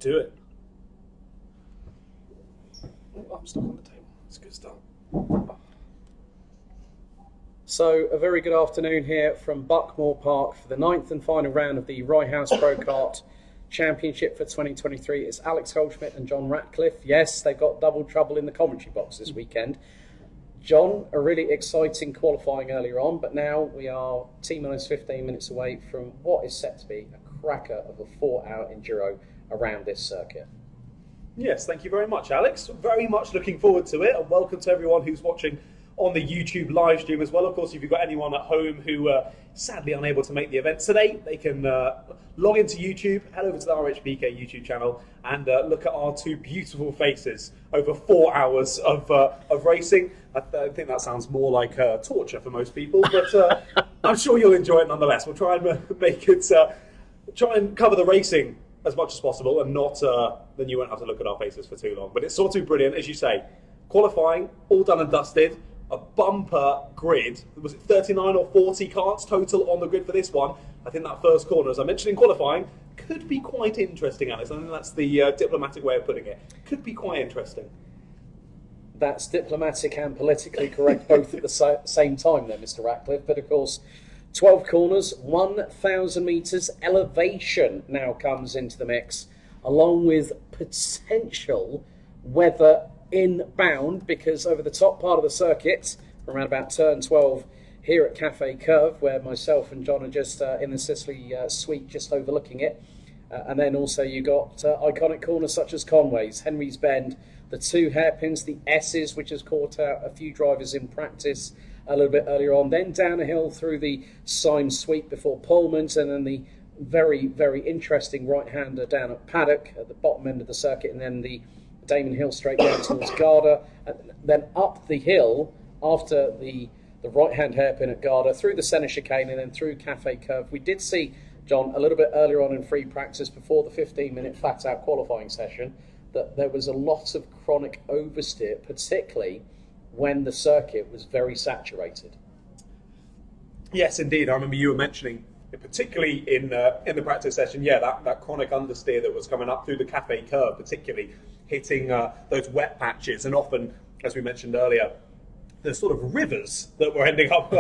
do it. Oh, I'm stuck on the table. It's a good start. So, a very good afternoon here from Buckmore Park for the 9th and final round of the Rye House Pro Kart Championship for 2023. It's Alex Goldschmidt and John Ratcliff. Yes, they've got double trouble in the commentary box this weekend. John, a really exciting qualifying earlier on, but now we are T-minus 15 minutes away from what is set to be a cracker of a 4-hour enduro around this circuit. Yes, thank you very much, Alex. Very much looking forward to it, and welcome to everyone who's watching on the YouTube live stream as well. Of course, if you've got anyone at home who sadly unable to make the event today, they can log into YouTube, head over to the RHPK YouTube channel, and look at our two beautiful faces over 4 hours of racing. I think that sounds more like torture for most people, but I'm sure you'll enjoy it nonetheless. We'll try and make it, try and cover the racing as much as possible, and not then you won't have to look at our faces for too long. But it's sort of brilliant, as you say. Qualifying, all done and dusted. A bumper grid. Was it 39 or 40 karts total on the grid for this one? I think that first corner, as I mentioned in qualifying, could be quite interesting, Alex. I think that's the diplomatic way of putting it. Could be quite interesting. That's diplomatic and politically correct both at the same time there, Mr. Ratcliffe. But of course, 12 corners, 1,000 metres elevation now comes into the mix, along with potential weather inbound, because over the top part of the circuit, around about turn 12 here at Cafe Curve, where myself and John are just in the Sicily suite just overlooking it, and then also you got iconic corners such as Conway's, Henry's Bend, the two hairpins, the S's, which has caught out a few drivers in practice a little bit earlier on, then down a hill through the Symes Suite before Pullman's, and then the very, very interesting right-hander down at Paddock at the bottom end of the circuit, and then the Damon Hill straight down towards Garda, and then up the hill after the right-hand hairpin at Garda, through the centre chicane, and then through Cafe Curve. We did see, John, a little bit earlier on in free practice before the 15-minute flat-out qualifying session, that there was a lot of chronic oversteer, particularly when the circuit was very saturated. Yes, indeed. I remember you were mentioning, particularly in the practice session, that chronic understeer that was coming up through the Cafe Curve, particularly hitting those wet patches, and often, as we mentioned earlier, the sort of rivers that were ending up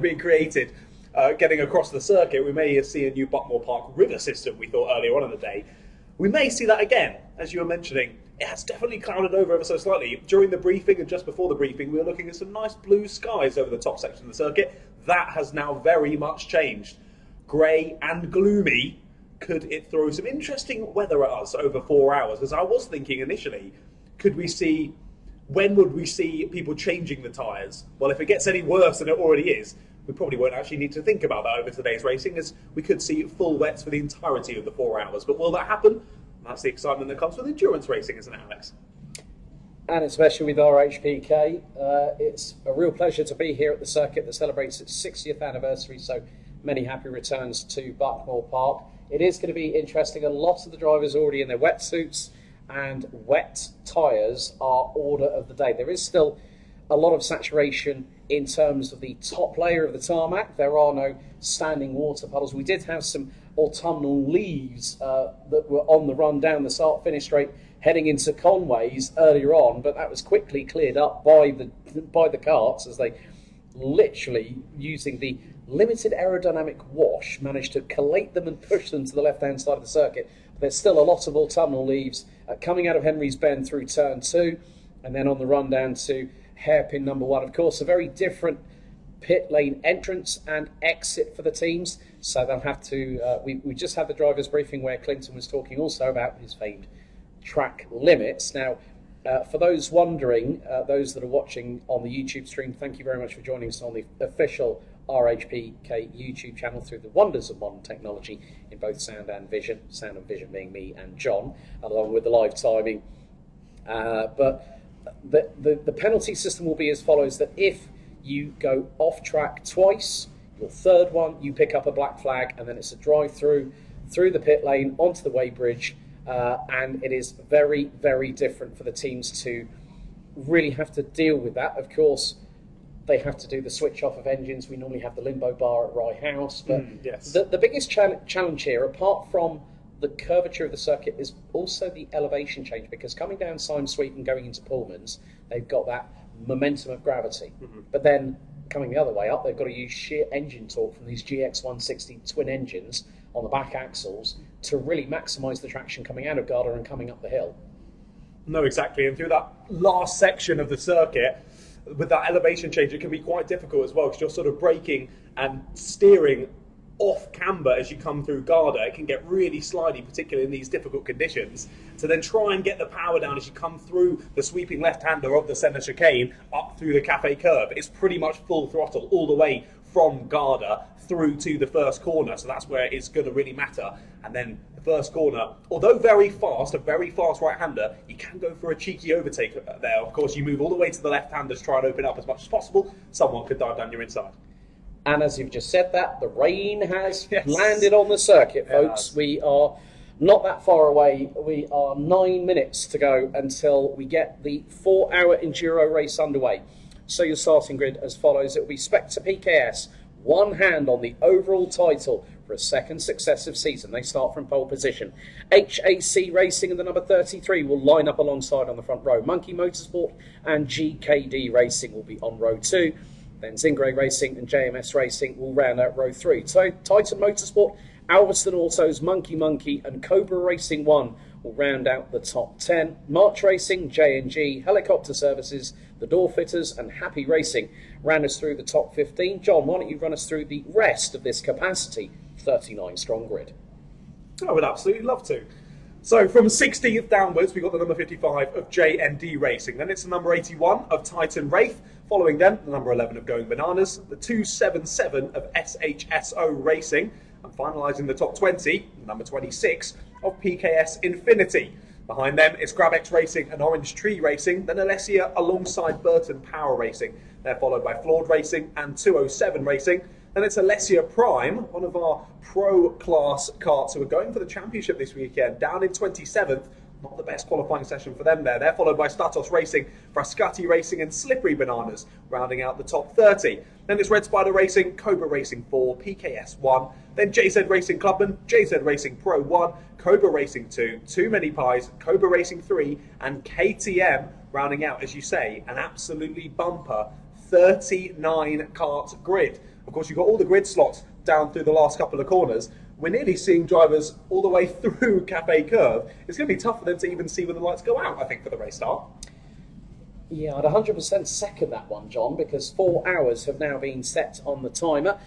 being created, getting across the circuit. We may see a new Buckmore Park river system, we thought earlier on in the day. We may see that again, as you were mentioning. It has definitely clouded over ever so slightly. During the briefing and just before the briefing, we were looking at some nice blue skies over the top section of the circuit. That has now very much changed. Grey and gloomy. Could it throw some interesting weather at us over 4 hours? As I was thinking initially, when would we see people changing the tyres? Well, if it gets any worse than it already is, we probably won't actually need to think about that over today's racing, as we could see full wets for the entirety of the 4 hours. But will that happen? That's the excitement that comes with endurance racing, isn't it, Alex? And especially with RHPK, it's a real pleasure to be here at the circuit that celebrates its 60th anniversary, so many happy returns to Buckmore Park. It is going to be interesting. A lot of the drivers are already in their wetsuits, and wet tyres are order of the day. There is still a lot of saturation in terms of the top layer of the tarmac. There are no standing water puddles. We did have some autumnal leaves that were on the run down the start-finish straight heading into Conway's earlier on, but that was quickly cleared up by the carts, as they literally, using the limited aerodynamic wash, managed to collate them and push them to the left-hand side of the circuit. But there's still a lot of autumnal leaves coming out of Henry's Bend through turn 2, and then on the run down to hairpin number 1. Of course, a very different pit lane entrance and exit for the teams, so they'll have to... we just had the drivers' briefing where Clinton was talking also about his famed track limits. Now, for those wondering, those that are watching on the YouTube stream, thank you very much for joining us on the official RHPK YouTube channel through the wonders of modern technology in both sound and vision being me and John, along with the live timing. But the penalty system will be as follows: that if you go off track twice, your third one, you pick up a black flag, and then it's a drive through the pit lane onto the weighbridge, and it is very, very different for the teams to really have to deal with that. Of course, they have to do the switch off of engines. We normally have the limbo bar at Rye House, but yes. the biggest challenge here, apart from the curvature of the circuit is also the elevation change, because coming down Sime Sweep and going into Pullman's, they've got that momentum of gravity. But then coming the other way up, they've got to use sheer engine torque from these GX160 twin engines on the back axles to really maximise the traction coming out of Garda and coming up the hill. No, exactly. And through that last section of the circuit, with that elevation change, it can be quite difficult as well, because you're sort of braking and steering off camber as you come through Garda. It can get really slidey, particularly in these difficult conditions. To then try and get the power down as you come through the sweeping left-hander of the centre chicane up through the cafe curve. It's pretty much full throttle all the way from Garda through to the first corner, so that's where it's going to really matter. And then the first corner, although very fast, a very fast right-hander, you can go for a cheeky overtake there. Of course, you move all the way to the left-hander to try and open up as much as possible. Someone could dive down your inside. And as you've just said that, the rain has landed on the circuit, folks. We are not that far away. We are 9 minutes to go until we get the 4-hour enduro race underway. So your starting grid as follows. It will be Spectre PKS, one hand on the overall title for a second successive season. They start from pole position. HAC Racing and the number 33 will line up alongside on the front row. Monkey Motorsport and GKD Racing will be on row 2. Then Zingray Racing and JMS Racing will round out row 3. So Titan Motorsport, Alveston Autos, Monkey and Cobra Racing 1 will round out the top 10. March Racing, J&G, Helicopter Services, the Door Fitters and Happy Racing round us through the top 15. John, why don't you run us through the rest of this capacity 39 strong grid? I would absolutely love to. So from 60th downwards, we've got the number 55 of J&D Racing. Then it's the number 81 of Titan Wraith. Following them, the number 11 of Going Bananas. The 277 of SHSO Racing. And finalising the top 20, the number 26 of PKS Infinity. Behind them, it's GrabX Racing and Orange Tree Racing. Then Alessia alongside Burton Power Racing. They're followed by Flawed Racing and 207 Racing. Then it's Alessia Prime, one of our pro-class karts who are going for the championship this weekend, down in 27th. Not the best qualifying session for them there. They're followed by Statos Racing, Frascati Racing and Slippery Bananas, rounding out the top 30. Then it's Red Spider Racing, Cobra Racing 4, PKS 1. Then JZ Racing Clubman, JZ Racing Pro 1, Cobra Racing 2, Too Many Pies, Cobra Racing 3 and KTM, rounding out, as you say, an absolutely bumper 39 kart grid. Of course, you've got all the grid slots down through the last couple of corners. We're nearly seeing drivers all the way through Cafe Curve. It's going to be tough for them to even see when the lights go out, I think, for the race start. Yeah, I'd 100% second that one, John, because 4 hours have now been set on the timer.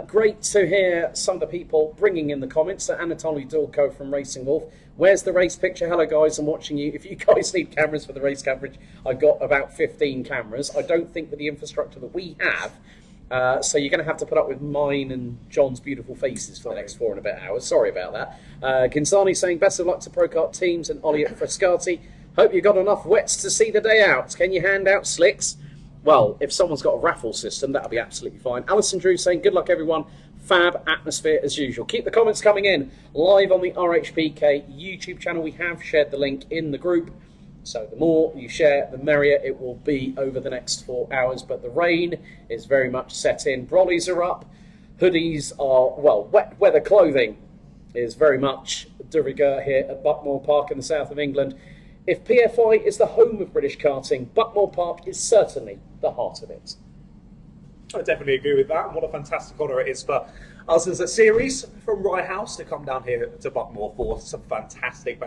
Great to hear some of the people bringing in the comments. So Anatoly Dulko from Racing Wolf. Where's the race picture? Hello, guys, I'm watching you. If you guys need cameras for the race coverage, I've got about 15 cameras. I don't think with the infrastructure that we have, so you're going to have to put up with mine and John's beautiful faces for the next 4 and a bit hours. Sorry about that. Kinsani saying best of luck to ProKart teams and Ollie at Frascati. Hope you got enough wets to see the day out. Can you hand out slicks? Well, if someone's got a raffle system, that'll be absolutely fine. Alison Drew saying good luck everyone. Fab atmosphere as usual. Keep the comments coming in live on the RHPK YouTube channel. We have shared the link in the group. So the more you share, the merrier it will be over the next 4 hours. But the rain is very much set in. Brollies are up. Hoodies are, well, wet weather clothing is very much de rigueur here at Buckmore Park in the south of England. If PFI is the home of British karting, Buckmore Park is certainly the heart of it. I definitely agree with that. What a fantastic honour it is for us as a series from Rye House to come down here to Buckmore for some fantastic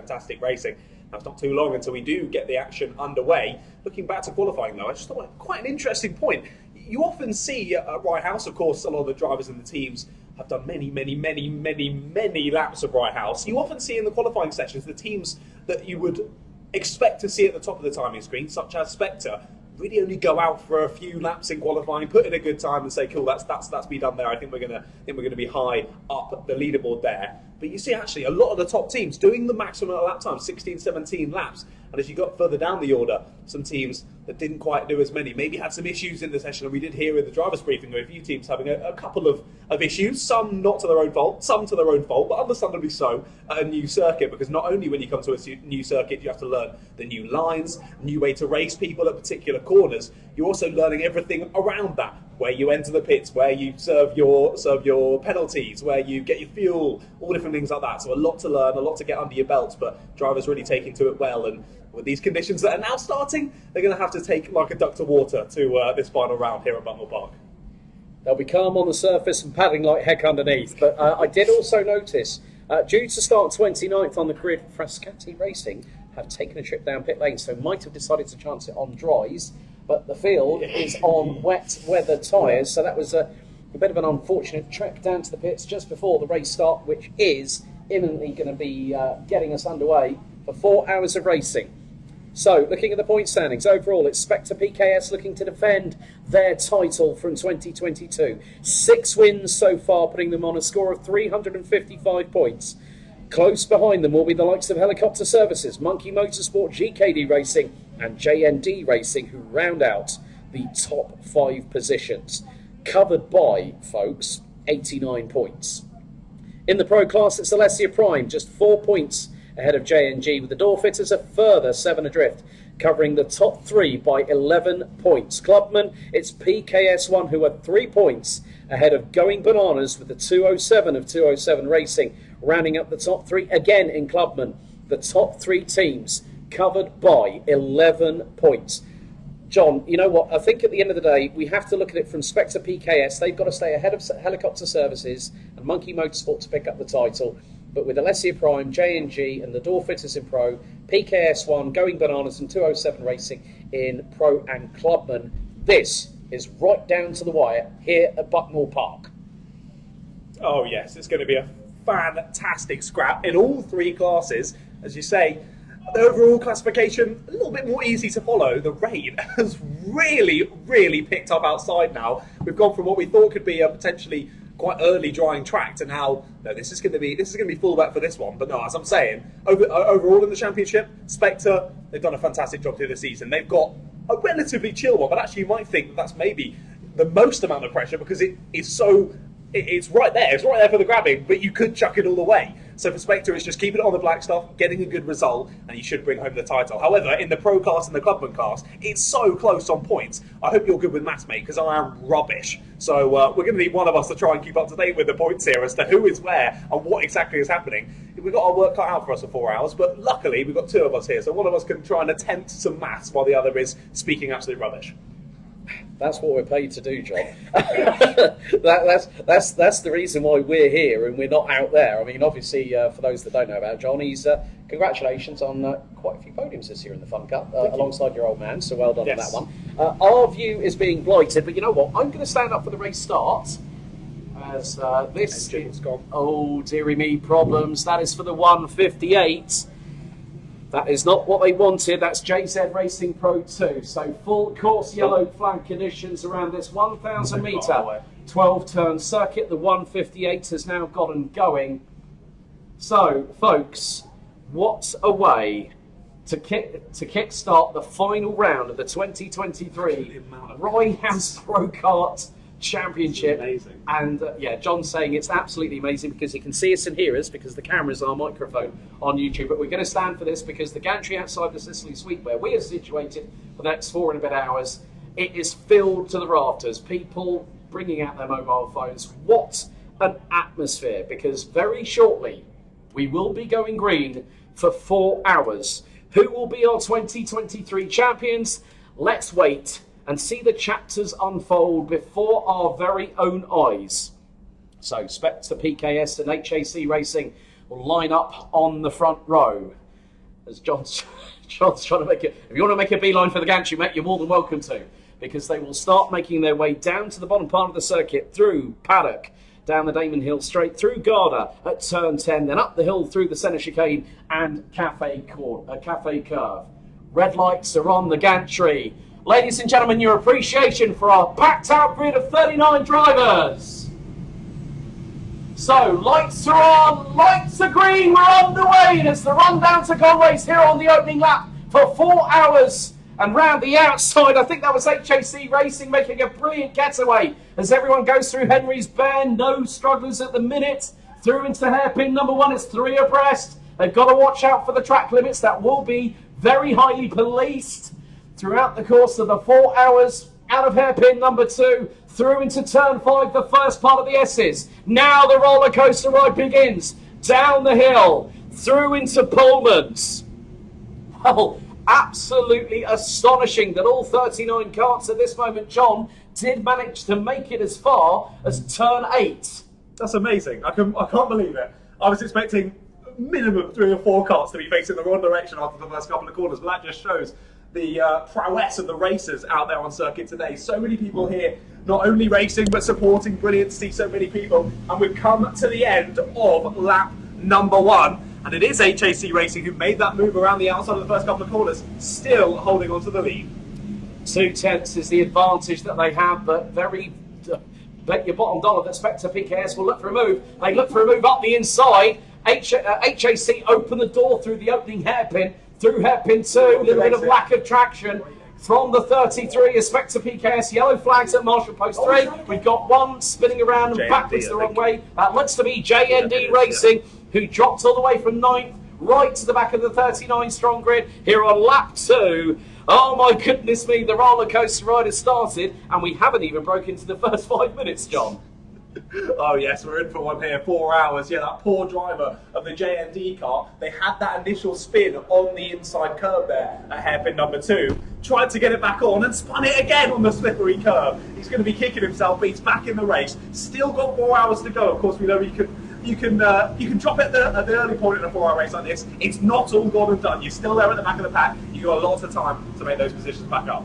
racing. Now, it's not too long until we do get the action underway. Looking back to qualifying, though, I just thought quite an interesting point. You often see at Rye House, of course, a lot of the drivers and the teams have done many laps of Rye House. You often see in the qualifying sessions the teams that you would expect to see at the top of the timing screen, such as Spectre, really only go out for a few laps in qualifying, put in a good time, and say, "Cool, that's me done there. I think we're gonna be high up the leaderboard there." But you see, actually, a lot of the top teams doing the maximum lap time, 16, 17 laps. And as you got further down the order, some teams that didn't quite do as many, maybe had some issues in the session. And we did hear in the drivers' briefing a few teams having a couple of issues, some not to their own fault, some to their own fault, but understandably so at a new circuit, because not only when you come to a new circuit, you have to learn the new lines, new way to race people at particular corners, you're also learning everything around that. where you enter the pits, where you serve your penalties, where you get your fuel, all different things like that. So a lot to learn, a lot to get under your belt, but drivers really taking to it well. And with these conditions that are now starting, they're going to have to take like a duck to water to this final round here at Buckmore Park. They'll be calm on the surface and paddling like heck underneath. But I did also notice, due to start 29th on the grid, Frascati Racing have taken a trip down pit lane, so might have decided to chance it on dries. But the field is on wet weather tyres, so that was a bit of an unfortunate trek down to the pits just before the race start, which is imminently going to be getting us underway for 4 hours of racing. So, looking at the point standings, overall it's Spectre PKS looking to defend their title from 2022. 6 wins so far, putting them on a score of 355 points. Close behind them will be the likes of Helicopter Services, Monkey Motorsport, GKD Racing and JND Racing, who round out the top 5 positions. Covered by, folks, 89 points. In the Pro class, it's Alessia Prime, just 4 points ahead of JNG, with the door fitters a further 7 adrift, covering the top 3 by 11 points. Clubman, it's PKS1, who are 3 points ahead of Going Bananas with the 207 of 207 Racing, rounding up the top 3 again in Clubman. The top 3 teams covered by 11 points. John, you know what? I think at the end of the day, we have to look at it from Spectre PKS. They've got to stay ahead of Helicopter Services and Monkey Motorsport to pick up the title. But with Alessia Prime, J&G and the door fitters in Pro, PKS1, Going Bananas and 207 Racing in Pro and Clubman, this is right down to the wire here at Buckmore Park. Oh yes, it's going to be a fantastic scrap in all 3 classes. As you say, the overall classification a little bit more easy to follow. The rain has really picked up outside now. We've gone from what we thought could be a potentially quite early drying track to now, no, this is going to be fullback for this one. But no, as I'm saying, overall in the championship, Spectre, they've done a fantastic job through the season. They've got a relatively chill one, but actually you might think that's maybe the most amount of pressure because it's right there. It's right there for the grabbing, but you could chuck it all away. So for Spectre, it's just keeping it on the black stuff, getting a good result, and you should bring home the title. However, in the Pro class and the Clubman class, it's so close on points. I hope you're good with maths, mate, because I am rubbish. So we're going to need one of us to try and keep up to date with the points here as to who is where and what exactly is happening. We've got our work cut out for us for 4 hours, but luckily we've got 2 of us here, so one of us can try and attempt some maths while the other is speaking absolute rubbish. That's what we're paid to do, John. that's the reason why we're here and we're not out there. I mean, obviously, for those that don't know about John, he's congratulations on quite a few podiums this year in the Fun Cup, alongside your old man. So well done on that one. Our view is being blighted, but you know what? I'm going to stand up for the race start. As this is gone. Oh, dearie me, problems. That is for the 158. That is not what they wanted. That's JZ Racing Pro 2. So full course yellow flag conditions around this 1,000 metre 12-turn circuit. The 158 has now gotten going. So, folks, what a way to kick-start the final round of the 2023 Royhouse Pro Kart Championship. Amazing. And John's saying it's absolutely amazing because he can see us and hear us because the camera's our microphone on YouTube. But we're going to stand for this because the gantry outside the Sicily Suite, where we are situated for the next 4 and a bit hours, it is filled to the rafters. People bringing out their mobile phones. What an atmosphere, because very shortly we will be going green for 4 hours. Who will be our 2023 champions? Let's wait and see the chapters unfold before our very own eyes. So Spectre PKS and HAC Racing will line up on the front row. As John's trying to make it. If you want to make a beeline for the gantry, mate, you're more than welcome to, because they will start making their way down to the bottom part of the circuit, through Paddock, down the Damon Hill straight, through Garda at turn 10, then up the hill through the centre chicane and Cafe Curve. Red lights are on the gantry. Ladies and gentlemen, your appreciation for our packed out grid of 39 drivers. So, lights are on, lights are green, we're on the way, and it's the run down to goal race here on the opening lap for 4 hours. And round the outside, I think that was HAC Racing making a brilliant getaway as everyone goes through Henry's Bend. No strugglers at the minute. Through into hairpin number 1, it's 3 abreast. They've got to watch out for the track limits. That will be very highly policed throughout the course of the 4 hours. out of hairpin number 2, through into turn 5, the first part of the S's. Now the roller coaster ride begins. Down the hill, through into Pullmans. Well, absolutely astonishing that all 39 carts at this moment, John, did manage to make it as far as turn 8. That's amazing. I can't believe it. I was expecting minimum 3 or 4 carts to be facing the wrong direction after the first couple of corners, but that just shows the prowess of the racers out there on circuit today. So many people here, not only racing but supporting. Brilliant to see so many people. And we've come to the end of lap number 1. And it is HAC Racing who made that move around the outside of the first couple of corners, still holding on to the lead. 2 tenths is the advantage that they have, but very bet your bottom dollar that Spectre PKS will look for a move. They look for a move up the inside. HAC open the door through the opening hairpin, through hairpin 2, a little bit of lack of traction from the 33 is Spectre PKS. Yellow flags at Marshall Post 3. We've got one spinning around and backwards the wrong way. That looks to be JND Racing, who dropped all the way from 9th right to the back of the 39 strong grid here on lap 2. Oh my goodness me, the roller coaster ride has started and we haven't even broken into the first 5 minutes, John. Oh yes, we're in for one here, 4 hours. Yeah, that poor driver of the JND car, they had that initial spin on the inside curve there at hairpin number 2. Tried to get it back on and spun it again on the slippery curve. He's going to be kicking himself, but he's back in the race. Still got 4 hours to go. Of course, we know you can drop it at the early point in a 4-hour race like this. It's not all gone and done. You're still there at the back of the pack. You've got lots of time to make those positions back up.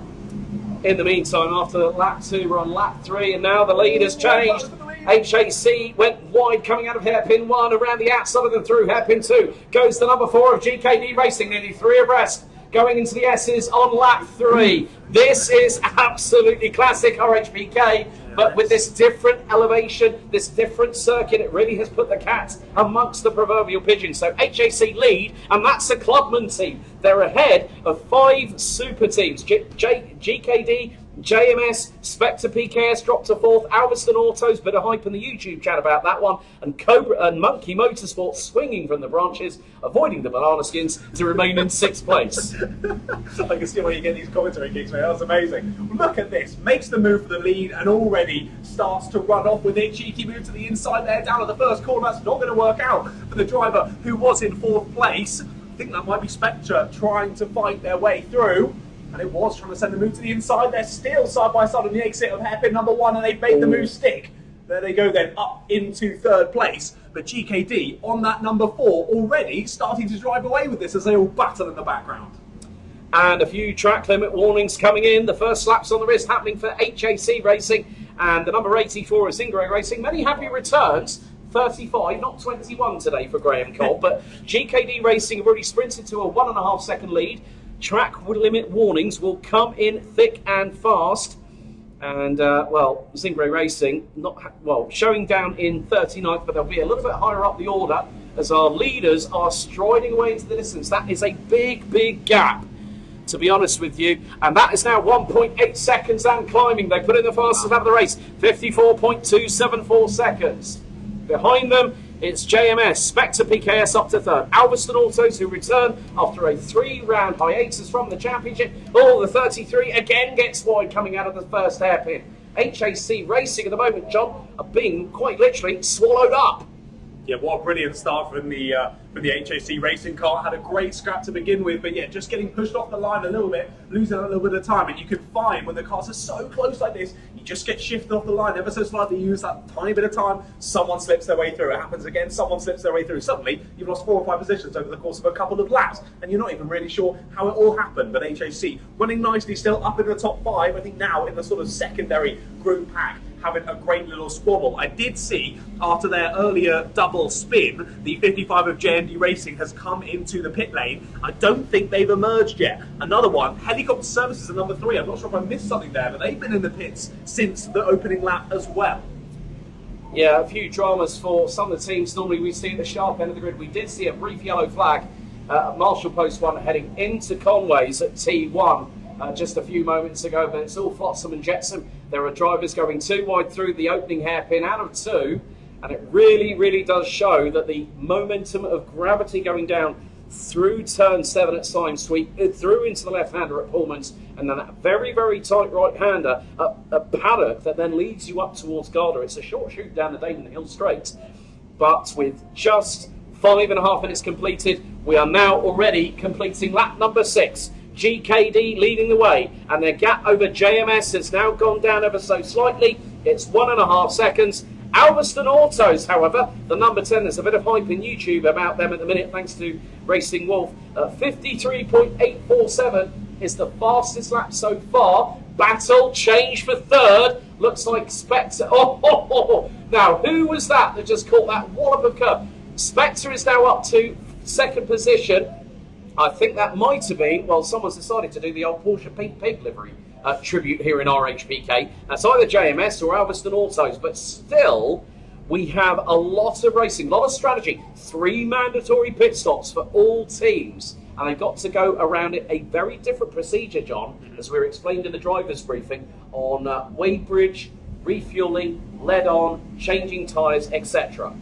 In the meantime, after lap 2, we're on lap 3, and now the lead has changed. HAC went wide coming out of hairpin 1, around the outside of them through hairpin 2. Goes the number 4 of GKD Racing, nearly 3 abreast. Going into the S's on lap 3. This is absolutely classic RHPK, but with this different elevation, this different circuit, it really has put the cat amongst the proverbial pigeons. So HAC lead, and that's a Clubman team. They're ahead of 5 super teams. GKD, JMS, Spectre PKS dropped to 4th, Alveston Autos, bit of hype in the YouTube chat about that one, and Cobra and Monkey Motorsport swinging from the branches, avoiding the banana skins to remain in 6th place. I can see why you get these commentary kicks, mate. That was amazing. Look at this, makes the move for the lead and already starts to run off with it. Cheeky move to the inside there, down at the first corner. That's not going to work out for the driver who was in 4th place. I think that might be Spectre trying to fight their way through. And it was trying to send the move to the inside. They're still side by side on the exit of hairpin number 1, and they've made the move stick. There they go then, up into 3rd place. But GKD on that number 4 already starting to drive away with this as they all battle in the background. And a few track limit warnings coming in. The first slaps on the wrist happening for HAC Racing, and the number 84 is Ingray Racing. Many happy returns. 35, not 21 today for Graham Cole, but GKD Racing have already sprinted to a 1.5 second lead. Track limit warnings will come in thick and fast. And, Zingray Racing, showing down in 39th, but they'll be a little bit higher up the order as our leaders are striding away into the distance. That is a big, big gap, to be honest with you. And that is now 1.8 seconds and climbing. They put in the fastest lap of the race, 54.274 seconds. Behind them, it's JMS, Spectre PKS up to 3rd. Alveston Autos, who return after a 3-round hiatus from the championship. Oh, the 33 again gets wide coming out of the first hairpin. HAC Racing at the moment, John, are being quite literally swallowed up. Yeah, what a brilliant start from the HAC Racing car. Had a great scrap to begin with, but yeah, just getting pushed off the line a little bit, losing a little bit of time. And you can find when the cars are so close like this, you just get shifted off the line ever so slightly. You use that tiny bit of time, someone slips their way through. It happens again, someone slips their way through. Suddenly, you've lost 4 or 5 positions over the course of a couple of laps, and you're not even really sure how it all happened. But HAC running nicely, still up in the top 5. I think now in the sort of secondary group pack, having a great little squabble. I did see, after their earlier double spin, the 55 of JND Racing has come into the pit lane. I don't think they've emerged yet. Another one, Helicopter Services at number 3. I'm not sure if I missed something there, but they've been in the pits since the opening lap as well. Yeah, a few dramas for some of the teams. Normally we see at the sharp end of the grid. We did see a brief yellow flag at Marshall Post 1 heading into Conway's at T1 just a few moments ago, but it's all flotsam and jetsam. There are drivers going too wide through the opening hairpin out of 2, and it really, really does show that the momentum of gravity going down through turn 7 at Sime Sweep, through into the left-hander at Pullman's, and then that very, very tight right-hander at Paddock that then leads you up towards Garda. It's a short shoot down the Damon Hill Straight, but with just 5.5 minutes completed, we are now already completing lap number 6. GKD leading the way, and their gap over JMS has now gone down ever so slightly. It's 1.5 seconds. Alveston Autos, however, the number 10, there's a bit of hype in YouTube about them at the minute, thanks to Racing Wolf. 53.847 is the fastest lap so far. Battle change for third. Looks like Spectre. Now, who was that just caught that wallop of curve? Spectre is now up to second position. I think that might have been, well, someone's decided to do the old Porsche Pink Pig livery tribute here in RHPK. That's either JMS or Alveston Autos, but still, we have a lot of racing, a lot of strategy. 3 mandatory pit stops for all teams, and they've got to go around it a very different procedure, John, as we were explained in the driver's briefing, on weighbridge, refueling, lead on, changing tyres, etc.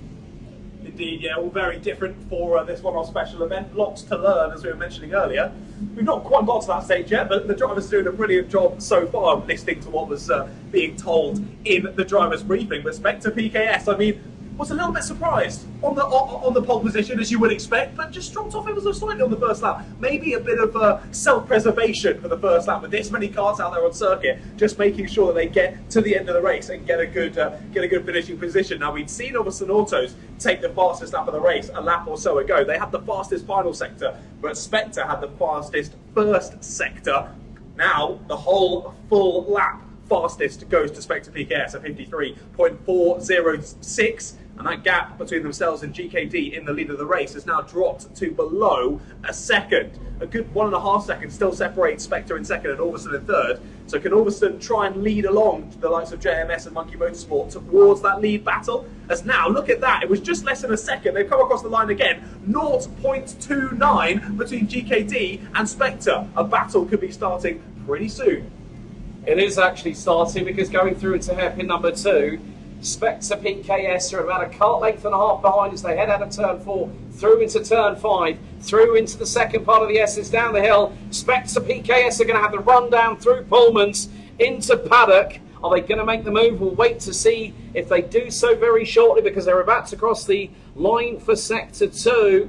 Indeed, yeah, all very different for this one-off special event. Lots to learn, as we were mentioning earlier. We've not quite got to that stage yet, but the driver's doing a brilliant job so far, listening to what was being told in the driver's briefing. But Spectre PKS, I mean, was a little bit surprised on the pole position, as you would expect, but just dropped off ever so slightly on the first lap. Maybe a bit of self-preservation for the first lap with this many cars out there on circuit, just making sure that they get to the end of the race and get a good finishing position. Now, we'd seen Alveston Autos take the fastest lap of the race a lap or so ago. They had the fastest final sector, but Spectre had the fastest first sector. Now, the whole full lap fastest goes to Spectre PKS at 53.406, and that gap between themselves and GKD in the lead of the race has now dropped to below a second. A good 1.5 seconds still separates Spectre in second and Alveston in third. So can Alveston try and lead along to the likes of JMS and Monkey Motorsport towards that lead battle? As now, look at that, it was just less than a second. They've come across the line again. 0.29 between GKD and Spectre. A battle could be starting pretty soon. It is actually starting, because going through into hairpin number 2, Spectre PKS are about a kart length and a half behind as they head out of turn 4, through into turn 5, through into the second part of the S's down the hill. Spectre PKS are going to have the run down through Pullman's into Paddock. Are they going to make the move? We'll wait to see if they do so very shortly, because they're about to cross the line for sector 2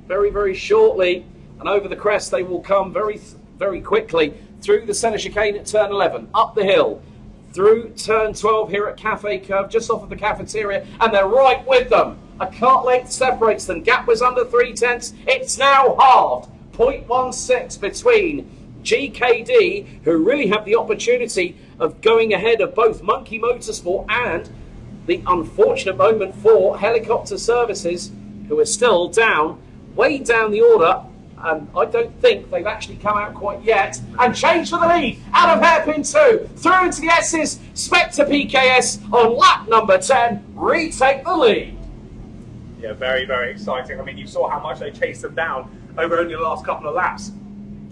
very, very shortly. And over the crest they will come very, very quickly through the centre chicane at turn 11, up the hill, through turn 12 here at Cafe Curve, just off of the cafeteria, and they're right with them. A kart length separates them. Gap was under 0.3. It's now halved. 0.16 between GKD, who really have the opportunity of going ahead of both Monkey Motorsport, and the unfortunate moment for Helicopter Services, who are still down, way down the order. And I don't think they've actually come out quite yet. And change for the lead out of hairpin 2. Through into the S's. Spectre PKS on lap number 10 retake the lead. Yeah, very, very exciting. I mean, you saw how much they chased them down over only the last couple of laps.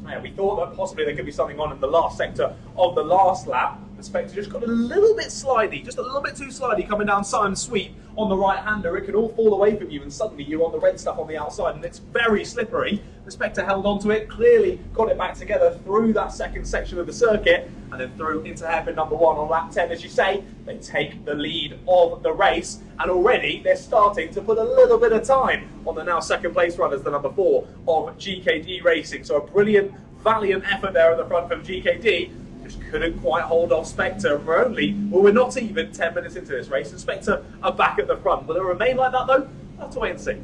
Yeah, we thought that possibly there could be something on in the last sector of the last lap. The Spectre just got a little bit slidey, just a little bit too slidey coming down Simon Sweep on the right-hander. It can all fall away from you, and suddenly you're on the red stuff on the outside, and it's very slippery. The Spectre held on to it, clearly got it back together through that second section of the circuit, and then through into hairpin number 1 on lap 10. As you say, they take the lead of the race, and already they're starting to put a little bit of time on the now second place runners, the number 4 of GKD Racing. So a brilliant, valiant effort there at the front from GKD. Just couldn't quite hold off Spectre. We're not even 10 minutes into this race, and Spectre are back at the front. Will it remain like that though? We'll have to wait and see.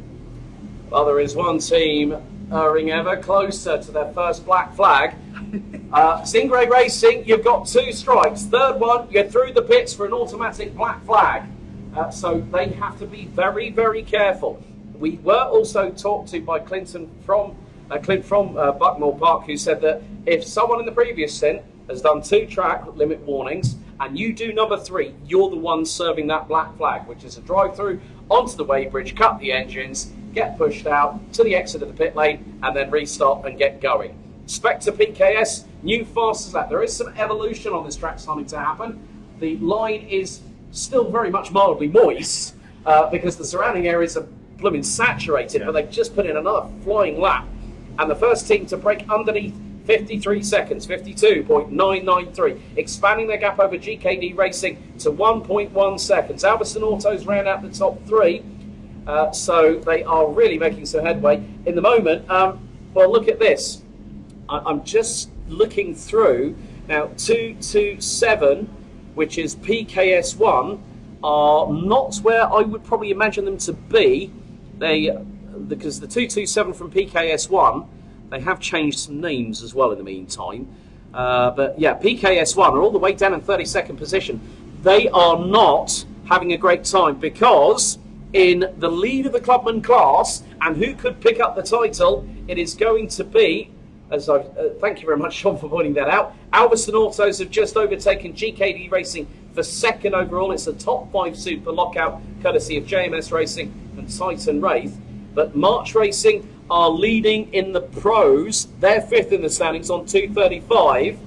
Well, there is one team erring ever closer to their first black flag. Stingray Racing, you've got 2 strikes. Third one, you're through the pits for an automatic black flag. So they have to be very, very careful. We were also talked to by Clint from Buckmore Park, who said that if someone in the previous stint has done 2 track limit warnings and you do number 3, you're the one serving that black flag, which is a drive-through onto the weighbridge, cut the engines, get pushed out to the exit of the pit lane, and then restart and get going. Spectre PKS, new fastest lap. There is some evolution on this track starting to happen. The line is still very much mildly moist because the surrounding areas are blooming saturated, but they've just put in another flying lap. And the first team to break underneath 53 seconds, 52.993, expanding their gap over GKD Racing to 1.1 seconds. Alveston Autos round out the top three, so they are really making some headway. In the moment, well, look at this. I'm just looking through now. 227, which is PKS1, are not where I would probably imagine them to be. Because the 227 from PKS1, they have changed some names as well in the meantime. But yeah, PKS1 are all the way down in 32nd position. They are not having a great time, because in the lead of the clubman class, and who could pick up the title, it is going to be, as I thank you very much, Sean, for pointing that out. Alveston Autos have just overtaken GKD Racing for second overall. It's a top 5 super lockout, courtesy of JMS Racing and Titan Wraith. But March Racing are leading in the pros. They're 5th in the standings on 235.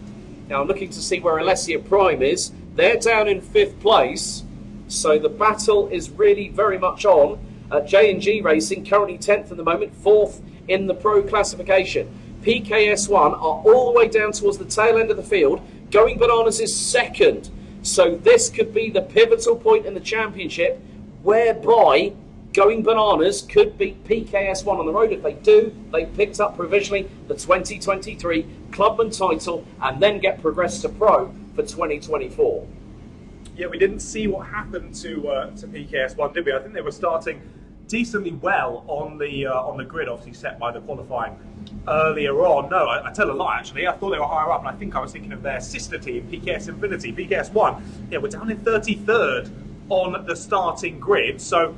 Now I'm looking to see where Alessia Prime is. They're down in 5th place. So the battle is really very much on. J&G Racing currently 10th at the moment, 4th in the pro classification. PKS1 are all the way down towards the tail end of the field. Going Bananas is 2nd. So this could be the pivotal point in the championship, whereby Going Bananas could beat PKS1 on the road. If they do, they picked up provisionally the 2023 Clubman title and then get progressed to pro for 2024. Yeah, we didn't see what happened to PKS1, did we? I think they were starting decently well on the grid, obviously set by the qualifying earlier on. No, I tell a lie, actually. I thought they were higher up, and I think I was thinking of their sister team, PKS Infinity. PKS1, yeah, we're down in 33rd on the starting grid, so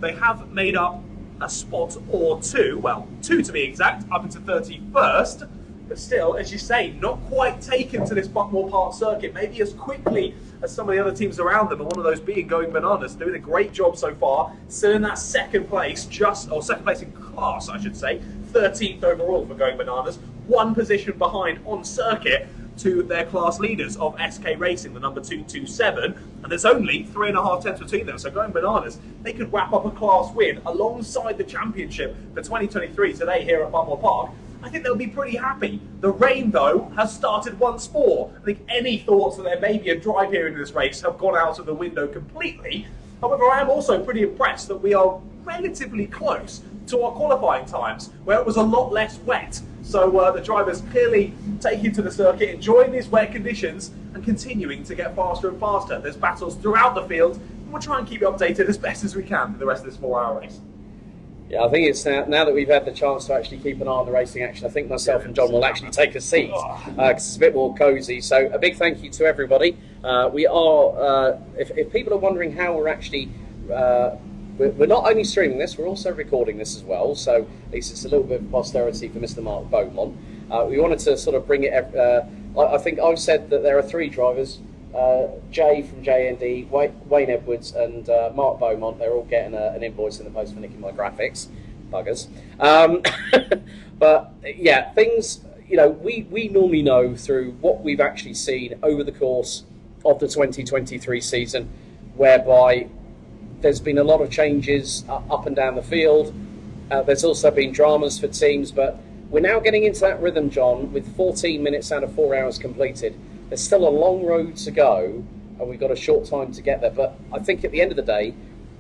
they have made up a spot or two, well, 2 to be exact, up into 31st, but still, as you say, not quite taken to this Buckmore Park circuit, maybe as quickly as some of the other teams around them, and one of those being Going Bananas, doing a great job so far, still in that second place, second place in class, I should say, 13th overall for Going Bananas, 1 position behind on circuit to their class leaders of SK Racing, the number 227, and there's only 3.5 tenths between them, so Going Bananas, they could wrap up a class win alongside the championship for 2023 today here at Buckmore Park. I think they'll be pretty happy. The rain, though, has started once more. I think any thoughts that there may be a drive here in this race have gone out of the window completely. However, I am also pretty impressed that we are relatively close to our qualifying times, where it was a lot less wet. So the drivers clearly taking to the circuit, enjoying these wet conditions, and continuing to get faster and faster. There's battles throughout the field, and we'll try and keep you updated as best as we can for the rest of this 4-hour race. Yeah, I think it's now that we've had the chance to actually keep an eye on the racing action, I think myself and John will actually take a seat because it's a bit more cosy. So a big thank you to everybody. We are, if people are wondering how we're actually, we're not only streaming this, we're also recording this as well. So at least it's a little bit of posterity for Mr. Mark Beaumont. We wanted to sort of bring it, I think I've said that there are 3 drivers, Jay from JND, Wayne Edwards and Mark Beaumont. They're all getting an invoice in the post for nicking my graphics. Buggers. But yeah, things, you know, we normally know through what we've actually seen over the course of the 2023 season, whereby there's been a lot of changes up and down the field. There's also been dramas for teams, but we're now getting into that rhythm, John, with 14 minutes out of 4 hours completed. There's still a long road to go, and we've got a short time to get there. But I think at the end of the day,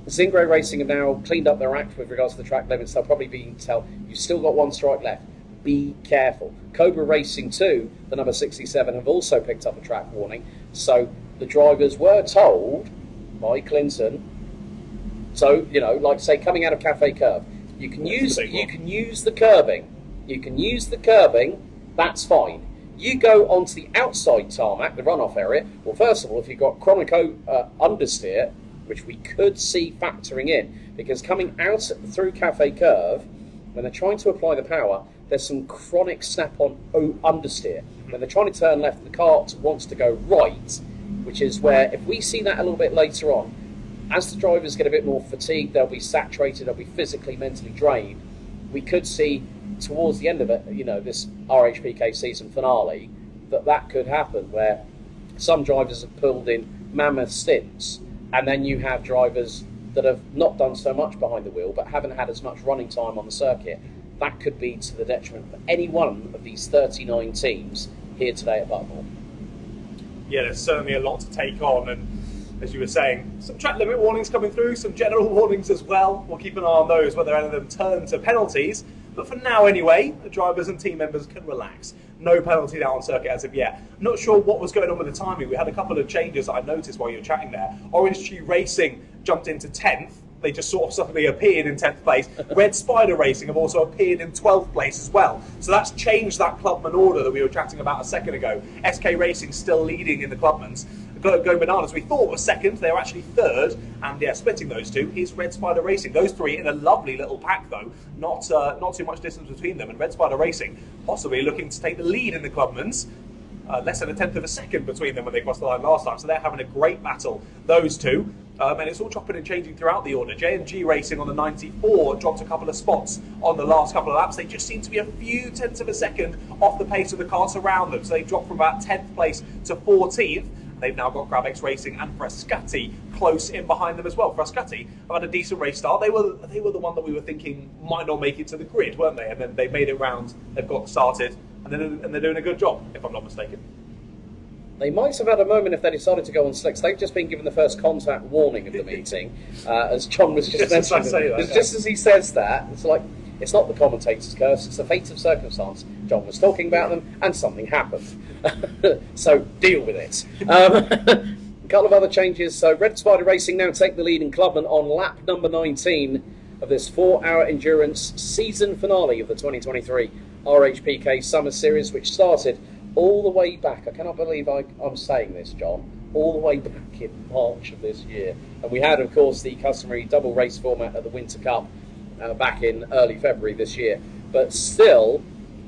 Zingray Racing have now cleaned up their act with regards to the track limits. They'll probably be tell you've still got 1 strike left. Be careful. Cobra Racing 2, the number 67, have also picked up a track warning. So the drivers were told by Clinton. So, you know, like say coming out of Cafe Curve, you can use the curbing. You can use the curbing. That's fine. You go onto the outside tarmac, the runoff area. Well, first of all, if you've got Chronico understeer, which we could see factoring in, because coming out through Cafe Curve, when they're trying to apply the power, there's some chronic snap-on understeer. When they're trying to turn left, the cart wants to go right, which is where, if we see that a little bit later on, as the drivers get a bit more fatigued, they'll be saturated, they'll be physically, mentally drained. We could see towards the end of it, you know, this RHPK season finale, that could happen, where some drivers have pulled in mammoth stints, and then you have drivers that have not done so much behind the wheel but haven't had as much running time on the circuit, that could be to the detriment of any one of these 39 teams here today at Buckmore. Yeah, there's certainly a lot to take on, and as you were saying, some track limit warnings coming through, some general warnings as well. We'll keep an eye on those, whether any of them turn to penalties. But for now anyway, the drivers and team members can relax. No penalty now on circuit as of yet. I'm not sure what was going on with the timing. We had a couple of changes that I noticed while you were chatting there. Orange Tree Racing jumped into 10th. They just sort of suddenly appeared in 10th place. Red Spider Racing have also appeared in 12th place as well. So that's changed that clubman order that we were chatting about a second ago. SK Racing still leading in the clubmans. Going Bananas, we thought was second, they were actually third, and yeah, splitting those two is Red Spider Racing. Those three in a lovely little pack though, not too much distance between them, and Red Spider Racing possibly looking to take the lead in the clubmans. Less than a tenth of a second between them when they crossed the line last time, so they're having a great battle, those two. And it's all chopping and changing throughout the order. J&G Racing on the 94 dropped a couple of spots on the last couple of laps. They just seem to be a few tenths of a second off the pace of the cars around them, so they dropped from about 10th place to 14th. They've now got Gravex Racing and Frascati close in behind them as well. Frascati have had a decent race start. They were the one that we were thinking might not make it to the grid, weren't they? And then they made it round, they've got started, and they're doing a good job, if I'm not mistaken. They might have had a moment if they decided to go on slicks. They've just been given the first contact warning of the meeting, as John was just mentioning. Just as he says that, it's like, it's not the commentator's curse, it's the fate of circumstance. John was talking about them, and something happened. So deal with it. A couple of other changes. So Red Spider Racing now take the lead in Clubman on lap number 19 of this 4-hour endurance season finale of the 2023 RHPK Summer Series, which started all the way back. I cannot believe I'm saying this, John. All the way back in March of this year. And we had, of course, the customary double race format at the Winter Cup back in early February this year. But still,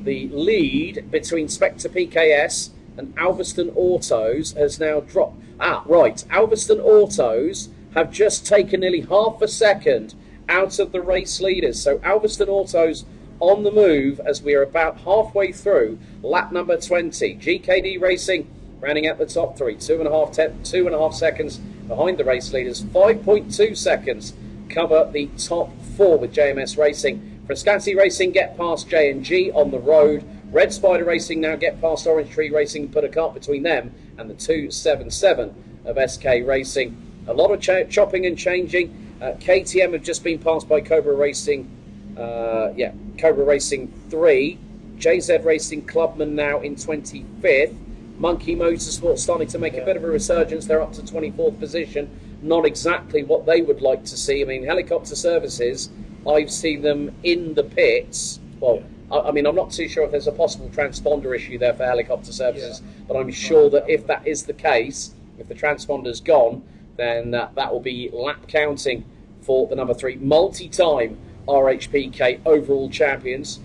the lead between Spectre PKS and Alveston Autos has now dropped. Alveston Autos have just taken nearly half a second out of the race leaders. So Alveston Autos on the move as we are about halfway through lap number 20. GKD Racing rounding out the top three, 2.5 seconds behind the race leaders. 5.2 seconds cover the top four with JMS Racing. Frascati Racing get past J&G on the road. Red Spider Racing now get past Orange Tree Racing and put a cut between them and the 277 of SK Racing. A lot of chopping and changing. KTM have just been passed by Cobra Racing. Cobra Racing 3. JZ Racing Clubman now in 25th. Monkey Motorsport starting to make a bit of a resurgence. They're up to 24th position. Not exactly what they would like to see. I mean, Helicopter Services, I've seen them in the pits. Well, I mean, I'm not too sure if there's a possible transponder issue there for Helicopter Services, but I'm sure that if that is the case, if the transponder's gone, then that will be lap counting for the number 3 multi-time RHPK overall champions.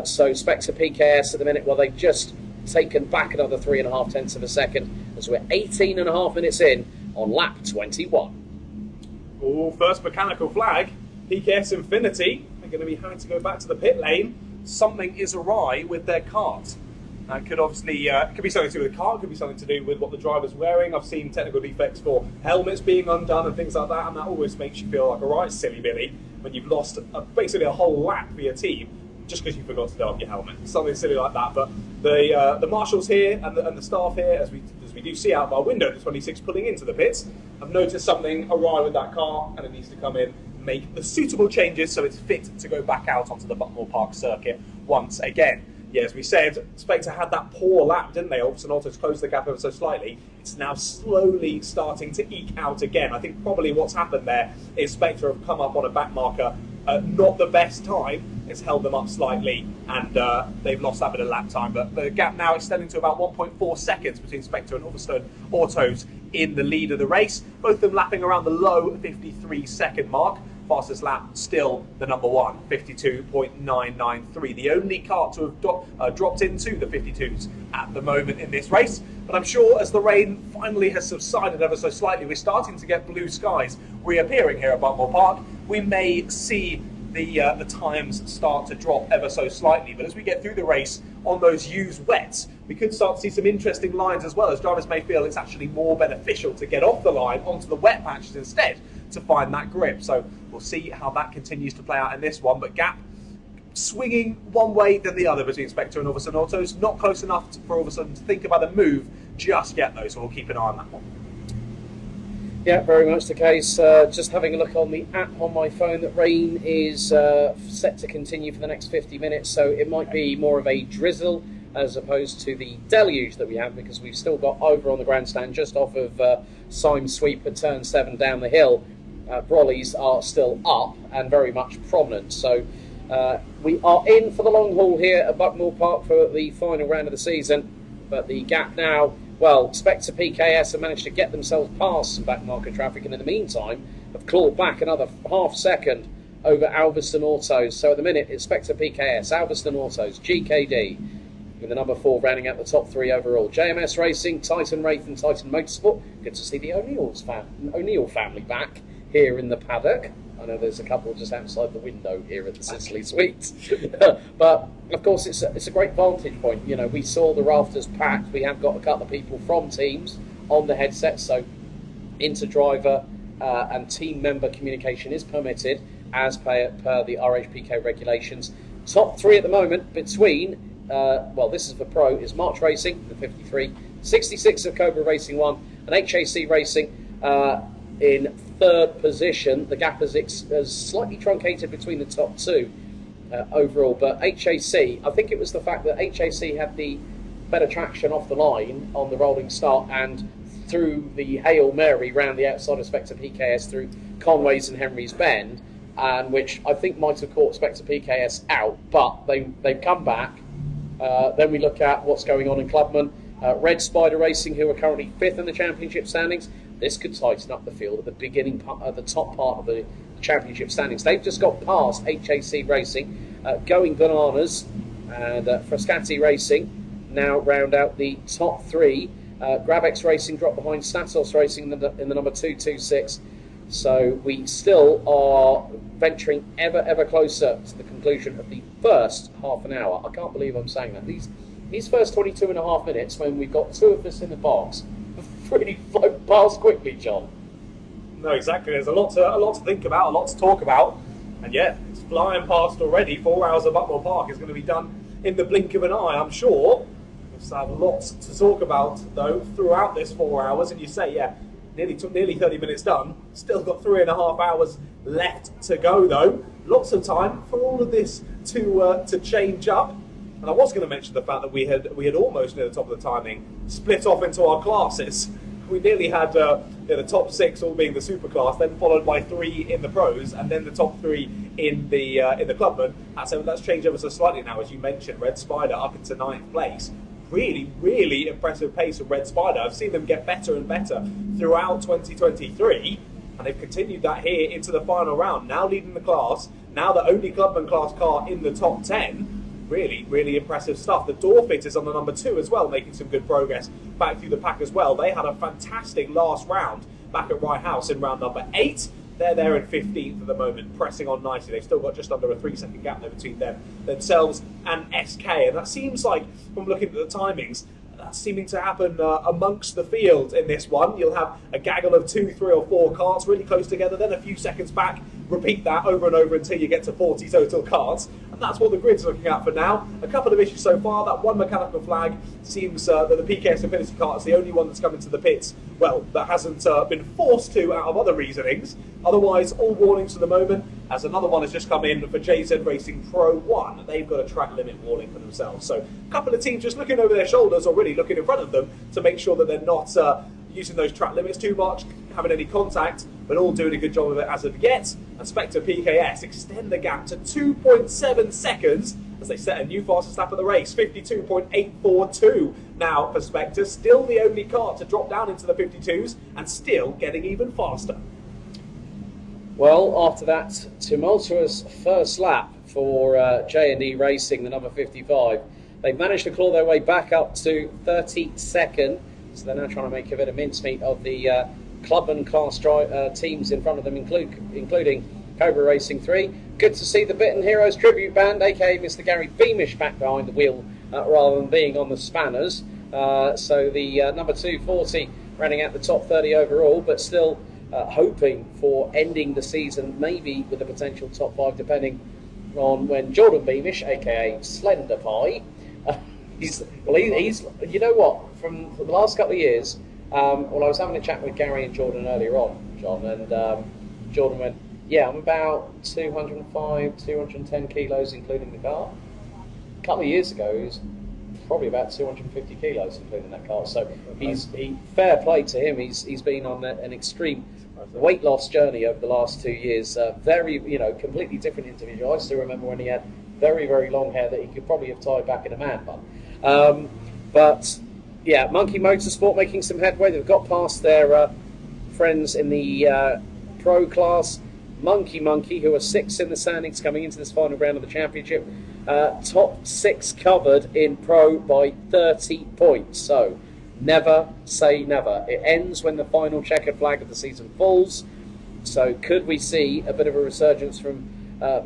So Spectre PKS at the minute, well, they've just taken back another 3.5 tenths of a second as we're 18.5 minutes in on lap 21. Oh, first mechanical flag. PKS Infinity are going to be having to go back to the pit lane. Something is awry with their cart. That could obviously could be something to do with the car, could be something to do with what the driver's wearing. I've seen technical defects for helmets being undone and things like that, and that always makes you feel like a right silly Billy when you've lost basically a whole lap for your team just because you forgot to do up your helmet. Something silly like that. But the marshals here and the staff here, as we do see out of our window, the 26 pulling into the pits, have noticed something awry with that car, and it needs to come in, make the suitable changes so it's fit to go back out onto the Buckmore Park circuit once again. Yeah, as we said, Spectre had that poor lap, didn't they? Alton Autos closed the gap ever so slightly. It's now slowly starting to eke out again. I think probably what's happened there is Spectre have come up on a back marker, not the best time. It's held them up slightly, and they've lost that bit of lap time. But the gap now extending to about 1.4 seconds between Spectre and Alveston Autos in the lead of the race. Both of them lapping around the low 53-second mark. Fastest lap still the number 1, 52.993. The only car to have dropped into the 52s at the moment in this race. But I'm sure as the rain finally has subsided ever so slightly, we're starting to get blue skies reappearing here at Buckmore Park. We may see the times start to drop ever so slightly, but as we get through the race on those used wets, we could start to see some interesting lines as well, as drivers may feel it's actually more beneficial to get off the line onto the wet patches instead. to find that grip. So we'll see how that continues to play out in this one. But gap swinging one way than the other between Spectre and Ulverston Autos. Not close enough for Ulverston to think about a move just yet, though, so we'll keep an eye on that one. Yeah, very much the case. Just having a look on the app on my phone, that rain is set to continue for the next 50 minutes, so it might be more of a drizzle as opposed to the deluge that we have, because we've still got over on the grandstand just off of Symes Sweep at turn 7 down the hill. Brollies are still up and very much prominent, so we are in for the long haul here at Buckmore Park for the final round of the season. But the gap now, well, Spectre PKS have managed to get themselves past some back market traffic, and in the meantime have clawed back another half second over Ulverston Autos. So at the minute it's Spectre PKS, Ulverston Autos, GKD, with the number 4 rounding out the top 3 overall. JMS Racing, Titan Wraith and Titan Motorsport. Good to see the O'Neill family back here in the paddock. I know there's a couple just outside the window here at the Sicily Suites. But, of course, it's a great vantage point. You know, we saw the rafters packed. We have got a couple of people from teams on the headset, so inter-driver and team member communication is permitted as per the RHPK regulations. Top 3 at the moment between, well, this is for Pro, is March Racing, the 53, 66 of Cobra Racing 1, and HAC Racing in 3rd position. The gap has slightly truncated between the top 2 overall, but HAC, I think it was the fact that HAC had the better traction off the line on the rolling start and through the Hail Mary round the outside of Spectre PKS through Conways and Henry's Bend, and which I think might have caught Spectre PKS out, but they've come back. Then we look at what's going on in Clubman. Red Spider Racing, who are currently 5th in the championship standings. This could tighten up the field at the beginning part, at the top part of the championship standings. They've just got past HAC Racing, going bananas, and Frascati Racing now round out the top 3. Grabex Racing dropped behind Statos Racing in the number 226. So we still are venturing ever closer to the conclusion of the first half an hour. I can't believe I'm saying that. These first 22 and a half minutes, when we've got 2 of us in the box, really float past quickly, John. No, exactly. There's a lot to think about, a lot to talk about, and yeah, it's flying past already. 4 hours of Buckmore Park is going to be done in the blink of an eye, I'm sure. We'll have lots to talk about though throughout this 4 hours, and you say, yeah, nearly 30 minutes done. Still got 3.5 hours left to go though. Lots of time for all of this to change up. And I was going to mention the fact that we had almost near the top of the timing split off into our classes. We nearly had the top 6 all being the super class, then followed by 3 in the pros, and then the top 3 in the clubman. So that's changed ever so slightly now, as you mentioned. Red Spider up into 9th place. Really impressive pace of Red Spider. I've seen them get better and better throughout 2023, and they've continued that here into the final round. Now leading the class, now the only clubman class car in the top 10. Really impressive stuff. The door fitters on the number 2 as well, making some good progress back through the pack as well. They had a fantastic last round back at Rye House in round number 8. They're there in 15th at the moment, pressing on nicely. They've still got just under a 3-second gap there between themselves and SK. And that seems like, from looking at the timings, that's seeming to happen amongst the field in this one. You'll have a gaggle of 2, 3 or 4 carts really close together, then a few seconds back. Repeat that over and over until you get to 40 total carts. And that's what the grid's looking at for now. A couple of issues so far. That one mechanical flag seems that the PKS Infinity cart is the only one that's come into the pits, well, that hasn't been forced to out of other reasonings. Otherwise, all warnings for the moment, as another one has just come in for JZ Racing Pro 1. They've got a track limit warning for themselves. So a couple of teams just looking over their shoulders, or really looking in front of them, to make sure that they're not using those track limits too much, having any contact, but all doing a good job of it as of yet. And Spectre PKS extend the gap to 2.7 seconds as they set a new fastest lap of the race, 52.842 now for Spectre. Still the only car to drop down into the 52s, and still getting even faster. Well, after that tumultuous first lap for J&E Racing, the number 55, they've managed to claw their way back up to 32nd. So they're now trying to make a bit of mincemeat of the club and class teams in front of them, including Cobra Racing 3. Good to see the Bitten Heroes Tribute Band, aka Mr. Gary Beamish, back behind the wheel rather than being on the spanners. So the number 240 running out the top 30 overall, but still hoping for ending the season maybe with a potential top 5, depending on when Jordan Beamish, aka Slender Pie, he's you know what, from the last couple of years, I was having a chat with Gary and Jordan earlier on, John, and Jordan went, yeah, I'm about 205, 210 kilos including the car. A couple of years ago he was probably about 250 kilos including that car, so fair play to him. He's been on an extreme weight loss journey over the last 2 years. Very, completely different individual. I still remember when he had very, very long hair that he could probably have tied back in a man bun. But yeah, Monkey Motorsport making some headway. They've got past their friends in the pro class. Monkey, who are 6th in the standings coming into this final round of the championship. Top 6 covered in pro by 30 points. So never say never. It ends when the final checkered flag of the season falls. So could we see a bit of a resurgence from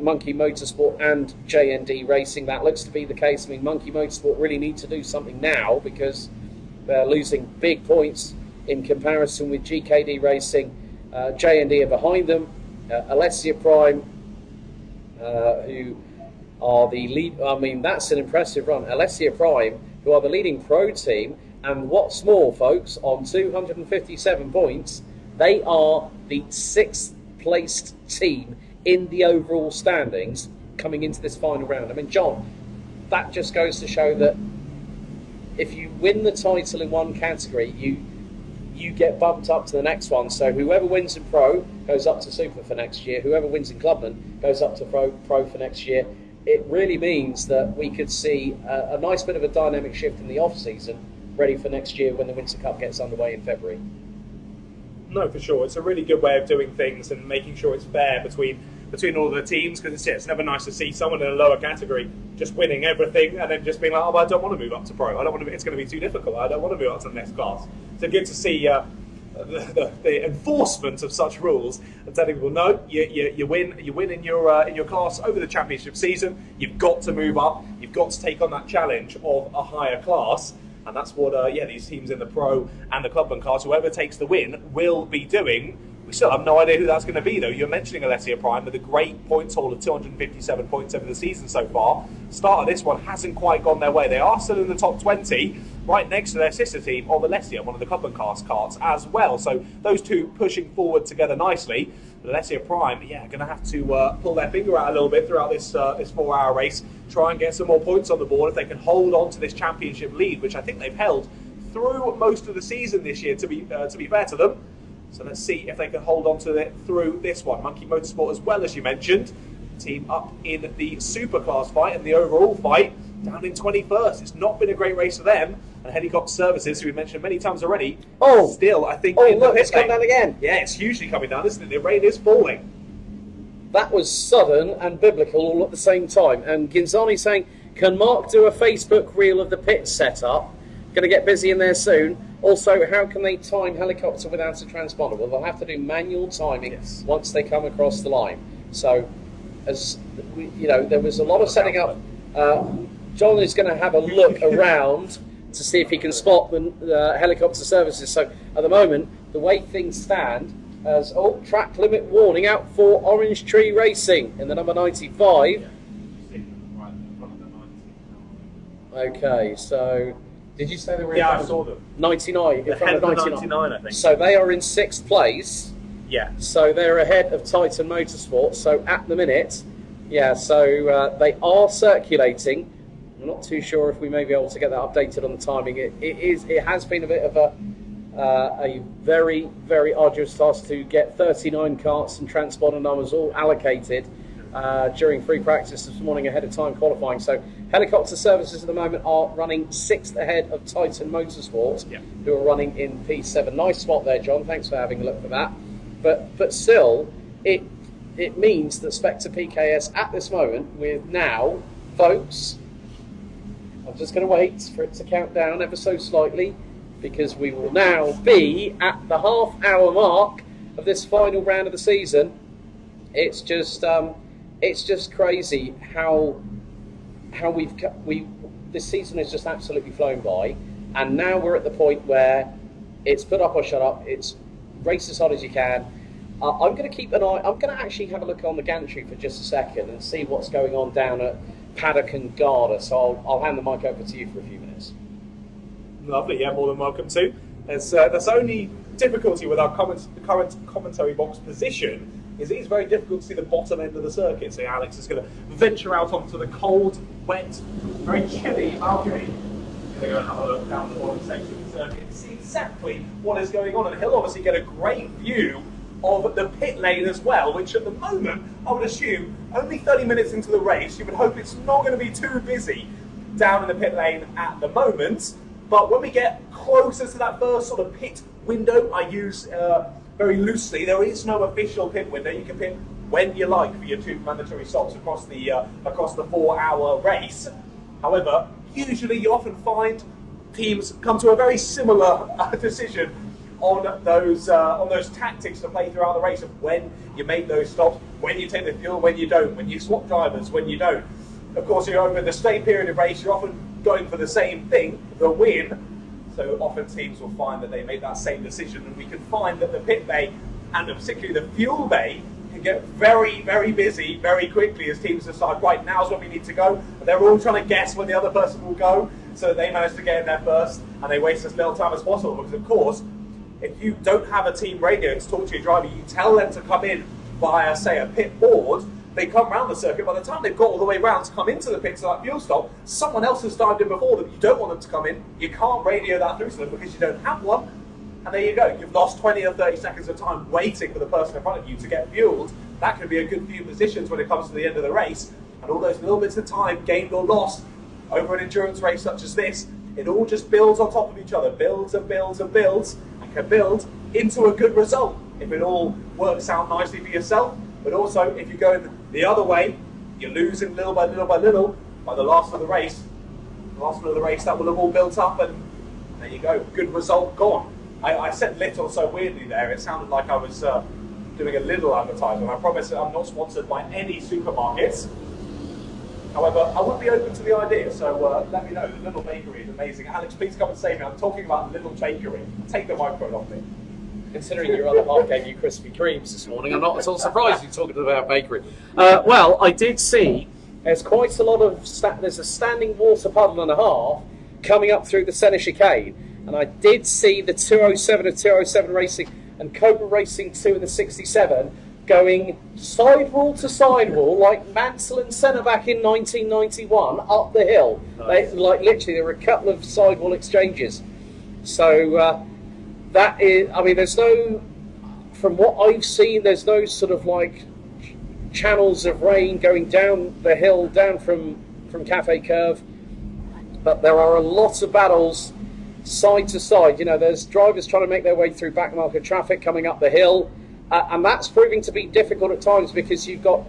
Monkey Motorsport and JND Racing? That looks to be the case. I mean, Monkey Motorsport really need to do something now because they're losing big points in comparison with GKD Racing. JND are behind them. Alessia Prime, who are the lead. I mean, that's an impressive run. Alessia Prime, who are the leading pro team. And what's more, folks, on 257 points, they are the 6th placed team in the overall standings coming into this final round. I mean, John, that just goes to show that if you win the title in one category, you get bumped up to the next one. So whoever wins in pro goes up to Super for next year. Whoever wins in Clubman goes up to pro for next year. It really means that we could see a nice bit of a dynamic shift in the off-season, ready for next year when the Winter Cup gets underway in February. No, for sure. It's a really good way of doing things and making sure it's fair between all the teams, because it's never nice to see someone in a lower category just winning everything and then just being like, oh, I don't want to move up to pro. It's going to be too difficult. I don't want to move up to the next class. So good to see the enforcement of such rules and telling people, no, you win in your class over the championship season. You've got to move up. You've got to take on that challenge of a higher class. And that's what, these teams in the pro and the clubman class, whoever takes the win, will be doing. We still have no idea who that's going to be, though. You're mentioning Alessia Prime with a great points haul of 257 points over the season so far. Start of this one hasn't quite gone their way. They are still in the top 20, right next to their sister team of Alessia, one of the clubman class carts as well. So those two pushing forward together nicely. But Alessia Prime, going to have to pull their finger out a little bit throughout this 4-hour race, try and get some more points on the board if they can hold on to this championship lead, which I think they've held through most of the season this year, to be fair to them. So let's see if they can hold on to it through this one. Monkey Motorsport, as well, as you mentioned, team up in the Superclass fight and the overall fight, down in 21st. It's not been a great race for them. And Helicopter Services, who we mentioned many times already, still, I think... Oh, look, it's come down again. Yeah, it's hugely coming down, isn't it? The rain is falling. That was sudden and biblical all at the same time. And Ginzani saying, can Mark do a Facebook reel of the pit setup? Going to get busy in there soon. Also, how can they time helicopter without a transponder? Well, they'll have to do manual timing once they come across the line. So, as there was a lot of setting up. John is going to have a look around to see if he can spot the helicopter services. So, at the moment, the way things stand, as track limit warning out for Orange Tree Racing in the number 95. Okay, so. Did you say they were in front I saw them. 99, in front of 99, I think. So they are in 6th place. Yeah. So they're ahead of Titan Motorsport. So at the minute, so they are circulating. I'm not too sure if we may be able to get that updated on the timing. It has been a bit of a very, very arduous task to get 39 carts and transponder numbers all allocated during free practice this morning ahead of time qualifying. So Helicopter Services at the moment are running 6th ahead of Titan Motorsport, who are running in P7. Nice spot there, John. Thanks for having a look for that. But still, it means that Spectre PKS at this moment, with now, folks, I'm just going to wait for it to count down ever so slightly, because we will now be at the half-hour mark of this final round of the season. It's just crazy how this season has just absolutely flown by, and now we're at the point where it's put up or shut up. It's race as hard as you can. I'm going to keep an eye. I'm going to actually have a look on the gantry for just a second and see what's going on down at Paddock and Garda. So I'll hand the mic over to you for a few minutes. Lovely, yeah, more than welcome to. There's only difficulty with our current commentary box position is it is very difficult to see the bottom end of the circuit. So Alex is going to venture out onto the cold, wet, very chilly balcony. He's going to go and have a look down the bottom section of the circuit and see exactly what is going on. And he'll obviously get a great view of the pit lane as well, which at the moment, I would assume, only 30 minutes into the race, you would hope it's not going to be too busy down in the pit lane at the moment. But when we get closer to that first sort of pit window, I use very loosely, there is no official pit window. You can pit when you like for your 2 mandatory stops across the 4-hour race. However, usually you often find teams come to a very similar decision on those tactics to play throughout the race of when you make those stops, when you take the fuel, when you don't, when you swap drivers, when you don't. Of course, you're over the same period of race, you're often going for the same thing, the win. So often teams will find that they make that same decision, and we can find that the pit bay and particularly the fuel bay can get very, very busy very quickly as teams decide, right, now's when we need to go. And they're all trying to guess when the other person will go, so that they manage to get in there first and they waste as little time as possible. Because of course, if you don't have a team radio to talk to your driver, you tell them to come in via, say, a pit board. They come round the circuit. By the time they've got all the way round to come into the pit to that fuel stop, someone else has dived in before them. You don't want them to come in. You can't radio that through to them because you don't have one. And there you go. You've lost 20 or 30 seconds of time waiting for the person in front of you to get fueled. That could be a good few positions when it comes to the end of the race. And all those little bits of time gained or lost over an endurance race such as this, it all just builds on top of each other, builds and builds and builds, and can build into a good result if it all works out nicely for yourself. But also, if you're going the other way, you're losing little by little by little. By the last of the race, that will have all built up, and there you go, good result gone. I said little so weirdly there. It sounded like I was doing a little advertisement. I promise that I'm not sponsored by any supermarkets. However, I would be open to the idea, so let me know. The Little Bakery is amazing. Alex, please come and save me. I'm talking about Little Bakery. Take the microphone off me. Considering your other half gave you Krispy Kremes this morning, I'm not at all surprised you're talking about bakery. Well, I did see there's quite a lot of there's a standing water puddle and a half coming up through the centre chicane, and I did see the 207 and 207 Racing and Cobra Racing 2 in the 67 going sidewall to sidewall like Mansell and Senna back in 1991 up the hill. Nice. Literally, there were a couple of sidewall exchanges. So. That is, I mean, there's no, from what I've seen, there's no sort of like channels of rain going down the hill, down from Cafe Curve, but there are a lot of battles side to side. You know, there's drivers trying to make their way through backmarket traffic coming up the hill, and that's proving to be difficult at times because you've got,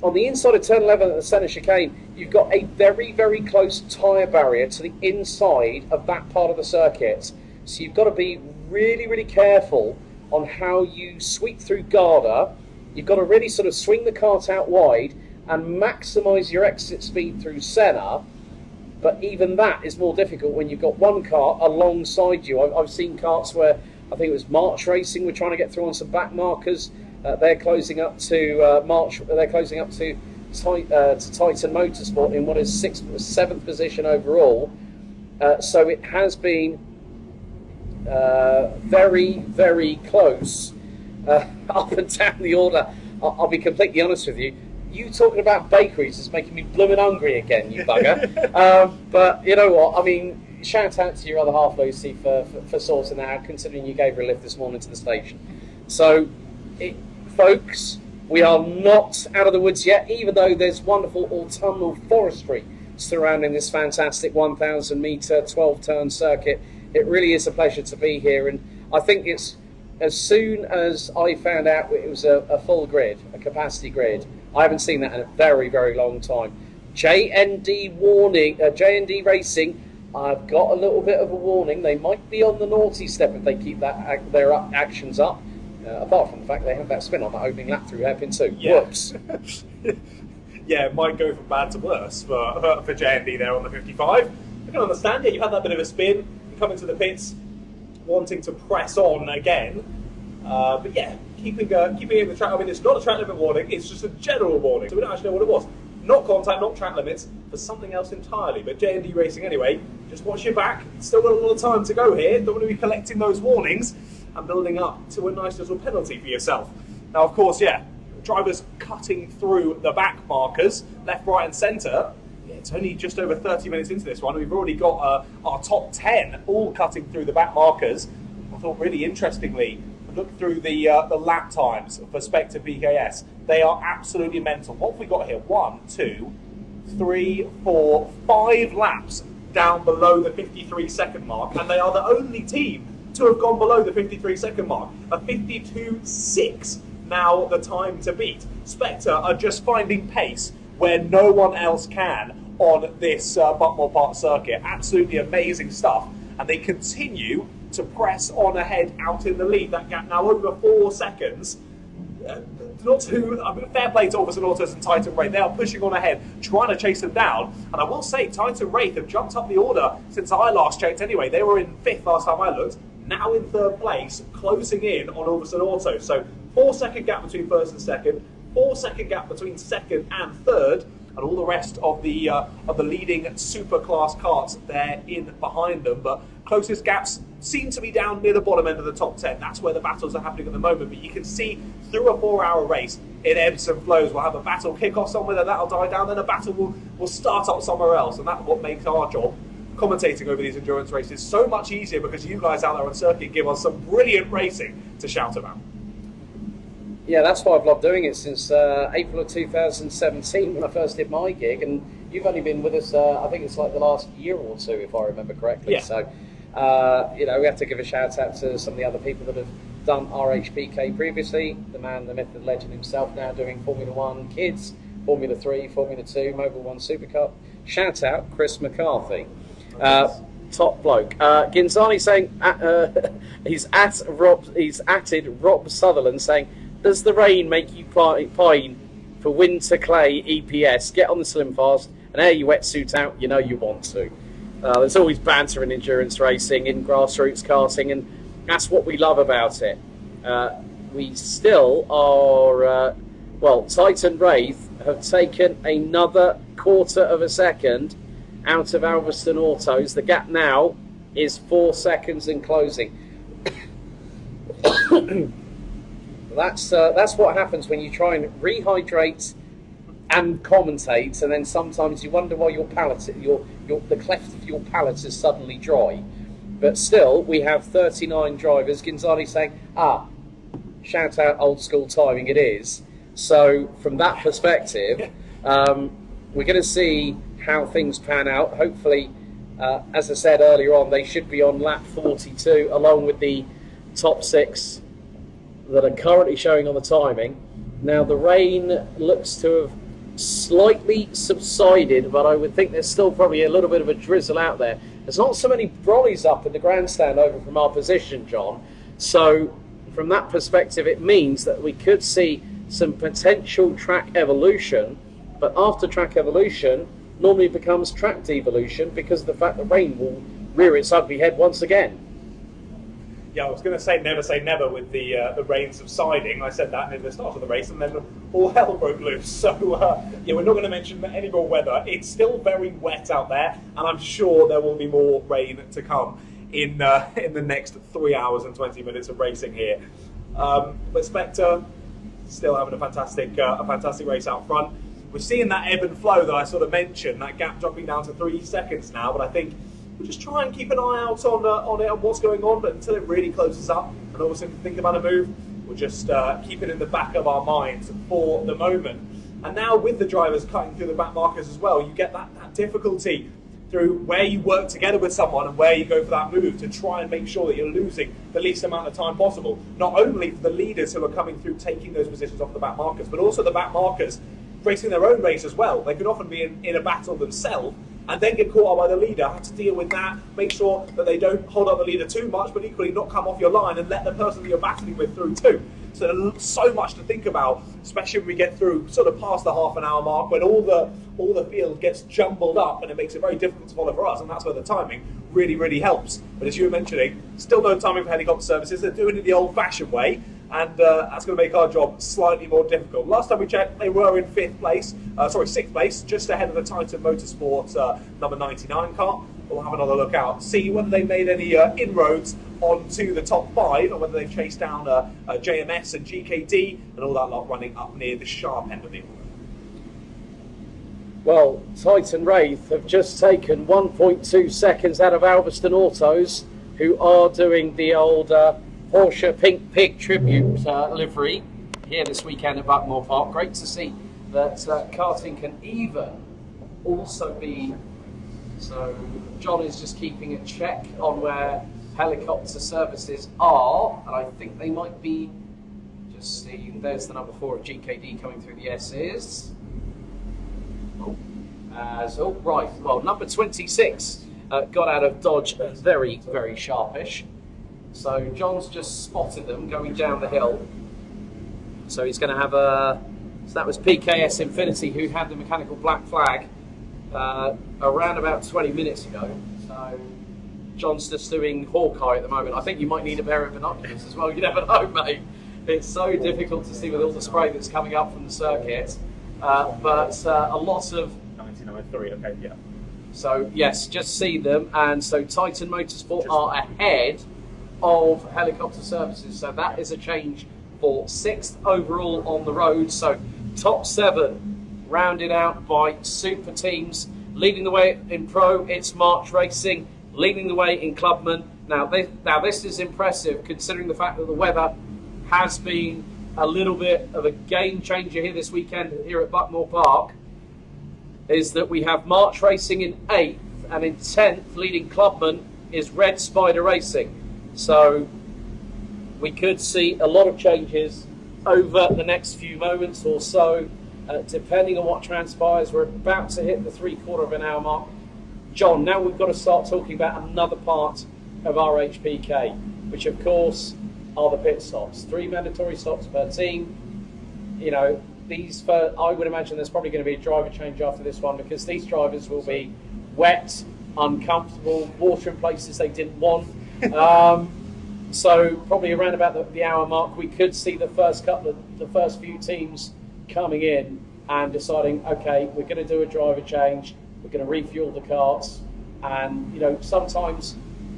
on the inside of turn 11 at the centre chicane, you've got a very, very close tyre barrier to the inside of that part of the circuit. So you've got to be really, really careful on how you sweep through Garda. You've got to really sort of swing the cart out wide and maximise your exit speed through Senna. But even that is more difficult when you've got one cart alongside you. I've seen carts where I think it was March Racing were trying to get through on some back markers. They're closing up to March. They're closing up to Titan Motorsport in what is 6th or 7th position overall. So it has been very, very close up and down the order. I'll be completely honest with you. You talking about bakeries is making me blooming hungry again, you bugger. But you know what? I mean, shout out to your other half, Lucy, for sorting that out, considering you gave her a lift this morning to the station. So, folks, we are not out of the woods yet, even though there's wonderful autumnal forestry surrounding this fantastic 1,000 metre, 12-turn circuit. It really is a pleasure to be here, and I think it's, as soon as I found out it was a full grid, a capacity grid, I haven't seen that in a very, very long time. JND warning, JND Racing, I've got a little bit of a warning. They might be on the naughty step if they keep their actions up. Apart from the fact they have that spin on that opening lap through hairpin 2. Yeah. Whoops. Yeah, it might go from bad to worse for JND there on the 55. I can understand it. You had that bit of a spin. You come into the pits wanting to press on again. But yeah, keeping in the track. I mean, it's not a track limit warning. It's just a general warning, so we don't actually know what it was. Not contact, not track limits, for something else entirely. But J&D Racing anyway. Just watch your back. Still got a lot of time to go here. Don't want to be collecting those warnings and building up to a nice little penalty for yourself. Now, of course, yeah, drivers cutting through the back markers, left, right, and centre. It's only just over 30 minutes into this one. We've already got our top 10 all cutting through the back markers. I thought really interestingly, look through the lap times for Spectre PKS. They are absolutely mental. What have we got here? 1, 2, 3, 4, 5 laps down below the 53-second mark, and they are the only team to have gone below the 53-second mark. A 52.6 now the time to beat. Spectre are just finding pace where no one else can on this Buckmore Park circuit. Absolutely amazing stuff, and they continue to press on ahead out in the lead. That gap now over 4 seconds. Not too fair play to Orbison Autos and Titan Wraith. They are pushing on ahead, trying to chase them down. And I will say, Titan Wraith have jumped up the order since I last checked anyway. They were in 5th last time I looked, now in 3rd place, closing in on Orbison Autos. So 4-second gap between 1st and 2nd, 4-second gap between 2nd and 3rd, and all the rest of the leading super class carts there in behind them. But closest gaps seem to be down near the bottom end of the top 10. That's where the battles are happening at the moment. But you can see through a 4-hour race, it ebbs and flows. We'll have a battle kick off somewhere, then that'll die down, then a battle will start up somewhere else. And that's what makes our job, commentating over these endurance races, so much easier, because you guys out there on circuit give us some brilliant racing to shout about. Yeah, that's why I've loved doing it since April of 2017 when I first did my gig, and you've only been with us, I think it's like the last year or two, if I remember correctly. Yeah. So, we have to give a shout out to some of the other people that have done RHPK previously. The man, the myth, the legend himself, now doing Formula 1 Kids, Formula 3, Formula 2, Mobil 1 Super Cup. Shout out Chris McCarthy. Top bloke. Ginzani saying he's atted Rob Sutherland saying, does the rain make you pine for winter clay EPS? Get on the slim fast and air your wetsuit out, you know you want to. There's always banter in endurance racing, in grassroots karting, and that's what we love about it. We still are, Titan Wraith have taken another 1/4 of a second out of Alveston Autos. The gap now is 4 seconds in closing. That's what happens when you try and rehydrate and commentate, and then sometimes you wonder why your palate, the cleft of your palate is suddenly dry. But still, we have 39 drivers. Ginzani saying, shout out old school timing, it is. So from that perspective, we're going to see how things pan out. Hopefully, as I said earlier on, they should be on lap 42, along with the top 6 that are currently showing on the timing. Now the rain looks to have slightly subsided, but I would think there's still probably a little bit of a drizzle out there. There's not so many brollies up in the grandstand over from our position, John. So from that perspective, it means that we could see some potential track evolution, but after track evolution normally becomes track devolution, because of the fact that rain will rear its ugly head once again. Yeah, I was going to say never with the rain subsiding. I said that near the start of the race, and then all hell broke loose. So, we're not going to mention any more weather. It's still very wet out there, and I'm sure there will be more rain to come in the next 3 hours and 20 minutes of racing here. But Spectre still having a fantastic race out front. We're seeing that ebb and flow that I sort of mentioned, that gap dropping down to 3 seconds now, but I think we'll just try and keep an eye out on it and what's going on, but until it really closes up and all of a sudden think about a move, we'll just keep it in the back of our minds for the moment. And now with the drivers cutting through the back markers as well, you get that difficulty through where you work together with someone and where you go for that move to try and make sure that you're losing the least amount of time possible. Not only for the leaders who are coming through taking those positions off the back markers, but also the back markers racing their own race as well. They could often be in a battle themselves and then get caught up by the leader, have to deal with that, make sure that they don't hold up the leader too much, but equally not come off your line and let the person that you're battling with through too. So there's so much to think about, especially when we get through sort of past the half-an-hour mark, when all the field gets jumbled up and it makes it very difficult to follow for us, and that's where the timing really, really helps. But as you were mentioning, still no timing for helicopter services. They're doing it the old-fashioned way, and that's going to make our job slightly more difficult. Last time we checked, they were in sixth place, just ahead of the Titan Motorsport number 99 car. We'll have another look out, see whether they made any inroads onto the top 5, or whether they've chased down JMS and GKD and all that lot running up near the sharp end of the order. Well, Titan Wraith have just taken 1.2 seconds out of Alveston Autos, who are doing the old Porsche Pink Pig tribute livery here this weekend at Buckmore Park. Great to see that karting can even also be. So John is just keeping a check on where helicopter services are, and I think they might be. Just see, there's the number 4 of GKD coming through the S's. Right, well, number 26 got out of Dodge very, very sharpish. So John's just spotted them going down the hill. So he's going to have so that was PKS Infinity who had the mechanical black flag around about 20 minutes ago. So John's just doing Hawkeye at the moment. I think you might need a pair of binoculars as well. You never know, mate. It's so difficult to see with all the spray that's coming up from the circuit. But a lot of... 1993, okay, yeah. So, yes, just see them. And so Titan Motorsport are ahead of helicopter services. So that is a change for 6th overall on the road. So top 7 rounded out by super teams. Leading the way in Pro, it's March Racing. Leading the way in Clubman. Now this is impressive considering the fact that the weather has been a little bit of a game changer here this weekend here at Buckmore Park. Is that we have March Racing in 8th, and in 10th, leading Clubman, is Red Spider Racing. So we could see a lot of changes over the next few moments or so, depending on what transpires. We're about to hit the 3/4 of an hour mark. John, now we've got to start talking about another part of RHPK, which of course are the pit stops. 3 mandatory stops per team. You know, I would imagine there's probably going to be a driver change after this one, because these drivers will be wet, uncomfortable, water in places they didn't want. So probably around about the hour mark, we could see the first few teams coming in and deciding, okay, we're going to do a driver change, we're going to refuel the carts, and you know, sometimes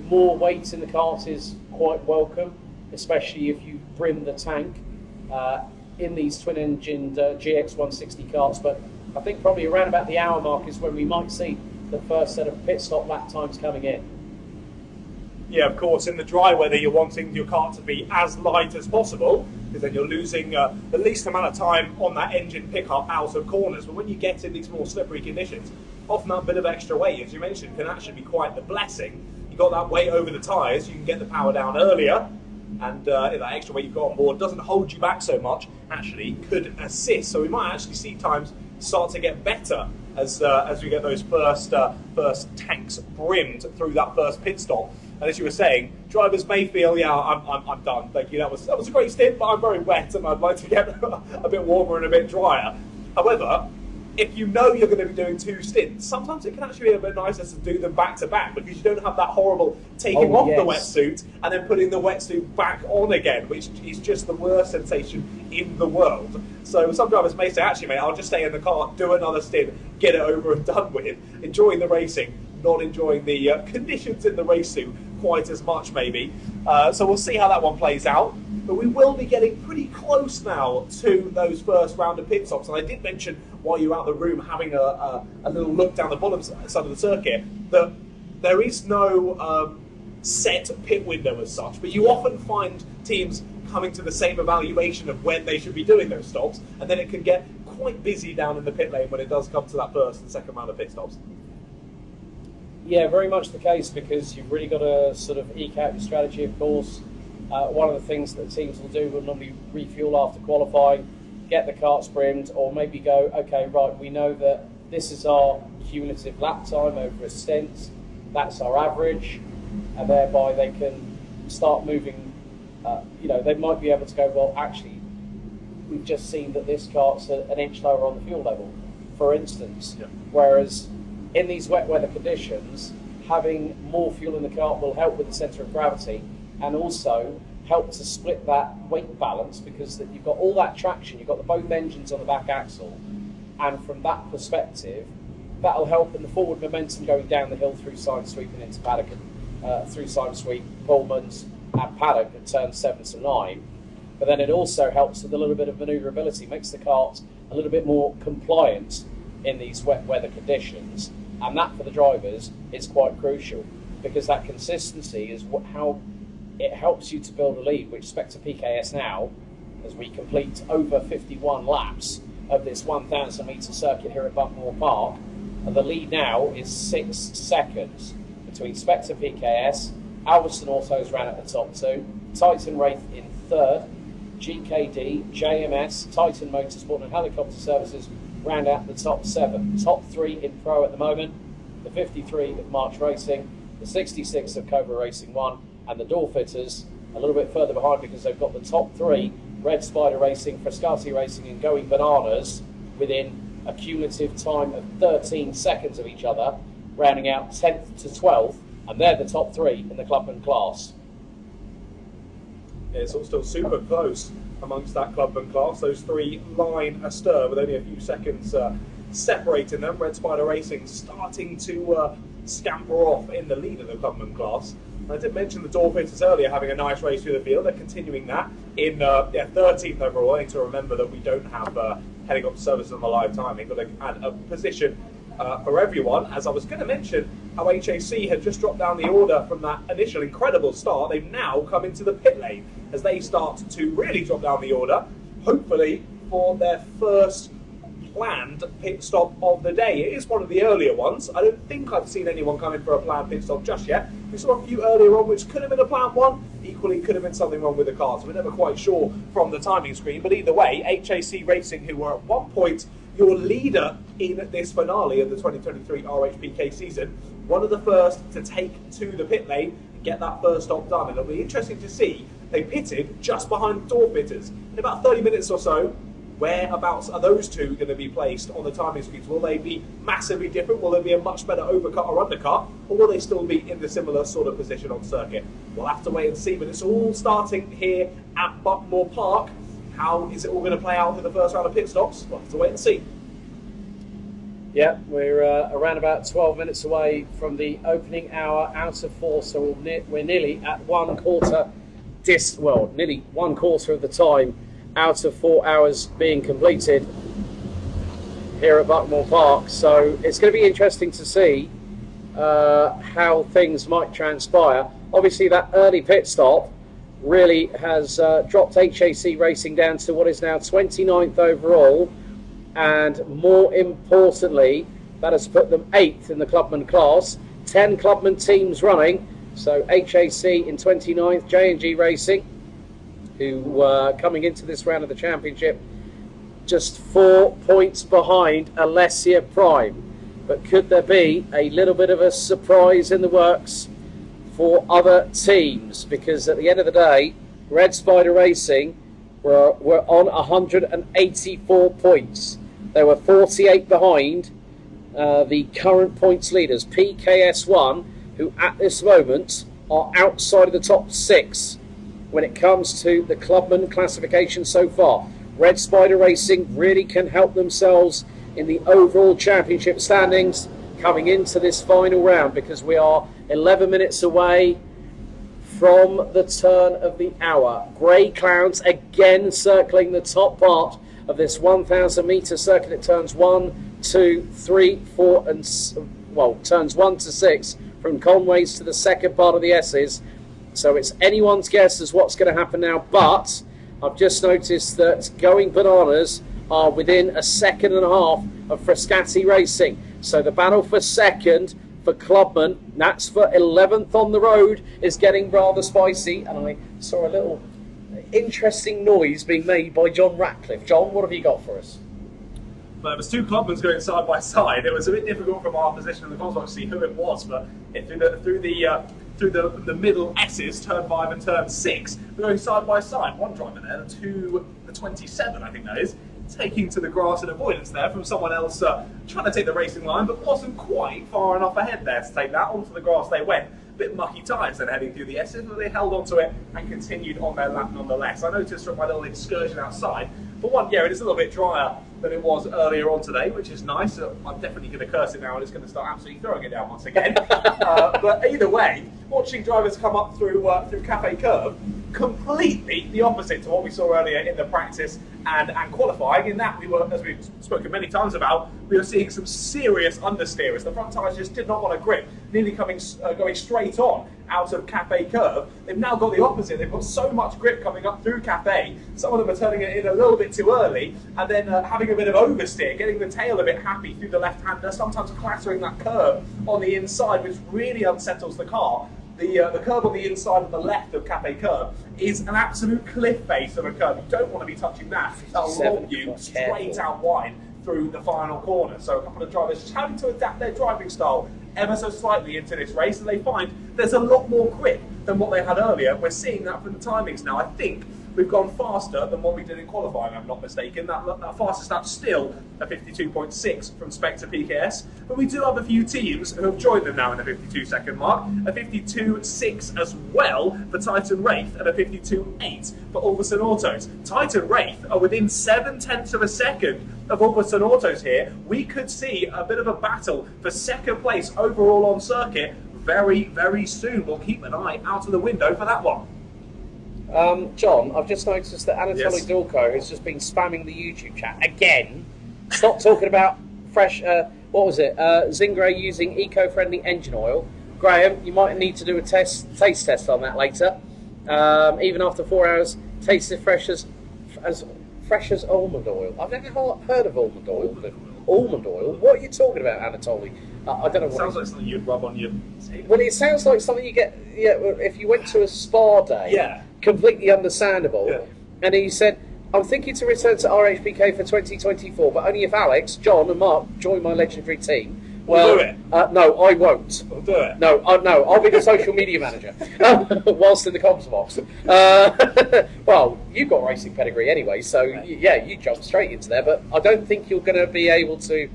more weight in the cart is quite welcome, especially if you brim the tank in these twin-engined GX160 carts. But I think probably around about the hour mark is when we might see the first set of pit stop lap times coming in. Yeah, of course, in the dry weather you're wanting your cart to be as light as possible, because then you're losing the least amount of time on that engine pickup out of corners. But when you get in these more slippery conditions, often that bit of extra weight, as you mentioned, can actually be quite the blessing. You've got that weight over the tyres, you can get the power down earlier, and that extra weight you've got on board doesn't hold you back so much, actually could assist. So we might actually see times start to get better as we get those first tanks brimmed through that first pit stop. And as you were saying, drivers may feel, yeah, I'm done. Thank you. That was a great stint, but I'm very wet and I'd like to get a bit warmer and a bit drier. However, if you know you're going to be doing 2 stints, sometimes it can actually be a bit nicer to do them back to back, because you don't have that horrible taking off the wetsuit and then putting the wetsuit back on again, which is just the worst sensation in the world. So some drivers may say, actually, mate, I'll just stay in the car, do another stint, get it over and done with, enjoying the racing, not enjoying the conditions in the race suit quite as much, maybe. So we'll see how that one plays out. But we will be getting pretty close now to those first round of pit stops. And I did mention while you were out of the room having a little look down the bottom side of the circuit that there is no set pit window as such, but you often find teams coming to the same evaluation of when they should be doing those stops, and then it can get quite busy down in the pit lane when it does come to that first and second round of pit stops. Yeah, very much the case, because you've really got to sort of eke out your strategy, of course. One of the things that teams will do will normally refuel after qualifying, get the carts brimmed, or maybe go, okay, right, we know that this is our cumulative lap time over a stint, that's our average, and thereby they can start moving. They might be able to go, well, actually, we've just seen that this cart's an inch lower on the fuel level, for instance. Yeah. Whereas in these wet weather conditions, having more fuel in the cart will help with the centre of gravity, and also help to split that weight balance, because you've got all that traction, you've got both engines on the back axle, and from that perspective, that'll help in the forward momentum going down the hill through side sweep and into paddock, through side sweep, Pullmans and paddock at turns 7 to 9. But then it also helps with a little bit of manoeuvrability, makes the kart a little bit more compliant in these wet weather conditions, and that for the drivers is quite crucial, because that consistency is how it helps you to build a lead, which Spectre PKS now, as we complete over 51 laps of this 1,000 metre circuit here at Buckmore Park, and the lead now is 6 seconds between Spectre PKS, Alveston Autos ran at the top 2, Titan Wraith in 3rd, GKD, JMS, Titan Motorsport and Helicopter Services round out the top 7. Top 3 in Pro at the moment, the 53 of March Racing, the 66 of Cobra Racing 1, and the Door Fitters a little bit further behind, because they've got the top 3, Red Spider Racing, Frascati Racing and Going Bananas, within a cumulative time of 13 seconds of each other, rounding out 10th to 12th, and they're the top 3 in the Clubman class. It's all still super close amongst that Clubman class. Those 3 line astir with only a few seconds separating them. Red Spider Racing starting to scamper off in the lead of the Clubman class. I did mention the Door Fitters earlier having a nice race through the field. They're continuing that in 13th overall. I need to remember that we don't have helicopter services on the live timing, but they add a position for everyone. As I was going to mention, how HAC had just dropped down the order from that initial incredible start. They've now come into the pit lane as they start to really drop down the order, hopefully for their first planned pit stop of the day. It is one of the earlier ones. I don't think I've seen anyone come in for a planned pit stop just yet. We saw a few earlier on which could have been a planned one. Equally could have been something wrong with the car, so we're never quite sure from the timing screen. But either way, HAC Racing, who were at one point your leader in this finale of the 2023 RHPK season, one of the first to take to the pit lane and get that first stop done. And it'll be interesting to see. They pitted just behind Door Fitters. In about 30 minutes or so, whereabouts are those two going to be placed on the timing screens? Will they be massively different? Will there be a much better overcut or undercut? Or will they still be in the similar sort of position on circuit? We'll have to wait and see, but it's all starting here at Buckmore Park. How is it all going to play out in the first round of pit stops? We'll have to wait and see. Yeah, we're around about 12 minutes away from the opening hour out of 4, so we're nearly at nearly 1/4 of the time out of 4 hours being completed here at Buckmore Park. So it's going to be interesting to see how things might transpire. Obviously that early pit stop really has dropped HAC Racing down to what is now 29th overall, and more importantly that has put them 8th in the Clubman class. 10 Clubman teams running, so HAC in 29th, J&G Racing, who were coming into this round of the championship just 4 points behind Alessia Prime. But could there be a little bit of a surprise in the works for other teams? Because at the end of the day, Red Spider Racing were on 184 points. They were 48 behind the current points leaders, PKS1, who at this moment are outside of the top 6 when it comes to the Clubman classification so far. Red Spider Racing really can help themselves in the overall championship standings coming into this final round, because we are 11 minutes away from the turn of the hour. Grey clouds again circling the top part of this 1,000 metre circuit. It turns 1, 2, 3, 4 and turns 1 to 6 from Conways to the second part of the S's. So it's anyone's guess as what's going to happen now, but I've just noticed that Going Bananas are within a second and a half of Frascati Racing. So the battle for second for Clubman, that's for 11th on the road, is getting rather spicy. And I saw a little interesting noise being made by John Ratcliff. John, what have you got for us? Well, it was 2 Clubmans going side by side. It was a bit difficult from our position in the Cosmos to see who it was, but through the middle S's, turn 5 and turn 6, we're going side by side. One driver there, the 27, I think that is, taking to the grass in avoidance there from someone else trying to take the racing line, but wasn't quite far enough ahead there to take that. Onto the grass they went. bit mucky tyres than heading through the S's, but they held onto it and continued on their lap nonetheless. I noticed from my little excursion outside, for one, yeah, it is a little bit drier than it was earlier on today, which is nice. I'm definitely going to curse it now and it's going to start absolutely throwing it down once again. But either way, watching drivers come up through Cafe Curve, completely the opposite to what we saw earlier in the practice and qualifying. In that we were, as we've spoken many times about, we were seeing some serious understeerers. The front tyres just did not want to grip, nearly going straight on out of Cafe Curve. They've now got the opposite. They've got so much grip coming up through Cafe. Some of them are turning it in a little bit too early and then having a bit of oversteer, getting the tail a bit happy through the left-hander, sometimes clattering that curb on the inside, which really unsettles the car. The curb on the inside of the left of Cafe Curve is an absolute cliff face of a curb. You don't want to be touching that. That'll lob you straight out wide through the final corner. So a couple of drivers just having to adapt their driving style ever so slightly into this race, and they find there's a lot more grip than what they had earlier. We're seeing that from the timings now. I think we've gone faster than what we did in qualifying, I'm not mistaken. That fastest lap still a 52.6 from Spectre PKS, but we do have a few teams who have joined them now in the 52-second mark. A 52.6 as well for Titan Wraith and a 52.8 for Ulverson Autos. Titan Wraith are within 7/10 of a second of Ulverson Autos here. We could see a bit of a battle for second place overall on circuit very, very soon. We'll keep an eye out of the window for that one. John, I've just noticed that Anatoly Dulko has just been spamming the YouTube chat again. Stop talking about fresh, Zingray using eco-friendly engine oil. Graham, you might need to do a taste test on that later. Even after 4 hours, tastes as fresh as almond oil. I've never heard of almond oil. Almond oil? What are you talking about, Anatoly? I don't know what. Sounds like something you'd rub on your table. Well, it sounds like something you get if you went to a spa day. Yeah. Completely understandable. Yeah. And he said, I'm thinking to return to RHPK for 2024, but only if Alex, John and Mark join my legendary team. We'll do it. No, I won't. We'll do it. No, I'll be the social media manager whilst in the comms box. Well, you've got racing pedigree anyway, so you jump straight into there, but I don't think you're going to be able to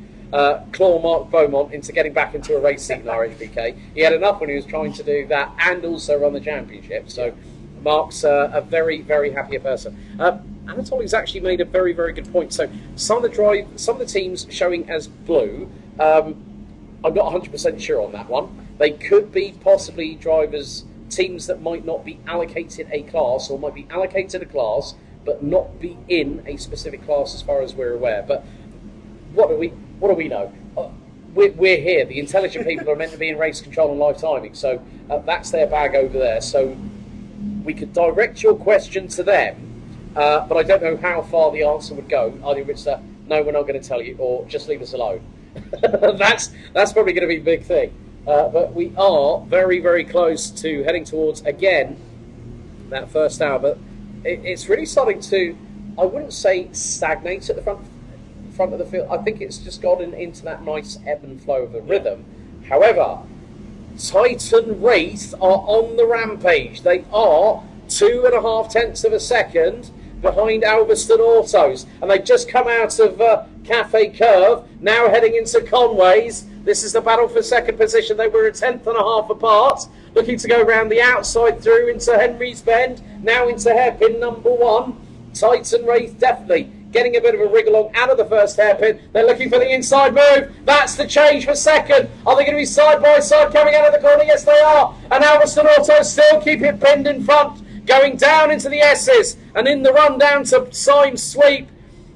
claw Mark Beaumont into getting back into a race seat in RHPK. He had enough when he was trying to do that and also run the championship, so Mark's a very, very happy person. Anatoly's actually made a very, very good point. So some of the teams showing as blue, I'm not 100% sure on that one. They could be possibly teams that might not be allocated a class, or might be allocated a class, but not be in a specific class as far as we're aware. But what do we know? We're here. The intelligent people are meant to be in race control and live timing, so that's their bag over there. So we could direct your question to them, but I don't know how far the answer would go. Either it's no, we're not going to tell you, or just leave us alone. That's probably going to be the big thing. But we are very, very close to heading towards, again, that first hour. But it's really starting to, I wouldn't say stagnate at the front of the field. I think it's just gotten into that nice ebb and flow of the rhythm. However, Titan Wraith are on the rampage. They are 2.5 tenths of a second behind Alveston Autos, and they've just come out of Cafe Curve, now heading into Conway's. This is the battle for second position. They were 1.5 apart, looking to go around the outside through into Henry's Bend, now into hairpin number 1. Titan Wraith definitely getting a bit of a wriggle on out of the first hairpin. They're looking for the inside move. That's the change for second. Are they going to be side by side coming out of the corner? Yes, they are. And Alveston Autos still keep it pinned in front, going down into the S's and in the run down to Symes Sweep.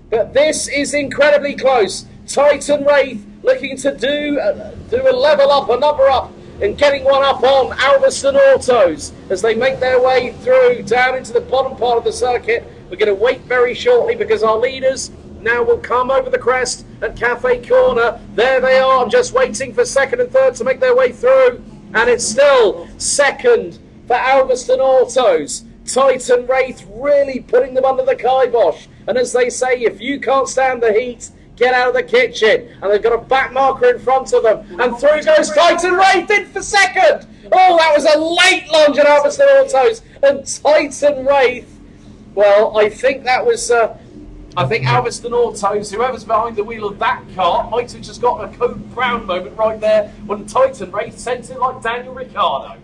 But this is incredibly close. Titan Wraith looking to do a level up, a number up, and getting one up on Alveston Autos as they make their way through down into the bottom part of the circuit. We're going to wait very shortly because our leaders now will come over the crest at Cafe Corner. There they are. I'm just waiting for second and third to make their way through. And it's still second for Alveston Autos. Titan Wraith really putting them under the kibosh. And as they say, if you can't stand the heat, get out of the kitchen. And they've got a back marker in front of them. And through goes Titan Wraith in for second. Oh, that was a late lunge at Alveston Autos. And Titan Wraith, well, I think that was I think Alveston Autos, whoever's behind the wheel of that car, might have just got a Code Brown moment right there when Titan Ray sent it like Daniel Ricciardo.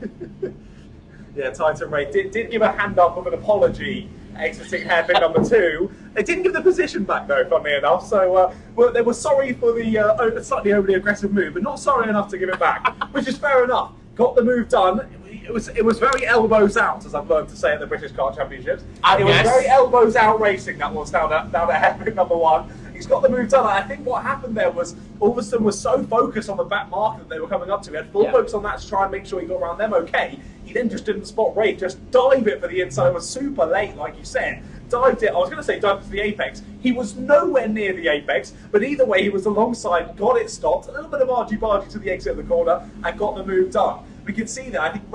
Yeah, Titan Ray did give a hand up of an apology exiting hairpin number 2. They didn't give the position back though, funnily enough, so they were sorry for the slightly overly aggressive move, but not sorry enough to give it back, which is fair enough. Got the move done. It was very elbows out, as I've learned to say at the British Car Championships. It was very elbows out racing, that was down at hairpin number 1. He's got the move done. I think what happened there was Alveston was so focused on the back marker that they were coming up to. He had full focus on that to try and make sure he got around them okay. He then just didn't spot Ray, just dive it for the inside. It was super late, like you said. Dived it. I was going to say dived it to the apex. He was nowhere near the apex, but either way, he was alongside, got it stopped, a little bit of argy-bargy to the exit of the corner, and got the move done. We can see that. I think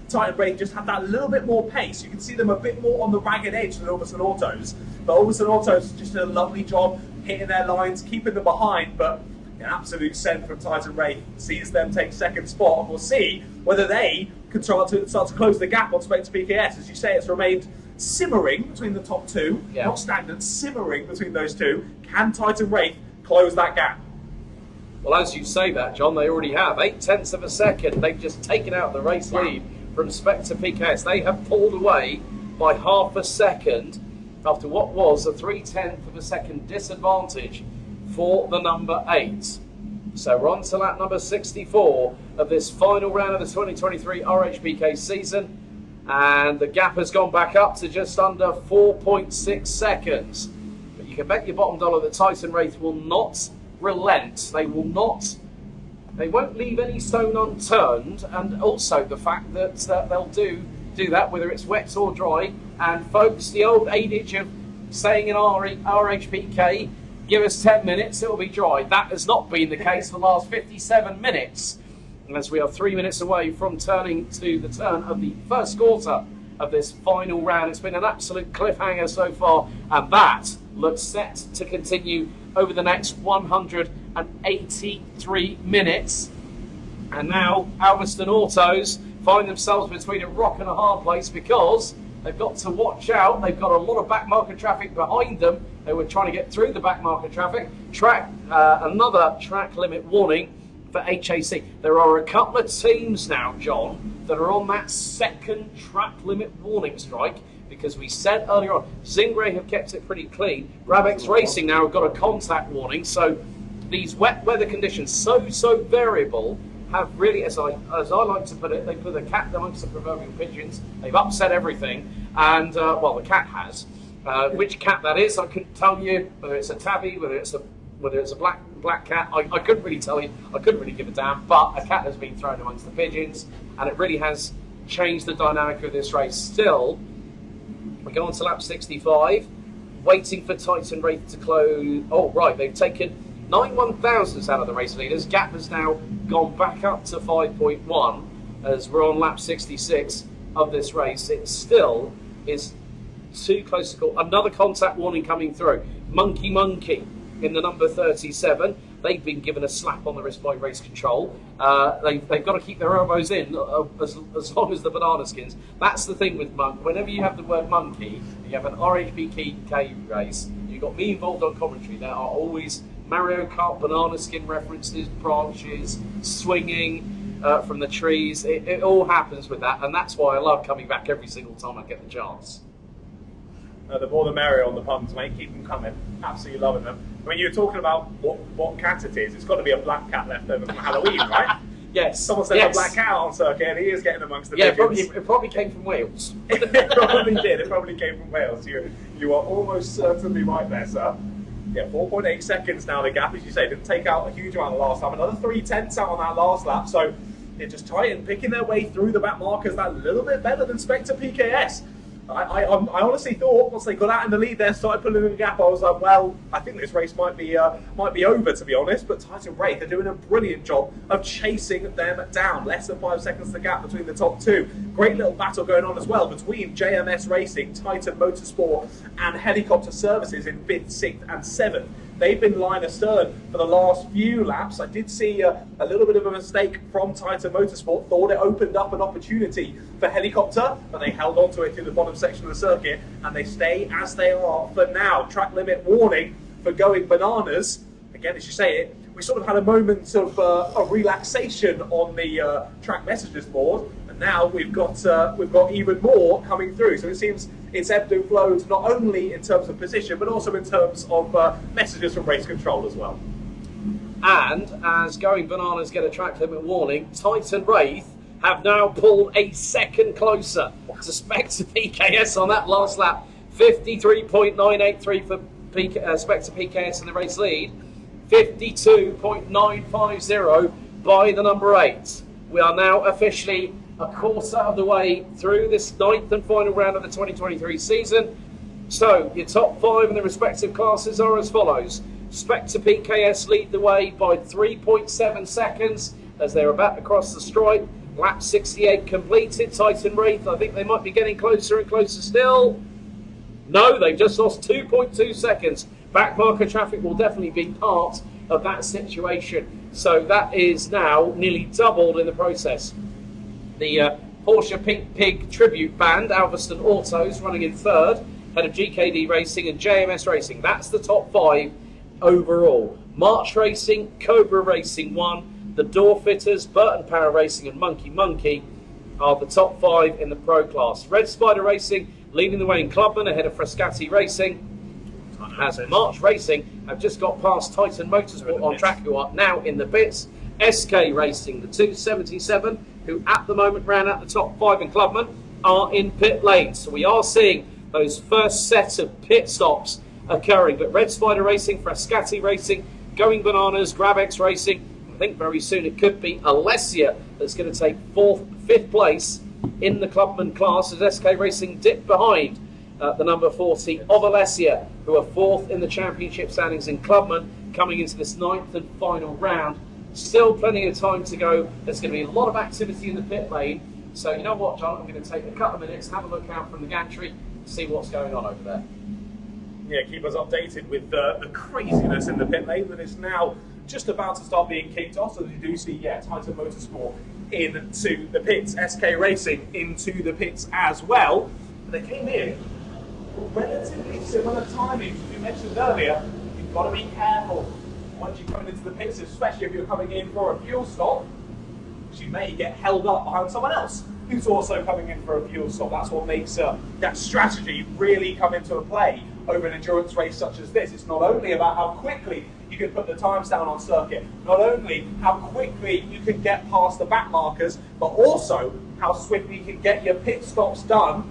Titan Wraith just had that little bit more pace. You can see them a bit more on the ragged edge than Alveston Autos. But Alveston Autos just did a lovely job hitting their lines, keeping them behind. But an absolute send from Titan Wraith sees them take second spot. And we'll see whether they can start to close the gap on Spectre PKS. As you say, it's remained simmering between the top two. Not stagnant, simmering between those two. Can Titan Wraith close that gap? Well, as you say that, John, they already have. 0.8 of a second. They've just taken out the race lead from Spectre PKS. They have pulled away by half a second after what was a 0.3 of a second disadvantage for the number 8. So we're on to lap number 64 of this final round of the 2023 RHPK season. And the gap has gone back up to just under 4.6 seconds. But you can bet your bottom dollar that Titan Wraith will not relent. They won't leave any stone unturned, and also the fact that they'll do that whether it's wet or dry. And folks, the old adage of saying in RHPK, give us 10 minutes, it'll be dry. That has not been the case for the last 57 minutes, as we are 3 minutes away from turning to the turn of the first quarter of this final round. It's been an absolute cliffhanger so far, and that looks set to continue over the next 183 minutes. And now Alveston Autos find themselves between a rock and a hard place, because they've got to watch out. They've got a lot of back market traffic behind them. They were trying to get through the back market traffic. Another track limit warning for HAC. There are a couple of teams now, John, that are on that second track limit warning strike, because we said earlier on, Zingray have kept it pretty clean. Rabex Racing now have got a contact warning. So these wet weather conditions, so variable, have really, as I like to put it, they put the cat amongst the proverbial pigeons. They've upset everything, and well, the cat has. Which cat that is, I couldn't tell you. Whether it's a tabby, whether it's a black cat, I couldn't really tell you. I couldn't really give a damn. But a cat has been thrown amongst the pigeons, and it really has changed the dynamic of this race. Still, we go on to lap 65, waiting for Titan Wraith to close. Oh, right, they've taken 9 1/1000ths out of the race leaders. Gap has now gone back up to 5.1 as we're on lap 66 of this race. It still is too close to call. Another contact warning coming through. Monkey in the number 37. They've been given a slap on the wrist by race control. They've got to keep their elbows in as long as the banana skins. That's the thing with Monk. Whenever you have the word monkey, you have an RHPK race, you've got me involved on commentary. There are always Mario Kart banana skin references, branches, swinging from the trees. It all happens with that, and that's why I love coming back every single time I get the chance. The more the merrier on the puns, mate. Keep them coming. Absolutely loving them. I mean, you were talking about what cat it is. It's got to be a black cat left over from Halloween, right? Yes. Someone said a black cat on circuit, and he is getting amongst the pigeons. It probably came from Wales. It probably did. It probably came from Wales. You are almost certainly right there, sir. Yeah, 4.8 seconds now the gap, as you say. Didn't take out a huge amount the last time. Another 0.3 out on that last lap. So they're just Titan picking their way through the back markers that little bit better than Spectre PKS. I honestly thought once they got out in the lead there, started pulling in the gap, I was like, well, I think this race might be over, to be honest. But Titan Wraith are doing a brilliant job of chasing them down. Less than 5 seconds the gap between the top two. Great little battle going on as well between JMS Racing, Titan Motorsport, and Helicopter Services in 5th, 6th, and 7th. they've been line astern for the last few laps. I did see a little bit of a mistake from Titan Motorsport. Thought it opened up an opportunity for Helicopter, but they held on to it through the bottom section of the circuit, and they stay as they are for now. Track limit warning for Going Bananas. Again, as you say it, we sort of had a moment of relaxation on the track messages board, and now we've got even more coming through. So it seems it's ebbed and flowed, not only in terms of position, but also in terms of messages from race control as well. And as Going Bananas get a track limit warning, Titan Wraith have now pulled a second closer to Spectre PKS on that last lap. 53.983 for Spectre PKS in the race lead. 52.950 by the number 8. We are now officially a quarter of the way through this 9th and final round of the 2023 season. So your top 5 in the respective classes are as follows. Spectre PKS lead the way by 3.7 seconds as they're about to cross the stripe. Lap 68 completed. Titan Wraith, I think they might be getting closer and closer still. No, they've just lost 2.2 seconds. Backmarker traffic will definitely be part of that situation. So that is now nearly doubled in the process. The Porsche Pink Pig tribute band, Alveston Autos, running in 3rd, ahead of GKD Racing and JMS Racing. That's the top 5 overall. March Racing, Cobra Racing 1, the Door Fitters, Burton Power Racing and Monkey Monkey are the top 5 in the Pro class. Red Spider Racing leading the way in Clubman ahead of Frascati Racing. As March Racing have just got past Titan Motorsport on track, who are now in the pits. SK Racing, the 277, who at the moment ran at the top 5 in Clubman, are in pit lane. So we are seeing those first sets of pit stops occurring. But Red Spider Racing, Frascati Racing, Going Bananas, GrabX Racing, I think very soon it could be Alessia that's going to take 5th place in the Clubman class as SK Racing dip behind the number 40 of Alessia, who are 4th in the championship standings in Clubman, coming into this 9th and final round. Still plenty of time to go. There's going to be a lot of activity in the pit lane. So you know what, John, I'm going to take a couple of minutes, have a look out from the gantry, see what's going on over there. Yeah, keep us updated with the craziness in the pit lane that is now just about to start being kicked off. So you do see, Titan Motorsport into the pits, SK Racing into the pits as well. And they came in relatively similar timing. As you mentioned earlier, you've got to be careful once you come into the pits, especially if you're coming in for a fuel stop, because you may get held up behind someone else who's also coming in for a fuel stop. That's what makes that strategy really come into play over an endurance race such as this. It's not only about how quickly you can put the times down on circuit, not only how quickly you can get past the back markers, but also how swiftly you can get your pit stops done.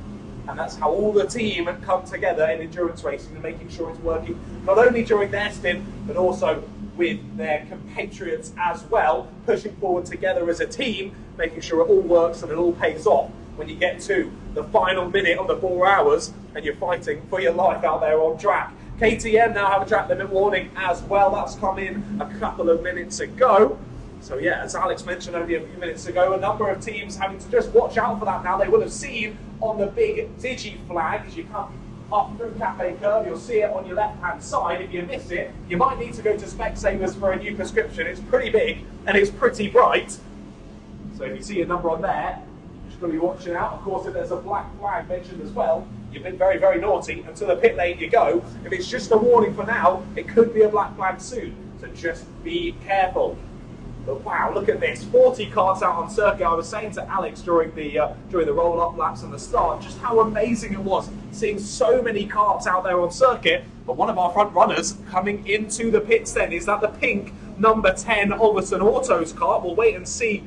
And that's how all the team come together in endurance racing and making sure it's working not only during their stint, but also with their compatriots as well, pushing forward together as a team, making sure it all works and it all pays off when you get to the final minute of the 4 hours and you're fighting for your life out there on track. KTM now have a track limit warning as well. That's come in a couple of minutes ago. So as Alex mentioned only a few minutes ago, a number of teams having to just watch out for that now. They will have seen on the big Digi flag as you come up through Cafe Curve, you'll see it on your left-hand side. If you miss it, you might need to go to Specsavers for a new prescription. It's pretty big and it's pretty bright. So if you see a number on there, you're just going to be watching out. Of course, if there's a black flag mentioned as well, you've been very, very naughty, and to the pit lane you go. If it's just a warning for now, it could be a black flag soon. So just be careful. But wow, look at this, 40 cars out on circuit. I was saying to Alex during the roll-up laps and the start, just how amazing it was seeing so many cars out there on circuit. But one of our front runners coming into the pits then, is that the pink number 10 Alveston Autos car? We'll wait and see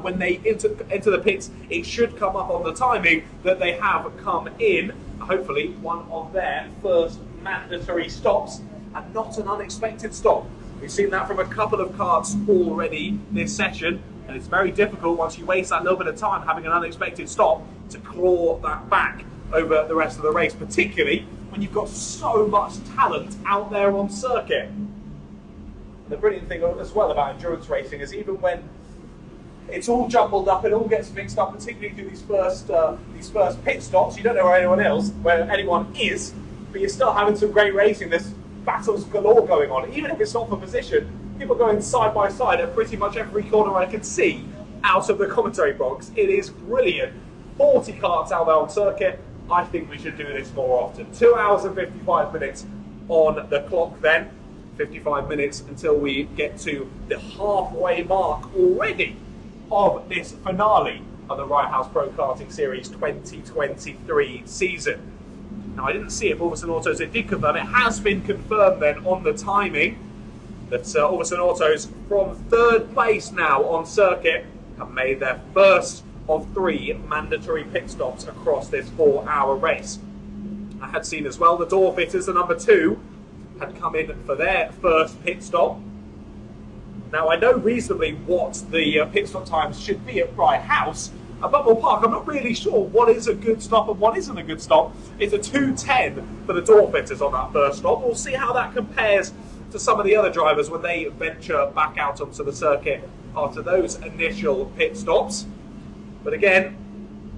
when they enter the pits. It should come up on the timing that they have come in. Hopefully one of their first mandatory stops, and not an unexpected stop. We've seen that from a couple of karts already this session, and it's very difficult once you waste that little bit of time having an unexpected stop to claw that back over the rest of the race, particularly when you've got so much talent out there on circuit. And the brilliant thing as well about endurance racing is even when it's all jumbled up, it all gets mixed up, particularly through these first pit stops. You don't know where anyone is, but you're still having some great racing. There's battles galore going on. Even if it's not for position, people going side by side at pretty much every corner I can see out of the commentary box. It is brilliant. 40 karts out there on circuit. I think we should do this more often. 2 hours and 55 minutes on the clock then. 55 minutes until we get to the halfway mark already of this finale of the Wright House Pro Karting Series 2023 season. Now, I didn't see if Ulveson Autos, it did confirm, it has been confirmed then on the timing that Ulveson Autos from 3rd place now on circuit have made their first of 3 mandatory pit stops across this 4-hour race. I had seen as well the door fitters, the number 2, had come in for their first pit stop. Now, I know reasonably what the pit stop times should be at Wright House. At Buckmore Park, I'm not really sure what is a good stop and what isn't a good stop. It's a 2:10 for the door fitters on that first stop. We'll see how that compares to some of the other drivers when they venture back out onto the circuit after those initial pit stops. But again,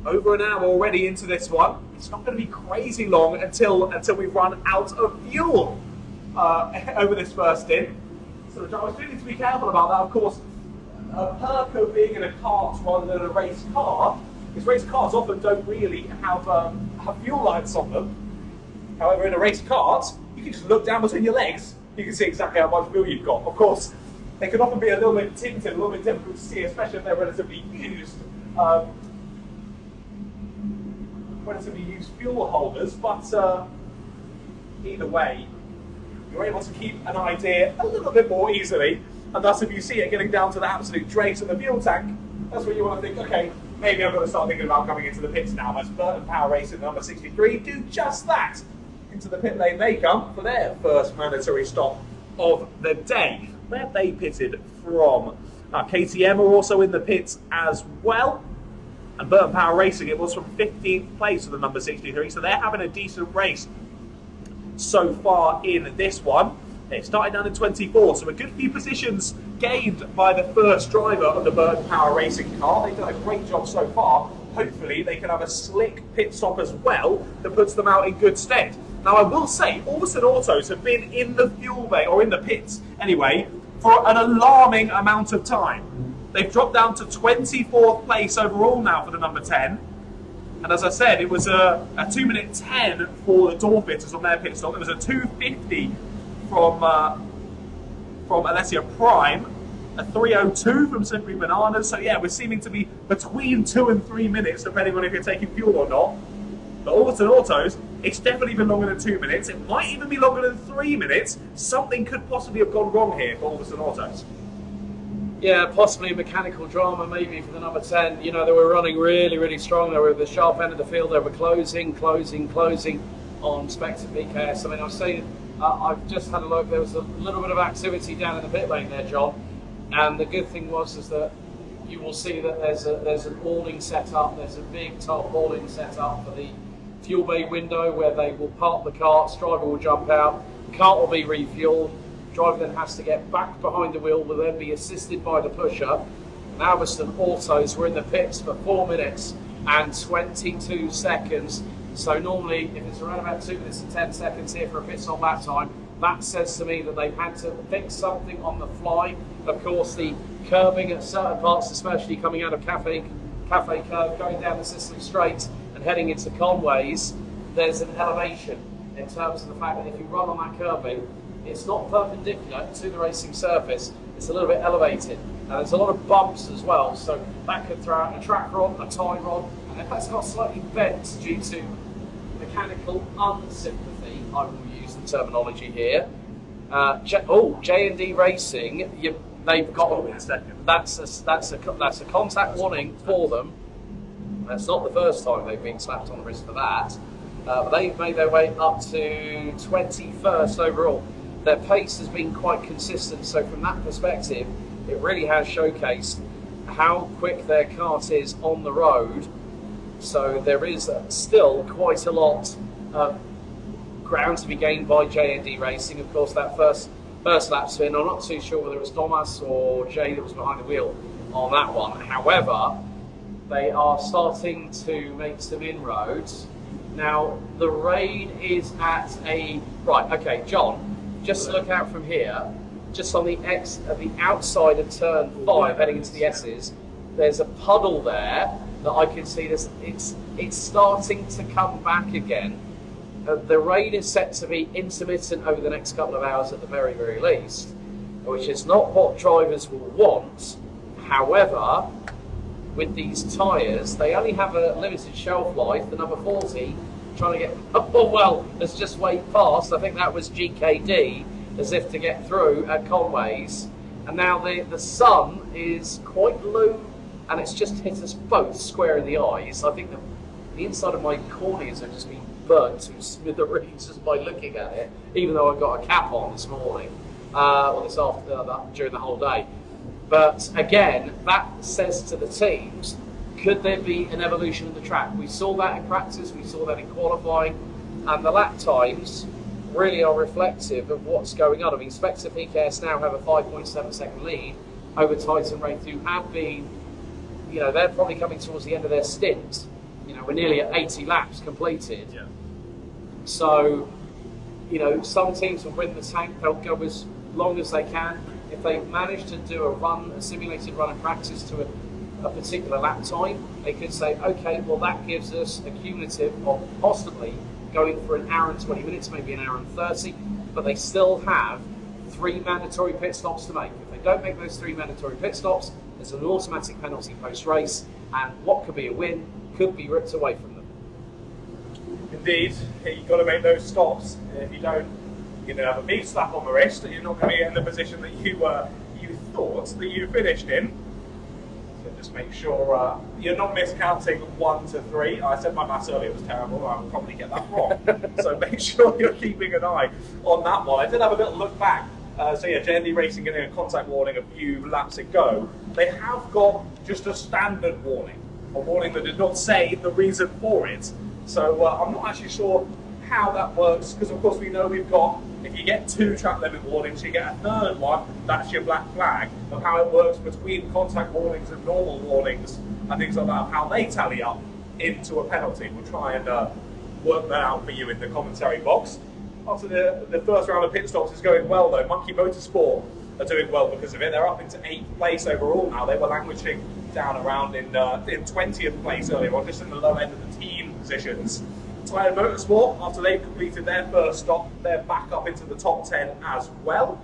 over an hour already into this one. It's not going to be crazy long until we run out of fuel over this first stint. So the drivers do need to be careful about that. Of course, a perk of being in a kart rather than a race car is race cars often don't really have fuel lights on them. However, in a race kart, you can just look down between your legs. You can see exactly how much fuel you've got. Of course, they can often be a little bit tinted, a little bit difficult to see, especially if they're relatively used fuel holders. But either way, you're able to keep an idea a little bit more easily, and thus if you see it getting down to the absolute dregs of the fuel tank, that's when you want to think, okay, maybe I've got to start thinking about coming into the pits now. As Burton Power Racing number 63 do just that. Into the pit lane they come for their first mandatory stop of the day. Where they pitted from. KTM are also in the pits as well. And Burton Power Racing, it was from 15th place for the number 63, so they're having a decent race so far in this one. They started down in 24, so a good few positions gained by the first driver of the Burton Power Racing car. They've done a great job so far. Hopefully they can have a slick pit stop as well that puts them out in good stead. Now, I will say, Ulveson Autos have been in the fuel bay, or in the pits anyway, for an alarming amount of time. They've dropped down to 24th place overall now for the number 10. And as I said, it was a 2-minute 10 for the door fitters on their pit stop. It was a 2:50 from Alessia Prime, a 3:02 from Simply Bananas. So yeah, we're seeming to be between 2 and 3 minutes, depending on if you're taking fuel or not. But Ulveson Autos, it's definitely been longer than 2 minutes. It might even be longer than 3 minutes. Something could possibly have gone wrong here for Ulveson Autos. Yeah, possibly a mechanical drama maybe for the number 10. You know, they were running really, really strong. They were at the sharp end of the field. They were closing on Spectre PKS. I mean, I've seen, I've just had a look. There was a little bit of activity down in the pit lane there, John. And the good thing is that you will see that there's an awning set up. There's a big top awning set up for the fuel bay window where they will park the carts. Driver will jump out. The cart will be refueled. Driver then has to get back behind the wheel, will then be assisted by the pusher. And Ulveson Autos were in the pits for 4 minutes and 22 seconds. So normally, if it's around about 2 minutes and 10 seconds here for a pit stop lap time, that says to me that they've had to fix something on the fly. Of course, the curbing at certain parts, especially coming out of Cafe Curve, going down the Sicily Straight and heading into Conways, there's an elevation in terms of the fact that if you run on that curbing, it's not perpendicular to the racing surface, it's a little bit elevated. Now there's a lot of bumps as well, so that could throw out a track rod, a tie rod, and if that's got slightly bent due to mechanical unsympathy, I will use the terminology here. J&D Racing, they've got that's a contact warning for them. That's not the first time they've been slapped on the wrist for that. But they've made their way up to 21st overall. Their pace has been quite consistent, so from that perspective, it really has showcased how quick their kart is on the road. So there is still quite a lot of ground to be gained by J&D Racing. Of course, that first lap spin, I'm not too sure whether it was Thomas or Jay that was behind the wheel on that one. However, they are starting to make some inroads. Now, the rain is at a... Right, okay, John, just look out from here, just on the outside of turn 5, heading into the S's, there's a puddle there that I can see. It's starting to come back again. The rain is set to be intermittent over the next couple of hours at the very, very least, which is not what drivers will want. However, with these tyres, they only have a limited shelf life. The number 40 trying to get, let's just wait past. I think that was GKD, as if to get through at Conway's. And now the sun is quite low, and it's just hit us both square in the eyes. I think the inside of my corneas have just been burnt to smithereens just by looking at it, even though I got a cap on this morning, or this afternoon, during the whole day. But again, that says to the teams, could there be an evolution of the track? We saw that in practice, we saw that in qualifying, and the lap times really are reflective of what's going on. I mean, Spectre PKS now have a 5.7 second lead over Titan Wraith, who have been, they're probably coming towards the end of their stint. We're nearly at 80 laps completed. Yeah. So, some teams will win the tank, they'll go as long as they can. If they manage to do a simulated run in practice to a particular lap time, they could say, okay, well, that gives us a cumulative of possibly going for an hour and 20 minutes, maybe an hour and 30, but they still have 3 mandatory pit stops to make. If they don't make those 3 mandatory pit stops, there's an automatic penalty post-race, and what could be a win could be ripped away from them. Indeed, you've got to make those stops. If you don't, you're going to have a big slap on the wrist, and you're not going to be in the position that you thought that you finished in. So just make sure you're not miscounting 1 to 3. I said my maths earlier was terrible. I will probably get that wrong. So make sure you're keeping an eye on that one. I did have a little look back. JND Racing getting a contact warning a few laps ago. They have got just a standard warning, a warning that did not say the reason for it. So I'm not actually sure how that works, because of course we know we've got, if you get 2 track limit warnings, you get a third one, that's your black flag. Of how it works between contact warnings and normal warnings and things like that, how they tally up into a penalty. We'll try and work that out for you in the commentary box. After the first round of pit stops is going well though. Monkey Motorsport are doing well because of it. They're up into 8th place overall now. They were languishing down around in 20th place earlier on, just in the low end of the team positions. Twilight Motorsport, after they've completed their first stop, they're back up into the top 10 as well,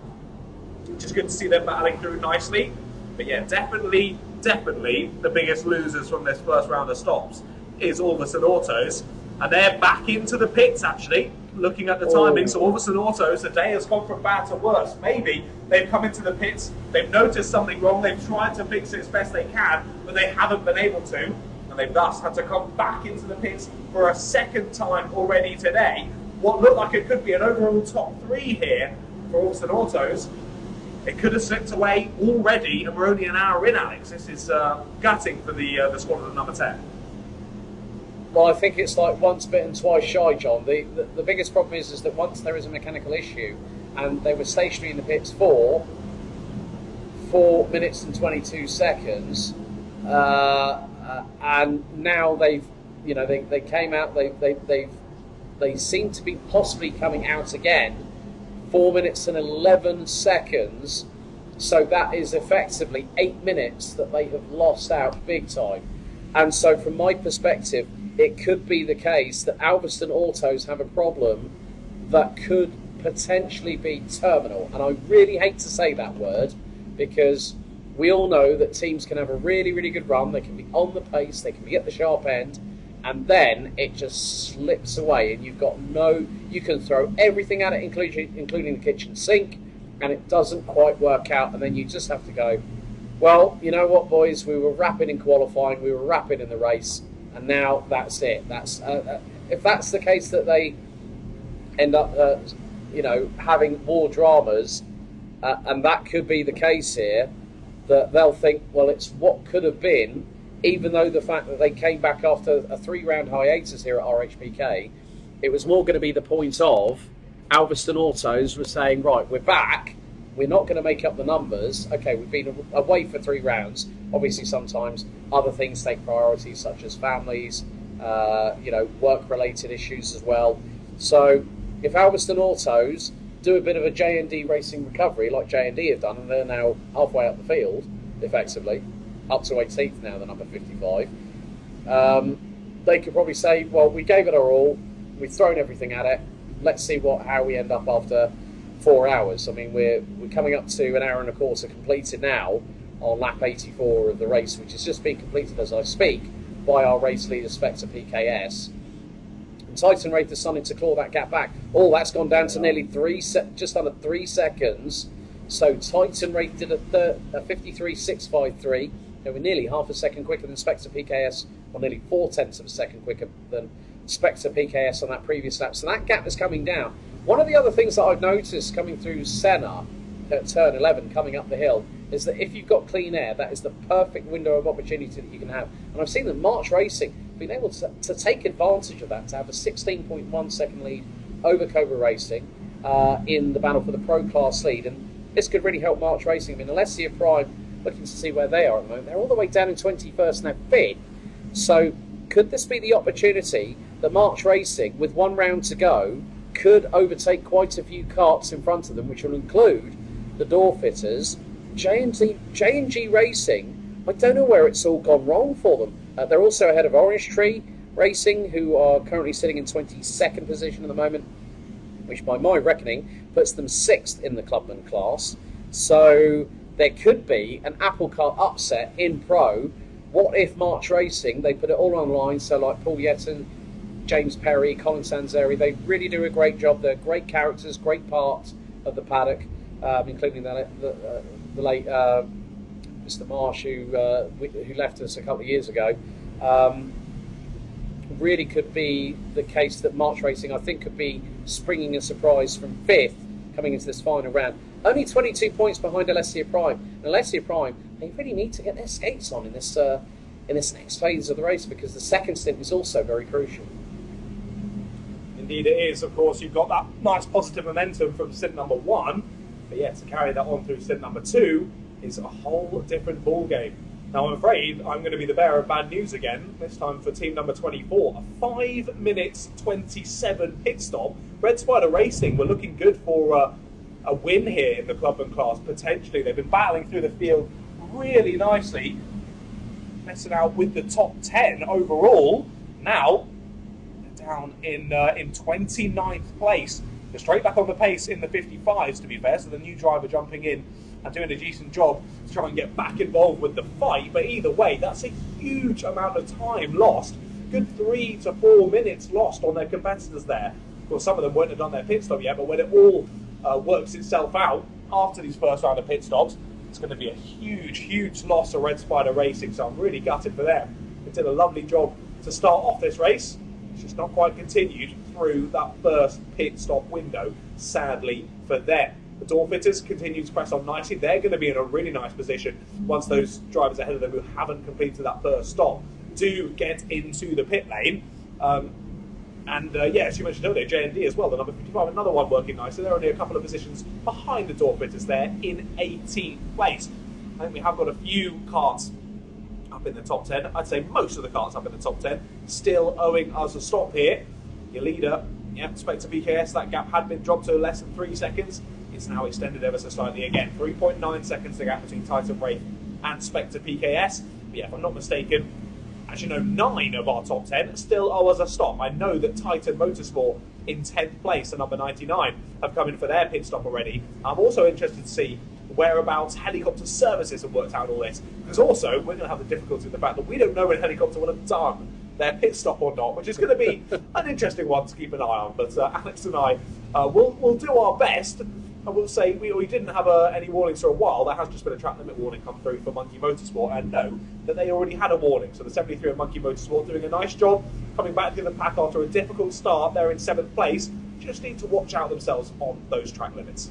which is good to see them battling through nicely. But yeah, definitely the biggest losers from this first round of stops is Alderson Autos, and they're back into the pits actually. Looking at the timing, so Alderson Autos, the day has gone from bad to worse. Maybe they've come into the pits, they've noticed something wrong, they've tried to fix it as best they can, but they haven't been able to, and they've thus had to come back into the pits for a second time already today. What looked like it could be an overall top 3 here for Alderson Autos, it could have slipped away already, and we're only an hour in, Alex. This is gutting for the squad of number 10. Well, I think it's like once bitten, twice shy, John. The biggest problem is that once there is a mechanical issue, and they were stationary in the pits for 4 minutes and 22 seconds, and now they've, they came out, they seem to be possibly coming out again, 4 minutes and 11 seconds. So that is effectively 8 minutes that they have lost out big time. And so from my perspective, it could be the case that Alveston Autos have a problem that could potentially be terminal. And I really hate to say that word, because we all know that teams can have a really, really good run. They can be on the pace, they can be at the sharp end, and then it just slips away and you can throw everything at it, including the kitchen sink, and it doesn't quite work out. And then you just have to go, well, you know what, boys, we were rapid in qualifying, we were rapid in the race, and now that's it. That's if that's the case, that they end up, having more dramas, and that could be the case here, that they'll think, well, it's what could have been, even though the fact that they came back after a 3-round hiatus here at RHPK, it was more going to be the point of Alveston Autos was saying, right, we're back, we're not going to make up the numbers. Okay, we've been away for 3 rounds. Obviously, sometimes other things take priority, such as families, work-related issues as well. So if Alveston Autos do a bit of a J&D racing recovery like J&D have done, and they're now halfway up the field, effectively, up to 18th now, the number 55. They could probably say, well, we gave it our all, we've thrown everything at it, let's see how we end up after 4 hours. I mean, we're coming up to an hour and a quarter completed now on lap 84 of the race, which has just been completed as I speak by our race leader Spectre PKS. And Titan Wraith is starting to claw that gap back. Oh, that's gone down to nearly just under 3 seconds. So Titan Wraith did a 53.653. They were nearly half a second quicker than Spectre PKS, or nearly 0.4 of a second quicker than Spectre PKS on that previous lap. So that gap is coming down. One of the other things that I've noticed coming through Senna at turn 11, coming up the hill, is that if you've got clean air, that is the perfect window of opportunity that you can have. And I've seen that March Racing have been able to take advantage of that, to have a 16.1 second lead over Cobra Racing in the battle for the Pro Class lead. And this could really help March Racing. I mean, Alessia Prime, looking to see where they are at the moment, they're all the way down in 21st and they're 5th. So could this be the opportunity that March Racing, with 1 round to go, could overtake quite a few carts in front of them, which will include the door fitters? J&G Racing, I don't know where it's all gone wrong for them. They're also ahead of Orange Tree Racing, who are currently sitting in 22nd position at the moment, which by my reckoning puts them 6th in the Clubman class. So there could be an apple cart upset in Pro. What if March Racing, they put it all online, so like Paul Yetton, James Perry, Colin Sanzeri, they really do a great job. They're great characters, great parts of the paddock, including the late Mr. Marsh, who left us a couple of years ago. Really could be the case that March Racing, I think, could be springing a surprise from 5th coming into this final round. Only 22 points behind Alessia Prime. And Alessia Prime, they really need to get their skates on in this next phase of the race, because the second stint is also very crucial. Indeed it is. Of course, you've got that nice positive momentum from stint number 1, but yet to carry that on through stint number 2 is a whole different ball game. Now, I'm afraid I'm going to be the bearer of bad news again, this time for team number 24. A 5 minutes 27 pit stop. Red Spider Racing were looking good for a win here in the Clubman class, potentially. They've been battling through the field really nicely, messing out with the top 10 overall. Now, they're down in 29th place. They're straight back on the pace in the 55s, to be fair, so the new driver jumping in and doing a decent job to try and get back involved with the fight. But either way, that's a huge amount of time lost. Good 3 to 4 minutes lost on their competitors there. Of course, some of them won't have done their pit stop yet, but when it all works itself out after these first round of pit stops, it's going to be a huge, huge loss of Red Spider Racing, so I'm really gutted for them. They did a lovely job to start off this race. It's just not quite continued through that first pit stop window, sadly for them. The door fitters continue to press on nicely. They're going to be in a really nice position once those drivers ahead of them who haven't completed that first stop do get into the pit lane. As you mentioned earlier, J&D as well, the number 55, another one working nicely. They're only a couple of positions behind the door fitters there in 18th place. I think we have got a few carts up in the top 10. I'd say most of the carts up in the top 10. Still owing us a stop here. Your leader, Spectre PKS, that gap had been dropped to less than 3 seconds. It's now extended ever so slightly again. 3.9 seconds the gap between Titan Wraith and Spectre PKS. But yeah, if I'm not mistaken, as you know, 9 of our top 10 still owe us a stop. I know that Titan Motorsport in 10th place and number 99 have come in for their pit stop already. I'm also interested to see whereabouts Helicopter Services have worked out all this. Because also, we're going to have the difficulty of the fact that we don't know when Helicopter will have done their pit stop or not, which is going to be an interesting one to keep an eye on. But Alex and I will do our best. I will say we didn't have any warnings for a while. There has just been a track limit warning come through for Monkey Motorsport, and know that they already had a warning. So the 73 of Monkey Motorsport doing a nice job coming back to the pack after a difficult start. They're in 7th place. Just need to watch out themselves on those track limits.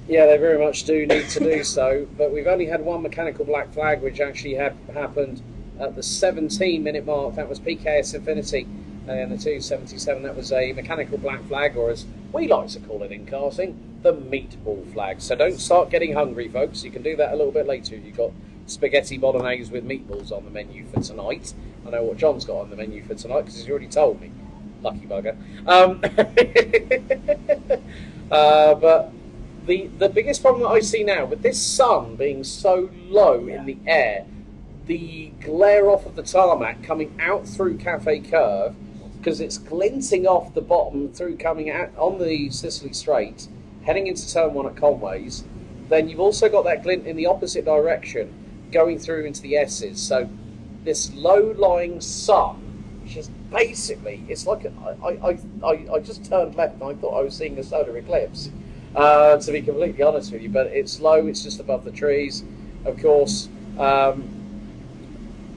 Yeah, they very much do need to do so. But we've only had one mechanical black flag, which actually happened at the 17-minute mark. That was PKS Infinity. And the 277, that was a mechanical black flag, or as we like to call it in karting, the meatball flag. So don't start getting hungry, folks. You can do that a little bit later if you've got spaghetti bolognese with meatballs on the menu for tonight. I know what John's got on the menu for tonight because he's already told me. Lucky bugger. But the biggest problem that I see now, with this sun being so low in the air, the glare off of the tarmac coming out through Cafe Curve, because it's glinting off the bottom through coming out on the Sicily Straight, heading into turn 1 at Conways. Then you've also got that glint in the opposite direction, going through into the S's. So this low-lying sun, which is basically, it's like I just turned left and I thought I was seeing a solar eclipse, to be completely honest with you. But it's low, it's just above the trees. Of course,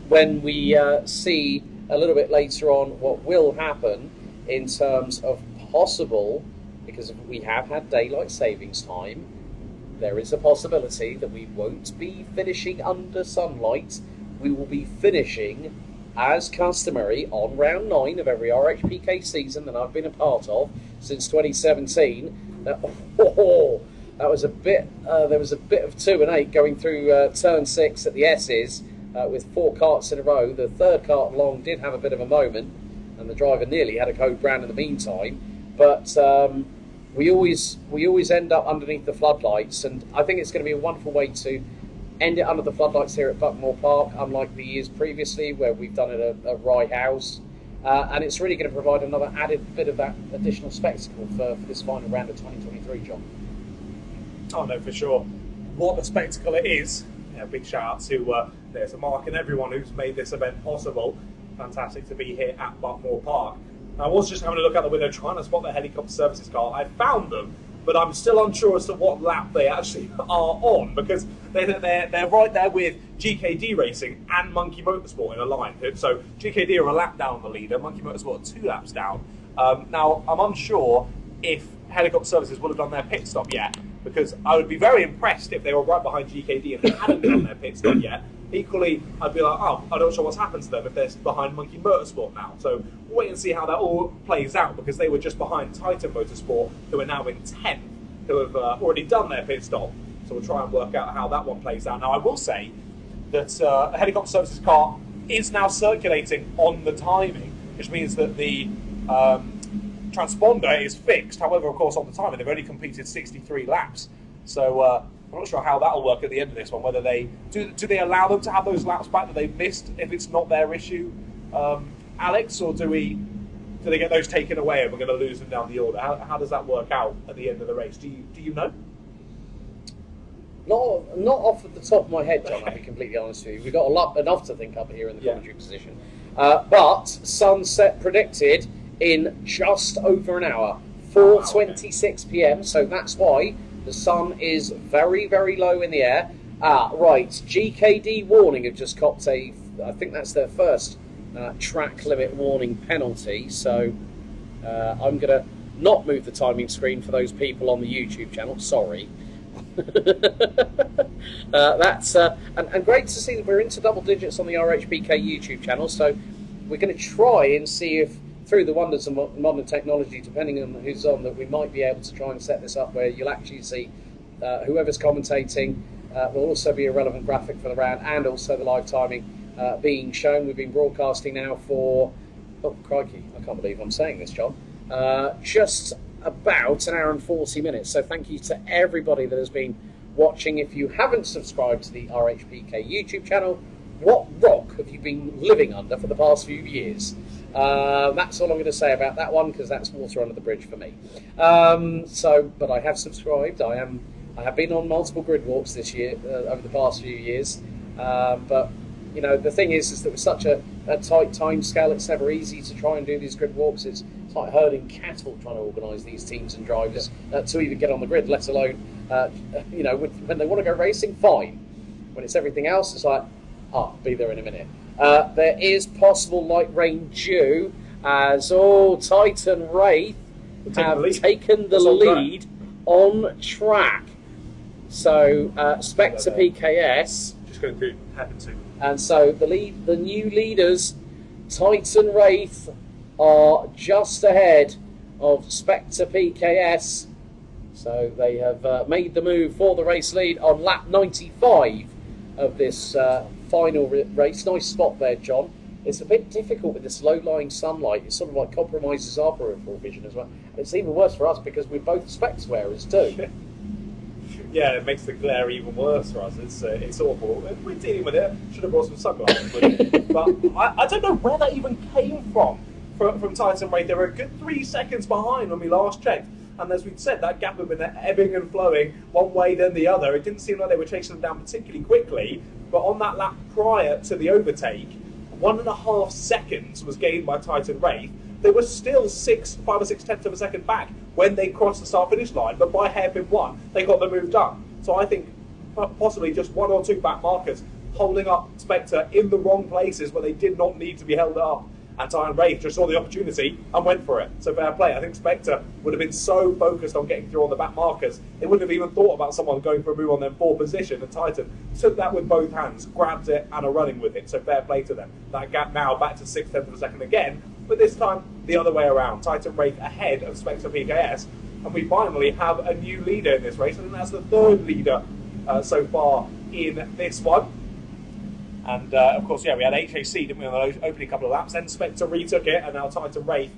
when we see a little bit later on what will happen in terms of possible, because we have had daylight savings time, there is a possibility that we won't be finishing under sunlight. We will be finishing as customary on round 9 of every RHPK season that I've been a part of since 2017. That was a bit. There was a bit of 2 and 8 going through turn 6 at the S's with 4 carts in a row. The third cart along did have a bit of a moment, and the driver nearly had a code brown in the meantime. But we always end up underneath the floodlights, and I think it's going to be a wonderful way to end it under the floodlights here at Buckmore Park, unlike the years previously where we've done it at Rye House. And it's really going to provide another added bit of that additional spectacle for this final round of 2023, John. Oh no, for sure. What a spectacle it is. Yeah, big shout out to there's a Mark and everyone who's made this event possible. Fantastic to be here at Buckmore Park. I was just having a look out the window trying to spot the helicopter services car. I found them, but I'm still unsure as to what lap they actually are on, because they're right there with GKD Racing and Monkey Motorsport in a line. So GKD are a lap down on the leader, Monkey Motorsport are 2 laps down. Now, I'm unsure if helicopter services will have done their pit stop yet, because I would be very impressed if they were right behind GKD and they hadn't done their pit stop yet. Equally, I'd be like, oh, I'm not sure what's happened to them if they're behind Monkey Motorsport now. So we'll wait and see how that all plays out, because they were just behind Titan Motorsport, who are now in 10th, who have already done their pit stop. So we'll try and work out how that one plays out. Now, I will say that a helicopter services car is now circulating on the timing, which means that the transponder is fixed. However, of course, on the timing, they've only completed 63 laps. So I'm not sure how that'll work at the end of this one, whether they do they allow them to have those laps back that they've missed if it's not their issue, Alex, or do they get those taken away and we're going to lose them down the order? How does that work out at the end of the race? Do you know? Not off the top of my head, John, I'll be completely honest with you. We've got enough to think up here in the commentary position. But sunset predicted in just over an hour, 4:26 p.m, so that's why the sun is very, very low in the air. Right, GKD Warning have just copped I think that's their first track limit warning penalty, so I'm going to not move the timing screen for those people on the YouTube channel, sorry. That's and great to see that we're into double digits on the RHPK YouTube channel, so we're going to try and see if through the wonders of modern technology, depending on who's on, that we might be able to try and set this up where you'll actually see whoever's commentating will also be a relevant graphic for the round, and also the live timing being shown. We've been broadcasting now for, oh crikey, I can't believe I'm saying this, John, just about an hour and 40 minutes. So thank you to everybody that has been watching. If you haven't subscribed to the RHPK YouTube channel, what rock have you been living under for the past few years? That's all I'm going to say about that one, because that's water under the bridge for me. But I have subscribed. I have been on multiple grid walks this year, over the past few years. But you know, the thing is that with such a tight time scale, it's never easy to try and do these grid walks. It's like herding cattle trying to organise these teams and drivers to even get on the grid, let alone you know, when they want to go racing, fine. When it's everything else, it's like, I'll be there in a minute. There is possible light rain due as Titan Wraith have taken the lead on track. So Spectre PKS just going to happen to. And so the new leaders, Titan Wraith, are just ahead of Spectre PKS. So they have made the move for the race lead on lap 95 of this final race. Nice spot there, John. it's a bit difficult with this low-lying sunlight. It sort of like compromises our peripheral vision as well. And it's even worse for us because we're both specs wearers too. Yeah, it makes the glare even worse for us. It's awful. We're dealing with it. Should have brought some sunglasses with it. But I don't know where that even came from Titan Wraith. They were a good 3 seconds behind when we last checked. And as we'd said, that gap had been ebbing and flowing one way then the other. It didn't seem like they were chasing them down particularly quickly. But on that lap prior to the overtake, 1.5 seconds was gained by Titan Wraith. They were still 5 or 6 tenths of a second back when they crossed the start-finish line, but by hairpin one, they got the move done. So I think possibly just 1 or 2 back markers holding up Spectre in the wrong places where they did not need to be held up. And Titan Wraith just saw the opportunity and went for it. So fair play. I think Spectre would have been so focused on getting through on the back markers, they wouldn't have even thought about someone going for a move on their 4 position. And Titan took that with both hands, grabbed it and are running with it. So fair play to them. That gap now back to 6 tenths of a second again, but this time the other way around. Titan Wraith ahead of Spectre PKS. And we finally have a new leader in this race. I think that's the 3rd leader so far in this one. And of course, yeah, we had HAC, didn't we, on the opening couple of laps. Then Spectre retook it, and now Titan Wraith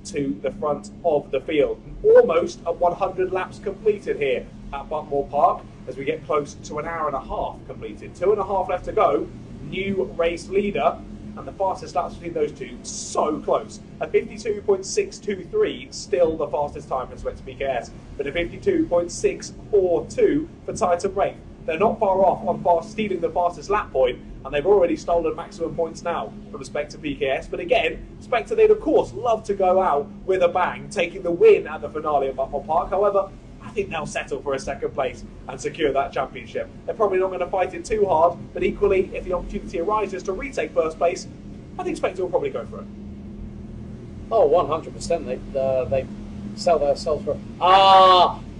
to the front of the field. Almost at 100 laps completed here at Buckmore Park as we get close to an hour and a half completed. 2.5 left to go. New race leader, and the fastest laps between those two so close. A 52.623, still the fastest time for Spectre PKS, but a 52.642 for Titan Wraith. They're not far off on stealing the fastest lap point, and they've already stolen maximum points now from Spectre PKS. But again, Spectre, they'd of course love to go out with a bang, taking the win at the finale at Buckmore Park. However, I think they'll settle for a 2nd place and secure that championship. They're probably not going to fight it too hard, but equally, if the opportunity arises to retake 1st place, I think Spectre will probably go for it. Oh, 100%. They sell themselves for...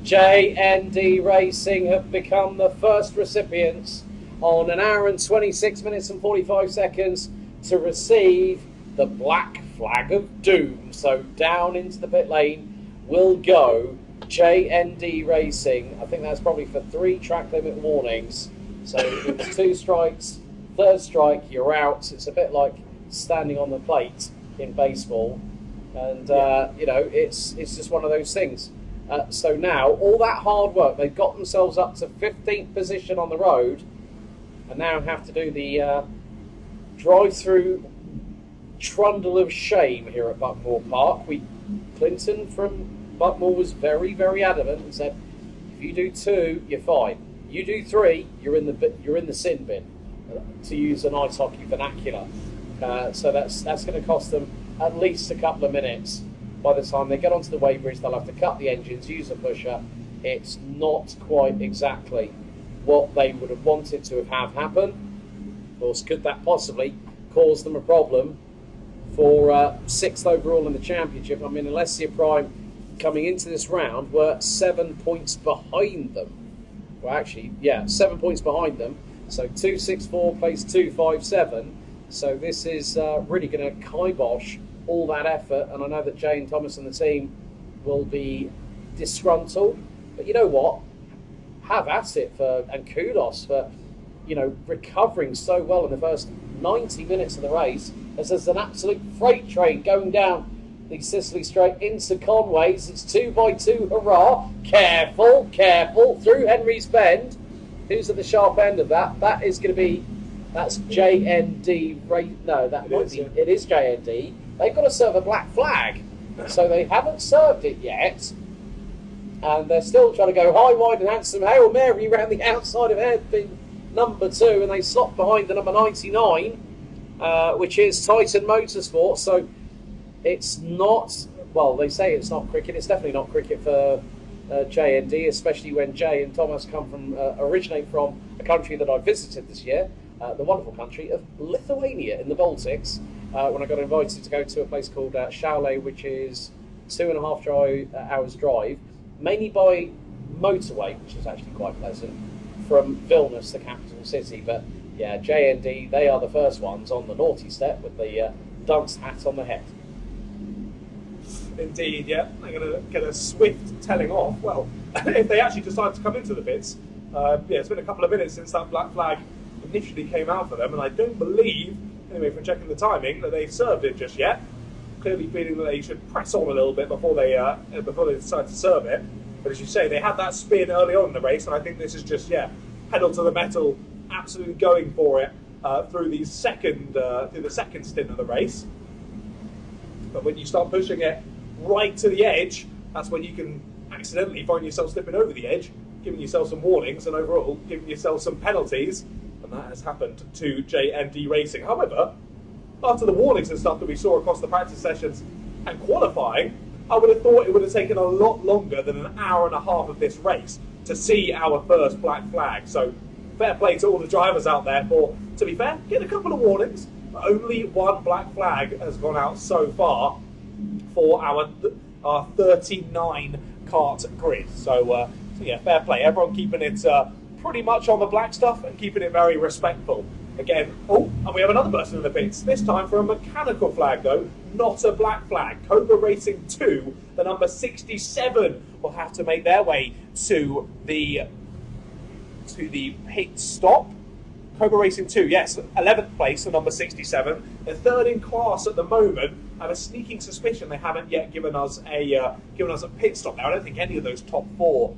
JND Racing have become the first recipients on an hour and 26 minutes and 45 seconds to receive the black flag of doom. So down into the pit lane will go JND Racing. I think that's probably for 3 track limit warnings. So it was 2 strikes, 3rd strike, you're out. It's a bit like standing on the plate in baseball. And, you know, it's just one of those things. So now, all that hard work, they've got themselves up to 15th position on the road, and now have to do the drive-through trundle of shame here at Buckmore Park. Clinton from Buckmore was very, very adamant and said, if you do 2, you're fine. You do 3, you're in the sin bin, to use an ice hockey vernacular. So that's going to cost them at least a couple of minutes. By the time they get onto the weighbridge, they'll have to cut the engines, use a pusher. It's not quite exactly what they would have wanted to have happen. Of course, could that possibly cause them a problem for 6th overall in the championship? I mean, Alessia Prime coming into this round were 7 points behind them. Well, actually, yeah, 7 points behind them. So 264 plays 257. So this is really going to kibosh all that effort, and I know that Jay and Thomas and the team will be disgruntled, but you know what? Have at it and kudos for, you know, recovering so well in the first 90 minutes of the race, as there's an absolute freight train going down the Sicily Straight into Conways. It's 2x2, hurrah! Careful, careful, through Henry's Bend. Who's at the sharp end of that? That is going to be, that's JND. No, that might be. It is JND. They've got to serve a black flag, so they haven't served it yet, and they're still trying to go high, wide and handsome Hail Mary around the outside of hairpin number 2, and they slot behind the number 99, which is Titan Motorsport. So it's not, well, they say it's not cricket. It's definitely not cricket for JND, especially when Jay and Thomas originate from a country that I visited this year, the wonderful country of Lithuania in the Baltics. When I got invited to go to a place called Šiauliai, which is 2.5 hours drive, mainly by motorway, which is actually quite pleasant, from Vilnius, the capital city. But yeah, JND, they are the first ones on the naughty step with the dunce hat on the head. Indeed, yeah. They're going to get a swift telling off. Well, if they actually decide to come into the pits, yeah, it's been a couple of minutes since that black flag initially came out for them, and I don't believe anyway, from checking the timing, that they've served it just yet. Clearly feeling that they should press on a little bit before they decide to serve it. But as you say, they had that spin early on in the race, and I think this is just, pedal to the metal, absolutely going for it through the second stint of the race. But when you start pushing it right to the edge, that's when you can accidentally find yourself slipping over the edge, giving yourself some warnings and overall giving yourself some penalties. And that has happened to JND Racing. However, after the warnings and stuff that we saw across the practice sessions and qualifying, I would have thought it would have taken a lot longer than an hour and a half of this race to see our first black flag. So fair play to all the drivers out there for, to be fair, getting a couple of warnings, but only one black flag has gone out so far for our 39 kart grid. So yeah, fair play. Everyone keeping it pretty much on the black stuff and keeping it very respectful. Again, and we have another person in the pits, this time for a mechanical flag though, not a black flag. Cobra Racing 2, the number 67, will have to make their way to the pit stop. Cobra Racing 2, yes, 11th place, the number 67. They're third in class at the moment. I have a sneaking suspicion they haven't yet given us a pit stop now. I don't think any of those top four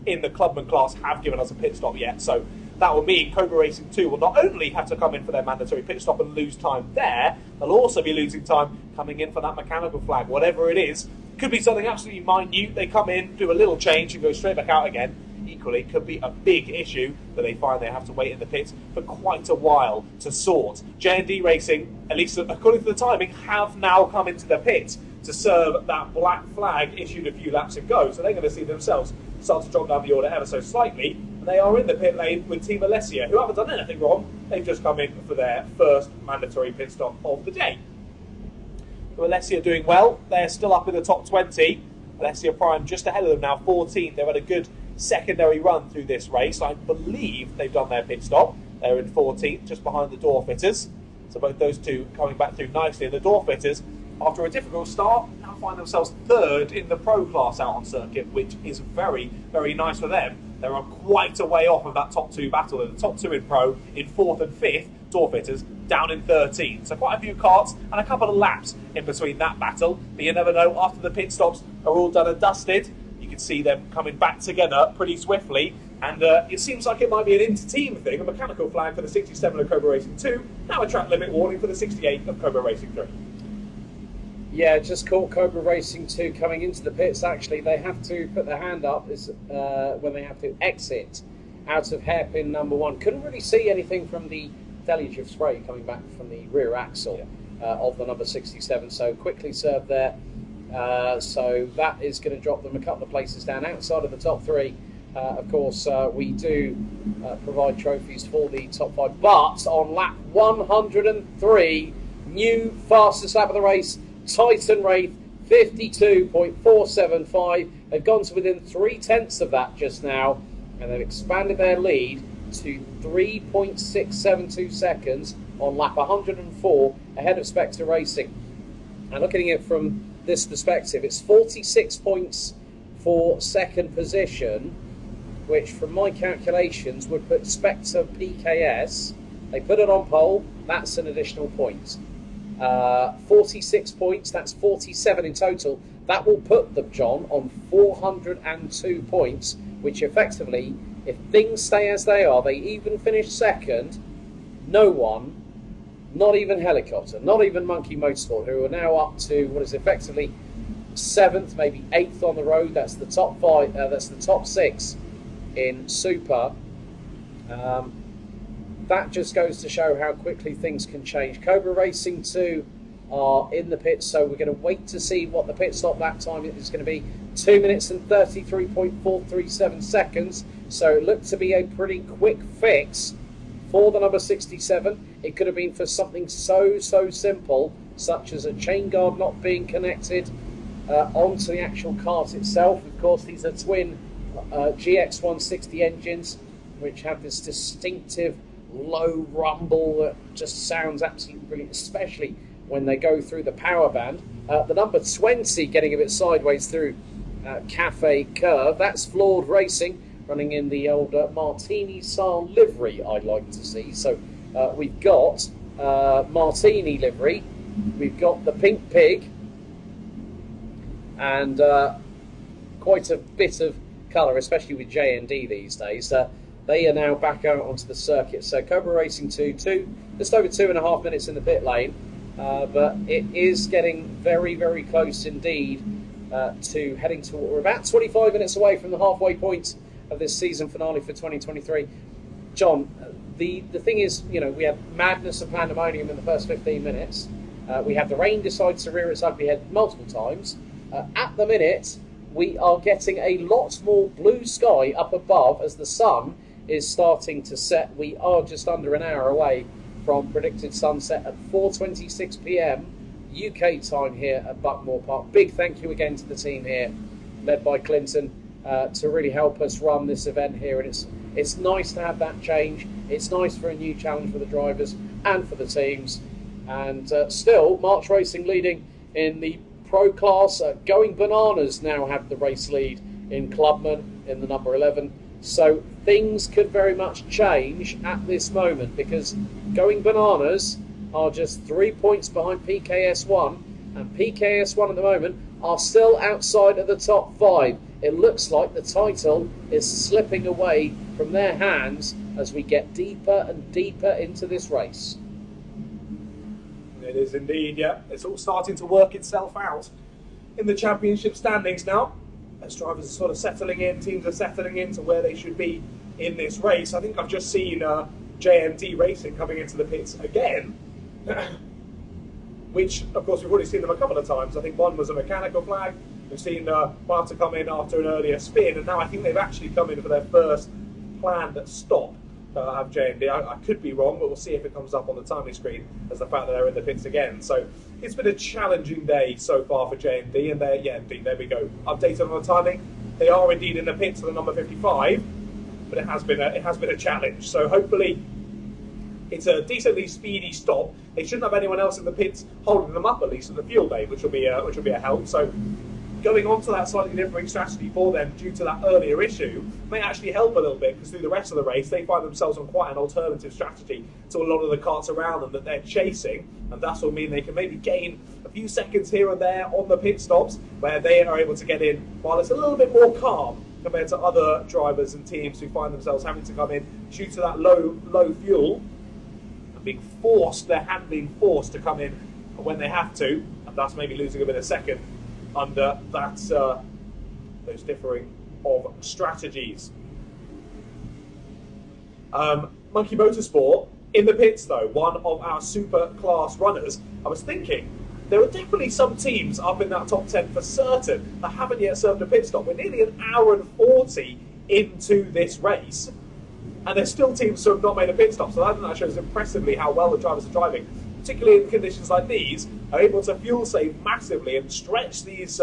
in the clubman class have given us a pit stop yet, so that will mean Cobra Racing 2 will not only have to come in for their mandatory pit stop and lose time there, they'll also be losing time coming in for that mechanical flag, whatever it is. Could be something absolutely minute. They come in, do a little change and go straight back out again. Equally, it could be a big issue that they find they have to wait in the pits for quite a while to sort. J&D Racing, at least according to the timing, have now come into the pit to serve that black flag issued a few laps ago. So they're going to see themselves start to drop down the order ever so slightly. And they are in the pit lane with Team Alessia, who haven't done anything wrong. They've just come in for their first mandatory pit stop of the day. So Alessia doing well. They're still up in the top 20. Alessia Prime just ahead of them now, 14. They've had a good secondary run through this race. I believe they've done their pit stop. They're in 14th, just behind the door fitters. So both those two coming back through nicely. And the door fitters, after a difficult start, now find themselves third in the pro class out on circuit, which is very, very nice for them. They're quite a way off of that top two battle. They're the top two in pro, in 4th and 5th, door fitters, down in 13th. So quite a few karts and a couple of laps in between that battle. But you never know, after the pit stops are all done and dusted, you can see them coming back together pretty swiftly. And it seems like it might be an inter-team thing, a mechanical flag for the 67 of Cobra Racing 2, now a track limit warning for the 68 of Cobra Racing 3. Yeah, just caught Cobra Racing 2 coming into the pits. Actually, they have to put their hand up when they have to exit out of hairpin number 1. Couldn't really see anything from the deluge of spray coming back from the rear axle of the number 67, so quickly served there. So that is going to drop them a couple of places down outside of the top 3. Of course, we do provide trophies for the top 5, but on lap 103, new fastest lap of the race, Titan Wraith, 52.475. They've gone to within 0.3 of that just now, and they've expanded their lead to 3.672 seconds on lap 104 ahead of Spectre Racing. And looking at it from this perspective, it's 46 points for second position, which from my calculations would put Spectre PKS, they put it on pole, that's an additional point. 46 points, that's 47 in total. That will put them, John, on 402 points, which effectively, if things stay as they are, they even finish second, no one, not even Helicopter, not even Monkey Motorsport, who are now up to what is effectively 7th, maybe 8th on the road. That's the top 5, that's the top 6 in Super. That just goes to show how quickly things can change. Cobra Racing 2 are in the pits, so we're going to wait to see what the pit stop lap time is going to be. 2 minutes and 33.437 seconds. So it looked to be a pretty quick fix for the number 67. It could have been for something so simple, such as a chain guard not being connected onto the actual kart itself. Of course, these are twin GX160 engines, which have this distinctive low rumble that just sounds absolutely brilliant, especially when they go through the power band. The number 20 getting a bit sideways through Cafe Curve. That's Flawed Racing, running in the old Martini style livery I'd like to see. So we've got Martini livery. We've got the pink pig and quite a bit of colour, especially with JND these days. They are now back out onto the circuit. So Cobra Racing 2, just over 2.5 minutes in the pit lane, but it is getting very, very close indeed to heading to. We're about 25 minutes away from the halfway point of this season finale for 2023. John, the thing is, you know, we had madness and pandemonium in the first 15 minutes. We had the rain decide to rear its ugly head multiple times. At the minute, we are getting a lot more blue sky up above as the sun is starting to set. We are just under an hour away from predicted sunset at 4:26 p.m. UK time here at Buckmore Park. Big thank you again to the team here, led by Clinton, to really help us run this event here. And it's nice to have that change. It's nice for a new challenge for the drivers and for the teams. And still, March Racing leading in the Pro class. Going Bananas now have the race lead in Clubman in the number 11. So things could very much change at this moment, because Going Bananas are just 3 points behind PKS1, and PKS1 at the moment are still outside of the top 5. It looks like the title is slipping away from their hands as we get deeper and deeper into this race. It is indeed, yeah. It's all starting to work itself out in the championship standings now. As drivers are sort of settling in, teams are settling into where they should be in this race. I think I've just seen JMD Racing coming into the pits again, which, of course, we've already seen them a couple of times. I think one was a mechanical flag. We've seen Barter come in after an earlier spin, and now I think they've actually come in for their first planned stop. Have JMD. I could be wrong, but we'll see if it comes up on the timing screen as the fact that they're in the pits again. So it's been a challenging day so far for JMD, and indeed, there we go. Updated on the timing. They are indeed in the pits for the number 55, but it has been a challenge. So hopefully it's a decently speedy stop. They shouldn't have anyone else in the pits holding them up, at least in the fuel day, which will be a help. So going on to that slightly differing strategy for them due to that earlier issue may actually help a little bit, because through the rest of the race they find themselves on quite an alternative strategy to a lot of the carts around them that they're chasing, and that will mean they can maybe gain a few seconds here and there on the pit stops where they are able to get in while it's a little bit more calm compared to other drivers and teams who find themselves having to come in due to that low fuel and being forced, their hand being forced to come in when they have to, and thus maybe losing a bit of second under that those differing of strategies. Monkey Motorsport in the pits though, one of our super class runners. I was thinking there are definitely some teams up in that top 10 for certain that haven't yet served a pit stop. We're nearly an hour and 40 into this race, and there's still teams who have not made a pit stop. So I think that shows impressively how well the drivers are driving, particularly in conditions like these, are able to fuel save massively and stretch these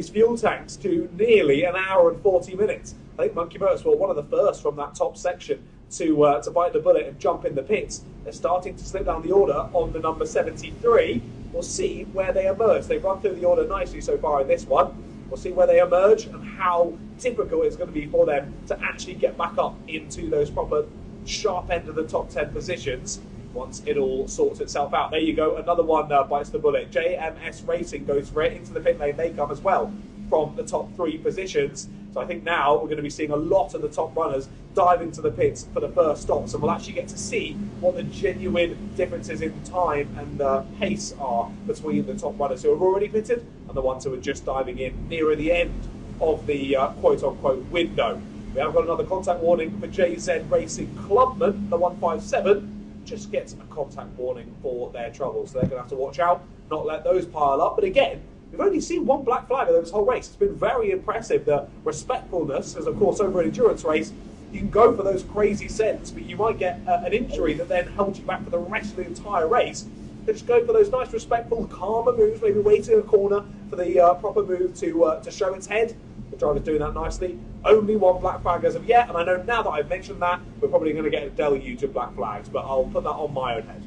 fuel tanks to nearly an hour and 40 minutes. I think Monkey Motorsport, one of the first from that top section to bite the bullet and jump in the pits. They're starting to slip down the order on the number 73. We'll see where they emerge. They've run through the order nicely so far in this one. We'll see where they emerge and how difficult it's going to be for them to actually get back up into those proper sharp end of the top 10 positions once it all sorts itself out. There you go, another one bites the bullet. JMS Racing goes for it into the pit lane. They come as well from the top 3 positions. So I think now we're going to be seeing a lot of the top runners dive into the pits for the first stops, and we'll actually get to see what the genuine differences in time and pace are between the top runners who have already pitted and the ones who are just diving in nearer the end of the quote-unquote window. We have got another contact warning for JZ Racing Clubman, the 157. Just gets a contact warning for their troubles. So they're going to have to watch out, not let those pile up. But again, we've only seen one black flag over this whole race. It's been very impressive. The respectfulness, as of course over an endurance race, you can go for those crazy sends, but you might get an injury that then holds you back for the rest of the entire race. So just go for those nice, respectful, calmer moves, maybe waiting in a corner for the proper move to show its head. The driver's doing that nicely. Only one black flag as of yet, and I know now that I've mentioned that, we're probably going to get a deluge of black flags, but I'll put that on my own head.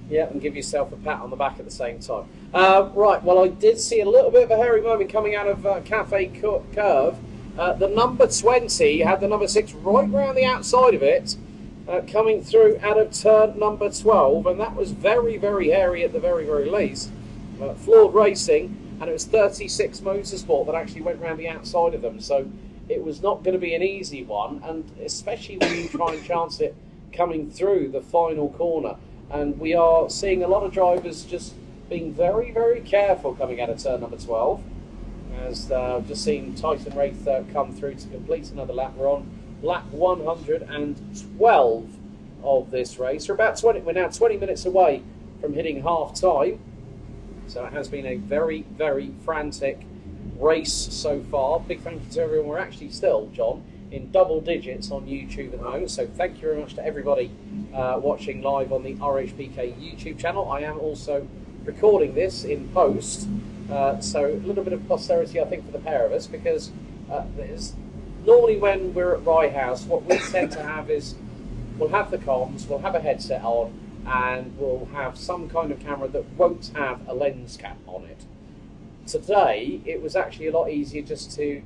Yeah, and give yourself a pat on the back at the same time. Right, well, I did see a little bit of a hairy moment coming out of Cafe Curve. The number 20 had the number 6 right round the outside of it, coming through out of turn number 12, and that was very, very hairy at the very, very least. Flawed Racing, and it was 36 Motorsport that actually went round the outside of them, so it was not going to be an easy one, and especially when you try and chance it coming through the final corner. And we are seeing a lot of drivers just being very, very careful coming out of turn number 12. As I've just seen Tyson Wraith come through to complete another lap. We're on lap 112 of this race. We're now 20 minutes away from hitting half time. So it has been a very, very frantic race so far. Big thank you to everyone. We're actually still, John, in double digits on YouTube at the moment. So thank you very much to everybody watching live on the RHPK YouTube channel. I am also recording this in post. So a little bit of posterity, I think, for the pair of us, because normally when we're at Rye House, what we tend to have is we'll have the comms, we'll have a headset on, and we'll have some kind of camera that won't have a lens cap on it. Today, it was actually a lot easier just to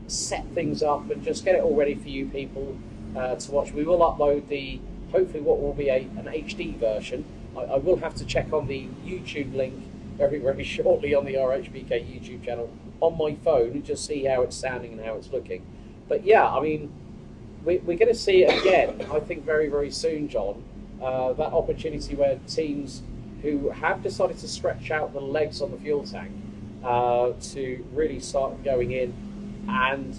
set things up and just get it all ready for you people to watch. We will upload hopefully what will be an HD version. I will have to check on the YouTube link very, very shortly on the RHPK YouTube channel on my phone and just see how it's sounding and how it's looking. But yeah, I mean, we're going to see it again, I think, very, very soon, John. That opportunity where teams who have decided to stretch out the legs on the fuel tank to really start going in, and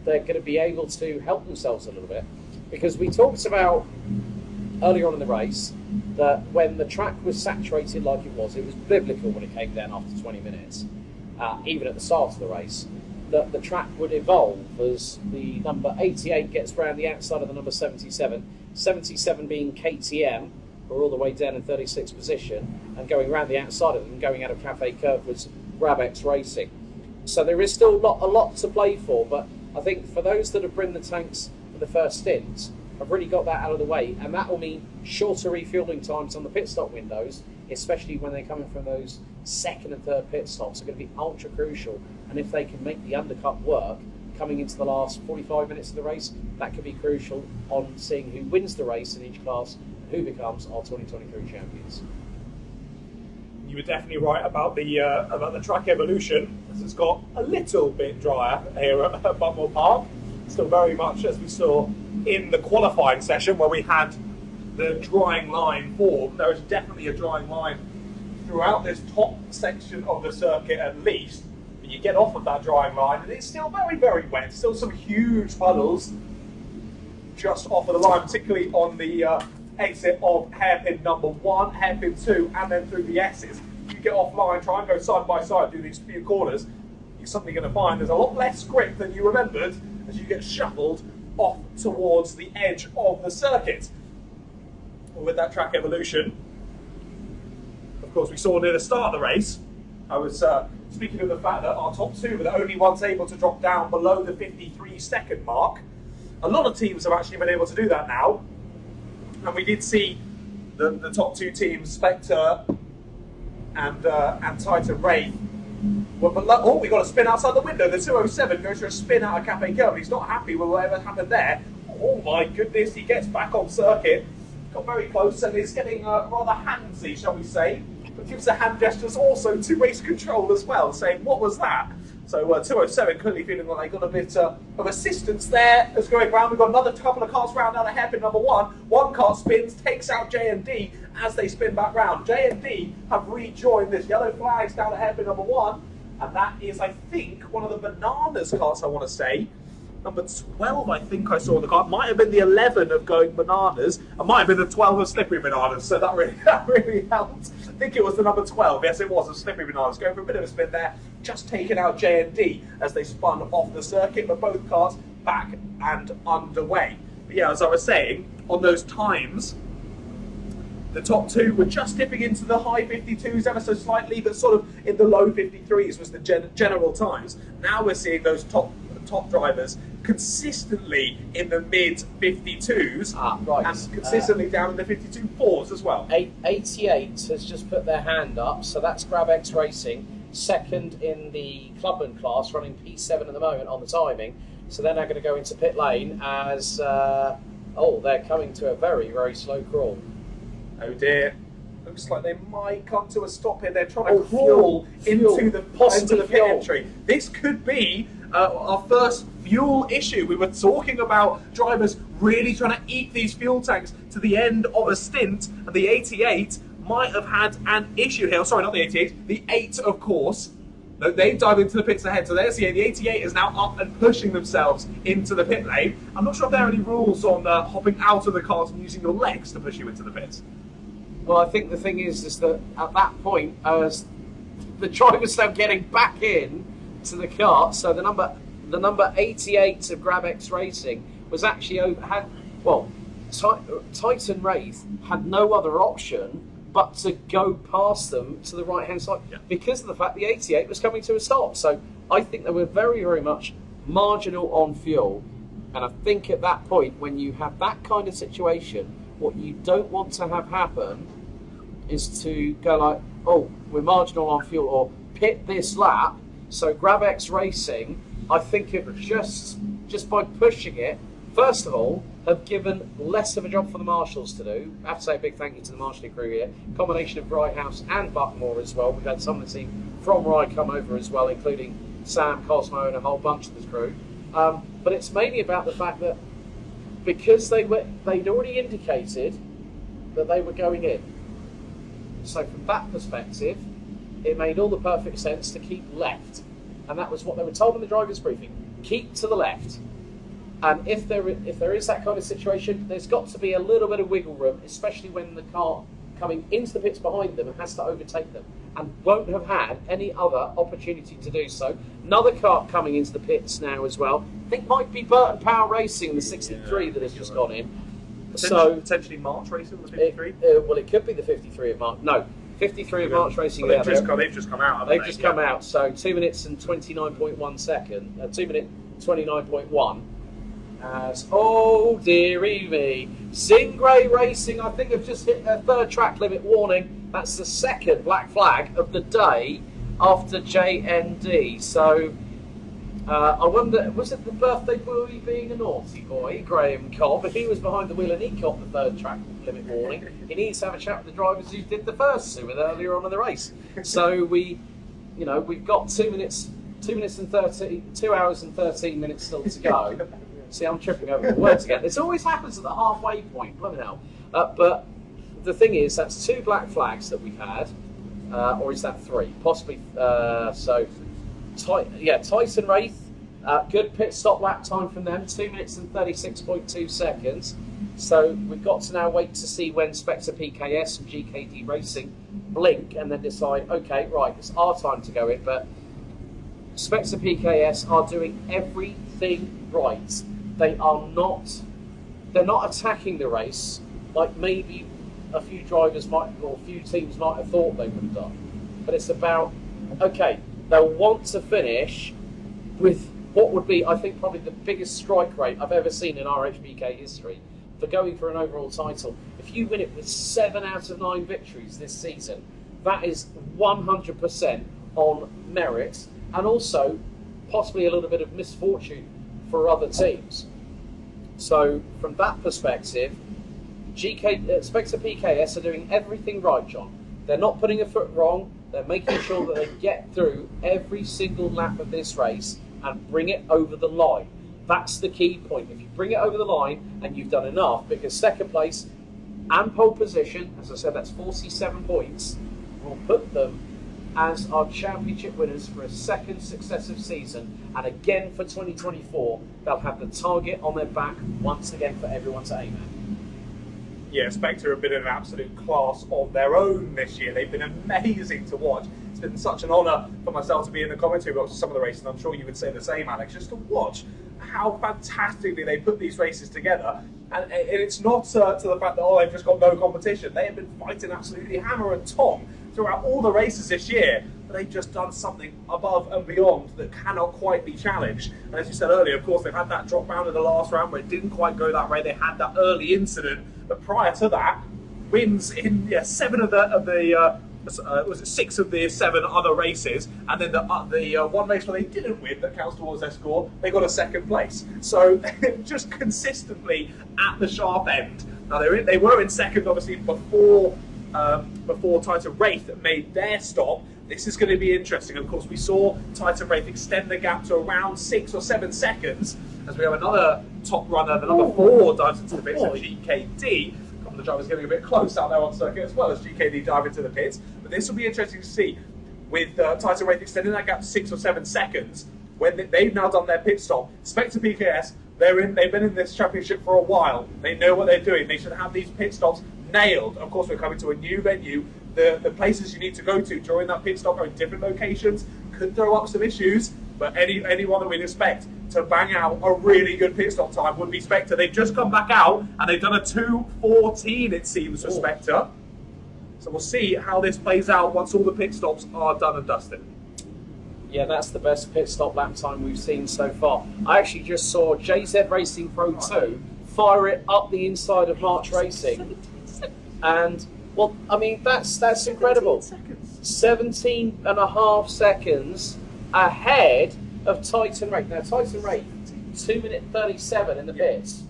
they're going to be able to help themselves a little bit. Because we talked about earlier on in the race that when the track was saturated like it was biblical when it came down after 20 minutes, even at the start of the race, that the track would evolve as the number 88 gets round the outside of the number 77, 77 being KTM, who are all the way down in 36th position, and going round the outside of them, going out of Cafe Curve, was Grabex Racing. So there is still a lot to play for, but I think for those that have bring the tanks for the first stint, I've really got that out of the way, and that will mean shorter refueling times on the pit stop windows, especially when they're coming from those second and third pit stops, are going to be ultra crucial. And if they can make the undercut work coming into the last 45 minutes of the race, that could be crucial on seeing who wins the race in each class and who becomes our 2023 champions. You were definitely right about the track evolution, as it's got a little bit drier here at Buckmore Park. Still very much as we saw in the qualifying session where we had the drying line form. There is definitely a drying line throughout this top section of the circuit at least. But you get off of that drying line and it's still very, very wet. Still some huge puddles just off of the line, particularly on the exit of hairpin number 1, hairpin 2, and then through the S's. You get offline, try and go side by side, do these few corners, you're suddenly going to find there's a lot less grip than you remembered as you get shuffled off towards the edge of the circuit. With that track evolution, of course, we saw near the start of the race, I was speaking of the fact that our top two were the only ones able to drop down below the 53-second mark. A lot of teams have actually been able to do that now, and we did see the top two teams, Spectre and Titan Wraith, were below. Oh, we got a spin outside the window. The 207 goes for a spin out of Cafe Curve. He's not happy with whatever happened there. Oh my goodness, he gets back on circuit. Got very close and is getting rather handsy, shall we say. But gives the hand gestures also to race control as well, saying, what was that? So 207 clearly feeling like they got a bit of assistance there as going round. We've got another couple of cars round out of hairpin number 1. One car spins, takes out J&D as they spin back round. J&D have rejoined this yellow flags down at hairpin number 1. And that is, I think, one of the Bananas cars, I want to say. Number 12, I think I saw in the car. It might have been the 11 of Going Bananas. It might have been the 12 of Slippery Bananas, so that really helped. I think it was the number 12. Yes, it was of Slippery Bananas. Going for a bit of a spin there, just taking out J&D as they spun off the circuit, but both cars back and underway. But yeah, as I was saying, on those times, the top two were just dipping into the high 52s ever so slightly, but sort of in the low 53s was the general times. Now we're seeing those top drivers consistently in the mid 52s right. and consistently down in the 52.4s as well. 88 has just put their hand up, so that's Grabex Racing, second in the Clubman class, running P7 at the moment on the timing. So they're now going to go into pit lane as Oh, they're coming to a very, very slow crawl. Oh dear. Looks like they might come to a stop here. They're trying to crawl into the pit entry. This could be our first fuel issue. We were talking about drivers really trying to eat these fuel tanks to the end of a stint, and the 88 might have had an issue here. Sorry, not the 88, the 8, of course. They dive into the pits ahead, so there's the 88 is now up and pushing themselves into the pit lane. I'm not sure if there are any rules on hopping out of the cars and using your legs to push you into the pits. Well, I think the thing is that at that point, as the driver's now getting back in to the car, so the number 88 of GrabX Racing was actually Titan Wraith had no other option but to go past them to the right-hand side because of the fact the 88 was coming to a stop. So I think they were very, very much marginal on fuel. And I think at that point, when you have that kind of situation, what you don't want to have happen is to go like, oh, we're marginal on fuel, or pit this lap. So GrabX Racing, I think it just by pushing it, first of all, have given less of a job for the marshals to do. I have to say a big thank you to the marshalling crew here. Combination of Brighthouse and Buckmore as well. We've had some of the team from Rye come over as well, including Sam, Cosmo and a whole bunch of the crew. But it's mainly about the fact that because they'd already indicated that they were going in. So from that perspective, it made all the perfect sense to keep left. And that was what they were told in the driver's briefing. Keep to the left. And if there is that kind of situation, there's got to be a little bit of wiggle room, especially when the car coming into the pits behind them has to overtake them and won't have had any other opportunity to do so. Another car coming into the pits now as well. I think might be Burton Power Racing, the 63 that has just gone in. Potentially March Racing, the 53? Well, it could be the 53 of March. No, 53 of March Racing. Well, they've just come out, haven't they've just come out. So 2 minutes and 29.1 second. 2 minute 29.1. As, oh dearie me, Stingray Racing, I think have just hit their third track limit warning. That's the second black flag of the day after JND. So I wonder, was it the birthday boy being a naughty boy, Graham Cobb? If he was behind the wheel and he got the third track limit warning, he needs to have a chat with the drivers who did the first two earlier on in the race. So we've got 2 hours and 13 minutes still to go. See, I'm tripping over the words again. This always happens at the halfway point, bloody hell. But the thing is, that's 2 black flags that we've had, or is that 3? Possibly. Tyson Wraith, good pit stop lap time from them, 2 minutes and 36.2 seconds. So we've got to now wait to see when Spectre PKS and GKD Racing blink and then decide, okay, right, it's our time to go in. But Spectre PKS are doing everything right. They're not attacking the race like maybe a few drivers might, or a few teams might have thought they would have done. But it's about, okay, they'll want to finish with what would be, I think, probably the biggest strike rate I've ever seen in RHPK history for going for an overall title. If you win it with 7 out of 9 victories this season, that is 100% on merit and also possibly a little bit of misfortune for other teams. So from that perspective, Spectre PKS are doing everything right, John. They're not putting a foot wrong. They're making sure that they get through every single lap of this race and bring it over the line. That's the key point. If you bring it over the line, and you've done enough, because second place and pole position, as I said, that's 47 points, will put them as our championship winners for a second successive season. And again for 2024, they'll have the target on their back once again for everyone to aim at. Yeah, Spectre have been in an absolute class of their own this year. They've been amazing to watch. It's been such an honour for myself to be in the commentary box for some of the races, and I'm sure you would say the same, Alex, just to watch how fantastically they put these races together. And it's not to the fact that, they've just got no competition. They have been fighting absolutely hammer and tong throughout all the races this year, but they've just done something above and beyond that cannot quite be challenged. And as you said earlier, of course, they've had that drop round in the last round where it didn't quite go that way. They had that early incident, but prior to that, wins in 7 of the was it 6 of the 7 other races, and then the one race where they didn't win that counts towards their score, they got a 2nd place. So just consistently at the sharp end. Now they were in 2nd, obviously, before Titan Wraith made their stop. This is going to be interesting. Of course, we saw Titan Wraith extend the gap to around 6 or 7 seconds, as we have another top runner, the number 4, dives into the pits of GKD. A couple of drivers getting a bit close out there on circuit, as well as GKD dive into the pits. But this will be interesting to see, with Titan Wraith extending that gap to 6 or 7 seconds, when they've now done their pit stop. Spectre PKS, they've been in this championship for a while. They know what they're doing. They should have these pit stops nailed. Of course, we're coming to a new venue. The places you need to go to during that pit stop are in different locations. Could throw up some issues, but anyone that we'd expect to bang out a really good pit stop time would be Spectre. They've just come back out and they've done a 2:14, it seems, for Spectre. So we'll see how this plays out once all the pit stops are done and dusted. Yeah, that's the best pit stop lap time we've seen so far. I actually just saw JZ Racing Pro 2 fire it up the inside of March Racing. And, well, I mean, that's incredible. 17.5 seconds ahead of Titan Wraith. Now, Titan Wraith, 2:37 in the pits.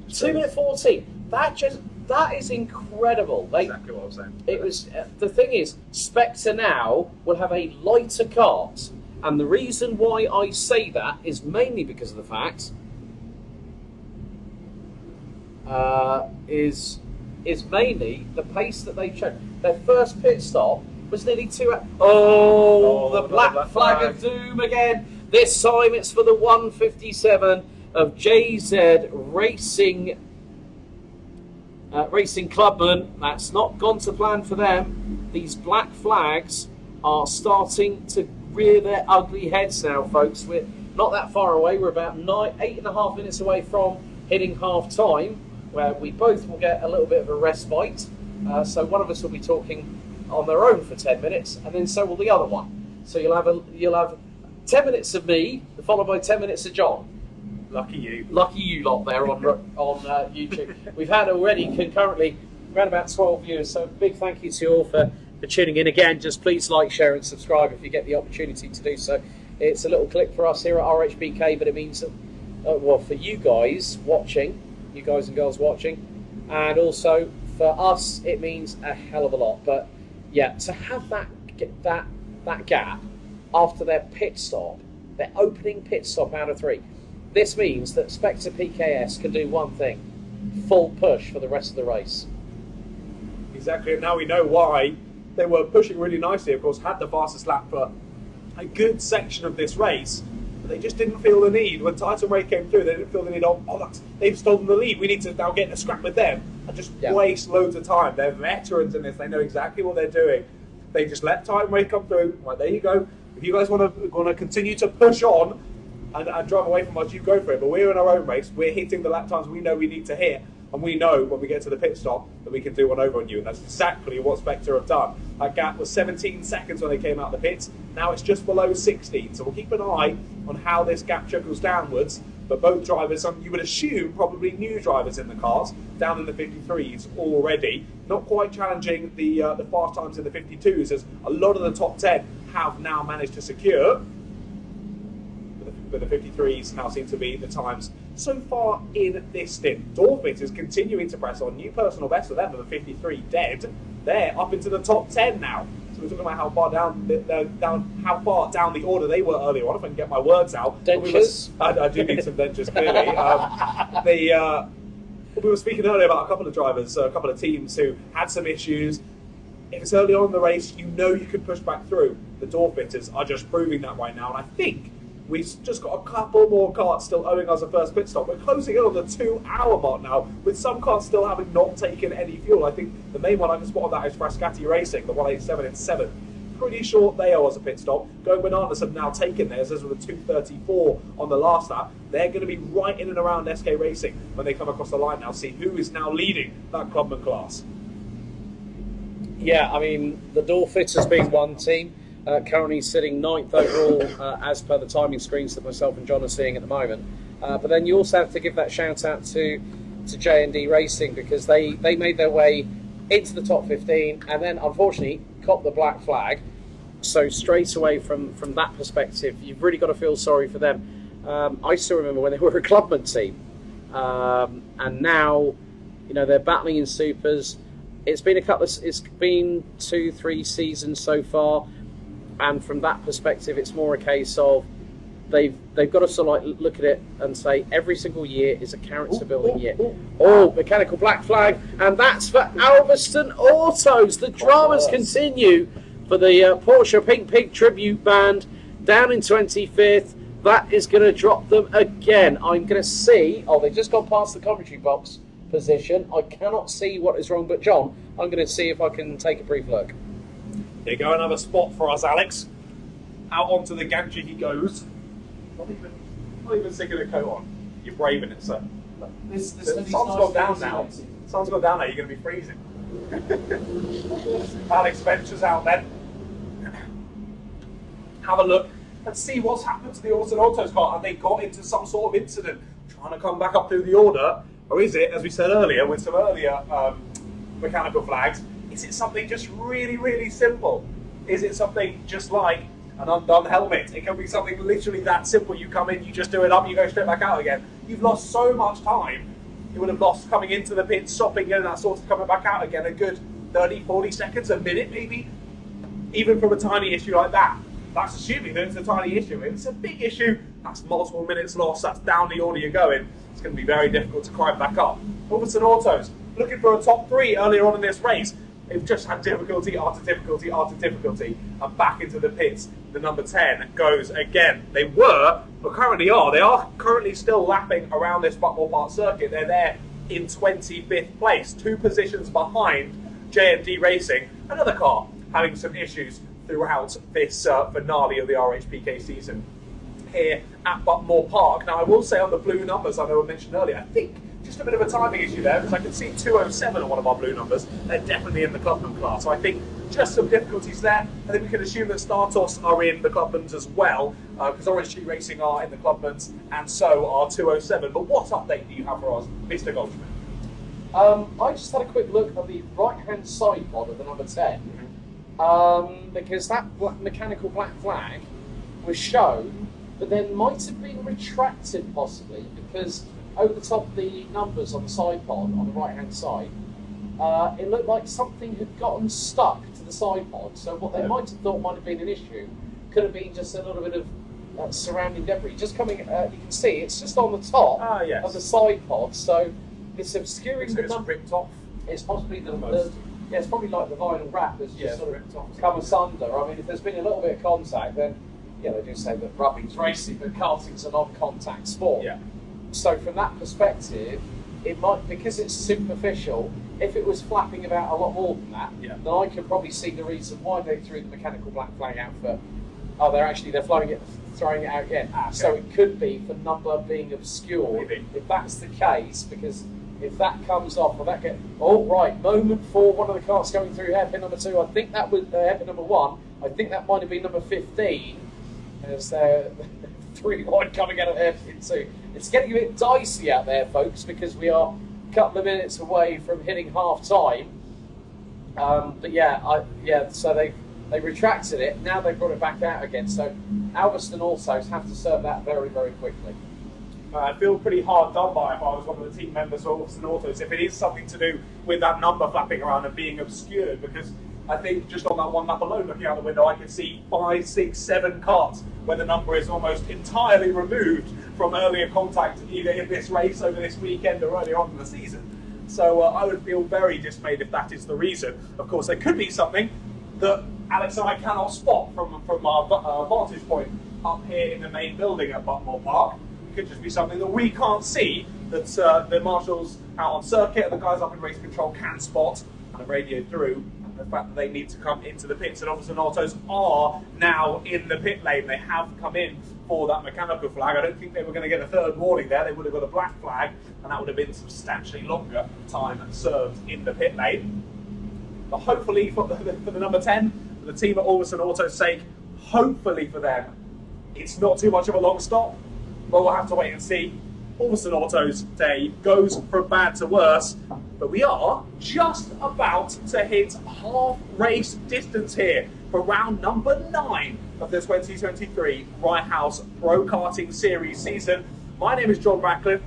2:14. That is incredible. Exactly what I was saying. It was. The thing is, Spectre now will have a lighter kart, and the reason why I say that is mainly because of the fact is mainly the pace that they've shown. Their first pit stop was nearly 2 hours. Oh, the black flag of doom again. This time it's for the 157 of JZ Racing Clubman. That's not gone to plan for them. These black flags are starting to rear their ugly heads now, folks. We're not that far away. We're about 8.5 minutes away from hitting half time, where we both will get a little bit of a respite. So one of us will be talking on their own for 10 minutes, and then so will the other one. So you'll have 10 minutes of me, followed by 10 minutes of John. Lucky you. Lucky you lot there on YouTube. We've had already concurrently around about 12 viewers, so big thank you to you all for tuning in. Again, just please like, share and subscribe if you get the opportunity to do so. It's a little click for us here at RHPK, but it means that, well, for you guys watching, you guys and girls watching, and also for us it means a hell of a lot. But yeah, to have that gap after their pit stop, their opening pit stop out of 3, this means that Spectre PKS can do one thing: full push for the rest of the race. Exactly, and now we know why they were pushing really nicely. Of course, had the fastest lap for a good section of this race, but they just didn't feel the need. When Titan Wraith came through, they didn't feel the need of, they've stolen the lead, we need to now get in a scrap with them, and just waste loads of time. They're veterans in this, they know exactly what they're doing. They just let Titan Wraith come through. Right, there you go. If you guys want to continue to push on and drive away from us, you go for it. But we're in our own race. We're hitting the lap times we know we need to hit. And we know when we get to the pit stop that we can do one over on you. And that's exactly what Spectre have done. That gap was 17 seconds when they came out the pits. Now it's just below 16. So we'll keep an eye on how this gap trickles downwards. But both drivers, you would assume probably new drivers in the cars, down in the 53s already. Not quite challenging the fast times in the 52s, as a lot of the top 10 have now managed to secure. But the 53s now seem to be the times so far in this stint. Dorfit is continuing to press on. New personal best for them of the 53 dead. They're up into the top 10 now. So we're talking about how far down the order they were earlier on. If I can get my words out. Dentures. I do need some dentures, clearly. We were speaking earlier about a couple of drivers, a couple of teams who had some issues. If it's early on in the race, you know you can push back through. The Dorfitters are just proving that right now, and I think we've just got a couple more carts still owing us a first pit stop. We're closing in on the 2-hour mark now, with some carts still having not taken any fuel. I think the main one I can spot of that is Frascati Racing, the 187 in 7th. Pretty sure they owe us a pit stop. Going Bananas have now taken theirs, as with a 2:34 on the last lap. They're going to be right in and around SK Racing when they come across the line now. See who is now leading that Clubman class. Yeah, I mean, the Dorfitters being one team, currently sitting 9th overall as per the timing screens that myself and John are seeing at the moment. But then you also have to give that shout out to J&D Racing, because they made their way into the top 15 and then unfortunately cop the black flag. So straight away from that perspective, you've really got to feel sorry for them. I still remember when they were a clubman team, and now, you know, they're battling in supers. It's been it's been 2-3 seasons so far, and from that perspective, it's more a case of they've got to sort of like look at it and say every single year is a character building year. Oh, mechanical black flag, and that's for Alveston Autos. The dramas continue for the Porsche Pink Pig tribute band down in 25th. That is going to drop them again. I'm going to see. Oh, they've just gone past the commentary box position. I cannot see what is wrong, but John, I'm going to see if I can take a brief look. There you go, another spot for us, Alex. Out onto the gantry he goes. Not even sticking a coat on. You're braving it, sir. The sun's gone down now. The sun's gone down now, you're going to be freezing. Alex ventures out then. Have a look and see what's happened to the Alveston Autos car. Have they got into some sort of incident trying to come back up through the order? Or is it, as we said earlier, with some earlier mechanical flags, is it something just really, really simple? Is it something just like an undone helmet? It can be something literally that simple. You come in, you just do it up, you go straight back out again. You've lost so much time. You would have lost coming into the pit, stopping, getting that sort of coming back out again, a good 30, 40 seconds, a minute maybe. Even from a tiny issue like that. That's assuming that it's a tiny issue. If it's a big issue, that's multiple minutes lost, that's down the order you're going. It's going to be very difficult to climb back up. Alveston Autos, looking for a top 3 earlier on in this race. They've just had difficulty after difficulty after difficulty, and back into the pits. The number 10 goes again. They were, but currently are. They are currently still lapping around this Buckmore Park circuit. They're there in 25th place, 2 positions behind J&D Racing. Another car having some issues throughout this finale of the RHPK season here at Buckmore Park. Now, I will say on the blue numbers, I know I mentioned earlier, I think just a bit of a timing issue there, because I can see 207 on one of our blue numbers. They're definitely in the clubman class. So I think just some difficulties there. I think we can assume that Startos are in the clubmans as well, because Orange Tree Racing are in the clubmans, and so are 207. But what update do you have for us, Mr. Goldschmidt? I just had a quick look at the right-hand side pod of the number 10, because that mechanical black flag was shown, but then might have been retracted possibly, because over the top of the numbers on the side pod, on the right-hand side, it looked like something had gotten stuck to the side pod. So what they might have thought might have been an issue could have been just a little bit of surrounding debris. Just coming, you can see it's just on the top of the side pod, so it's obscuring the number. Ripped off. It's possibly yeah, it's probably like the vinyl wrap has just sort of come asunder. I mean, if there's been a little bit of contact, then yeah, they do say that rubbing's racing, but karting's a non-contact sport. Yeah. So from that perspective, it might, because it's superficial, if it was flapping about a lot more than that, then I could probably see the reason why they threw the mechanical black flag out for. Oh, they're throwing it out again. So it could be for number being obscured. Maybe. If that's the case, because if that comes off, or that get moment for one of the cars going through hairpin number 2. I think that was hairpin number 1. I think that might have been number 15. As they're 3 wide coming out of hairpin 2. It's getting a bit dicey out there, folks, because we are a couple of minutes away from hitting half time. But so they retracted it. Now they've brought it back out again. So Alveston Autos have to serve that very, very quickly. I feel pretty hard done by if I was one of the team members of Alveston Autos, if it is something to do with that number flapping around and being obscured, because I think just on that one lap alone, looking out the window, I can see 5, 6, 7 carts where the number is almost entirely removed from earlier contact, either in this race over this weekend or earlier on in the season. So I would feel very dismayed if that is the reason. Of course, there could be something that Alex and I cannot spot from our vantage point up here in the main building at Buckmore Park. It could just be something that we can't see, that the marshals out on circuit and the guys up in race control can spot and have radioed through. The fact that they need to come into the pits, and Alveston Autos are now in the pit lane. They have come in for that mechanical flag. I don't think they were going to get a third warning there. They would have got a black flag, and that would have been substantially longer time served in the pit lane. But hopefully for the number 10, for the team at Alveston Autos' sake, hopefully for them, it's not too much of a long stop. But we'll have to wait and see. Alston Auto's day goes from bad to worse, but we are just about to hit half race distance here for round number 9 of the 2023 Rye House Pro Karting Series season. My name is John Ratcliff,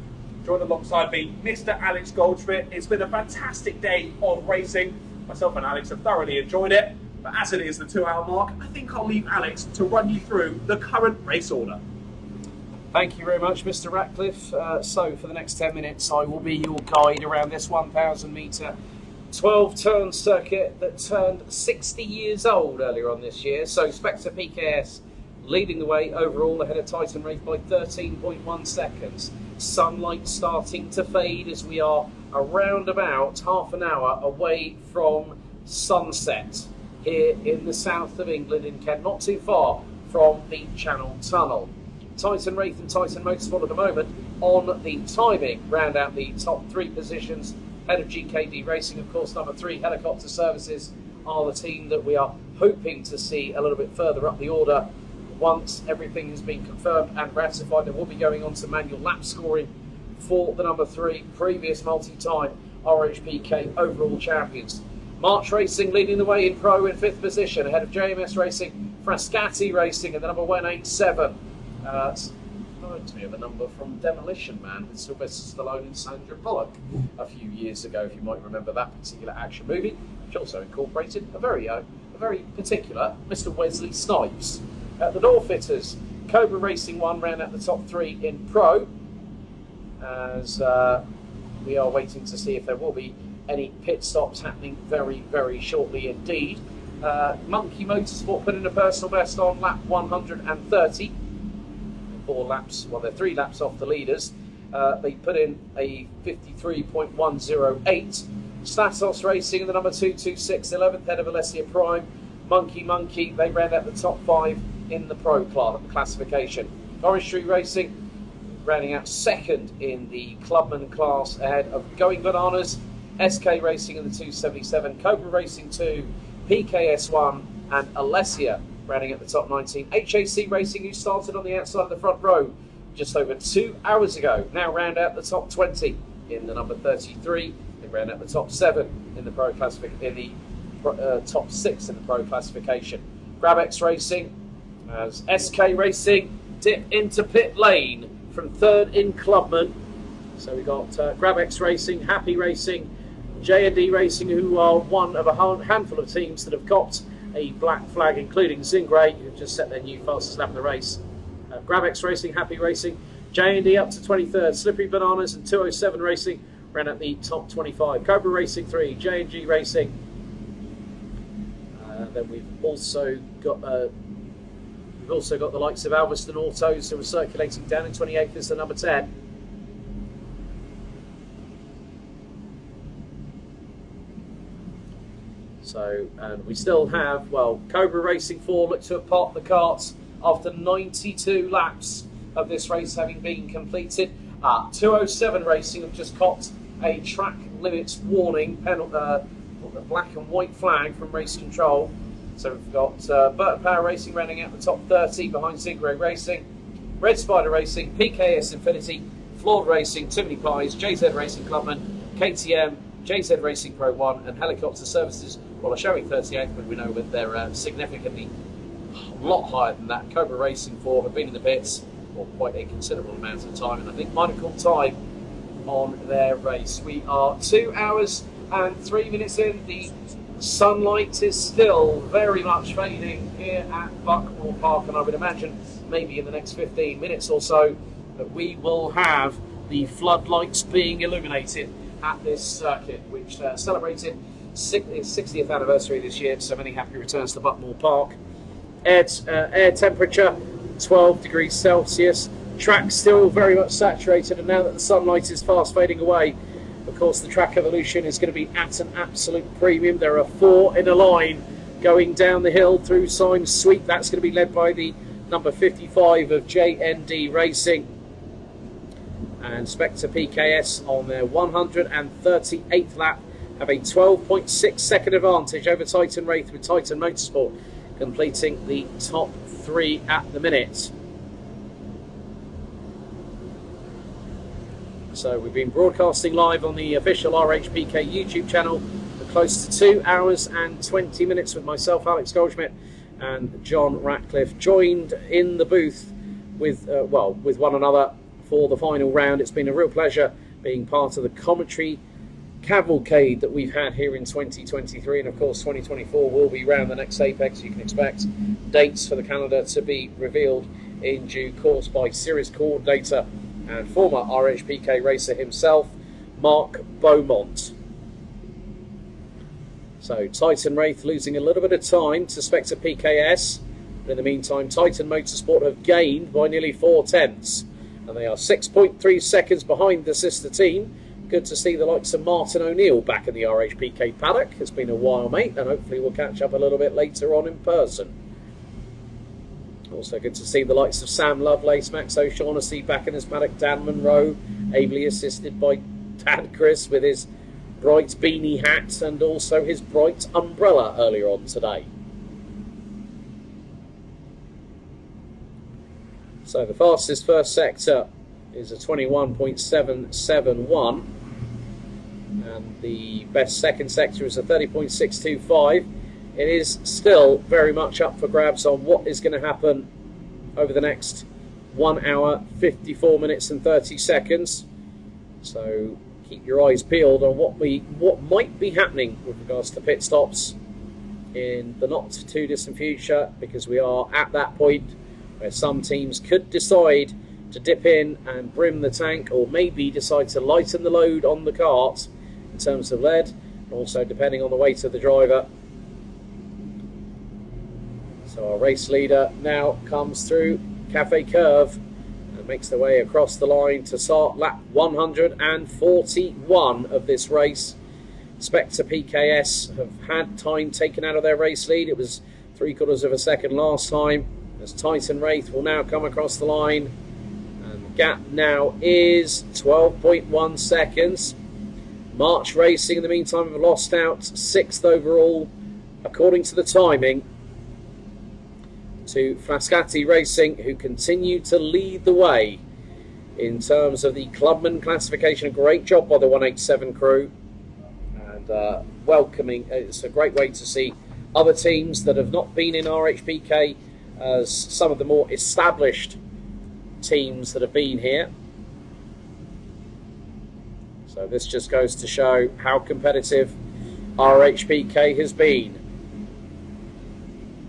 joined alongside me Mr. Alex Goldschmidt. It's been a fantastic day of racing. Myself and Alex have thoroughly enjoyed it, but as it is the 2-hour mark, I think I'll leave Alex to run you through the current race order. Thank you very much, Mr. Ratcliffe. So for the next 10 minutes, I will be your guide around this 1,000 metre 12-turn circuit that turned 60 years old earlier on this year. So Spectre PKS leading the way overall ahead of Titan Wraith by 13.1 seconds. Sunlight starting to fade as we are around about half an hour away from sunset here in the south of England in Kent, not too far from the Channel Tunnel. Titan Wraith and Titan Motorsport at the moment on the timing round out the top 3 positions. Head of GKD Racing, of course, number 3 Helicopter Services are the team that we are hoping to see a little bit further up the order. Once everything has been confirmed and ratified, they will be going on to manual lap scoring for the number 3 previous multi-time RHPK overall champions. March Racing leading the way in Pro in 5th position ahead of JMS Racing, Frascati Racing and the number 187. Reminds me of a number from Demolition Man with Sylvester Stallone and Sandra Bullock a few years ago, if you might remember that particular action movie, which also incorporated a very particular Mr. Wesley Snipes. The Door Fitters, Cobra Racing 1 ran at the top 3 in Pro, as we are waiting to see if there will be any pit stops happening very, very shortly indeed. Monkey Motorsport put in a personal best on lap 130. 4 laps, well, they're 3 laps off the leaders. They put in a 53.108. Statos Racing in the number 226, 11th head of Alessia Prime. Monkey, they ran at the top 5 in the Pro classification. Orange Tree Racing rounding out 2nd in the Clubman class ahead of Going Bananas. SK Racing in the 277, Cobra Racing 2, PKS 1 and Alessia rounding at the top 19. HAC Racing, who started on the outside of the front row just over 2 hours ago, now round out the top 20 in the number 33. They round out the top 7 in the Pro classification, in the top 6 in the Pro classification. Grabex Racing, as SK Racing dip into pit lane from 3rd in Clubman. So we got Grabex Racing, Happy Racing, J&D Racing, who are one of a handful of teams that have got a black flag, including Zingray, who have just set their new fastest lap of the race. Grabex Racing, Happy Racing, J&D up to 23rd, Slippery Bananas and 207 Racing ran at the top 25. Cobra Racing 3, J&G Racing. Then we've also got the likes of Alveston Autos, who are circulating down in 28th as the number 10. So, and we still have, well, Cobra Racing 4 look to have parked the karts after 92 laps of this race having been completed. 207 Racing have just copped a track limits warning, black and white flag from Race Control. So we've got Burton Power Racing running out the top 30 behind Zingray Racing, Red Spider Racing, PKS Infinity, Flawed Racing, Too Many Pies, JZ Racing Clubman, KTM, JZ Racing Pro 1 and Helicopter Services, well, are showing 38th, but we know that they're significantly a lot higher than that. Cobra Racing 4 have been in the pits for quite a considerable amount of time, and I think might have called time on their race. We are 2 hours and 3 minutes in. The sunlight is still very much fading here at Buckmore Park, and I would imagine maybe in the next 15 minutes or so that we will have the floodlights being illuminated at this circuit, which celebrated its 60th anniversary this year. So many happy returns to Buckmore Park. Air temperature 12 degrees Celsius. Track still very much saturated, and now that the sunlight is fast fading away, of course the track evolution is going to be at an absolute premium. There are 4 in a line going down the hill through Symes Sweep. That's going to be led by the number 55 of JND Racing. And Spectre PKS on their 138th lap have a 12.6 second advantage over Titan Wraith, with Titan Motorsport completing the top 3 at the minute. So we've been broadcasting live on the official RHPK YouTube channel for close to 2 hours and 20 minutes with myself, Alex Goldschmidt, and John Ratcliff, joined in the booth with one another for the final round. It's been a real pleasure being part of the commentary cavalcade that we've had here in 2023, and of course 2024 will be round the next apex. You can expect dates for the calendar to be revealed in due course by series coordinator and former RHPK racer himself, Mark Beaumont. So Titan Wraith losing a little bit of time to Spectre PKS, but in the meantime Titan Motorsport have gained by nearly 4/10, and they are 6.3 seconds behind the sister team. Good to see the likes of Martin O'Neill back in the RHPK paddock. It's been a while, mate, and hopefully we'll catch up a little bit later on in person. Also good to see the likes of Sam Lovelace, Max O'Shaughnessy back in his paddock, Dan Monroe, ably assisted by Dad Chris with his bright beanie hat and also his bright umbrella earlier on today. So the fastest first sector is a 21.771, and the best second sector is a 30.625. It is still very much up for grabs on what is going to happen over the next 1 hour, 54 minutes and 30 seconds. So keep your eyes peeled on what might be happening with regards to pit stops in the not too distant future, because we are at that point where some teams could decide to dip in and brim the tank, or maybe decide to lighten the load on the kart in terms of lead, and also depending on the weight of the driver. So our race leader now comes through Cafe Curve and makes their way across the line to start lap 141 of this race. Spectre PKS have had time taken out of their race lead. It was 3/4 of a second last time, as Titan Wraith will now come across the line. Gap now is 12.1 seconds. March Racing in the meantime have lost out 6th overall according to the timing to Frascati Racing, who continue to lead the way in terms of the Clubman classification. A great job by the 187 crew, and welcoming. It's a great way to see other teams that have not been in RHPK as some of the more established teams that have been here. So this just goes to show how competitive RHPK has been.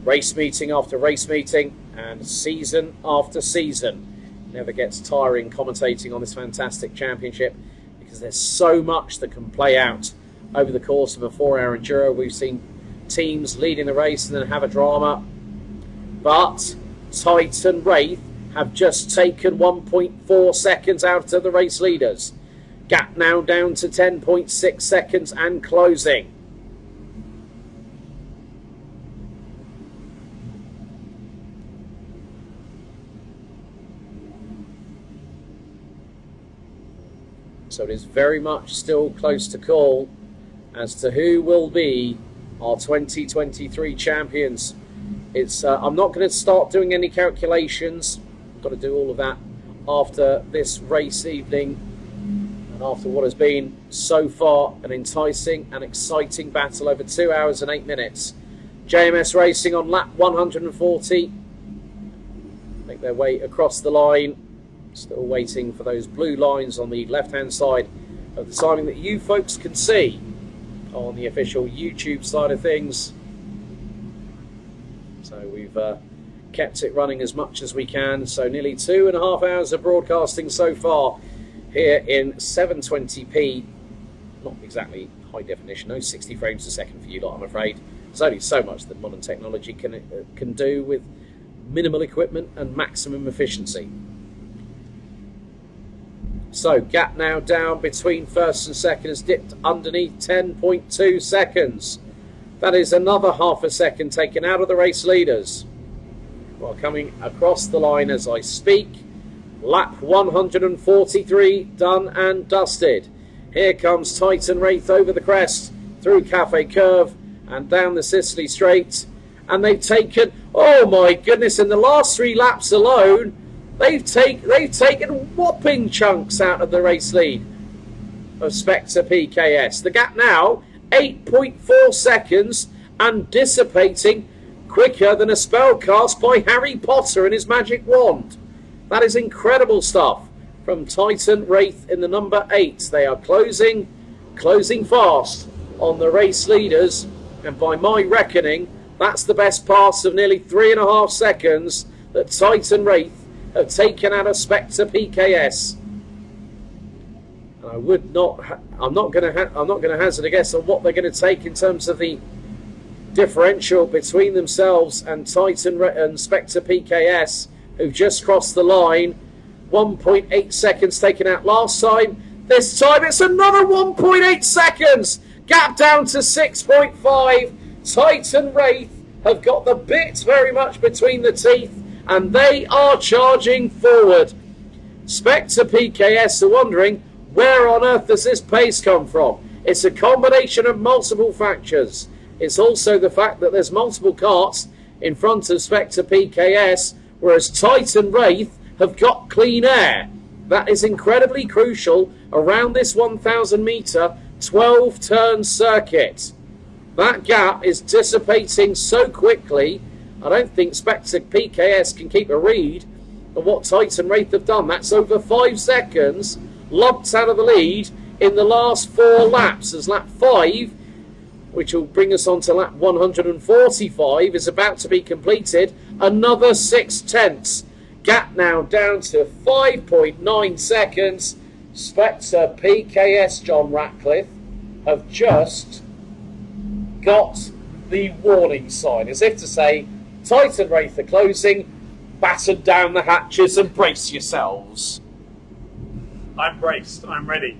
Race meeting after race meeting and season after season. Never gets tiring commentating on this fantastic championship, because there's so much that can play out over the course of a 4-hour enduro. We've seen teams leading the race and then have a drama, but Titan Wraith have just taken 1.4 seconds out of the race leaders. Gap now down to 10.6 seconds and closing. So it is very much still close to call as to who will be our 2023 champions. It's I'm not going to start doing any calculations. Got to do all of that after this race evening and after what has been so far an enticing and exciting battle over 2 hours and 8 minutes. JMS Racing on lap 140 make their way across the line, still waiting for those blue lines on the left hand side of the timing that you folks can see on the official YouTube side of things. So we've kept it running as much as we can. So nearly 2.5 hours of broadcasting so far here in 720p. Not exactly high definition, no 60 frames a second for you lot, I'm afraid. There's only so much that modern technology can do with minimal equipment and maximum efficiency. So gap now down between first and second has dipped underneath 10.2 seconds. That is another half a second taken out of the race leaders. While coming across the line as I speak, lap 143 done and dusted. Here comes Titan Wraith over the crest, through Cafe Curve and down the Sicily Straight. And they've taken, oh my goodness, in the last 3 laps alone, They've taken whopping chunks out of the race lead of Spectre PKS. The gap now 8.4 seconds and dissipating quicker than a spell cast by Harry Potter and his magic wand. That is incredible stuff from Titan Wraith in the number 8. They are closing fast on the race leaders, and by my reckoning, that's the best pass of nearly 3.5 seconds that Titan Wraith have taken out of Spectre PKS. And I'm not going to hazard a guess on what they're going to take in terms of the differential between themselves and Titan and Spectre PKS, who've just crossed the line. 1.8 seconds taken out last time. This time it's another 1.8 seconds. Gap down to 6.5. Titan Wraith have got the bits very much between the teeth, and they are charging forward. Spectre PKS are wondering, where on earth does this pace come from? It's a combination of multiple factors. It's also the fact that there's multiple carts in front of Spectre PKS, whereas Titan Wraith have got clean air. That is incredibly crucial around this 1,000 metre 12-turn circuit. That gap is dissipating so quickly, I don't think Spectre PKS can keep a read of what Titan Wraith have done. That's over 5 seconds, lopped out of the lead in the last 4 laps, as lap 5, which will bring us on to lap 145, is about to be completed. Another 6/10. Gap now down to 5.9 seconds. Spectre PKS, John Ratcliff, have just got the warning sign, as if to say, Titan Wraith are closing, batten down the hatches and brace yourselves. I'm braced, I'm ready.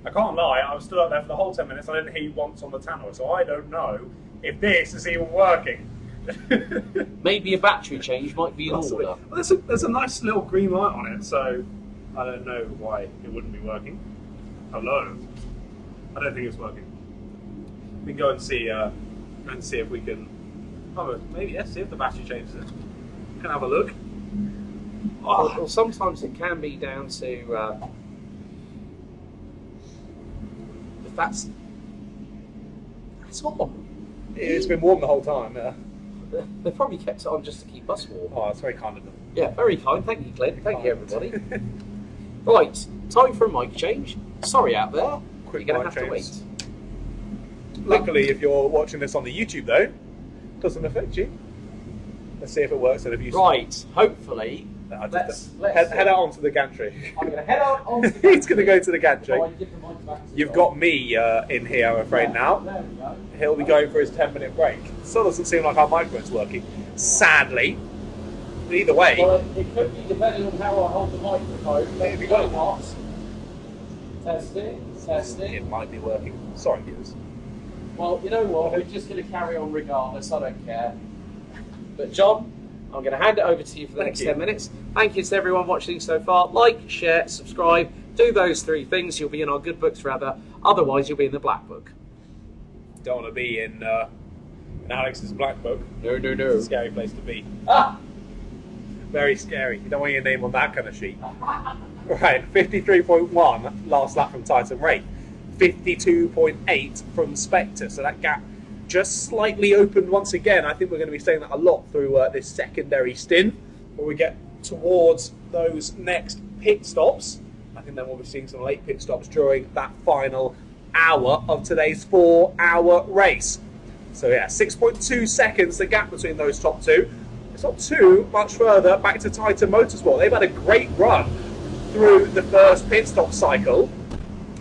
I can't lie, I was stood up there for the whole 10 minutes, I didn't hear you once on the tannoy, so I don't know if this is even working. Maybe a battery change might be in order. Well, there's a nice little green light on it, so I don't know why it wouldn't be working. Hello. I don't think it's working. We can go and see if we can. Oh, maybe yes. See if the battery changes it. We can have a look. Oh. Well, sometimes it can be down to if that's on. It's been warm the whole time. Yeah. They probably kept it on just to keep us warm. Oh, that's very kind of them. Yeah, very kind. Thank you, Clint. Thank you, everybody. Right, time for a mic change. Sorry out there. Quick, you're going to have to wait. Luckily, if you're watching this on the YouTube, though, it doesn't affect you. Let's see if it works. Right, hopefully. Let's head out onto the gantry. I'm going to head out onto the gantry. He's going to go to the gantry. You've got me in here, I'm afraid, now. There we go. He'll be going for his 10-minute break. Still doesn't seem like our microphone's working, sadly. But either way. Well, it could be depending on how I hold the microphone. There we go. Not. Testing. It might be working. Sorry, viewers. Well, you know what? We're just going to carry on regardless. I don't care. But John, I'm going to hand it over to you for the next 10 minutes. Thank you to everyone watching so far. Like, share, subscribe. Do those 3 things. You'll be in our good books rather. Otherwise, you'll be in the black book. Don't want to be in Alex's black book. No. It's a scary place to be. Ah! Very scary. You don't want your name on that kind of sheet. Right, 53.1 last lap from Titan Wraith. 52.8 from Spectre. So that gap just slightly opened once again. I think we're going to be saying that a lot through this secondary stint, where we get towards those next pit stops. I think then we'll be seeing some late pit stops during that final hour of today's 4-hour race. So yeah, 6.2 seconds the gap between those top 2. It's not too much further back to Titan Motorsport. They've had a great run through the first pit stop cycle.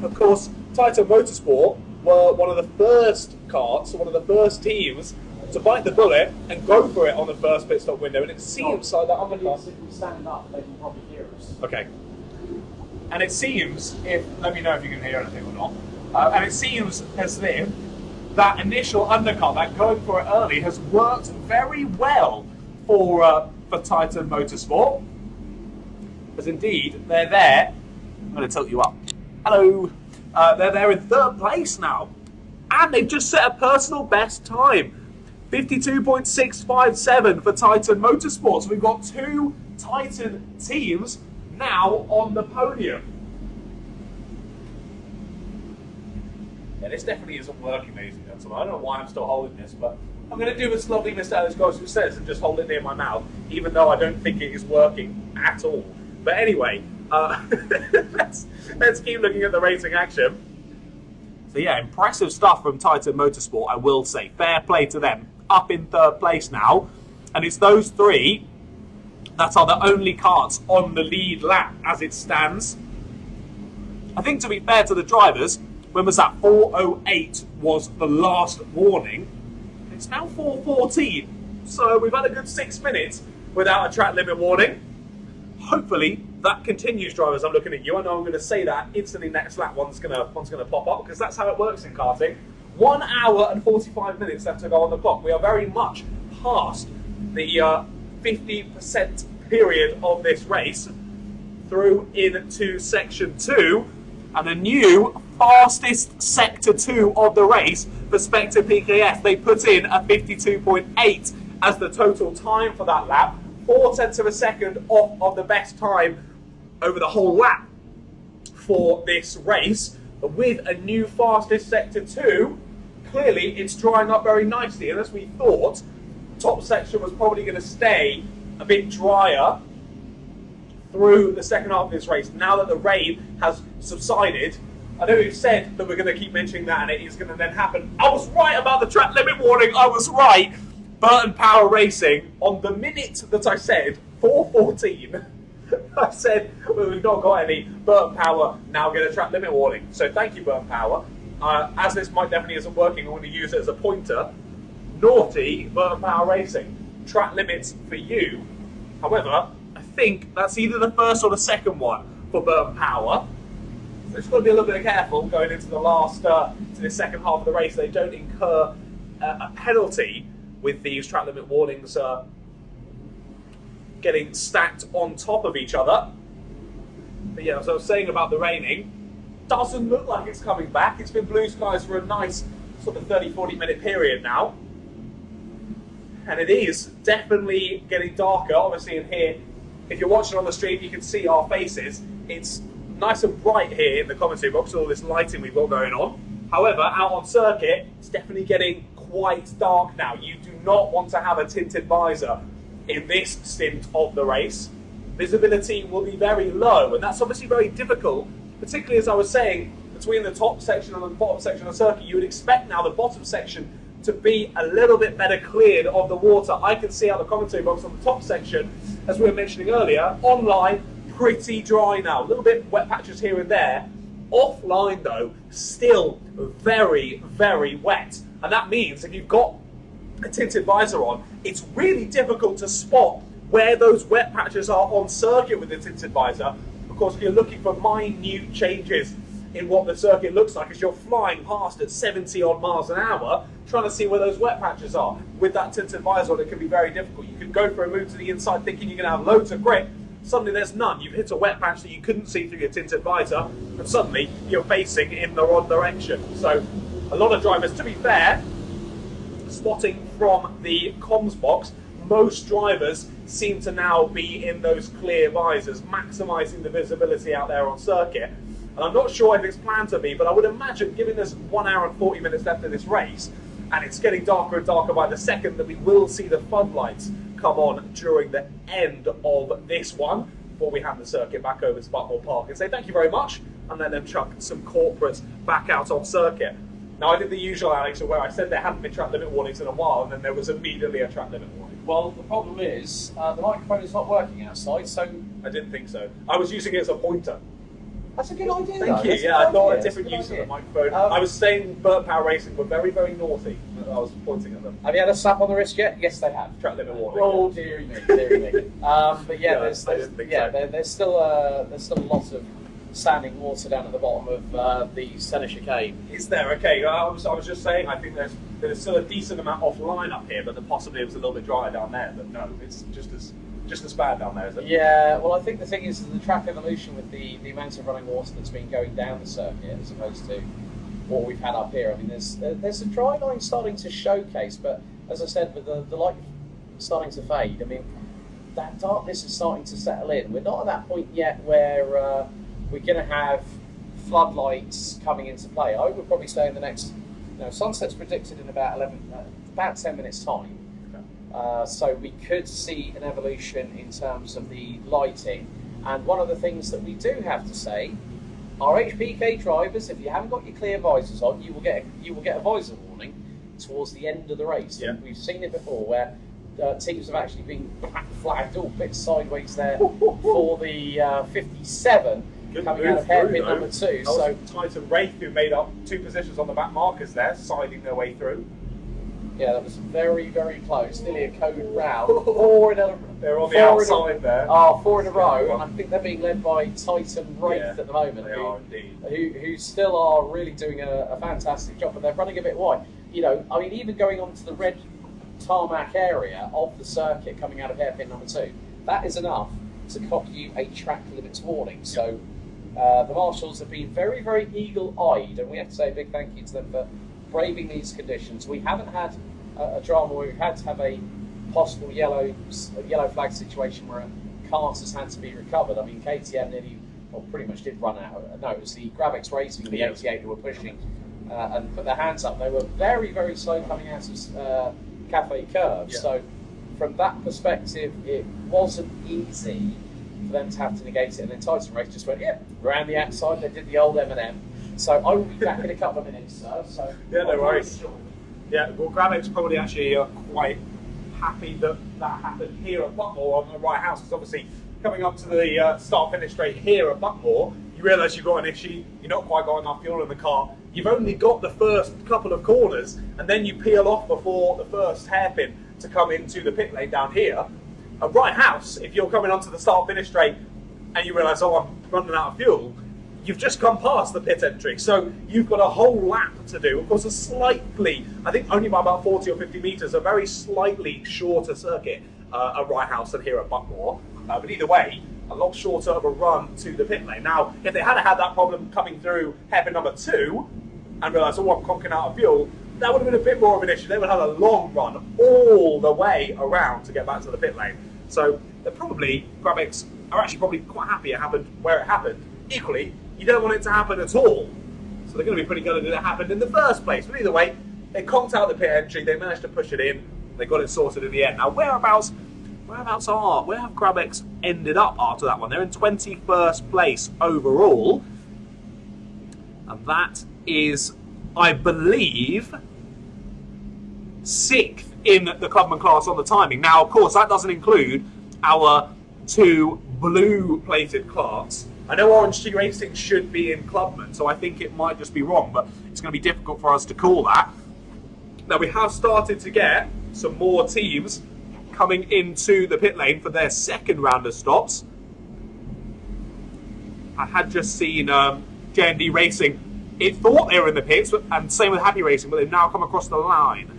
Of course, Titan Motorsport were one of the first carts, one of the first teams to bite the bullet and go for it on the first pit stop window. And it seems like that undercut. If we stand up, they can probably hear us. Okay. And it seems, let me know if you can hear anything or not. And it seems as if that initial undercut, that going for it early, has worked very well for Titan Motorsport. As indeed, they're there. I'm going to tilt you up. Hello. They're there in 3rd place now. And they've just set a personal best time. 52.657 for Titan Motorsport. So we've got 2 Titan teams now on the podium. Yeah, this definitely isn't working, ladies and gentlemen. I don't know why I'm still holding this, but I'm going to do as lovely Mr. Alice Goldschmidt says and just hold it near my mouth, even though I don't think it is working at all. But anyway, let's keep looking at the racing action. So yeah, impressive stuff from Titan Motorsport, I will say. Fair play to them. Up in third place now. And it's those three that are the only karts on the lead lap as it stands. I think, to be fair to the drivers, when was that? 4:08 was the last warning. It's now 4:14. So we've had a good 6 minutes without a track limit warning. Hopefully that continues, drivers. I'm looking at you. I know I'm going to say that instantly. Next lap, one's going to pop up, because that's how it works in karting. 1 hour and 45 minutes left to go on the clock. We are very much past the 50% period of this race through into section 2, and a new fastest sector 2 of the race for Spectre PKS. They put in a 52.8 as the total time for that lap. 0.4 of a second off of the best time over the whole lap for this race. But with a new fastest sector 2, clearly it's drying up very nicely. And as we thought, top section was probably going to stay a bit drier through the second half of this race. Now that the rain has subsided, I know we've said that we're going to keep mentioning that and it is going to then happen. I was right about the track limit warning. I was right. Burton Power Racing, on the minute that I said 4:14, I said, well, we've not got any. Burton Power now get a track limit warning. So thank you, Burton Power. As this mic definitely isn't working, I'm going to use it as a pointer. Naughty Burton Power Racing. Track limits for you. However, I think that's either the first or the second one for Burton Power. So just got to be a little bit careful going into the last, to the second half of the race. They don't incur a penalty with these track limit warnings getting stacked on top of each other. But yeah, as I was saying about the raining, doesn't look like it's coming back. It's been blue skies for a nice sort of 30-40 minute period now. And it is definitely getting darker. Obviously in here, if you're watching on the stream, you can see our faces. It's nice and bright here in the commentary box, all this lighting we've got going on. However, out on circuit, it's definitely getting quite dark now. You do not want to have a tinted visor in this stint of the race. Visibility will be very low, and that's obviously very difficult, particularly as I was saying, between the top section and the bottom section of the circuit. You would expect now the bottom section to be a little bit better cleared of the water. I can see out the commentary box on the top section, as we were mentioning earlier, online, pretty dry now. A little bit wet patches here and there. Offline though, still very, very wet. And that means if you've got a tinted visor on, it's really difficult to spot where those wet patches are on circuit with the tinted visor. Of course, if you're looking for minute changes in what the circuit looks like as you're flying past at 70 odd miles an hour, trying to see where those wet patches are. With that tinted visor on, it can be very difficult. You could go for a move to the inside thinking you're going to have loads of grip. Suddenly there's none. You've hit a wet patch that you couldn't see through your tinted visor, and suddenly you're facing in the wrong direction. So a lot of drivers, to be fair, spotting from the comms box, most drivers seem to now be in those clear visors, maximising the visibility out there on circuit. And I'm not sure if it's planned to be, but I would imagine, given there's 1 hour and 40 minutes left of this race, and it's getting darker and darker by the second, that we will see the floodlights come on during the end of this one, before we hand the circuit back over to Buckmore Park and say thank you very much, and let them chuck some corporates back out on circuit. Now, I did the usual, Alex, where I said there hadn't been track limit warnings in a while, and then there was immediately a track limit warning. Well, the problem is the microphone is not working outside, so... I didn't think so. I was using it as a pointer. That's a good idea. Thank you. Yeah, I thought a different use of the microphone. I was saying Burton Power Racing were very, very naughty. I was pointing at them. Have you had a slap on the wrist yet? Yes, they have. Track limit warning. Oh, dearie me, dearie me. But yeah, there's still a lot of standing water down at the bottom of the centre chicane. Is there? Okay, I was just saying, I think there's still a decent amount offline up here, but possibly it was a little bit drier down there. But no, it's just as bad down there, is it? Yeah, well, I think the thing is the track evolution with the amount of running water that's been going down the circuit as opposed to what we've had up here. I mean, there's a dry line starting to showcase, but as I said, with the light starting to fade, I mean, that darkness is starting to settle in. We're not at that point yet where we're going to have floodlights coming into play. I would probably say in the next, sunset's predicted in about 10 minutes time. So we could see an evolution in terms of the lighting. And one of the things that we do have to say, RHPK drivers, if you haven't got your clear visors on, you will get a visor warning towards the end of the race. Yeah. We've seen it before where teams have actually been flagged all bit sideways there for the 57 coming out of hairpin number 2. So Titan Wraith, who made up 2 positions on the back markers there, siding their way through. Yeah, that was very, very close. Nearly a code round. 4 in a They're on the outside there. 4 in a row, and I think they're being led by Titan Wraith at the moment. They are indeed. Who still are really doing a fantastic job, but they're running a bit wide. Even going onto the red tarmac area of the circuit coming out of hairpin number 2, that is enough to cock you a track limits warning. So the marshals have been very, very eagle-eyed, and we have to say a big thank you to them for braving these conditions. We haven't had a drama where we've had to have a possible yellow flag situation where a cart has had to be recovered. I mean, KTM pretty much did run out. No, it was the Gravex Racing, the 88 who were pushing and put their hands up. They were very, very slow coming out of Cafe Curve. Yeah. So from that perspective, it wasn't easy for them to have to negate it. And then Titan Race just went, around the outside. They did the old M&M. So I will be back in a couple of minutes, sir. So yeah, no worries. Yeah, well, Gravex probably actually quite happy that happened here at Buckmore on the right house, because obviously coming up to the start-finish straight here at Buckmore, you realise you've got an issue, you've not quite got enough fuel in the car, you've only got the first couple of corners, and then you peel off before the first hairpin to come into the pit lane down here. At right house, if you're coming onto the start-finish straight and you realise, I'm running out of fuel, you've just come past the pit entry, so you've got a whole lap to do. Of course, I think only by about 40 or 50 metres, a very slightly shorter circuit at Right House than here at Buckmore. But either way, a lot shorter of a run to the pit lane. Now, if they had had that problem coming through hairpin number 2 and realised, I'm conking out of fuel, that would have been a bit more of an issue. They would have had a long run all the way around to get back to the pit lane. So they're Gravex are actually probably quite happy it happened where it happened. Equally, you don't want it to happen at all. So they're going to be pretty good that it happened in the first place. But either way, they conked out the pit entry, they managed to push it in, they got it sorted in the end. Now, where have Gravex ended up after that one? They're in 21st place overall. And that is, I believe, 6th in the Clubman class on the timing. Now, of course, that doesn't include our 2 blue-plated carts. I know Orange Tea Racing should be in Clubman, so I think it might just be wrong, but it's going to be difficult for us to call that. Now, we have started to get some more teams coming into the pit lane for their second round of stops. I had just seen J&D Racing. It thought they were in the pits, and same with Happy Racing, but they've now come across the line.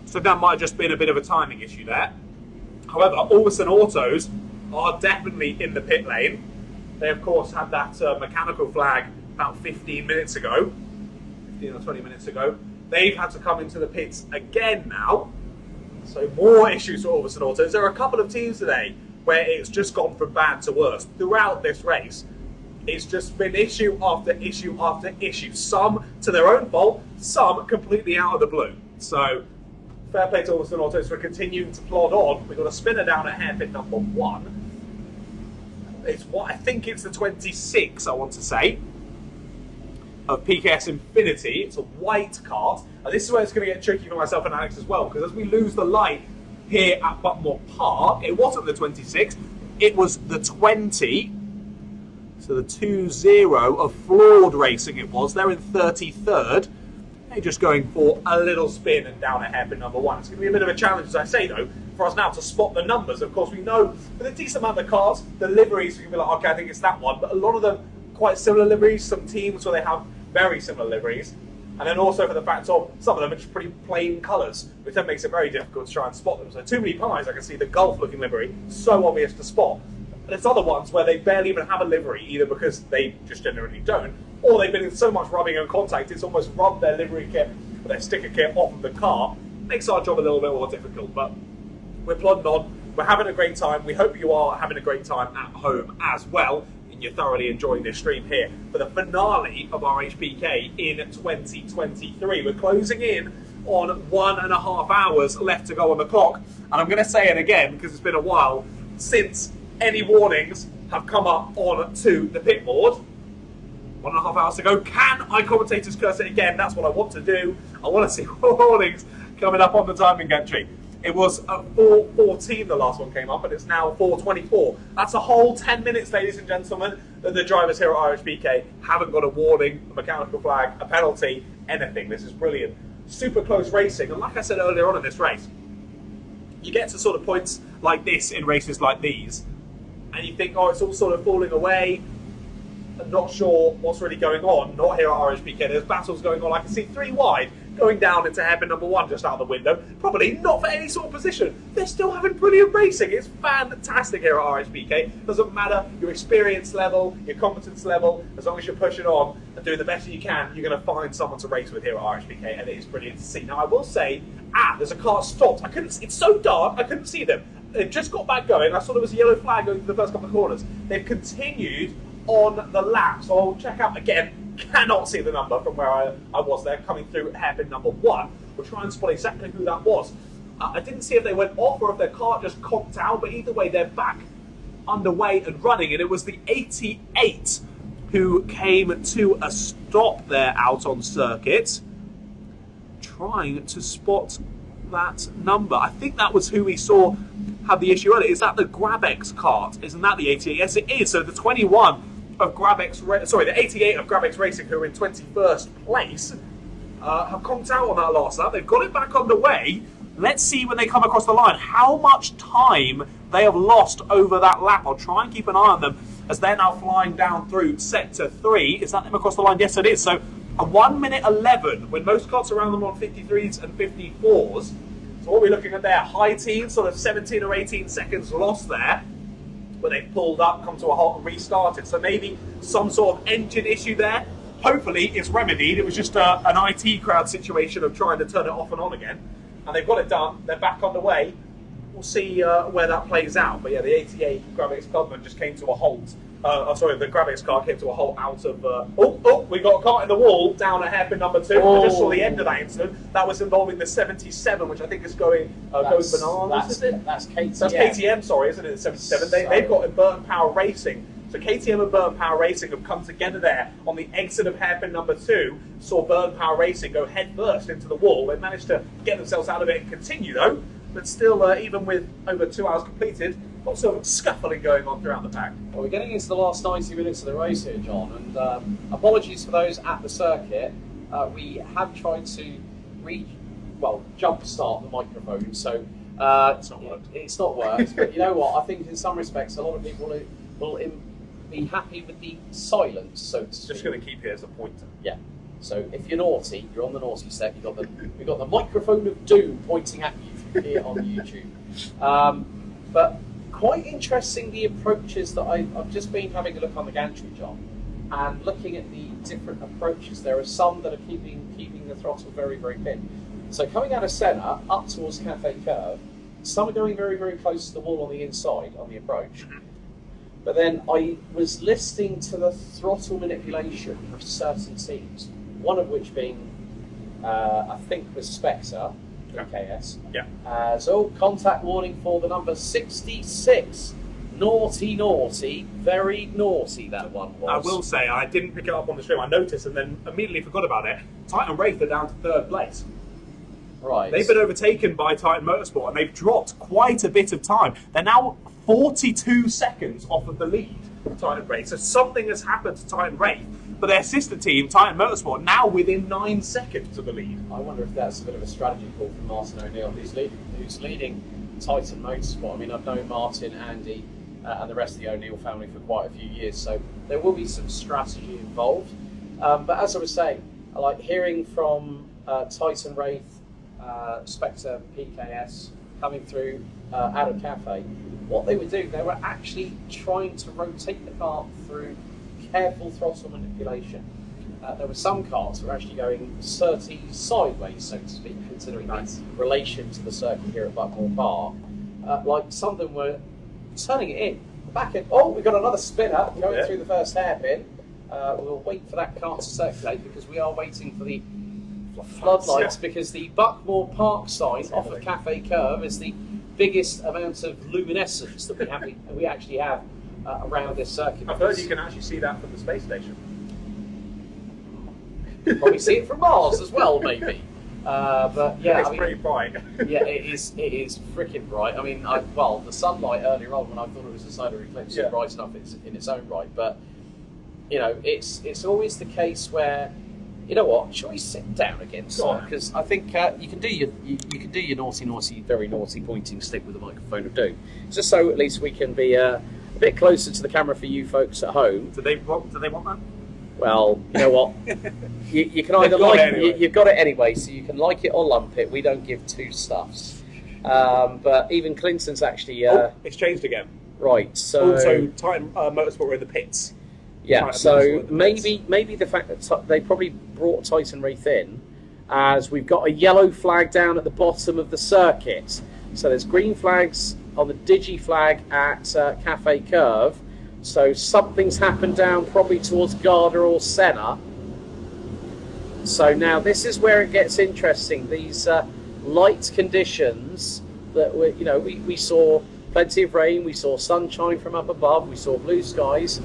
So that might have just been a bit of a timing issue there. However, Alverson Autos are definitely in the pit lane. They, of course, had that mechanical flag about 15 minutes ago, 15 or 20 minutes ago. They've had to come into the pits again now. So more issues for Alverson Autos. There are a couple of teams today where it's just gone from bad to worse. Throughout this race, it's just been issue after issue after issue. Some to their own fault, some completely out of the blue. So fair play to Alverson Autos for continuing to plod on. We've got a spinner down at hairpin number 1. I think it's the 26, I want to say, of PKS Infinity. It's a white cart. And this is where it's going to get tricky for myself and Alex as well, because as we lose the light here at Buckmore Park, it wasn't the 26, it was the 20. So the 2-0 of Flawed Racing it was. They're in 33rd. They're just going for a little spin and down at hairpin number 1. It's going to be a bit of a challenge, as I say, though, for us now to spot the numbers. Of course, we know with a decent amount of cars, the liveries, we can be like, okay, I think it's that one. But a lot of them quite similar liveries. Some teams where they have very similar liveries. And then also for the fact of some of them are just pretty plain colours, which then makes it very difficult to try and spot them. So too many times I can see the Gulf-looking livery, so obvious to spot. And there's other ones where they barely even have a livery, either because they just generally don't, or they've been in so much rubbing and contact, it's almost rubbed their livery kit or their sticker kit off of the car. Makes our job a little bit more difficult, but we're plodding on. we're having a great time. We hope you are having a great time at home as well, and you're thoroughly enjoying this stream here for the finale of RHPK in 2023. We're closing in on 1.5 hours left to go on the clock, and I'm going to say it again because it's been a while since any warnings have come up onto the pit board. 1.5 hours to go. Can I commentators curse it again? That's what I want to do. I want to see warnings coming up on the timing entry. It was at 4:14 the last one came up, and it's now 4:24. That's a whole 10 minutes, ladies and gentlemen, that the drivers here at RHPK haven't got a warning, a mechanical flag, a penalty, anything. This is brilliant. Super close racing, and like I said earlier on in this race, you get to sort of points like this in races like these, and you think, oh, it's all sort of falling away. I'm not sure what's really going on. Not here at RHPK. There's battles going on. I can see 3 wide going down into hairpin number 1 just out of the window. Probably not for any sort of position. They're still having brilliant racing. It's fantastic here at RHPK. Doesn't matter your experience level, your competence level. As long as you're pushing on and doing the best you can, you're going to find someone to race with here at RHPK, and it is brilliant to see. Now, I will say, there's a car stopped. It's so dark, I couldn't see them. They've just got back going. I saw there was a yellow flag going through the first couple of corners. They've continued on the lap, so I'll check out again. Cannot see the number from where I was there, coming through hairpin number 1. We'll try and spot exactly who that was. I didn't see if they went off or if their car just conked out, but either way, they're back underway and running, and it was the 88 who came to a stop there out on circuit, trying to spot that number. I think that was who we saw had the issue earlier. Is that the Grabex cart? Isn't that the 88? Yes, it is. So the 21 of Grabex, the 88 of Grabex Racing, who are in 21st place, have conked out on that last lap. They've got it back underway. Let's see when they come across the line how much time they have lost over that lap. I'll try and keep an eye on them as they're now flying down through sector 3. Is that them across the line? Yes, it is. So a 1 minute 11 when most carts around them on 53s and 54s. So what we're looking at there, high teens, sort of 17 or 18 seconds lost there, where they've pulled up, come to a halt and restarted. So maybe some sort of engine issue there. Hopefully it's remedied. It was just an IT crowd situation of trying to turn it off and on again. And they've got it done. They're back on the way. We'll see where that plays out. But yeah, the 88 Grabex Clubman just came to a halt. The Grabex car came to a halt out of... we got a cart in the wall down at hairpin number 2. I just saw the end of that incident. That was involving the 77, which I think is going bananas, is it? That's KTM. That's KTM, sorry, isn't it? The 77. They've got Burton Power Racing. So KTM and Burton Power Racing have come together there on the exit of hairpin number 2. Saw Burton Power Racing go head first into the wall. They managed to get themselves out of it and continue, though. But still, even with over 2 hours completed, lots of scuffling going on throughout the pack. Well, we're getting into the last 90 minutes of the race here, John, and apologies for those at the circuit. We have tried to jumpstart the microphone, so it's not worked. But you know what? I think in some respects, a lot of people will be happy with the silence, so to speak. Just going to keep here as a pointer. Yeah. So if you're naughty, you're on the naughty step. We've got the microphone of doom pointing at you here on YouTube. But quite interesting, the approaches that I've just been having a look on the gantry, John, and looking at the different approaches. There are some that are keeping the throttle very, very thin. So coming out of centre, up towards Cafe Curve, some are going very, very close to the wall on the inside, on the approach. But then I was listening to the throttle manipulation of certain teams, one of which being, I think, was Spectre, KS. Yeah. So contact warning for the number 66. Naughty, naughty, very naughty that one was. I will say, I didn't pick it up on the stream. I noticed and then immediately forgot about it. Titan Wraith are down to 3rd place. Right. They've been overtaken by Titan Motorsport and they've dropped quite a bit of time. They're now 42 seconds off of the lead of Titan Wraith. So something has happened to Titan Wraith. But their sister team, Titan Motorsport, now within 9 seconds of the lead. I wonder if that's a bit of a strategy call from Martin O'Neill, who's leading Titan Motorsport. I mean, I've known Martin, Andy, and the rest of the O'Neill family for quite a few years, so there will be some strategy involved. But as I was saying, I like hearing from Titan Wraith, Spectre, PKS coming through Adam Cafe. What they would do, they were actually trying to rotate the car through careful throttle manipulation. There were some carts that were actually going 30 sideways, so to speak, considering its relation to the circuit here at Buckmore Park. like some of them were turning it in. The back end, oh, we've got another spinner going through the first hairpin. We'll wait for that car to circulate because we are waiting for the floodlights because the Buckmore Park sign off of Cafe Curve is the biggest amount of luminescence that we actually have around this circuit. I've heard you can actually see that from the space station. Probably see it from Mars as well, maybe. But yeah, it's pretty bright. Yeah, it is freaking bright. I mean, well, the sunlight earlier on when I thought it was a solar eclipse was bright enough in its own right. But you know, it's always the case where, you know what? Shall we sit down again, sir? Because I think you can do your naughty, very naughty pointing stick with the microphone of doom, just so at least we can be a bit closer to the camera for you folks at home. Do they want that? Well, you know what? you can either you've got it anyway, so you can like it or lump it. We don't give two stuffs. But even Clinton's actually. It's changed again. Right. So also, Titan Motorsport were in the pits. Yeah. So maybe the fact that they probably brought Titan Wraith in, as we've got a yellow flag down at the bottom of the circuit. So there's green flags on the Digi flag at Cafe Curve. So something's happened down probably towards Garda or Senna. So now this is where it gets interesting. These light conditions that we saw plenty of rain, we saw sunshine from up above, we saw blue skies.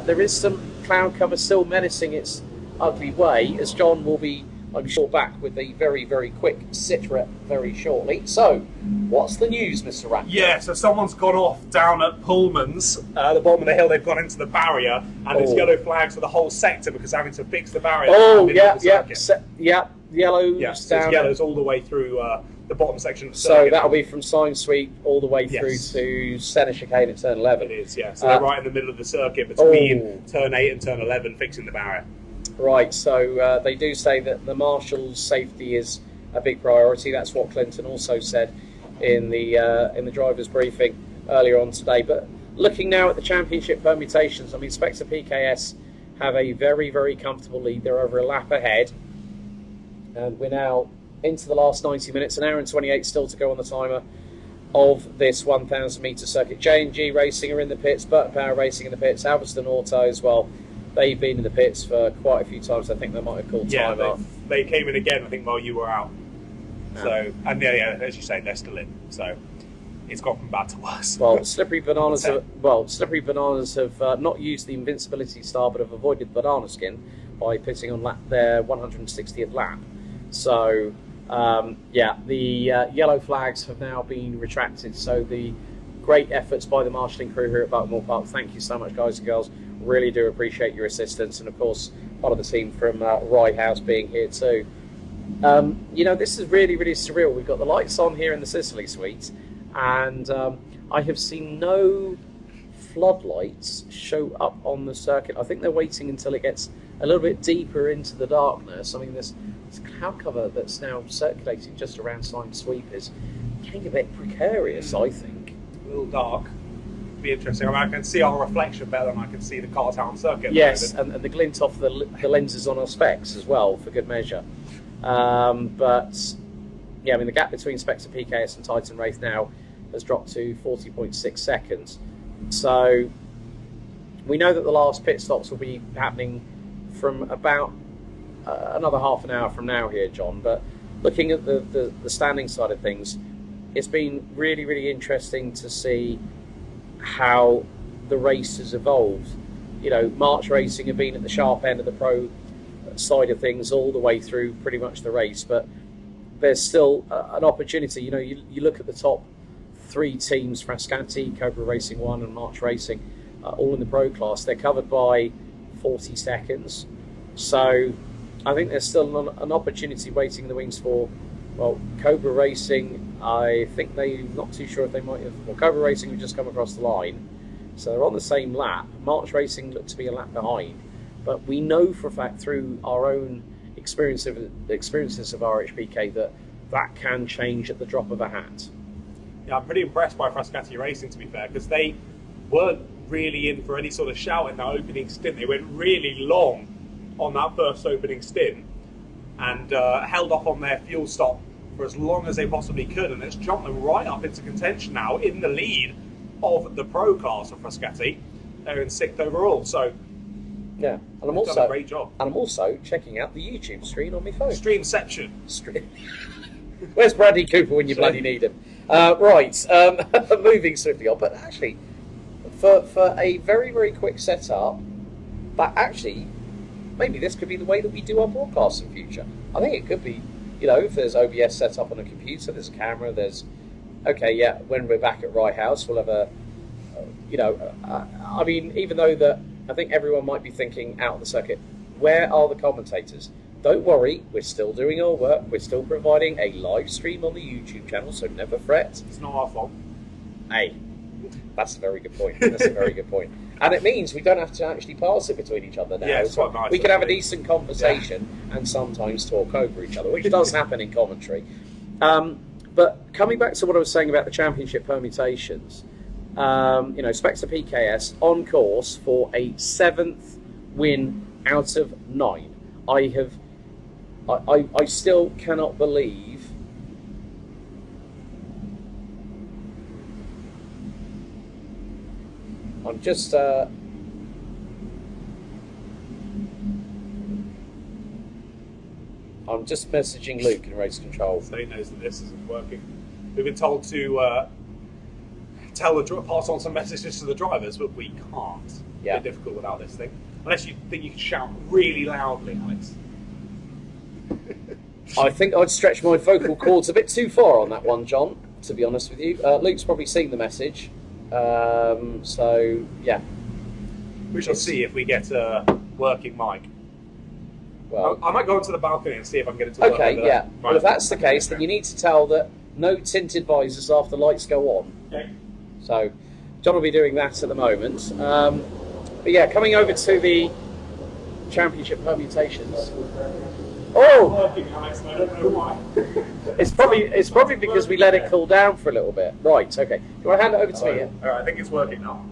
There is some cloud cover still menacing its ugly way, as John will be, I'm sure, back with the very, very quick sit rep very shortly. So, what's the news, Mr. Ratcliff? Yeah, so someone's gone off down at Pullman's, the bottom of the hill. They've gone into the barrier, and there's yellow flags for the whole sector because they're having to fix the barrier. Oh, yellows down. Yellows all the way through the bottom section of the circuit. So that'll be from Sign Sweep all the way through to Senna Chicane at turn 11. It is, yeah. So they're right in the middle of the circuit between turn 8 and turn 11, fixing the barrier. Right, so they do say that the marshal's safety is a big priority. That's what Clinton also said in the driver's briefing earlier on today. But looking now at the championship permutations, I mean, Spectre PKS have a very, very comfortable lead. They're over a lap ahead, and we're now into the last 90 minutes, an hour and 28 still to go on the timer of this 1,000 metre circuit. J&G Racing are in the pits, Burton Power Racing in the pits, Alveston Auto as well. They've been in the pits for quite a few times. I think they might have called time up. They came in again, I think, while you were out. So, and as you say, they're still in. So, it's gone from bad to worse. Well, Slippery Bananas have not used the invincibility star, but have avoided banana skin by pitting on their 160th lap. So, the yellow flags have now been retracted. So the great efforts by the marshalling crew here at Buckmore Park. Thank you so much, guys and girls. Really do appreciate your assistance, and of course part of the team from Rye House being here too. This is really, really surreal. We've got the lights on here in the Sicily Suite, and I have seen no floodlights show up on the circuit. I think they're waiting until it gets a little bit deeper into the darkness. I mean, this cloud cover that's now circulating just around Sign Sweep is getting a bit precarious, I think. A little dark. Be interesting. I mean, I can see our reflection better than I can see the car town circuit. Yes, and the glint off the lenses on our specs as well, for good measure. But yeah, I mean, the gap between Spectre PKS and Titan Wraith now has dropped to 40.6 seconds. So we know that the last pit stops will be happening from about another half an hour from now here, John. But looking at the standing side of things, it's been really, really interesting to see how the race has evolved. You know, March Racing have been at the sharp end of the pro side of things all the way through pretty much the race, but there's still an opportunity. You know, you look at the top three teams, Frascati, Cobra Racing 1 and March Racing, all in the pro class. They're covered by 40 seconds. So I think there's still an opportunity waiting in the wings for, well, Cobra Racing. I think they're not too sure if they might have. Well, Cobra Racing have just come across the line, so they're on the same lap. March Racing look to be a lap behind, but we know for a fact through our own experiences of RHPK that can change at the drop of a hat. Yeah, I'm pretty impressed by Frascati Racing, to be fair, because they weren't really in for any sort of shout in that opening stint. They went really long on that first opening stint and held off on their fuel stop for as long as they possibly could, and it's jumped them right up into contention now in the lead of the pro cars for Frascati. They're in 6th overall, so yeah. And I'm done a great job. And I'm also checking out the YouTube stream on my phone. Streamception. Where's Bradley Cooper when you bloody need him? Right, moving swiftly on, but actually, for a very, very quick setup, but actually, maybe this could be the way that we do our broadcasts in future. I think it could be, if there's OBS set up on a computer, there's a camera, when we're back at Rye House, we'll have I mean, even though I think everyone might be thinking out of the circuit, where are the commentators? Don't worry, we're still doing our work. We're still providing a live stream on the YouTube channel, so never fret. It's not our fault. Hey, that's a very good point. That's a very good point. And it means we don't have to actually pass it between each other now. Yeah, it's quite nice. We can have a decent conversation and sometimes talk over each other, which does happen in commentary. But coming back to what I was saying about the championship permutations, Spectre PKS on course for a 7th win out of 9. I still cannot believe I'm just messaging Luke in race control. So he knows that this isn't working. We've been told to pass on some messages to the drivers, but we can't. Yeah. It's difficult without this thing. Unless you think you can shout really loudly, Alex. I think I'd stretch my vocal cords a bit too far on that one, John, to be honest with you. Luke's probably seen the message. So, yeah. We shall see if we get a working mic. Well, I might go onto the balcony and see if I can get it to work. Okay, yeah. Well, if that's the case, then you need to tell that no tinted visors after lights go on. Okay. So, John will be doing that at the moment. But yeah, coming over to the championship permutations. Oh! Alex, I don't know why. It's probably because we let it cool down for a little bit. Right, okay. You want to hand it over to me? All right, I think it's working now.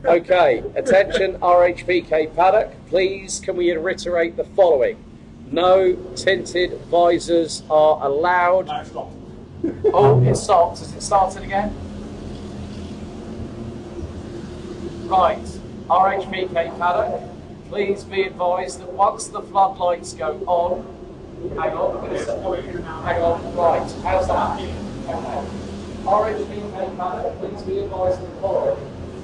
Okay, attention RHPK paddock. Please, can we reiterate the following? No tinted visors are allowed. No, it stopped. Oh, it stopped. Has it started again? Right, RHPK paddock. Please be advised that once the floodlights go on, hang on, right, how's that? Okay. RHPK paddock, please be advised of the following.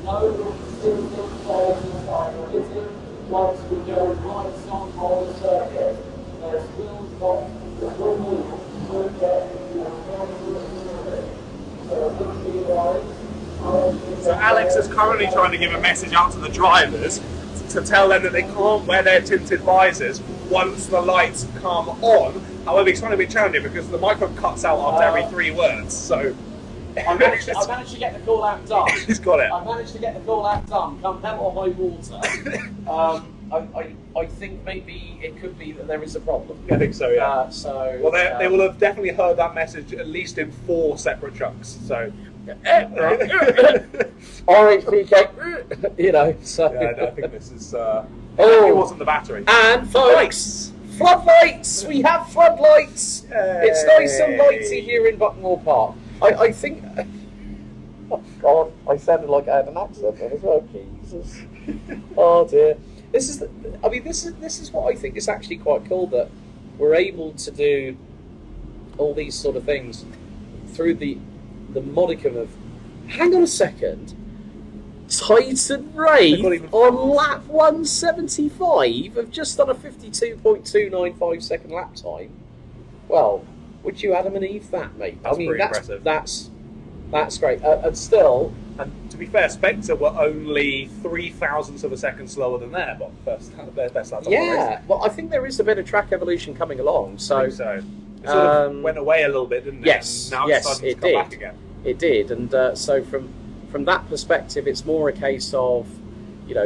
No tinted visors are permitted once we go lights on the circuit. There's will not remove so please be advised. So Alex is currently trying to give a message out to the drivers to tell them that they can't wear their tinted visors once the lights come on. However, he's trying to be challenging because the microphone cuts out after every 3 words. So I managed to get the call out done. He's got it. I managed to get the call out done. Come hell or high water. I think maybe it could be that there is a problem. I think so, yeah. Well, they will have definitely heard that message at least in 4 separate chunks. So. RHPK, so. Yeah, no, I think this is. It wasn't the battery. And folks, floodlights! We have floodlights! Yay. It's nice and lighty here in Buckmore Park. I think. Oh God, I sounded like I had an accent then as well. Jesus. Oh dear. This is what I think is actually quite cool, that we're able to do all these sort of things through the modicum of, hang on a second, Titan Rave on lap 175 of just on a 52.295 second lap time. Well, would you Adam and Eve that, mate? That's pretty impressive. That's great. And still, and to be fair, Spectre were only 0.003 of a second slower than their best lap. Yeah, well, I think there is a bit of track evolution coming along. So, I think so. It sort of went away a little bit, didn't it? Yes, and now it's starting to come back again. It did, and so from that perspective, it's more a case of,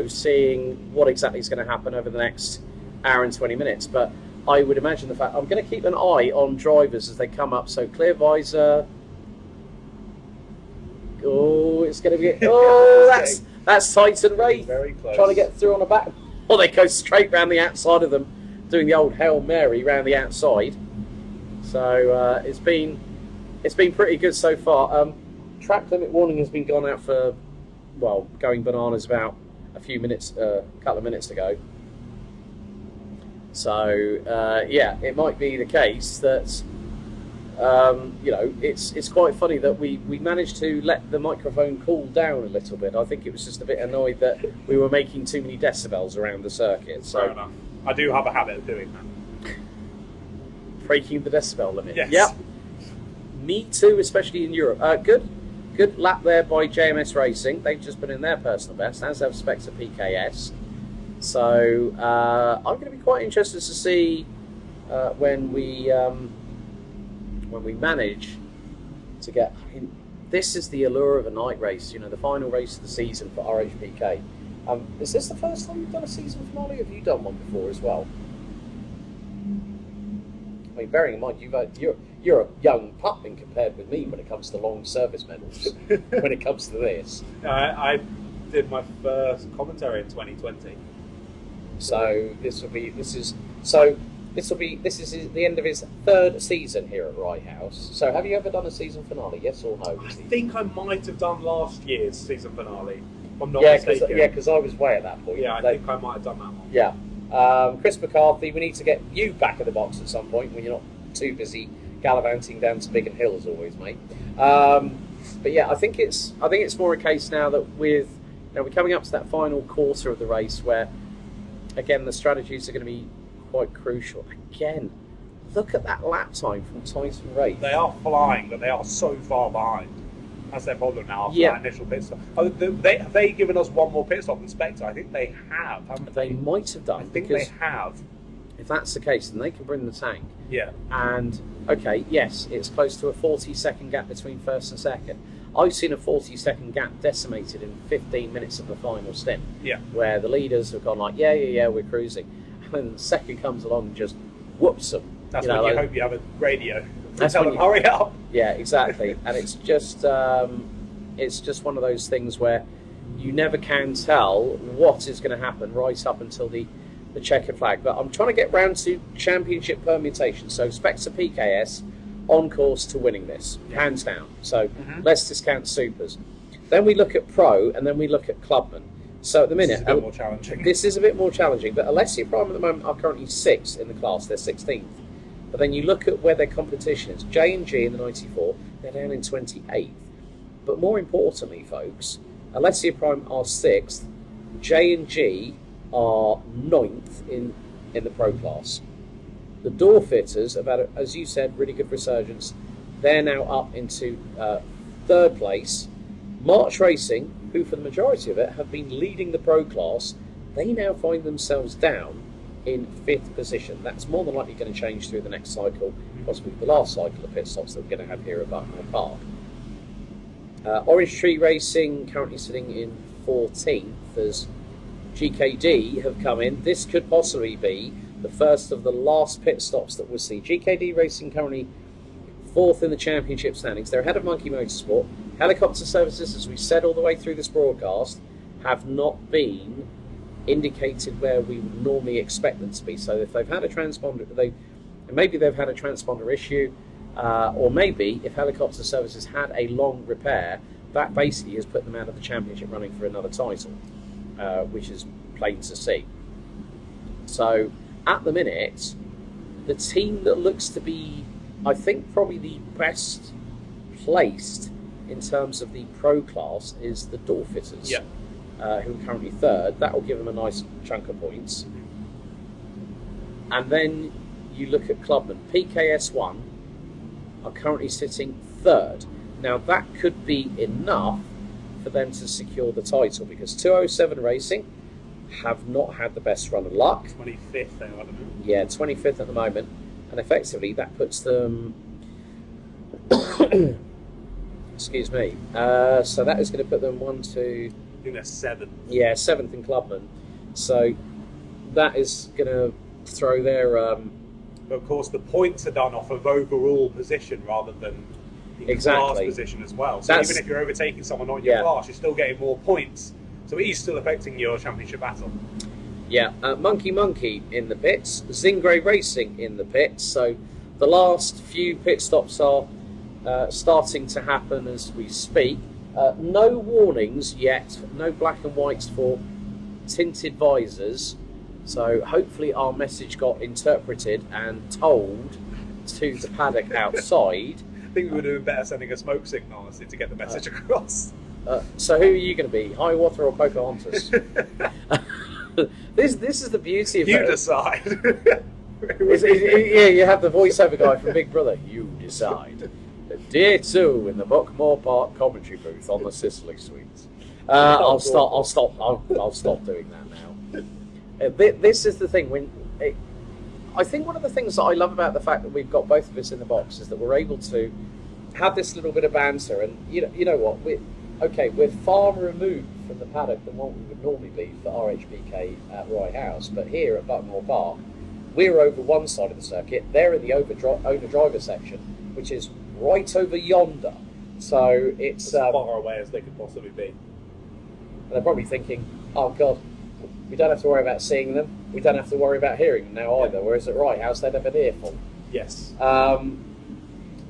seeing what exactly is going to happen over the next hour and 20 minutes. But I would imagine the fact I'm going to keep an eye on drivers as they come up. So clear visor. Oh, it's going to be. Oh, that's Titan Wraith. Very close. Trying to get through on the back. Or they go straight round the outside of them, doing the old Hail Mary round the outside. So it's been pretty good so far. Track limit warning has been gone out for, well, going bananas about a couple of minutes ago. So yeah, it might be the case that it's quite funny that we managed to let the microphone cool down a little bit. I think it was just a bit annoyed that we were making too many decibels around the circuit. So fair enough. I do have a habit of doing that. Breaking the decibel limit. Yes. Yep. Me too, especially in Europe. Good lap there by JMS Racing. They've just put in their personal best, as have Spectre PKS. So I'm going to be quite interested to see when we manage to get. This is the allure of a night race. The final race of the season for RHPK. Is this the first time you've done a season finale? Have you done one before as well? I mean, bearing in mind you're a young pup in compared with me when it comes to long service medals. When it comes to this, I did my first commentary in 2020. So this is the end of his third season here at Rye House. So have you ever done a season finale? Yes or no? I think I might have done last year's season finale. If I'm not yeah, mistaken. because I was way at that point. Yeah, I think I might have done that one. Yeah. Chris McCarthy, we need to get you back in the box at some point when you're not too busy gallivanting down to Biggin Hill as always, mate. But yeah, I think it's more a case now that we're coming up to that final quarter of the race where, again, the strategies are going to be quite crucial. Again, look at that lap time from Tyson Race. They are flying, but they are so far behind. That's their problem now after that initial pit stop. Have they given us one more pit stop than Spectre? I think they have, haven't they? They might have done. I think they have. If that's the case, then they can bring the tank. Yeah. And, okay, yes, it's close to a 40-second gap between first and second. I've seen a 40-second gap decimated in 15 minutes of the final stint. Yeah. Where the leaders have gone like, yeah, we're cruising. And then the second comes along and just whoops them. That's when you hope you have a radio to tell them, hurry up. Yeah, exactly. And it's just one of those things where you never can tell what is going to happen right up until the checkered flag. But I'm trying to get round to championship permutation. So Spectre PKS on course to winning this, hands down. So let's discount supers. Then we look at pro, and then we look at clubman. So at the minute, this is a bit more challenging. This is a bit more challenging. But Alessia Prime at the moment are currently 6th in the class. They're 16th. But then you look at where their competition is. J&G in the 94, they're down in 28th. But more importantly, folks, Alessia Prime are 6th. J&G are 9th in the pro class. The door fitters have had, as you said, really good resurgence. They're now up into 3rd place. March Racing, who for the majority of it have been leading the pro class, they now find themselves down in 5th position. That's more than likely going to change through the next cycle, possibly the last cycle of pit stops that we're going to have here at Buckmore Park. Orange Tree Racing currently sitting in 14th as GKD have come in. This could possibly be the first of the last pit stops that we'll see. GKD Racing currently 4th in the championship standings. They're ahead of Monkey Motorsport. Helicopter services, as we said all the way through this broadcast, have not been indicated where we would normally expect them to be. So if they've had a transponder, maybe they've had a transponder issue, or maybe if helicopter services had a long repair, that basically has put them out of the championship running for another title, which is plain to see. So at the minute, the team that looks to be, I think, probably the best placed in terms of the pro class is the door fitters. Yeah. Who are currently 3rd. That will give them a nice chunk of points. And then you look at clubmen. PKS1 are currently sitting 3rd. Now that could be enough for them to secure the title because 207 Racing have not had the best run of luck. 25th they are at the moment. Yeah, 25th at the moment. And effectively that puts them... Excuse me. So that is going to put them 1, 2... I think they're 7th. Yeah, 7th in clubman. So that is going to throw their... But of course, the points are done off of overall position rather than class position as well. So even if you're overtaking someone on your class, you're still getting more points. So it is still affecting your championship battle. Yeah, Monkey in the pits, Zingray Racing in the pits. So The last few pit stops are starting to happen as we speak. No warnings yet, no black and whites for tinted visors. So hopefully our message got interpreted and told to the paddock outside. I think we would have been better sending a smoke signal, honestly, to get the message across. So who are you going to be, Hiawatha or Pocahontas? This is the beauty of it. You decide. Yeah, you have the voiceover guy from Big Brother. You decide. Day 2 in the Buckmore Park commentary booth on the Sicily Suites. I'll stop doing that now. This is the thing. I think one of the things that I love about the fact that we've got both of us in the box is that we're able to have this little bit of banter. And you know what? We're far removed from the paddock than what we would normally be for RHPK at Rye House. But here at Buckmore Park, we're over one side of the circuit. They're in the owner-driver section, which is right over yonder. So it's as far away as they could possibly be. And they're probably thinking, oh God, we don't have to worry about seeing them. We don't have to worry about hearing them now either. Whereas at Rye House, they'd have an earful. Yes. But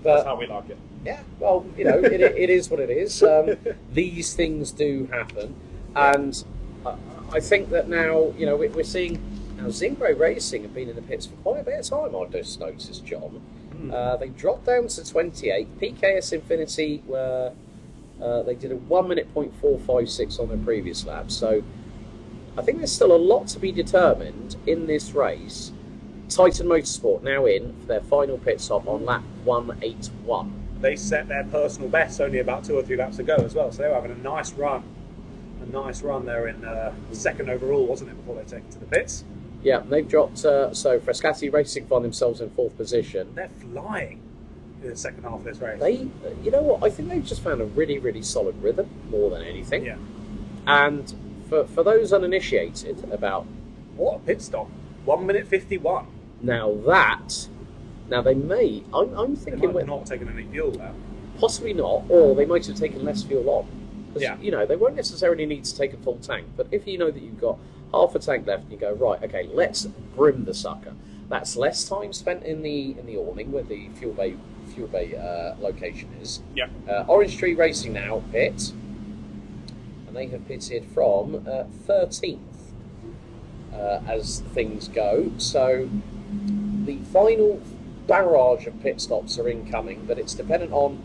that's how we like it. Yeah, well, it is what it is. These things do happen. And I think that now, we're seeing... Now, Zingray Racing have been in the pits for quite a bit of time, I've just noticed, John. They dropped down to 28. PKS Infinity they did a 1 minute .456 on their previous lap. So I think there's still a lot to be determined in this race. Titan Motorsport now in for their final pit stop on lap 181. They set their personal best only about 2 or 3 laps ago as well, so they were having a nice run. There in second overall, wasn't it, before they take it to the pits? Yeah, they've dropped. So Frascati Racing find themselves in 4th position. They're flying in the second half of this race. You know what? I think they've just found a really, really solid rhythm more than anything. Yeah. And for those uninitiated about what a pit stop, 1 minute 51. Now they may. I'm thinking they might have not taken any fuel there. Possibly not, or they might have taken less fuel on. Yeah. They won't necessarily need to take a full tank, but if you know that you've got half a tank left and you go, right, okay, let's brim the sucker. That's less time spent in the awning where the fuel bay location is. Yeah. Orange Tree Racing now pit, and they have pitted from 13th as things go. So the final barrage of pit stops are incoming, but it's dependent on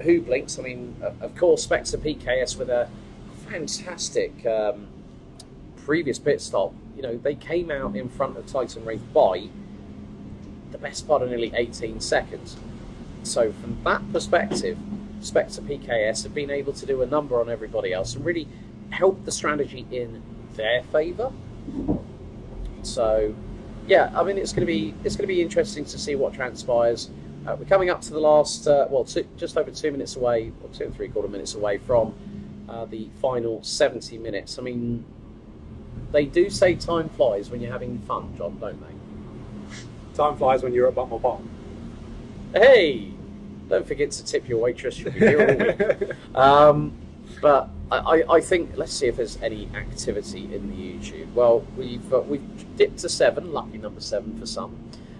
who blinks. I mean, of course, Spectre PKS with a fantastic previous pit stop. They came out in front of Titan Wraith by the best part of nearly 18 seconds. So from that perspective, Spectre PKS have been able to do a number on everybody else and really help the strategy in their favour. So, yeah, I mean, it's going to be interesting to see what transpires. We're coming up to the last, just over 2 minutes away, or 2 3/4 minutes away from the final 70 minutes. I mean, they do say time flies when you're having fun, John, don't they? Time flies when you're at Buckmore Park. Hey, don't forget to tip your waitress. You'll be here all week. But I think, let's see if there's any activity in the YouTube. Well, we've dipped to 7, lucky number 7 for some.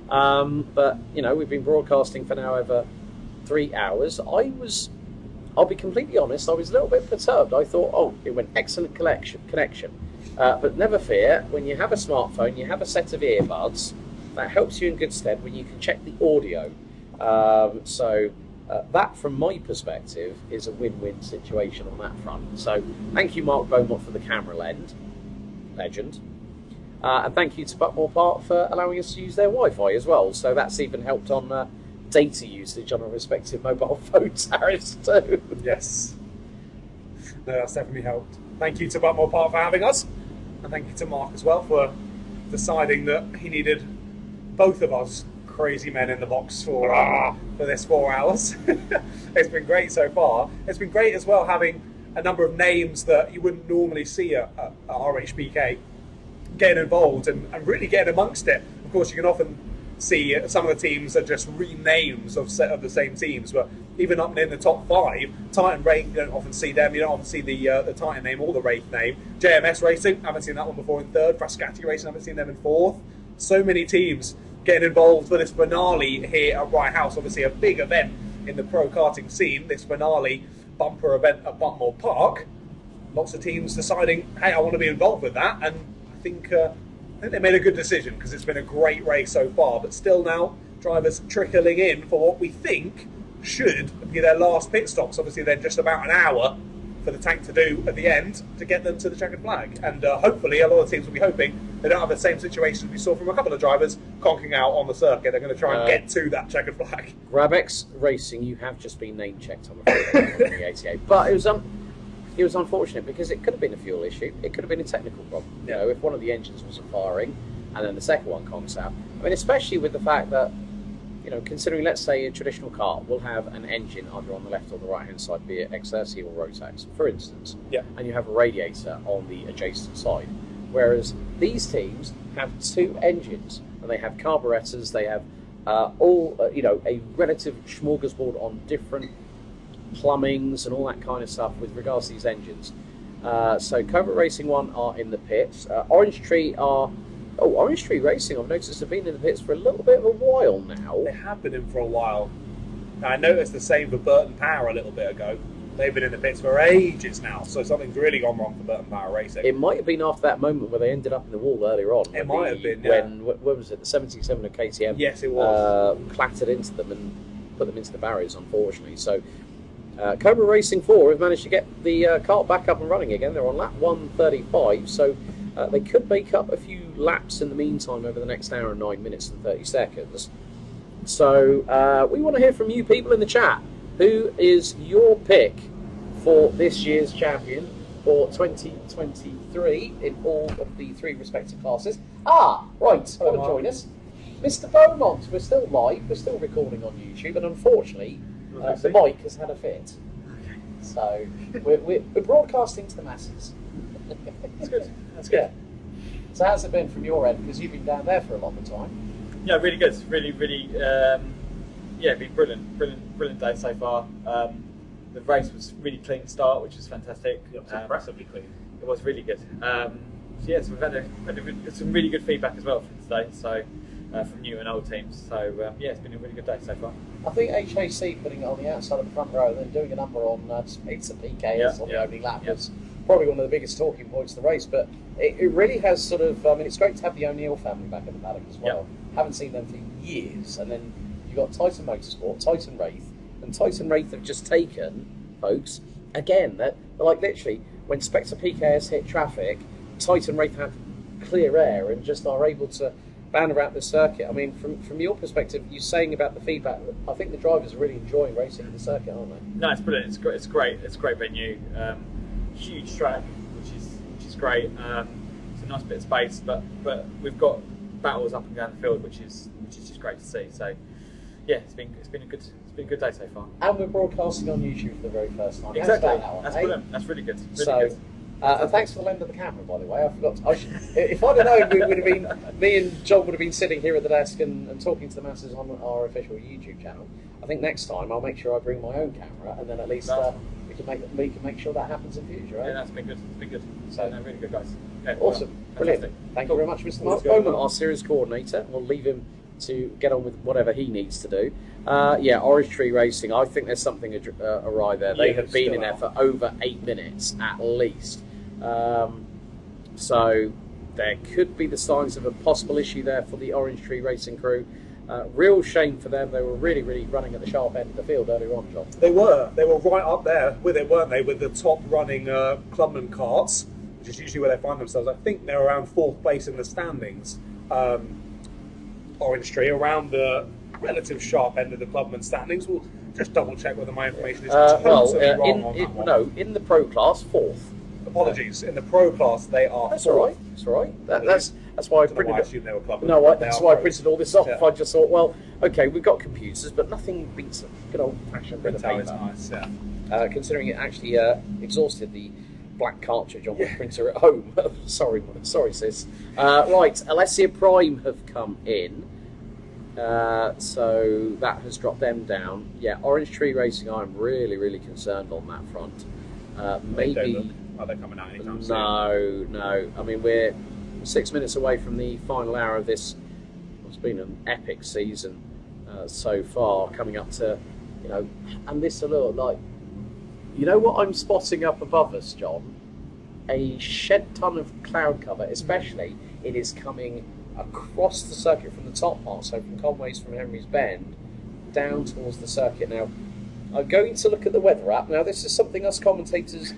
But we've been broadcasting for now over 3 hours. I'll be completely honest, I was a little bit perturbed. I thought, it went excellent connection. But never fear, when you have a smartphone, you have a set of earbuds, that helps you in good stead when you can check the audio. So that, from my perspective, is a win-win situation on that front. So thank you, Mark Beaumont, for the camera legend. And thank you to Buckmore Park for allowing us to use their Wi-Fi as well. So that's even helped on data usage on our respective mobile phone tariffs too. Yes. No, that's definitely helped. Thank you to Buckmore Park for having us. And thank you to Mark as well for deciding that he needed both of us crazy men in the box for this 4 hours. It's been great so far. It's been great as well having a number of names that you wouldn't normally see at RHPK getting involved and really getting amongst it. Of course, you can often see some of the teams are just renames of the same teams, but even up in the top 5, Titan Wraith, you don't often see them. You don't often see the Titan name or the Wraith name. JMS Racing, haven't seen that one before in 3rd. Frascati Racing, haven't seen them in 4th. So many teams getting involved for this finale here at Wright House. Obviously a big event in the pro karting scene, this finale bumper event at Buckmore Park. Lots of teams deciding, hey, I want to be involved with that, and I think they made a good decision because it's been a great race so far, but still now drivers trickling in for what we think should be their last pit stops. Obviously they're just about an hour for the tank to do at the end to get them to the checkered flag, and hopefully a lot of teams will be hoping they don't have the same situation we saw from a couple of drivers conking out on the circuit. They're going to try and get to that checkered flag. Grabex Racing, you have just been name checked on the 88, but it was unfortunate because it could have been a fuel issue, it could have been a technical problem. You know, if one of the engines wasn't firing and then the second one conks out. I mean, especially with the fact that, you know, considering, let's say, a traditional car will have an engine either on the left or the right hand side, be it Exerci or Rotax, for instance, and you have a radiator on the adjacent side. Whereas these teams have two engines, and they have carburetors, they have you know, a relative smorgasbord on different plumbings and all that kind of stuff with regards to these engines. So Cobra Racing 1 are in the pits. Orange Tree Racing, I've noticed, have been in the pits for a little bit of a while now. They have been in for a while. I noticed the same for Burton Power a little bit ago. They've been in the pits for ages now, so something's really gone wrong for Burton Power Racing. It might have been after that moment where they ended up in the wall earlier on. It might have been, yeah. When was it? The 77 of KTM. Yes, it was. Clattered into them and put them into the barriers, unfortunately. So Cobra Racing 4 have managed to get the kart back up and running again. They're on lap 135, so they could make up a few laps in the meantime over the next hour and 9 minutes and 30 seconds. So we want to hear from you people in the chat. Who is your pick for this year's champion for 2023 in all of the three respective classes? Right, want to join us. Mr. Beaumont, we're still live, we're still recording on YouTube, and unfortunately the mic has had a fit. So we're broadcasting to the masses. That's good. That's good. Yeah. So how's it been from your end? Because you've been down there for a longer time. Yeah, really good. Really, been brilliant day so far. The race was really clean start, which was fantastic. It was impressively clean. It was really good. So we've had some really good feedback as well from today. So from new and old teams. So it's been a really good day so far. I think HAC putting it on the outside of the front row and then doing a number on Speeds and PKs on the opening lap was probably one of the biggest talking points of the race. But it really has sort of, I mean, it's great to have the O'Neill family back in the paddock as well. Haven't seen them for years. And then you've got Titan Motorsport, Titan Wraith, and Titan Wraith have just taken, folks, again, that like literally when Spectre PKS hit traffic, Titan Wraith have clear air and just are able to ban around the circuit. I mean, from your perspective, you're saying about the feedback, I think the drivers are really enjoying racing the circuit, aren't they? No, it's brilliant. It's great. It's a great venue. Huge track, which is great. It's a nice bit of space, but we've got battles up and down the field, which is just great to see. So yeah, it's been a good day so far. And we're broadcasting on YouTube for the very first time. Exactly. That That's brilliant. That's really good. Good. And thanks for the lend of the camera, by the way. I forgot. If I'd have known, we would have been. Me and John would have been sitting here at the desk and talking to the masses on our official YouTube channel. I think next time I'll make sure I bring my own camera, and then at least we can make sure that happens in future. Right? Yeah, that's been good. It's been good. So no, really good, guys. Okay, awesome, brilliant. Thank you very much, Mr. Mark Bowman, our series coordinator. We'll leave him to get on with whatever he needs to do. Orange Tree Racing. I think there's something awry there. They have been in there for over 8 minutes at least. So there could be the signs of a possible issue there for the Orange Tree Racing crew. Real shame for them. They were really running at the sharp end of the field earlier on, John. They were right up there with it, weren't they? With the top running clubman carts, which is usually where they find themselves. I think they're around 4th place in the standings. Orange Tree around the relative sharp end of the clubman standings. We'll just double check whether my information is totally wrong on that one. No, in the pro class, 4th. Apologies. In the pro class, they are. That's all right. That's all right. That's why I printed. I assumed they were clubman. No, that's why I printed all this off. Yeah. I just thought, well, okay, we've got computers, but nothing beats a good old-fashioned bit of paper. Nice, yeah. Considering it actually exhausted the black cartridge on my printer at home. sorry, sis. Right, Alessia Prime have come in. So that has dropped them down. Yeah, Orange Tree Racing, I'm really concerned on that front. Maybe. Are they coming out anytime soon? No. I mean, we're 6 minutes away from the final hour of this. It's been an epic season so far, coming up to, and this a little like, what I'm spotting up above us, John? A shed ton of cloud cover, especially it is coming across the circuit from the top part, so from Conway's, from Henry's Bend, down towards the circuit. Now, I'm going to look at the weather app. Now, this is something us commentators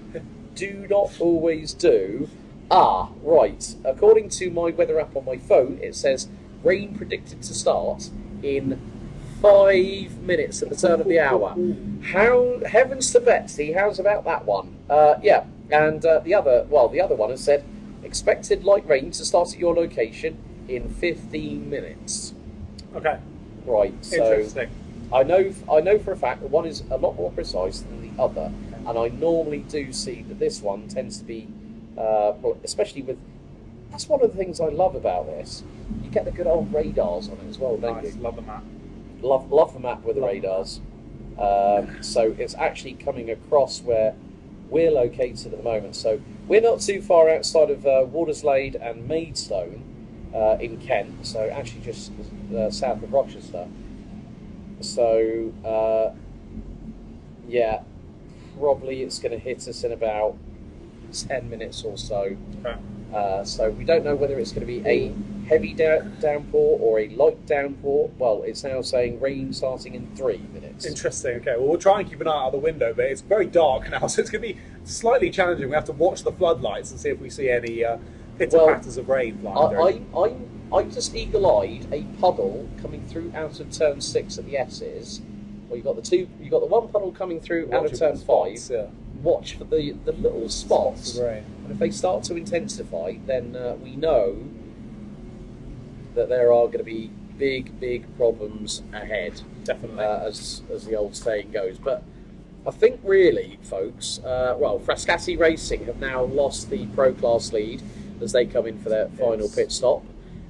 do not always do. Right. According to my weather app on my phone, it says rain predicted to start in 5 minutes at the turn of the hour. How, heavens to Betsy, how's about that one? Yeah, and the other one has said expected light rain to start at your location in 15 minutes. Okay. Right, so interesting. I know for a fact that one is a lot more precise than the other, and I normally do see that this one tends to be, especially with, that's one of the things I love about this. You get the good old radars on it as well, don't you? Love the map. Love the map with the radars. So it's actually coming across where we're located at the moment. So we're not too far outside of Walderslade and Maidstone in Kent, so actually just south of Rochester. So yeah, probably it's going to hit us in about 10 minutes or so. Okay. So we don't know whether it's going to be a heavy downpour or a light downpour. Well, it's now saying rain starting in 3 minutes. Interesting. Okay, well, we'll try and keep an eye out the window, but it's very dark now, so it's going to be slightly challenging. We have to watch the floodlights and see if we see any pitter-patters of rain flying through. I just eagle-eyed a puddle coming through out of turn 6 at the S's. Well, you've got the one puddle coming through out of turn 5. Yeah. Watch for the little spots, Right. and if they start to intensify, then we know that there are going to be big problems ahead. Definitely. As the old saying goes. But I think really, folks, Frascati Racing have now lost the Pro Class lead as they come in for their final pit stop.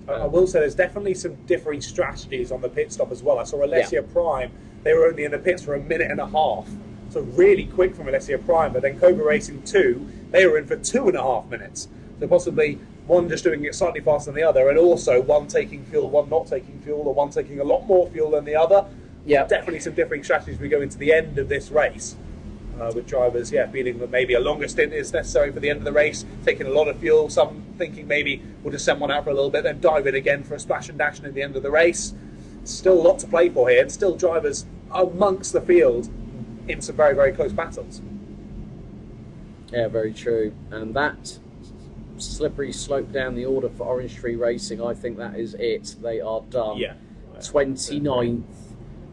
I will say there's definitely some differing strategies on the pit stop as well. I saw Alessia Prime, they were only in the pits for a minute and a half. So really quick from Alessia Prime, but then Cobra Racing 2, they were in for 2.5 minutes. So possibly one just doing it slightly faster than the other, and also one taking fuel, one not taking fuel, or one taking a lot more fuel than the other. Yeah. Definitely some differing strategies as we go into the end of this race. With drivers, feeling that maybe a longer stint is necessary for the end of the race, taking a lot of fuel, some thinking maybe we'll just send one out for a little bit, then dive in again for a splash and dash at the end of the race. Still a lot to play for here, and still drivers amongst the field in some very, very close battles. Yeah, very true. And that slippery slope down the order for Orange Tree Racing, I think that is it. They are done. Yeah. 29th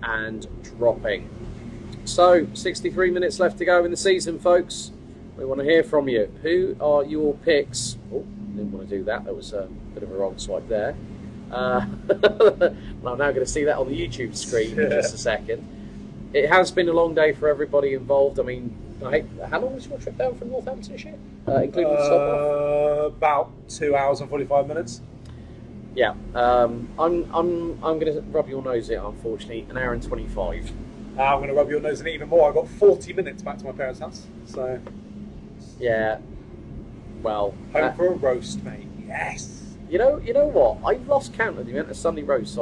and dropping. So, 63 minutes left to go in the season, folks. We want to hear from you. Who are your picks? Oh, didn't want to do that. That was a bit of a wrong swipe there. Well, I'm now going to see that on the YouTube screen in just a second. It has been a long day for everybody involved. I mean, how long was your trip down from Northamptonshire, including the stop-off? About 2 hours and 45 minutes. Yeah, I'm going to rub your nose in, unfortunately. 1 hour and 25. I'm going to rub your nose in it even more. I've got 40 minutes back to my parents' house. So, yeah, well, home for a roast, mate. Yes. You know what? I've lost count of the amount of Sunday roasts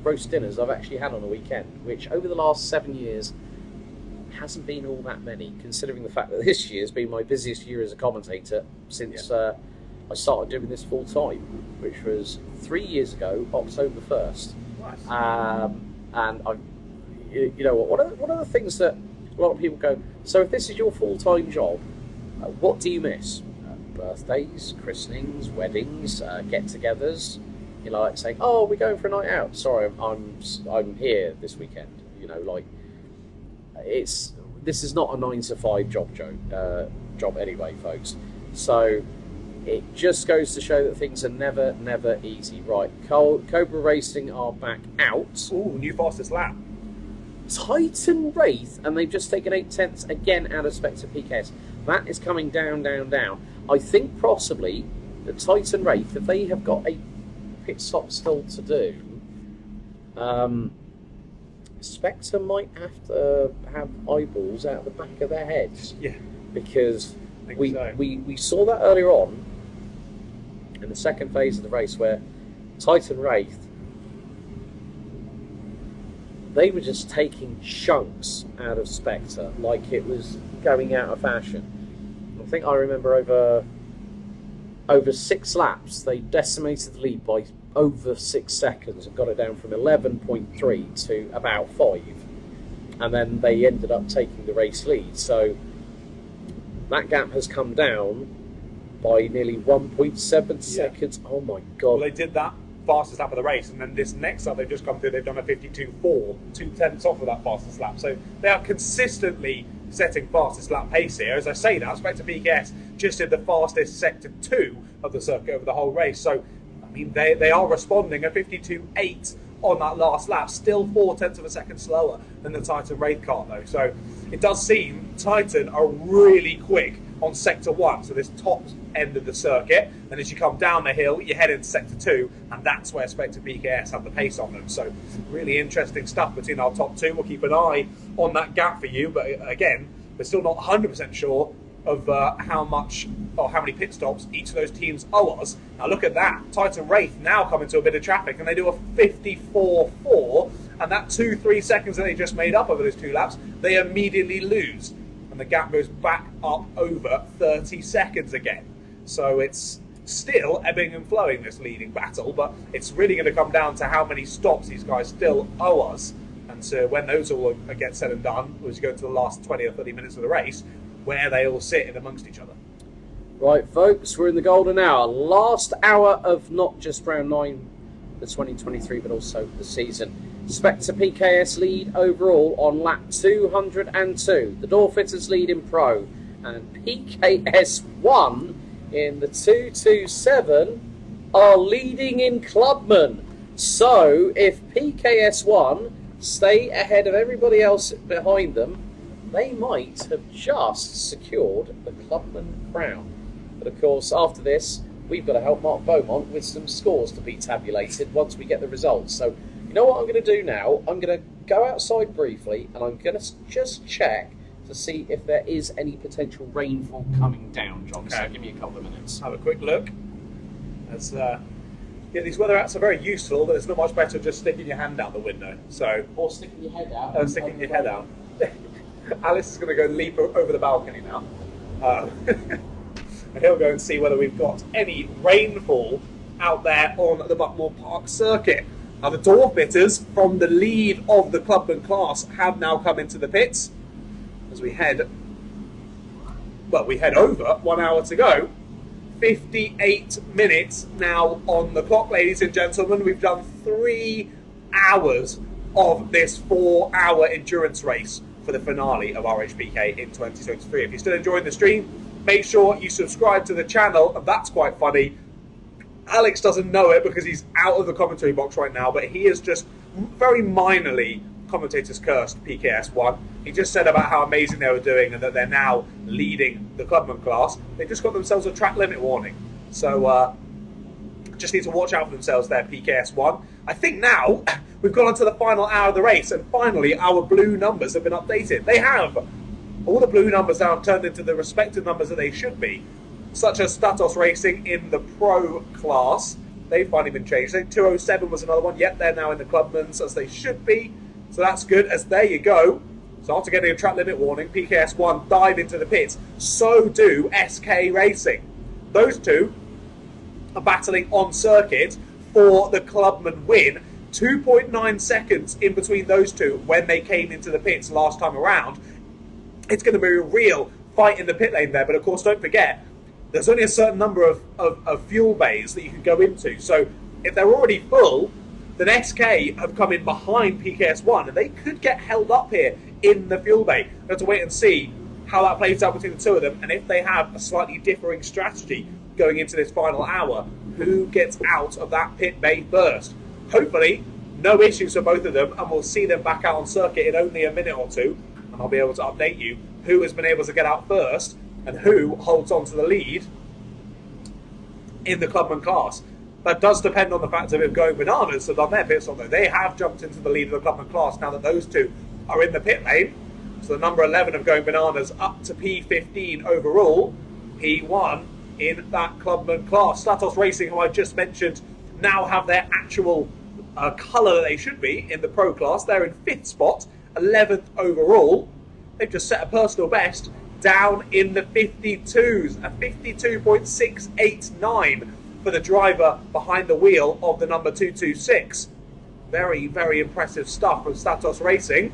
roast dinners I've actually had on a weekend, which over the last 7 years hasn't been all that many, considering the fact that this year has been my busiest year as a commentator since I started doing this full time, which was 3 years ago, October 1st. Nice. And you know what? One of the things that a lot of people go, so if this is your full-time job, what do you miss? Birthdays, christenings, weddings, get-togethers. You know, like saying, "Oh, we're going for a night out." Sorry, I'm here this weekend. You know, like this is not a 9 to 5 job anyway, folks. So it just goes to show that things are never easy. Right, Cobra Racing are back out. Ooh, new fastest lap. Titan Wraith, and they've just taken 8 tenths again out of Spectre PKS. That is coming down. I think possibly the Titan Wraith, if they have got a pit stop still to do, Spectre might have to have eyeballs out the back of their heads. Yeah. Because we saw that earlier on in the second phase of the race where Titan Wraith they were just taking chunks out of Spectre like it was going out of fashion. I think I remember over 6 laps, they decimated the lead by over 6 seconds and got it down from 11.3 to about 5. And then they ended up taking the race lead. So that gap has come down by nearly 1.7 seconds. Oh my God. Well, they did that fastest lap of the race, and then this next lap they've just come through, they've done a 52.4, 2/10 off of that fastest lap. So they are consistently setting fastest lap pace here. As I say that, Spectre PKS just did the fastest sector 2 of the circuit over the whole race. So, I mean, they are responding. A 52.8 on that last lap, still 0.4 of a second slower than the Titan Wraith car though. So it does seem Titan are really quick on sector 1, so this top end of the circuit, and as you come down the hill you head into sector 2, and that's where Spectre PKS have the pace on them. So really interesting stuff between our top 2. We'll keep an eye on that gap for you, but again, we're still not 100% sure of how much or how many pit stops each of those teams owe us. Now look at that, Titan Wraith now come into a bit of traffic and they do a 54.4, and that 2-3 seconds that they just made up over those 2 laps, they immediately lose, and the gap goes back up over 30 seconds again. So it's still ebbing and flowing, this leading battle, but it's really going to come down to how many stops these guys still owe us, and so when those all get said and done, as you go into the last 20 or 30 minutes of the race, where they all sit in amongst each other. Right, folks, we're in the golden hour. Last hour of not just round 9, the 2023, but also the season. Spectre PKS lead overall on lap 202. The Door Fitters lead in Pro. And PKS 1 in the 227 are leading in Clubman. So if PKS 1 stay ahead of everybody else behind them, they might have just secured the Clubman crown. But of course, after this, we've got to help Mark Beaumont with some scores to be tabulated once we get the results. So, you know what I'm going to do now? I'm going to go outside briefly and I'm going to just check to see if there is any potential rainfall coming down, John. Okay. So give me a couple of minutes. Have a quick look. As, yeah, these weather apps are very useful, but it's not much better just sticking your hand out the window. So, or sticking your head out. Sticking your head out. Alice is going to go leap over the balcony now. And he'll go and see whether we've got any rainfall out there on the Buckmore Park circuit. Now the Door Fitters, from the lead of the Clubman class, have now come into the pits. As we head over 1 hour to go. 58 minutes now on the clock, ladies and gentlemen. We've done 3 hours of this 4-hour endurance race for the finale of RHPK in 2023. If you're still enjoying the stream, make sure you subscribe to the channel. And that's quite funny. Alex doesn't know it because he's out of the commentary box right now, but he is just very minorly commentators cursed PKS1. He just said about how amazing they were doing and that they're now leading the Clubman class. They just got themselves a track limit warning. So just need to watch out for themselves there, PKS1. I think now we've gone on to the final hour of the race, and finally our blue numbers have been updated. They have. All the blue numbers now have turned into the respective numbers that they should be, such as Statos Racing in the Pro class. They've finally been changed. I think 207 was another one. Yep, they're now in the Clubmans as they should be. So that's good, as there you go. So after getting a track limit warning, PKS1 dive into the pits. So do SK Racing. Those two are battling on circuit for the Clubman win. 2.9 seconds in between those two when they came into the pits last time around. It's going to be a real fight in the pit lane there, but of course don't forget, there's only a certain number of fuel bays that you can go into. So if they're already full, then SK have come in behind PKS1 and they could get held up here in the fuel bay. We have to wait and see how that plays out between the two of them, and if they have a slightly differing strategy going into this final hour, who gets out of that pit bay first. Hopefully no issues for both of them, and we'll see them back out on circuit in only a minute or two, and I'll be able to update you who has been able to get out first and who holds on to the lead in the Clubman class. That does depend on the fact of if Going Bananas have done their pit stop, though. They have jumped into the lead of the Clubman class now that those two are in the pit lane. So the number 11 of Going Bananas up to P15 overall. P1 in that Clubman class. Statos Racing, who I just mentioned, now have their actual colour that they should be in the Pro class. They're in 5th spot, 11th overall. They've just set a personal best down in the 52s, a 52.689 for the driver behind the wheel of the number 226. Very, very impressive stuff from Statos Racing.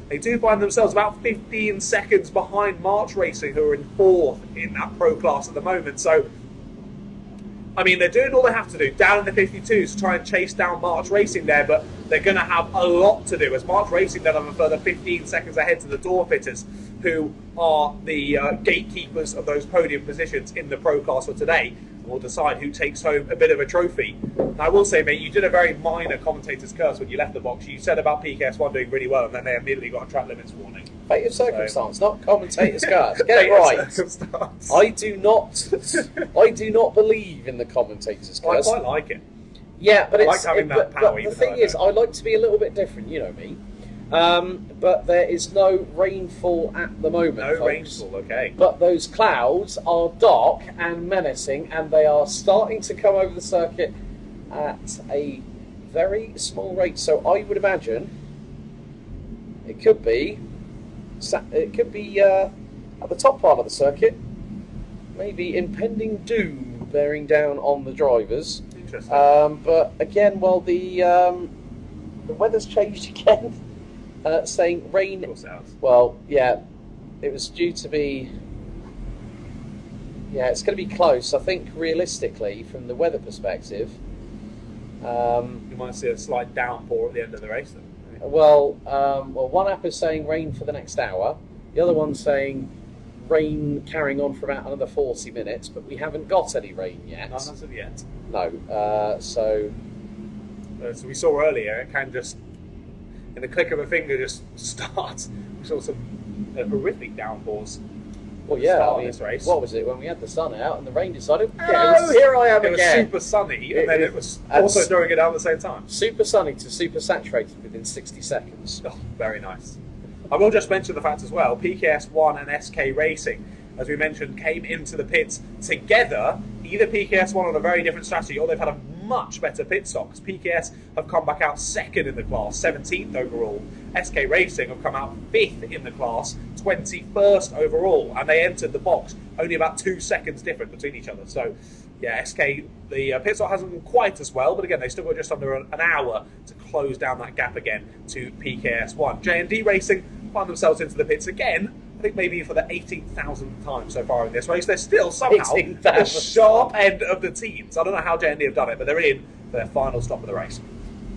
They do find themselves about 15 seconds behind March Racing, who are in 4th in that Pro class at the moment. So, I mean, they're doing all they have to do down in the 52s to try and chase down March Racing there, but they're going to have a lot to do, as March Racing then have a further 15 seconds ahead to the door fitters, who are the gatekeepers of those podium positions in the Pro class for today. Will decide who takes home a bit of a trophy. Now, I will say, mate, you did a very minor commentator's curse when you left the box. You said about PKS1 doing really well, and then they immediately got a track limits warning. Fate of circumstance, not commentator's curse. Get it right. I do not believe in the commentator's curse. I quite like it. Yeah, but I like having that power. But the thing is, I like to be a little bit different. You know me. But there is no rainfall at the moment. No folks. rainfall, okay. But those clouds are dark and menacing, and they are starting to come over the circuit at a very small rate. So I would imagine it could be at the top part of the circuit, maybe impending doom bearing down on the drivers. Interesting. But again, well, the weather's changed again. Saying rain. Well, yeah, it was due to be. Yeah, it's going to be close. I think realistically, from the weather perspective, you might see a slight downpour at the end of the race. Then. Well, one app is saying rain for the next hour. The other one's saying rain carrying on for about another 40 minutes, but we haven't got any rain yet. Not as of yet. No. So we saw earlier, it can just, in the click of a finger, just start. We saw some horrific downpours. Well, yeah, I mean, this race. What was it when we had the sun out and the rain decided? Yeah, here I am again. It was super sunny, and then it was also throwing it down at the same time. Super sunny to super saturated within 60 seconds. Oh, very nice. I will just mention the fact as well, PKS1 and SK Racing, as we mentioned, came into the pits together. Either PKS1 on a very different strategy, or they've had a much better pit stop, because PKS have come back out second in the class, 17th overall. SK Racing have come out 5th in the class, 21st overall, and they entered the box only about 2 seconds different between each other. So, yeah, SK, the pit stop hasn't been quite as well, but again, they still got just under an hour to close down that gap again to PKS1. J&D Racing find themselves into the pits again, I think maybe for the 18,000th time so far in this race. They're still somehow the sharp end of the teams. I don't know how J&D have done it, but they're in their final stop of the race.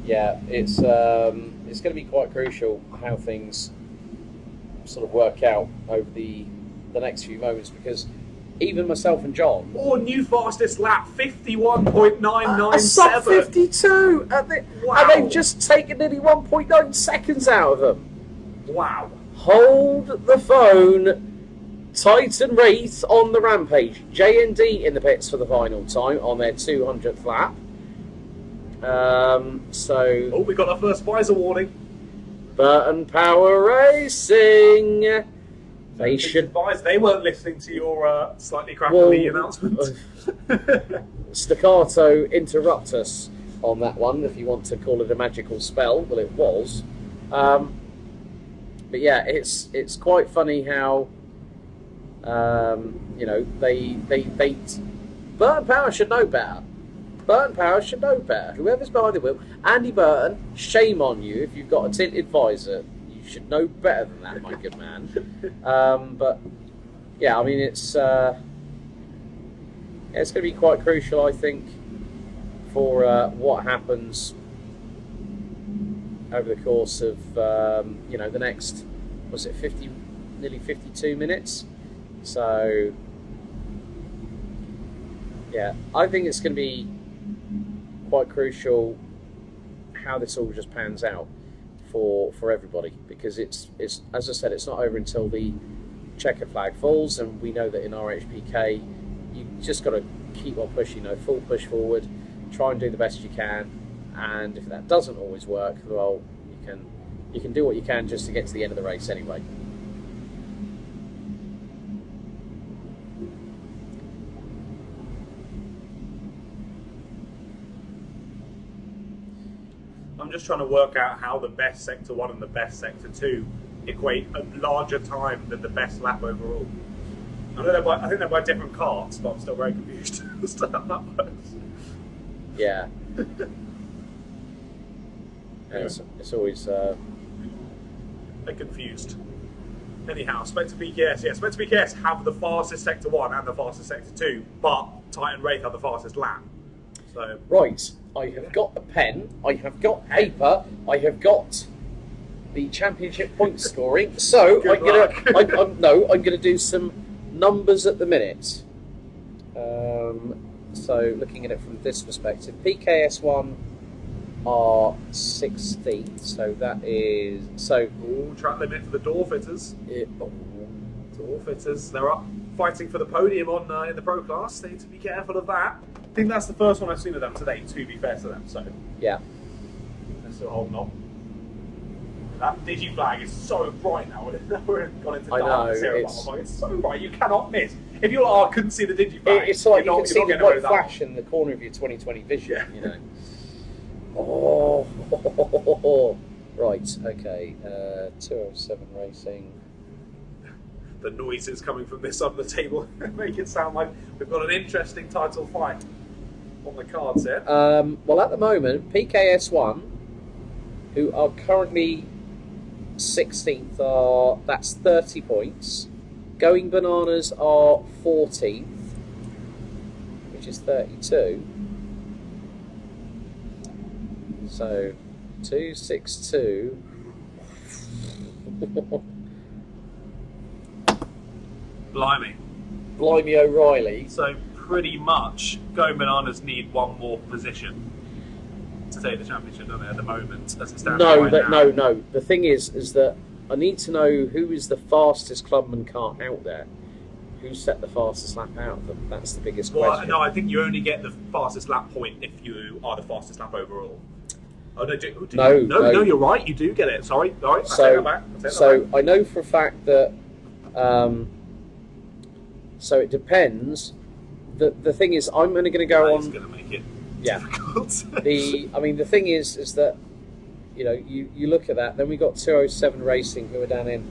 Yeah, it's going to be quite crucial how things sort of work out over the next few moments, because even myself and John... Oh, new fastest lap, 51.997. A sub 52! Wow. And they've just taken nearly 1.9 seconds out of them. Wow. Hold the phone, Titan Wraith on the rampage. J&D in the pits for the final time on their 200th lap. Oh, we got our first visor warning. Burton Power Racing. They should advise they weren't listening to your slightly crappy announcement. Staccato interruptus on that one, if you want to call it a magical spell. Well, it was. But yeah, it's quite funny how they Burton Power should know better. Burton Power should know better. Whoever's behind the wheel, Andy Burton, shame on you if you've got a tinted visor. You should know better than that, my good man. But yeah, I mean it's going to be quite crucial, I think, for what happens over the course of the next, was it nearly 52 minutes? So yeah, I think it's going to be quite crucial how this all just pans out for everybody, because it's as I said, it's not over until the checker flag falls, and we know that in RHPK you just got to keep on pushing, full push forward, try and do the best you can. And if that doesn't always work, well, you can do what you can just to get to the end of the race anyway. I'm just trying to work out how the best Sector 1 and the best Sector 2 equate a larger time than the best lap overall. I think they're by different carts, but I'm still very confused as to how that works. Yeah. It's always... They're confused. Anyhow, Spectre PKS. Yeah, Spectre PKS have the fastest Sector 1 and the fastest Sector 2, but Titan Wraith have the fastest lap. So Right, I have got a pen, I have got paper, I have got the championship point scoring. So I'm gonna do some numbers at the minute. So looking at it from this perspective, PKS1 are 16th, so that is track limit for the door fitters. Door fitters, they're up fighting for the podium on in the pro class. They need to be careful of that. I think that's the first one I've seen of them today, to be fair to them. So yeah, they're still holding on. That digi flag is so bright now. We're gone into darkness here. It's so bright, you cannot miss. If you couldn't see the digi flag, it's like you can see the white flash in the corner of your 2020 vision. Yeah. You know. Oh, right, okay. 207 Racing. The noises coming from this side of the table make it sound like we've got an interesting title fight on the cards here. Well, at the moment, PKS1, who are currently 16th, that's 30 points. Going Bananas are 14th, which is 32. So, 262. Blimey. Blimey O'Reilly. So, pretty much, Going Bananas need one more position to take the championship, don't they, at the moment, as it stands No. The thing is that I need to know who is the fastest clubman car out there. Who set the fastest lap out of them? That's the biggest question. No, I think you only get the fastest lap point if you are the fastest lap overall. Oh, no, you're right. You do get it. Sorry. All right, so, I take that back. I know for a fact that. So it depends. The thing is, I'm only going to go on. It's going to make it difficult. difficult. The thing is that you look at that. Then we got 207 Racing, who are down in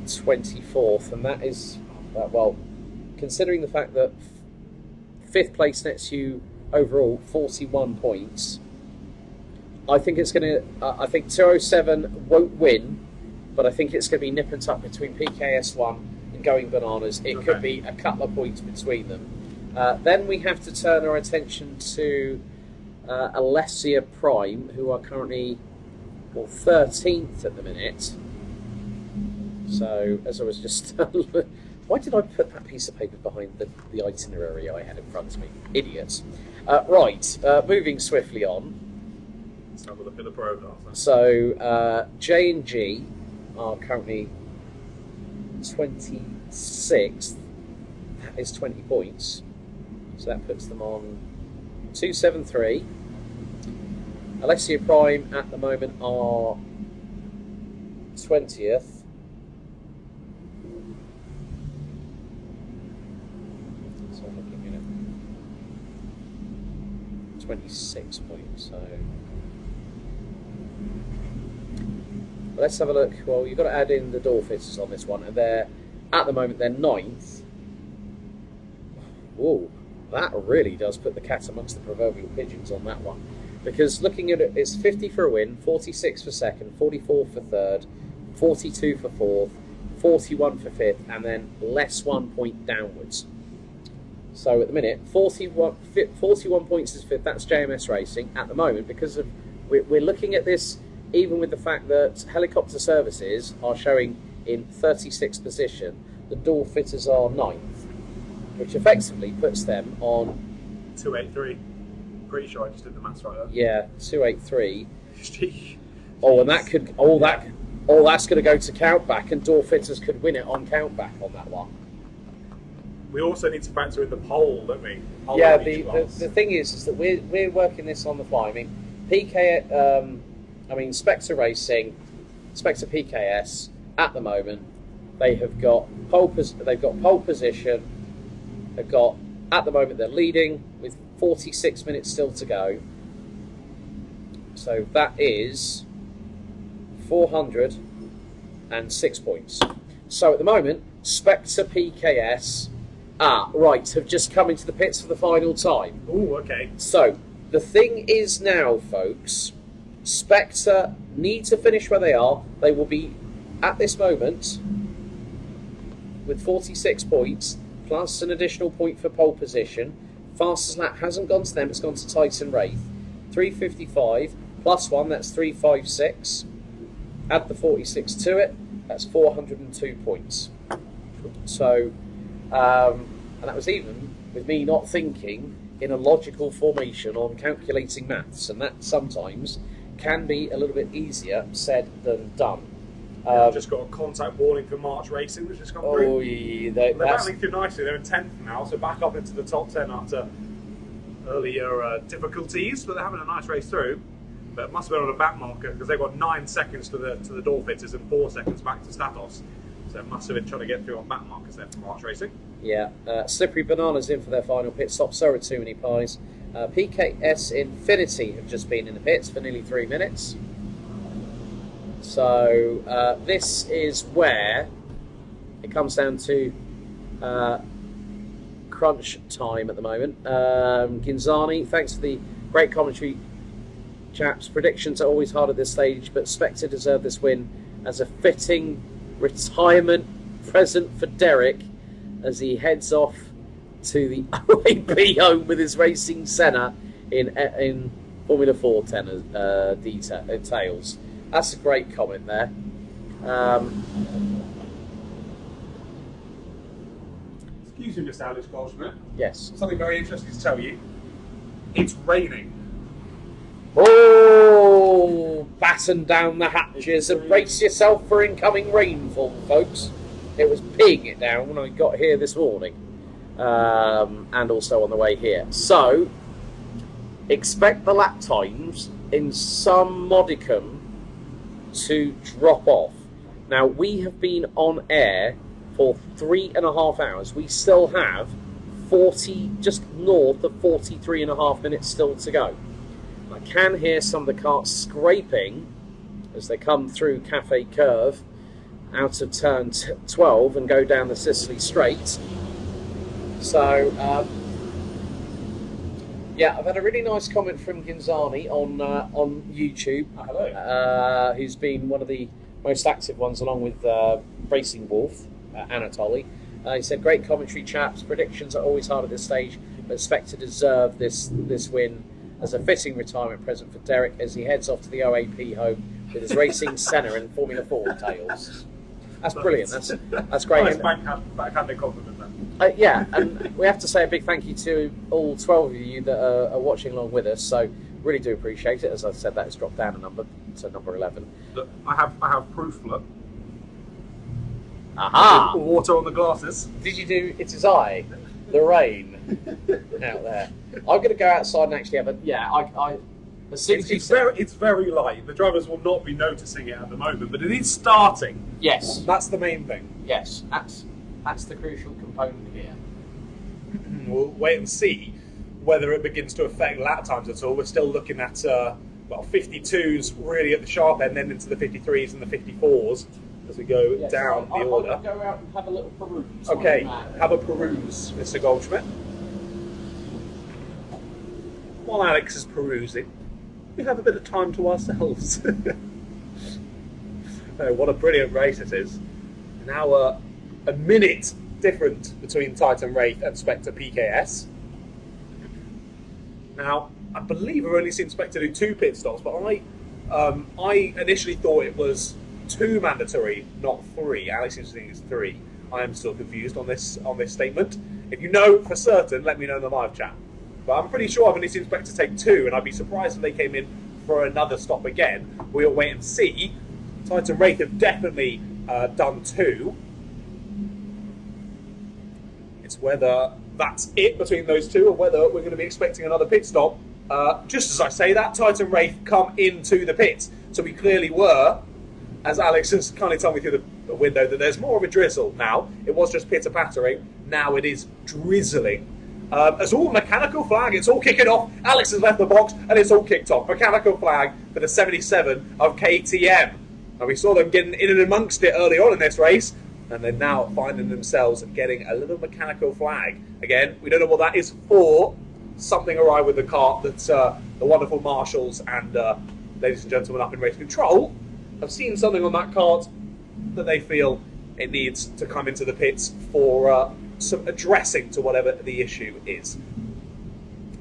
24th, and that is considering the fact that 5th place nets you overall 41 points. I think it's going to. I think 207 won't win, but I think it's going to be nip and tuck between PKS1 and Going Bananas. It could be a couple of points between them. Then we have to turn our attention to Alessia Prime, who are currently 13th at the minute. So, as I was just... why did I put that piece of paper behind the itinerary I had in front of me? Idiots. Right, moving swiftly on. Let's have a look at the program. So, J&G are currently 26th. That is 20 points. So that puts them on 273. Alessia Prime at the moment are 20th. So I'm looking at 26 points. So let's have a look. Well, you've got to add in the door fitters on this one, and at the moment they're 9th. Whoa, that really does put the cat amongst the proverbial pigeons on that one. Because looking at it, it's 50 for a win, 46 for second, 44 for third, 42 for fourth, 41 for fifth, and then less 1 point downwards. So at the minute, 41 points is fifth. That's JMS Racing at the moment, because we're looking at this even with the fact that helicopter services are showing in 36th position. The door fitters are 9th, which effectively puts them on 283. Pretty sure I just did the maths right there. Yeah, 283. And that could that's going to go to countback, and door fitters could win it on countback on that one. We also need to factor in the pole, don't we? The thing is that we're working this on the fly. I mean, Spectre Racing, Spectre PKS at the moment, they've got pole position. They've got, at the moment, they're leading with 46 minutes still to go. So that is 406 points. So at the moment, Spectre PKS, have just come into the pits for the final time. Oh, okay. So the thing is now, folks, Spectre need to finish where they are. They will be, at this moment, with 46 points, plus an additional point for pole position. Fastest lap hasn't gone to them, it's gone to Titan Wraith. 355, plus 1, that's 356. Add the 46 to it, that's 402 points. So, and that was even with me not thinking in a logical formation on calculating maths, and that sometimes can be a little bit easier said than done. We've just got a contact warning for March Racing, which has come through. Oh, yeah, They're battling through nicely. They're in 10th now, so back up into the top 10 after earlier difficulties, but they're having a nice race through. But it must have been on a back marker because they've got 9 seconds to the door fitters and 4 seconds back to Statos. So it must have been trying to get through on back markers there for March Racing. Yeah, Slippery Bananas in for their final pit stop, so are Too Many Pies. PKS Infinity have just been in the pits for nearly 3 minutes. So this is where it comes down to crunch time at the moment. Ginzani, thanks for the great commentary, chaps. Predictions are always hard at this stage, but Spectre deserve this win as a fitting retirement present for Derek as he heads off to the OAP home with his racing Senna in Formula 4 details. That's a great comment there. Excuse me, Mr. Alex Goldschmidt. Yes. Something very interesting to tell you. It's raining. Oh, batten down the hatches and brace yourself for incoming rainfall, folks. It was peeing it down when I got here this morning, and also on the way here. So, expect the lap times in some modicum to drop off. Now, we have been on air for 3.5 hours. We still have 40, just north of 43.5 minutes still to go. I can hear some of the carts scraping as they come through Cafe Curve out of turn 12 and go down the Sicily Straight. So, yeah, I've had a really nice comment from Ginzani on YouTube. Hello. Who's been one of the most active ones, along with Racing Wolf, Anatoly. He said, "Great commentary, chaps. Predictions are always hard at this stage, but expect to deserve this win as a fitting retirement present for Derek as he heads off to the OAP home with his racing Senna and Formula 4 tails." That's brilliant. That's great. Nice backhanded compliment then. Yeah, and we have to say a big thank you to all 12 of you that are watching along with us. So really do appreciate it. As I said, that has dropped down a number to number 11. Look, I have proof. Look. Aha! Water on the glasses. Did you do It Is I, the rain out there? I'm going to go outside and actually have a... Yeah, I as soon as you said... It's very light. The drivers will not be noticing it at the moment, but it is starting. Yes. That's the main thing. Yes, that's the crucial component here. We'll wait and see whether it begins to affect lap times at all. We're still looking at 52s really at the sharp end, then into the 53s and the 54s as we go down the order. I'll go out and have a little peruse. Okay, have a peruse, Mr. Goldschmidt. While Alex is perusing, we have a bit of time to ourselves. Oh, what a brilliant race it is. Now a minute different between Titan Wraith and Spectre PKS. Now, I believe I've only seen Spectre do 2 pit stops, but I initially thought it was 2 mandatory, not 3. Alex seems to think it's 3. I am still confused on this statement. If you know for certain, let me know in the live chat. But I'm pretty sure I've only seen Spectre take 2, and I'd be surprised if they came in for another stop again. We'll wait and see. Titan Wraith have definitely done 2. It's whether that's it between those two, or whether we're going to be expecting another pit stop. Just as I say that, Titan Wraith come into the pits. So we clearly were, as Alex has kindly told me through the window, that there's more of a drizzle now. It was just pitter-pattering. Now it is drizzling. It's all mechanical flag. It's all kicking off. Alex has left the box, and it's all kicked off. Mechanical flag for the 77 of KTM. And we saw them getting in and amongst it early on in this race, and they're now finding themselves getting a little mechanical flag. Again, we don't know what that is for. Something awry with the car that the wonderful marshals and ladies and gentlemen up in race control have seen something on that cart that they feel it needs to come into the pits for some addressing to whatever the issue is.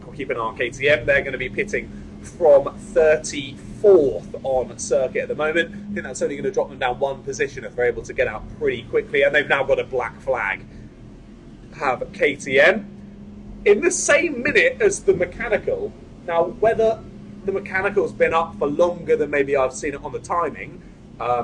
We'll keep an eye on KTM. They're going to be pitting from 34th on circuit at the moment. I think that's only going to drop them down one position if they're able to get out pretty quickly, and they've now got a black flag. Have KTM in the same minute as the mechanical. Now, whether the mechanical's been up for longer than maybe I've seen it on the timing,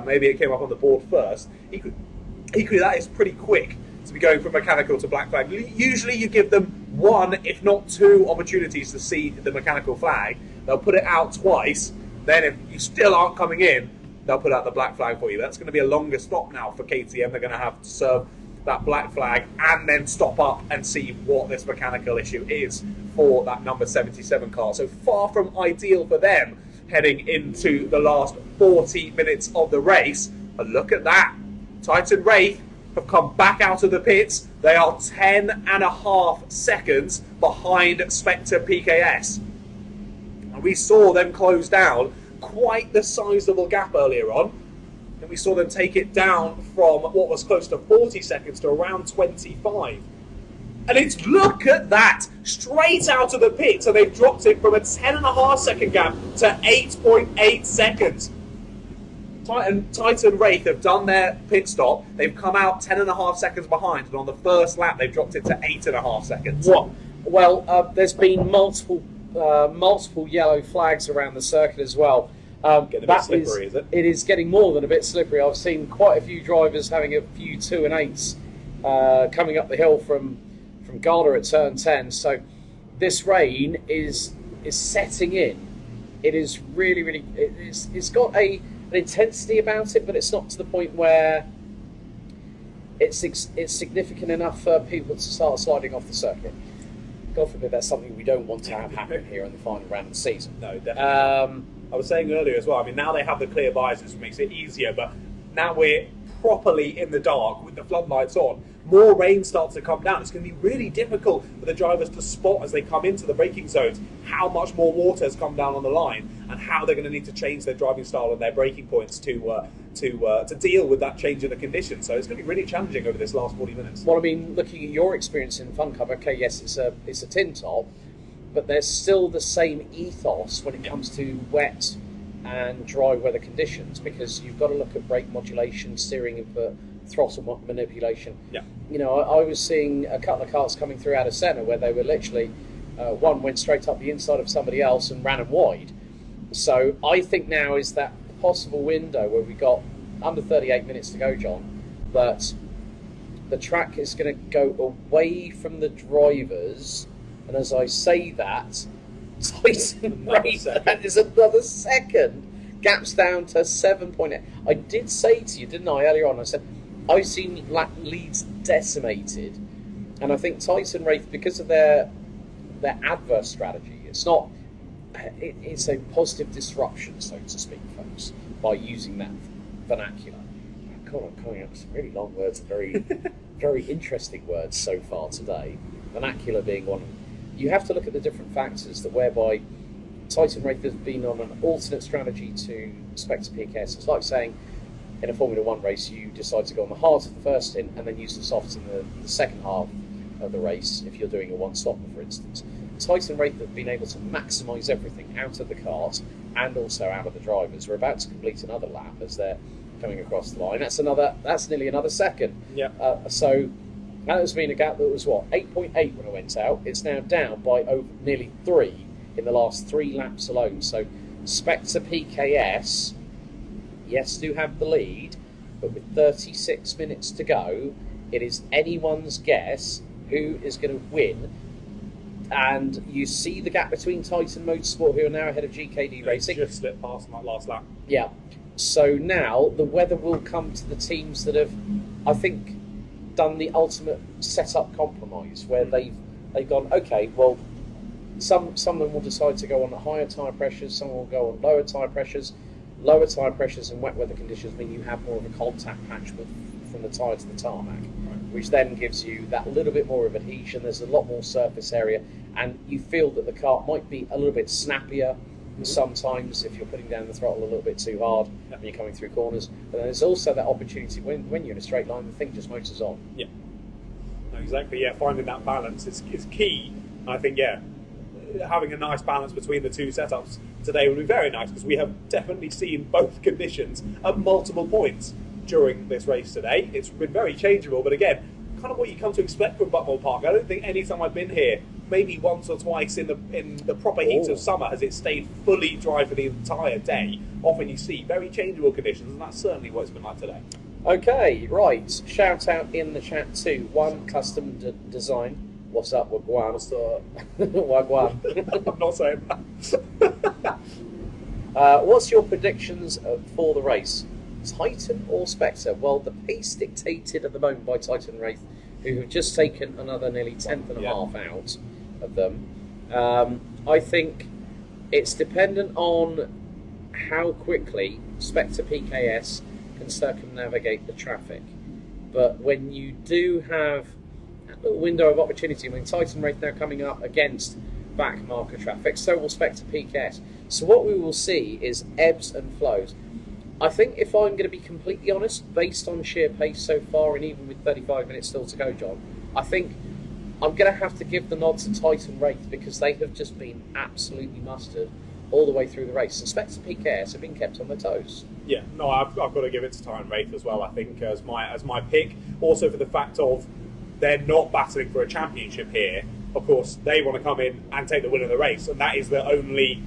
maybe it came up on the board first. Equally, that is pretty quick to be going from mechanical to black flag. Usually you give them one, if not two, opportunities to see the mechanical flag. They'll put it out twice. Then if you still aren't coming in, they'll put out the black flag for you. That's going to be a longer stop now for KTM. They're going to have to serve that black flag and then stop up and see what this mechanical issue is for that number 77 car. So far from ideal for them heading into the last 40 minutes of the race. But look at that. Titan Wraith have come back out of the pits. They are 10.5 seconds behind Spectre PKS. And we saw them close down quite the sizable gap earlier on. And we saw them take it down from what was close to 40 seconds to around 25. And it's, look at that, straight out of the pit. So they've dropped it from a 10.5 second gap to 8.8 seconds. Titan Wraith have done their pit stop. They've come out 10.5 seconds behind, and on the first lap they've dropped it to 8.5 seconds. What? Well, there's been multiple yellow flags around the circuit as well. Getting a bit slippery, is it? It is getting more than a bit slippery. I've seen quite a few drivers having a few 2 and 8s coming up the hill from Garda at turn 10. So this rain is setting in. It is really it's got an intensity about it, but it's not to the point where it's significant enough for people to start sliding off the circuit. God forbid that's something we don't want to have happen here in the final round of the season. No, definitely. I was saying earlier as well, I mean, now they have the clear visors, which makes it easier, but now we're properly in the dark with the floodlights on. More rain starts to come down. It's going to be really difficult for the drivers to spot as they come into the braking zones how much more water has come down on the line and how they're going to need to change their driving style and their braking points to deal with that change in the conditions. So it's going to be really challenging over this last 40 minutes. Well, I mean, looking at your experience in Fun Cup, okay, yes, it's a tin top, but there's still the same ethos when it comes to wet and dry weather conditions, because you've got to look at brake modulation, steering input, throttle manipulation. Yeah. You know, I was seeing a couple of cars coming through out of centre where they were literally, one went straight up the inside of somebody else and ran them wide. So I think now is that possible window where we've got under 38 minutes to go, John, that the track is going to go away from the drivers. And as I say that, Tyson Wraith, that is another second. Gaps down to 7.8. I did say to you, didn't I, earlier on, I said, I've seen leads decimated. And I think Tyson Wraith, because of their adverse strategy, it's a positive disruption, so to speak, folks, by using that vernacular. God, I'm coming up with some really long words, very, very interesting words so far today. Vernacular being one of them. You have to look at the different factors that whereby Titan Wraith has been on an alternate strategy to Spectre PKS. It's like saying in a Formula 1 race you decide to go on the hard of the first stint and then use the softs in the second half of the race if you're doing a one-stopper, for instance. Titan Wraith have been able to maximise everything out of the cart and also out of the drivers. We're about to complete another lap as they're coming across the line. That's nearly another second. Yeah. So that has been a gap that was, 8.8 when I went out. It's now down by nearly 3 in the last 3 laps alone. So Spectre PKS, yes, do have the lead, but with 36 minutes to go, it is anyone's guess who is going to win. And you see the gap between Titan Motorsport, who are now ahead of GKD Racing. Just slipped past that last lap. Yeah. So now the weather will come to the teams that have, I think, done the ultimate setup compromise, where they've they've gone, okay, well, some of them will decide to go on higher tyre pressures, some will go on lower tyre pressures. Lower tyre pressures and wet weather conditions mean you have more of a contact patch from the tyre to the tarmac, which then gives you that little bit more of adhesion. There's a lot more surface area, and you feel that the car might be a little bit snappier sometimes if you're putting down the throttle a little bit too hard when you're coming through corners. But there's also that opportunity when you're in a straight line, the thing just motors on. Yeah, no, exactly. Yeah, finding that balance is key. I think, yeah, having a nice balance between the two setups today would be very nice, because we have definitely seen both conditions at multiple points during this race today. It's been very changeable, but again, kind of what you come to expect from Buckmore Park. I don't think any time I've been here, maybe once or twice in the proper heat of summer, has it stayed fully dry for the entire day. Often you see very changeable conditions, and that's certainly what it's been like today. Okay, right. Shout out in the chat too. One custom design. What's up, Wagwan? What's up? Wagwan. I'm not saying that. What's your predictions for the race? Titan or Spectre? Well, the pace dictated at the moment by Titan Wraith, who have just taken another nearly 10th and a half out of them. I think it's dependent on how quickly Spectre PKS can circumnavigate the traffic. But when you do have a little window of opportunity, when Titan Wraith now coming up against back marker traffic, so will Spectre PKS. So what we will see is ebbs and flows. I think, if I'm going to be completely honest, based on sheer pace so far, and even with 35 minutes still to go, John, I think I'm going to have to give the nod to Titan Wraith, because they have just been absolutely mustard all the way through the race. And Spectre PKS have been kept on their toes. Yeah, no, I've got to give it to Titan Wraith as well, I think, as my pick. Also for the fact of they're not battling for a championship here. Of course, they want to come in and take the win of the race, and that is the only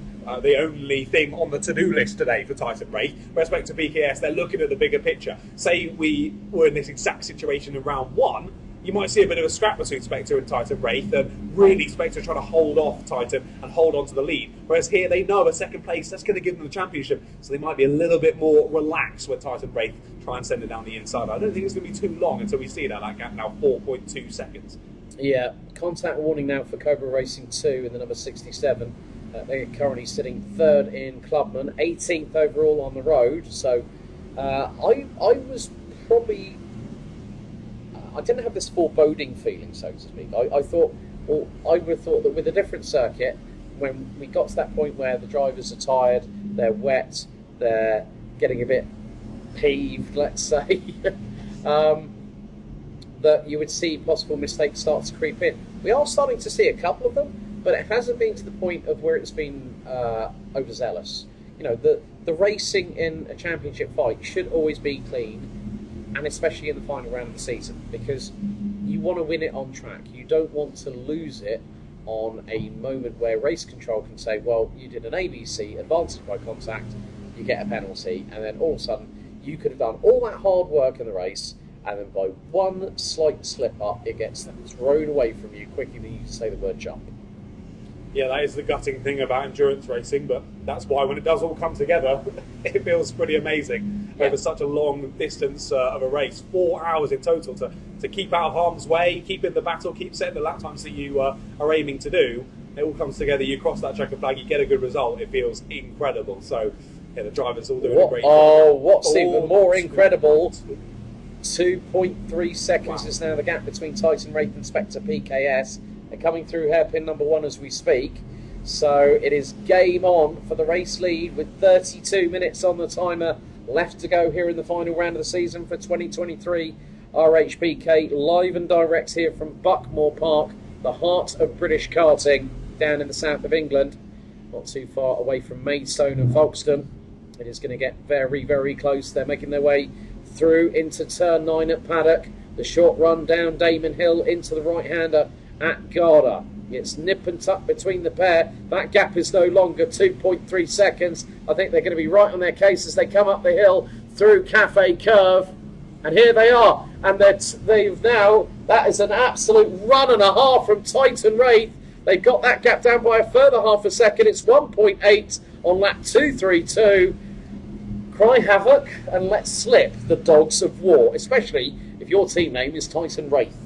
thing on the to-do list today for Titan Wraith. With respect to PKS, they're looking at the bigger picture. Say we were in this exact situation in round one, you might see a bit of a scrap between Spectre and Titan Wraith, and really Spectre trying to hold off Titan and hold on to the lead. Whereas here they know a second place, that's going to give them the championship, so they might be a little bit more relaxed when Titan Wraith try and send it down the inside. I don't think it's going to be too long until we see that gap now, 4.2 seconds. Yeah, contact warning now for Cobra Racing 2 in the number 67. They're currently sitting third in Clubman, 18th overall on the road. So I was probably... I didn't have this foreboding feeling, so to speak. I would have thought that with a different circuit, when we got to that point where the drivers are tired, they're wet, they're getting a bit peeved, let's say, that you would see possible mistakes start to creep in. We are starting to see a couple of them, but it hasn't been to the point of where it's been overzealous. You know, the racing in a championship fight should always be clean, and especially in the final round of the season, because you want to win it on track. You don't want to lose it on a moment where race control can say, well, you did an ABC, advantage by contact, you get a penalty, and then all of a sudden you could have done all that hard work in the race, and then by one slight slip up, it gets thrown away from you quicker than you can say the word jump. Yeah, that is the gutting thing about endurance racing, but that's why when it does all come together, it feels pretty amazing over such a long distance of a race. 4 hours in total to keep out of harm's way, keep in the battle, keep setting the lap times that you are aiming to do. It all comes together, you cross that checker flag, you get a good result, it feels incredible. So, yeah, the drivers all doing a great job. Oh, what's even more incredible, 2.3 seconds is now the gap between Titan Wraith and Spectre PKS. They're coming through hairpin number 1 as we speak. So it is game on for the race lead with 32 minutes on the timer left to go here in the final round of the season for 2023 RHPK, live and direct here from Buckmore Park, the heart of British karting down in the south of England, not too far away from Maidstone and Folkestone. It is going to get very, very close. They're making their way through into turn 9 at Paddock, the short run down Damon Hill into the right-hander at Garda. It's nip and tuck between the pair. That gap is no longer 2.3 seconds. I think they're going to be right on their case as they come up the hill through Cafe Curve. And here they are. And they've now, that is an absolute run and a half from Titan Wraith. They've got that gap down by a further half a second. It's 1.8 on lap 232. Cry havoc and let's slip the dogs of war, especially if your team name is Titan Wraith.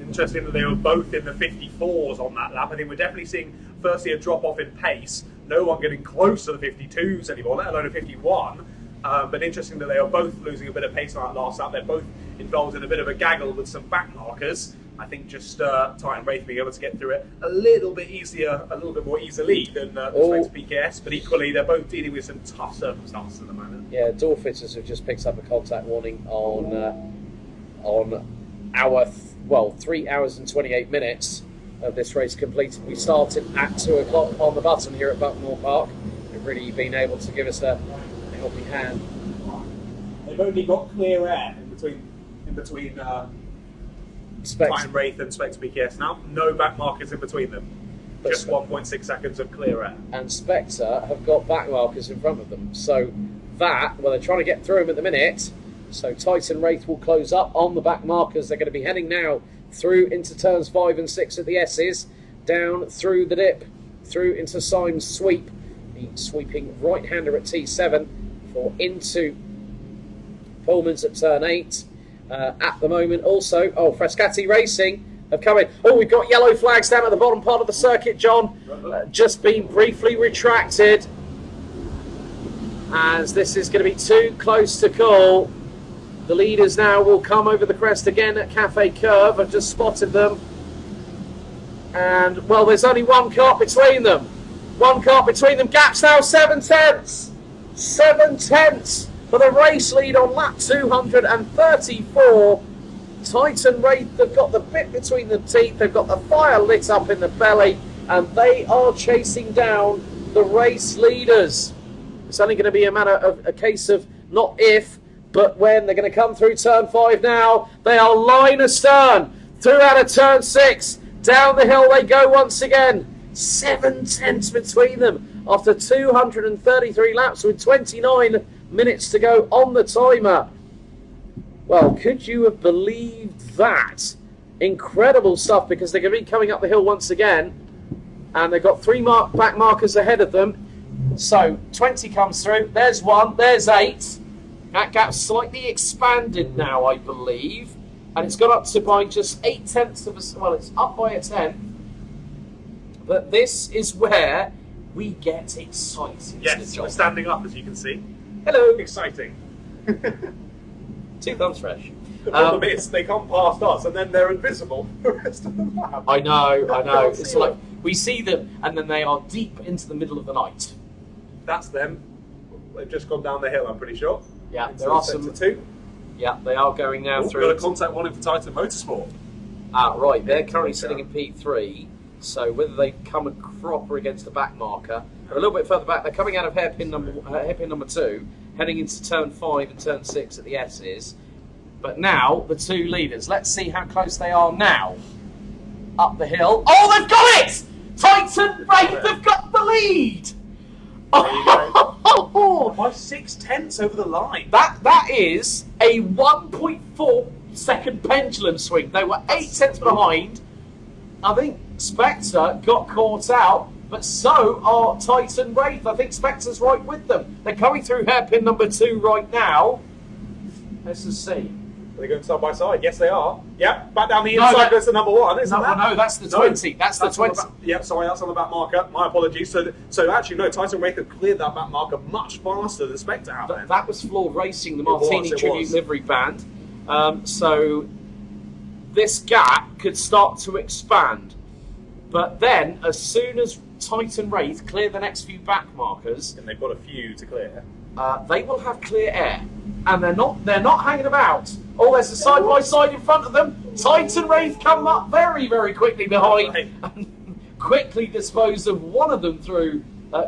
Interesting that they were both in the 54s on that lap. I think we're definitely seeing, firstly, a drop-off in pace. No one getting close to the 52s anymore, let alone a 51. But interesting that they are both losing a bit of pace on that last lap. They're both involved in a bit of a gaggle with some back markers. I think just Titan Wraith being able to get through it a little bit easier, a little bit more easily than Spectre PKS. But equally, they're both dealing with some tough circumstances at the moment. Yeah, door fitters have just picked up a contact warning on our 3 hours and 28 minutes of this race completed. We started at 2 o'clock on the button here at Buckmore Park. They've really been able to give us a helping hand. They've only got clear air in between Titan Wraith and Spectre PKS now. No back markers in between them. Just 1.6 seconds of clear air. And Spectre have got back markers in front of them. So they're trying to get through them at the minute. So Titan Wraith will close up on the back markers. They're going to be heading now through into turns 5 and 6 at the S's, down through the dip, through into Symes' sweep. The sweeping right-hander at T7 for into Pullman's at turn 8. At the moment also, Frascati Racing have come in. We've got yellow flags down at the bottom part of the circuit, John. Just been briefly retracted, as this is going to be too close to call. The leaders now will come over the crest again at Cafe Curve. I've just spotted them. And, there's only one car between them. One car between them. Gap's now 7 tenths. 7 tenths for the race lead on lap 234. Titan Wraith have got the bit between the teeth. They've got the fire lit up in the belly. And they are chasing down the race leaders. It's only going to be a case of not if, but when. They're going to come through turn 5 now. They are line astern. Through out of turn 6. Down the hill they go once again. 7 tenths between them after 233 laps with 29 minutes to go on the timer. Well, could you have believed that? Incredible stuff, because they're going to be coming up the hill once again. And they've got 3 back markers ahead of them. So 20 comes through. There's 1. There's 8. That gap's slightly expanded now, I believe. And it's gone up to by just 8 tenths of a... it's up by a tenth. But this is where we get excited. Yes, we're standing up, as you can see. Hello. Exciting. 2 thumbs fresh. The problem is they come past us and then they're invisible the rest of the map. I know. It's like we see them and then they are deep into the middle of the night. That's them. They've just gone down the hill, I'm pretty sure. Yeah, there are some... 2. Yeah, they are going now through... We've got a contact warning for Titan Motorsport. Right, they're currently sitting in P3, so whether they come a cropper against the back marker, they're a little bit further back. They're coming out of hairpin number 2, heading into turn 5 and turn 6 at the S's. But now, the 2 leaders. Let's see how close they are now. Up the hill. Oh, they've got it! Titan Wraith have got the lead! By 6 tenths over the line. That is a 1.4 second pendulum swing. They were 8 tenths behind. I think Spectre got caught out, but so are Titan Wraith. I think Spectre's right with them. They're coming through hairpin number 2 right now. Let's just see. Are they going side by side? Yes, they are. Yeah, back down the inside goes the number 1, isn't that? No, that's the 20. That's the 20. Sorry, that's on the back marker. My apologies. So actually, no, Titan Wraith have cleared that back marker much faster than Spectre have. That was Flawed Racing, the Martini Tribute livery band. So this gap could start to expand. But then, as soon as Titan Wraith clear the next few back markers... And they've got a few to clear. They will have clear air. And they're not hanging about. Oh, there's a side-by-side in front of them. Titan Wraith come up very, very quickly behind. And quickly dispose of one of them through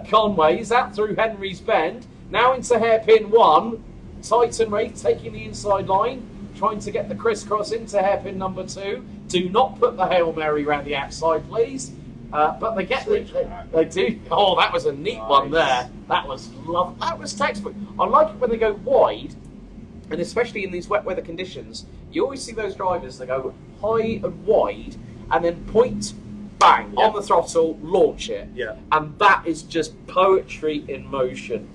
Conway's, out through Henry's Bend. Now into hairpin 1. Titan Wraith taking the inside line, trying to get the crisscross into hairpin number 2. Do not put the Hail Mary around the outside, please. But they get they do. Oh, that was a neat one there. That was lovely. That was textbook. I like it when they go wide, and especially in these wet weather conditions, you always see those drivers that go high and wide, and then point, bang, on the throttle, launch it. Yeah. And that is just poetry in motion.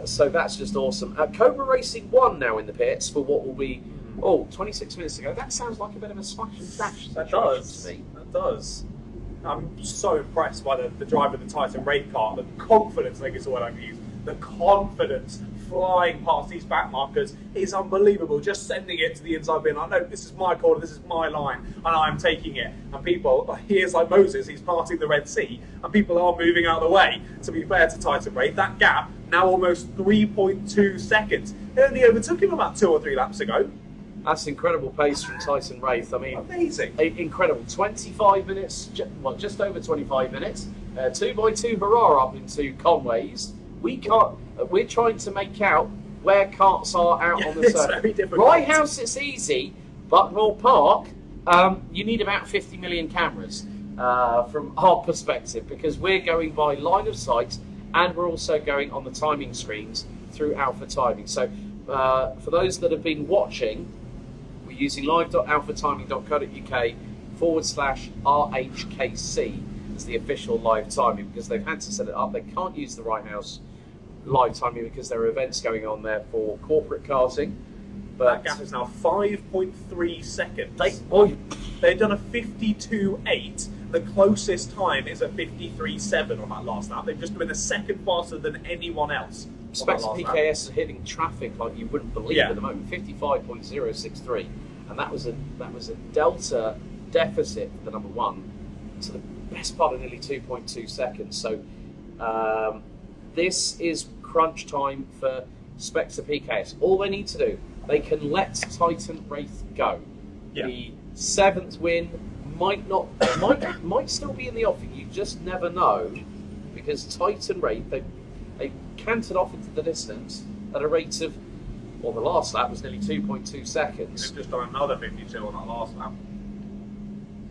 So that's just awesome. Cobra Racing 1 now in the pits for what will be Oh, 26 minutes ago. That sounds like a bit of a smash and dash. That situation does. to me. That does. I'm so impressed by the drive of the Titan Wraith car, the confidence, I think is the word I'm going to use, the confidence flying past these back markers is unbelievable. Just sending it to the inside being like, no, this is my corner, this is my line, and I'm taking it. And people, he is like Moses, he's parting the Red Sea, and people are moving out of the way. To be fair to Titan Wraith, that gap, now almost 3.2 seconds. It only overtook him about 2 or 3 laps ago. That's incredible pace from Titan Wraith. I mean, amazing. Incredible. 25 minutes, just over 25 minutes. 2x2 hurrah up into Conway's. We're trying to make out where carts are out on the circuit. It's very difficult. Rye House, it's easy. Buckmore Park, you need about 50 million cameras from our perspective, because we're going by line of sight and we're also going on the timing screens through Alpha Timing. So for those that have been watching, we're using live.alphatiming.co.uk/RHKC as the official live timing, because they've had to set it up. They can't use the Rye House live timing because there are events going on there for corporate karting. But that gap is now 5.3 seconds. They've done a 52.8. The closest time is a 53.7 on that last lap. They've just been a second faster than anyone else. Spectre PKS is hitting traffic like you wouldn't believe at the moment. 55.063, and that was a delta deficit for the number one to the best part of nearly 2.2 seconds. So this is crunch time for Spectre PKS. All they need to do, they can let Titan Wraith go. Yeah. The 7th win might still be in the offing. You just never know, because Titan Wraith, they cantered off into the distance at a rate of, well, the last lap was nearly 2.2 seconds. They've just done another 52 on that last lap.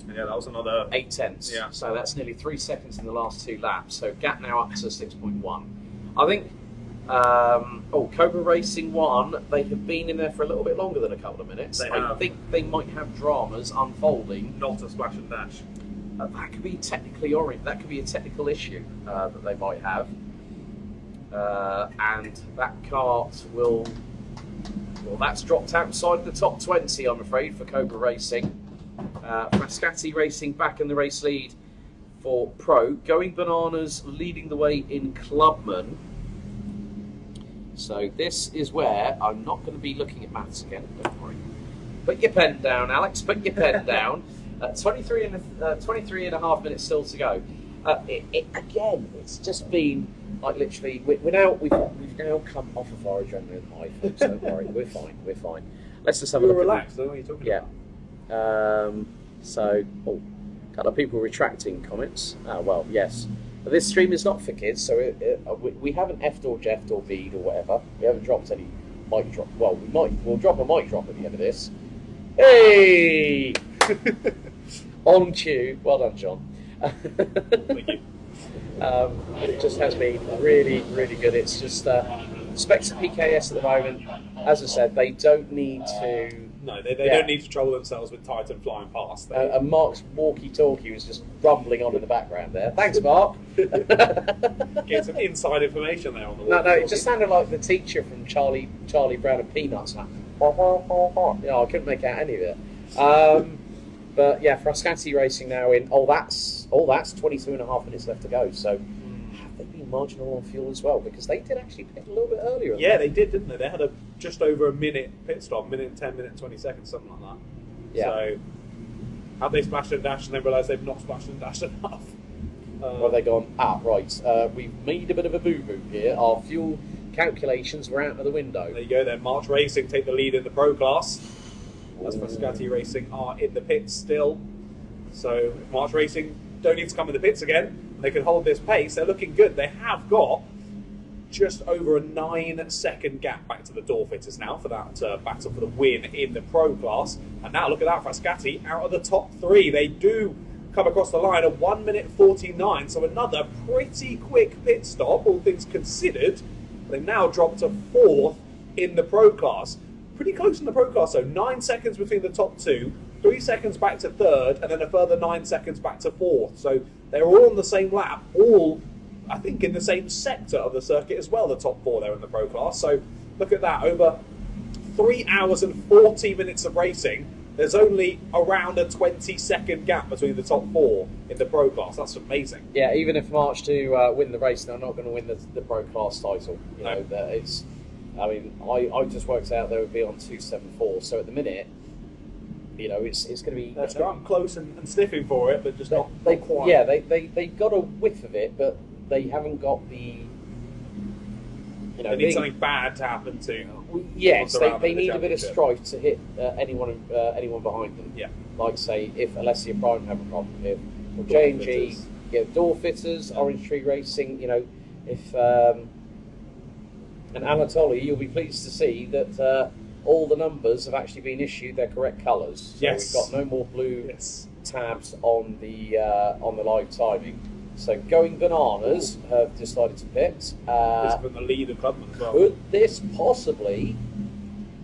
And yeah, that was another 8 tenths. Yeah. So that's nearly 3 seconds in the last 2 laps. So gap now up to 6.1. I think Cobra Racing 1, they have been in there for a little bit longer than a couple of minutes. I think they might have dramas unfolding. Not a splash and dash. That could be technically that could be a technical issue that they might have. And that kart that's dropped outside the top 20, I'm afraid, for Cobra Racing. Frascati Racing back in the race lead for Pro. Going Bananas leading the way in Clubman. So this is where I'm not going to be looking at maths again, don't worry. Put your pen down, Alex, put your pen down. 23 and a half minutes still to go. Again, it's just been like literally, we've now come off of our adrenaline high, folks, don't worry, we're fine. Let's just have a look. Relaxed, I don't know what you're talking about. So, a couple of people retracting comments. Well, yes. But this stream is not for kids, so we haven't F'd or Jeff'd or B'd or whatever. We haven't dropped any mic drop. Well, we'll drop a mic drop at the end of this. Hey! On cue. Well done, John. Thank you. It just has been really, really good. It's just Spectre PKS at the moment. As I said, they don't need to. No, they don't need to trouble themselves with Titan flying past. And Mark's walkie-talkie was just rumbling on in the background there. Thanks, Mark. Get some inside information there on the No, it just sounded like the teacher from Charlie Brown and Peanuts. Like, yeah, I couldn't make out any of it. But yeah, Frascati Racing now in. That's 22 and a half minutes left to go. So have they been marginal on fuel as well? Because they did actually pit a little bit earlier. Yeah, they did, didn't they? They had just over a minute pit stop, minute and 10, minute and 20 seconds, something like that. Yeah. So have they splashed and dashed and then realised they've not splashed and dashed enough? Well, they've gone, right, we've made a bit of a boo-boo here. Our fuel calculations were out of the window. There you go then. March Racing take the lead in the Pro class. As Frascati Racing are in the pits still. So March Racing don't need to come in the pits again. They can hold this pace. They're looking good. They have got just over a 9-second gap back to the door fitters now for that battle for the win in the Pro class. And now look at that, Frascati out of the top 3. They do come across the line at 1 minute 49, so another pretty quick pit stop, all things considered. They've now dropped to 4th in the Pro class. Pretty close in the Pro class, though. 9 seconds between the top 2, 3 seconds back to 3rd, and then a further 9 seconds back to 4th. So they're all on the same lap, all, I think, in the same sector of the circuit as well, the top 4 there in the Pro class. So look at that, over 3 hours and 40 minutes of racing, there's only around a 20-second gap between the top 4 in the Pro Class. That's amazing. Yeah, even if March to win the race, they're not going to win the Pro Class title. You know, that it's. I mean, I just worked out they would be on 274. So at the minute, you know, it's going to be. That's right. Close and sniffing for it, but just not quite. Yeah, they got a whiff of it, but they haven't got the. You know, they need something bad to happen to. Yes, they need a bit of strife to hit anyone behind them. Yeah. Like, say, if Alessia Prime have a problem, if J&G, Door Fitters, Orange Tree Racing, you know, if and Anatoly, you'll be pleased to see that all the numbers have actually been issued their correct colours. So yes. We've got no more blue tabs on the live timing. So Going Bananas have decided to pit. This is from the lead of Clubman as well. Could this possibly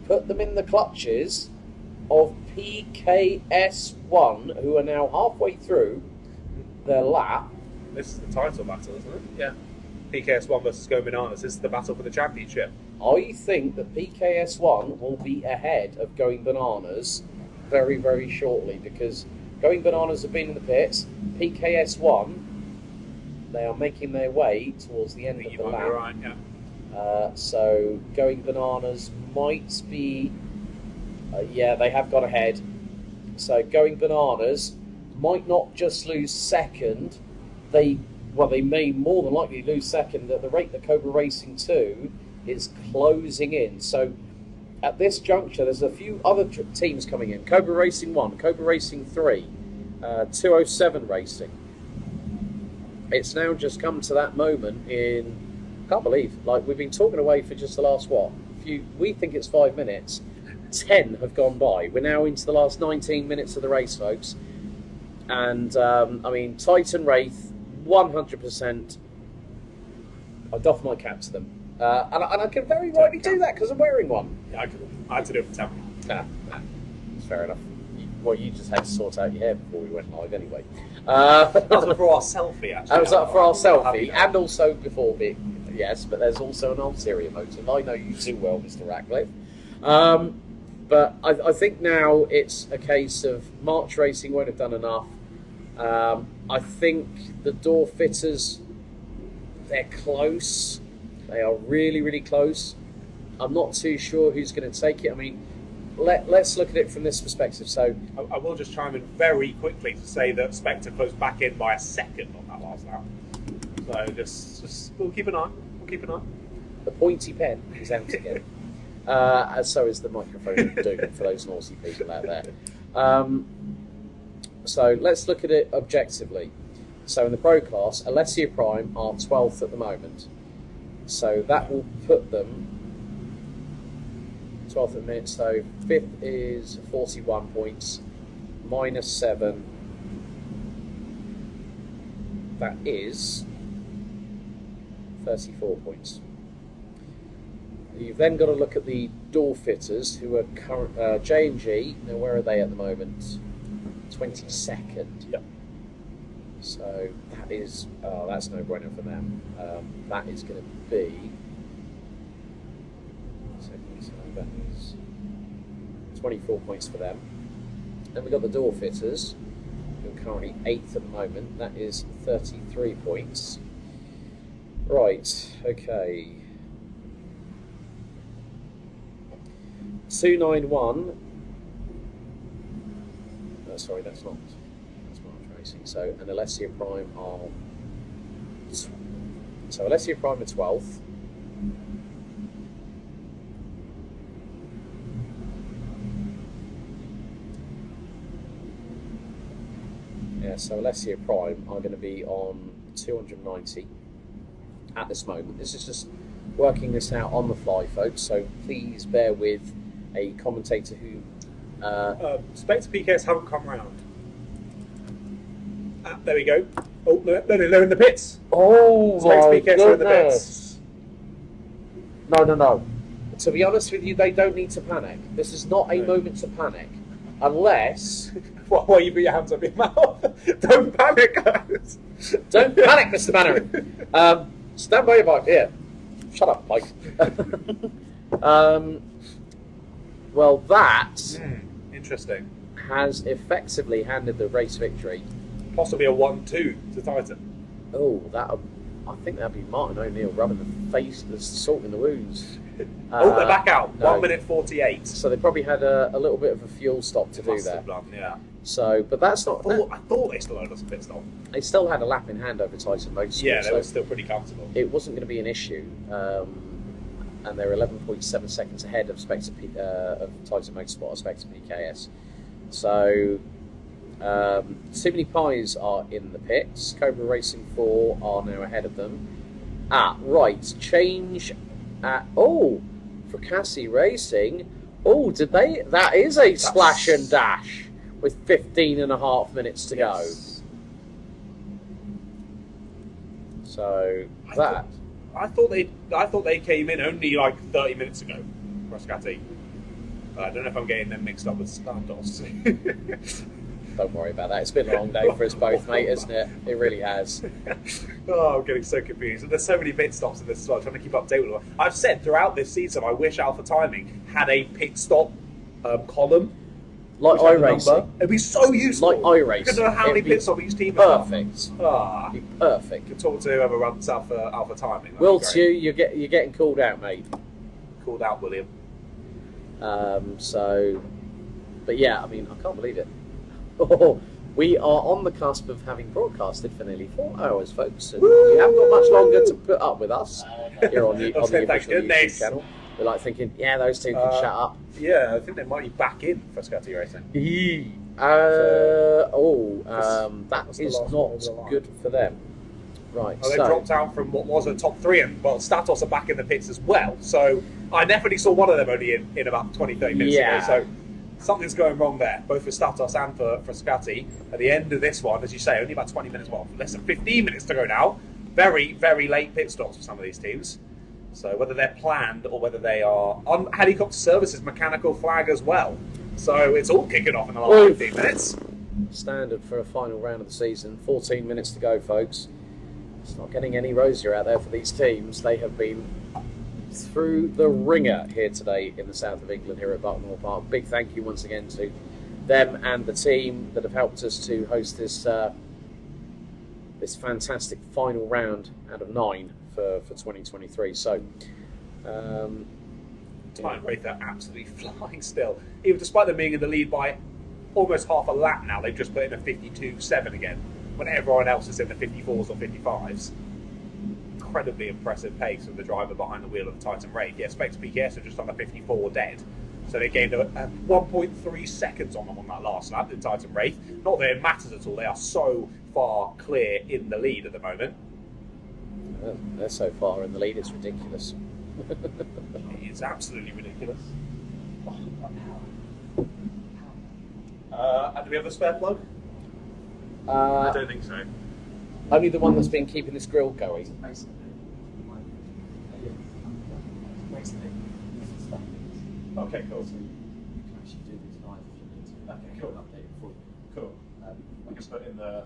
put them in the clutches of PKS1, who are now halfway through their lap? This is the title battle, isn't it? Yeah. PKS1 versus Go Bananas. This is the battle for the championship. I think that PKS1 will be ahead of Going Bananas very, very shortly, because Going Bananas have been in the pits. PKS1, they are making their way towards the end of the lap. Right, yeah. So Going Bananas might be... they have got ahead. So Going Bananas might not just lose second. They may more than likely lose second at the rate that Cobra Racing 2 is closing in. So at this juncture, there's a few other teams coming in. Cobra Racing 1, Cobra Racing 3, 207 Racing. It's now just come to that moment in... I can't believe, like, we've been talking away for just the last, we think it's 5 minutes. 10 have gone by. We're now into the last 19 minutes of the race, folks. And, I mean, Titan Wraith, 100%. I doff my cap to them. And I can very rightly do that because I'm wearing one. Yeah, I had to do it for temp. It's fair enough. You just had to sort out your hair before we went live anyway. That was for our selfie, actually. That was for our selfie, and also before yes, but there's also an ulterior motive. I know you too well, Mr. Ratcliff. But I think now it's a case of March Racing won't have done enough. I think the Door Fitters, they're close. They are really, really close. I'm not too sure who's going to take it. I mean, let's look at it from this perspective. So I will just chime in very quickly to say that Spectre closed back in by a second on that last lap. So just we'll keep an eye. The pointy pen is out again. So is the microphone of doom for those naughty people out there. So let's look at it objectively. So in the Pro Class, Alessia Prime are 12th at the moment. So that will put them 12th at the minute. So 5th is 41 points, minus 7. That is 34 points. You've then got to look at the Door Fitters, who are current J&G. Now, where are they at the moment? 22nd. Yep. So that is that's no brainer for them. That is going to be. So that is 24 points for them. Then we've got the Door Fitters, who are currently 8th at the moment. That is 33 points. Right. Okay. 291. Sorry, that's not March Racing. So, and Alessia Prime are. So Alessia Prime are 12th. Yeah, so Alessia Prime are going to be on 290 at this moment. This is just working this out on the fly, folks. So please bear with a commentator who. Spectre PKs haven't come round. There we go. Oh, they're in the pits. Oh, Spectre my PKs are in the goodness. pits. No. To be honest with you, they don't need to panic. This is not a moment to panic. Unless... Why you put your hands up your mouth? Don't panic, guys. Don't panic, Mr. Mannering. Stand by your bike. Here. Shut up, Mike. Well, that Interesting. has effectively handed the race victory. Possibly a 1-2 to Titan. Oh, I think that'd be Martin O'Neill rubbing the face, the salt in the wounds. They're back out. No. 1 minute 48. So they probably had a little bit of a fuel stop to do Must there. have done, yeah. So, but that's not. I thought they still owed us a pit stop. They still had a lap in hand over Tyson Motorsport. Yeah, they so were still pretty comfortable. it wasn't going to be an issue. And they're 11.7 seconds ahead of Tyson Motorsport or Spectre PKS. So, Too Many Pies are in the pits. Cobra Racing 4 are now ahead of them. Right, change at... Oh, Fracassi Racing. Oh, did they... That is a splash and dash with 15.5 minutes to go. So, I thought they came in only like 30 minutes ago, Frascati. I don't know if I'm getting them mixed up with Stardust. Don't worry about that. It's been a long day for us both, mate, isn't it? It really has. Oh, I'm getting so confused. There's so many pit stops in this slot. I'm trying to keep up to date with them. I've said throughout this season, I wish Alpha Timing had a pit stop column. Like iRacing. It'd be so useful. Like iRacing. You could know how many pit stops each team perfect. Perfect. Be perfect. You can talk to whoever runs Alpha Timing. Will Tew, you're getting called out, mate. Called out, William. But yeah, I mean, I can't believe it. We are on the cusp of having broadcasted for nearly 4 hours, folks, and you haven't got much longer to put up with us here on the official YouTube channel. We're like thinking, yeah, those two can shut up. Yeah, I think they might be back in for Scotty Racing. That is not good for them. Right, they dropped out from what was a top 3, and well, Statos are back in the pits as well. So I definitely saw one of them only in about 20-30 minutes ago. So something's going wrong there, both for Statos and for Scotty. At the end of this one, as you say, only about 20 minutes, well, less than 15 minutes to go now. Very, very late pit stops for some of these teams. So whether they're planned or whether they are on helicopter services, mechanical flag as well. So it's all kicking off in the last 15 minutes. Standard for a final round of the season. 14 minutes to go, folks. It's not getting any rosier out there for these teams. They have been through the ringer here today in the south of England, here at Buckmore Park. Big thank you once again to them and the team that have helped us to host this this fantastic final round out of 9 for 2023. So, time rate, they're absolutely flying still. Even despite them being in the lead by almost half a lap now, they've just put in a 52.7 again, when everyone else is in the 54s or 55s. Incredibly impressive pace of the driver behind the wheel of the Titan Wraith. Yeah, Spectre PKS are just on the 54 dead. So they gained 1.3 seconds on them on that last lap, the Titan Wraith. Not that it matters at all, they are so far clear in the lead at the moment. They're so far in the lead, it's ridiculous. It's absolutely ridiculous. Do we have a spare plug? I don't think so. Only the one that's been keeping this grill going. Okay, cool. So you can actually do this live if you need to. Okay, cool. Update it for you. Cool. I can put in the...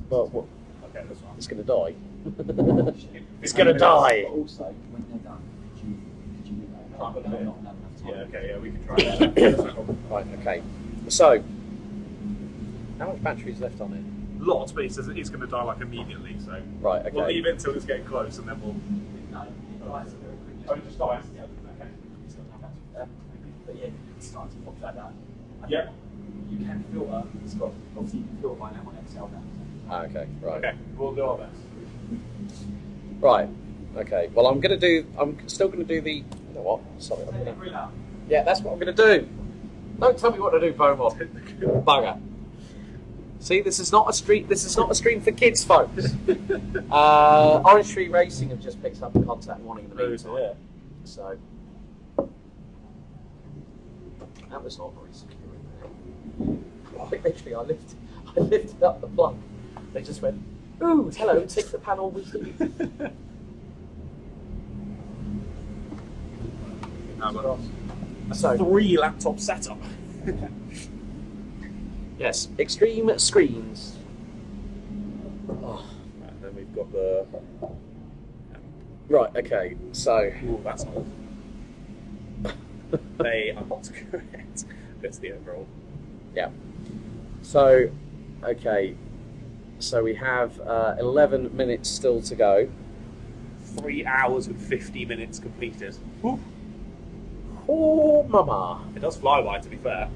But what? Okay, that's fine. It's going to die. It's going to die. But also, when they're done, could you move that? Can't put that in. Not enough time. Yeah, okay, yeah, we can try that. Yeah, that's no problem. Right, okay. So, how much battery is left on it? Lots, but it says it's going to die like immediately, so... Right, okay. We'll leave it until it's getting close and then we'll... No, it dies very quickly. Oh, it just dies? Yeah, Okay. it's got no battery. But yeah, it's starting to pop like that. Yeah. You can filter. It's got, obviously, you can filter by now on Excel now. Okay, right. Okay, we'll do our best. Right, okay. Well, I'm still going to do the... You know what? Sorry, I'm going to... Yeah, that's what I'm going to do. Don't tell me what to do, Beaumont. Bugger. See, this is not a stream. This is not a stream for kids, folks. RHPK Racing have just picked up the contact warning in the meantime. Yeah. So that was not very secure. Literally, I lifted up the plug. They just went, "Ooh, hello, take the panel with you." So 3 laptop setup. Yes, extreme screens. Oh. And then we've got the... Right, okay, so... Ooh, that's old. They are not correct. That's the overall. Yeah. So, okay. So we have 11 minutes still to go. 3 hours and 50 minutes completed. Ooh. Oh, mama. It does fly by, to be fair.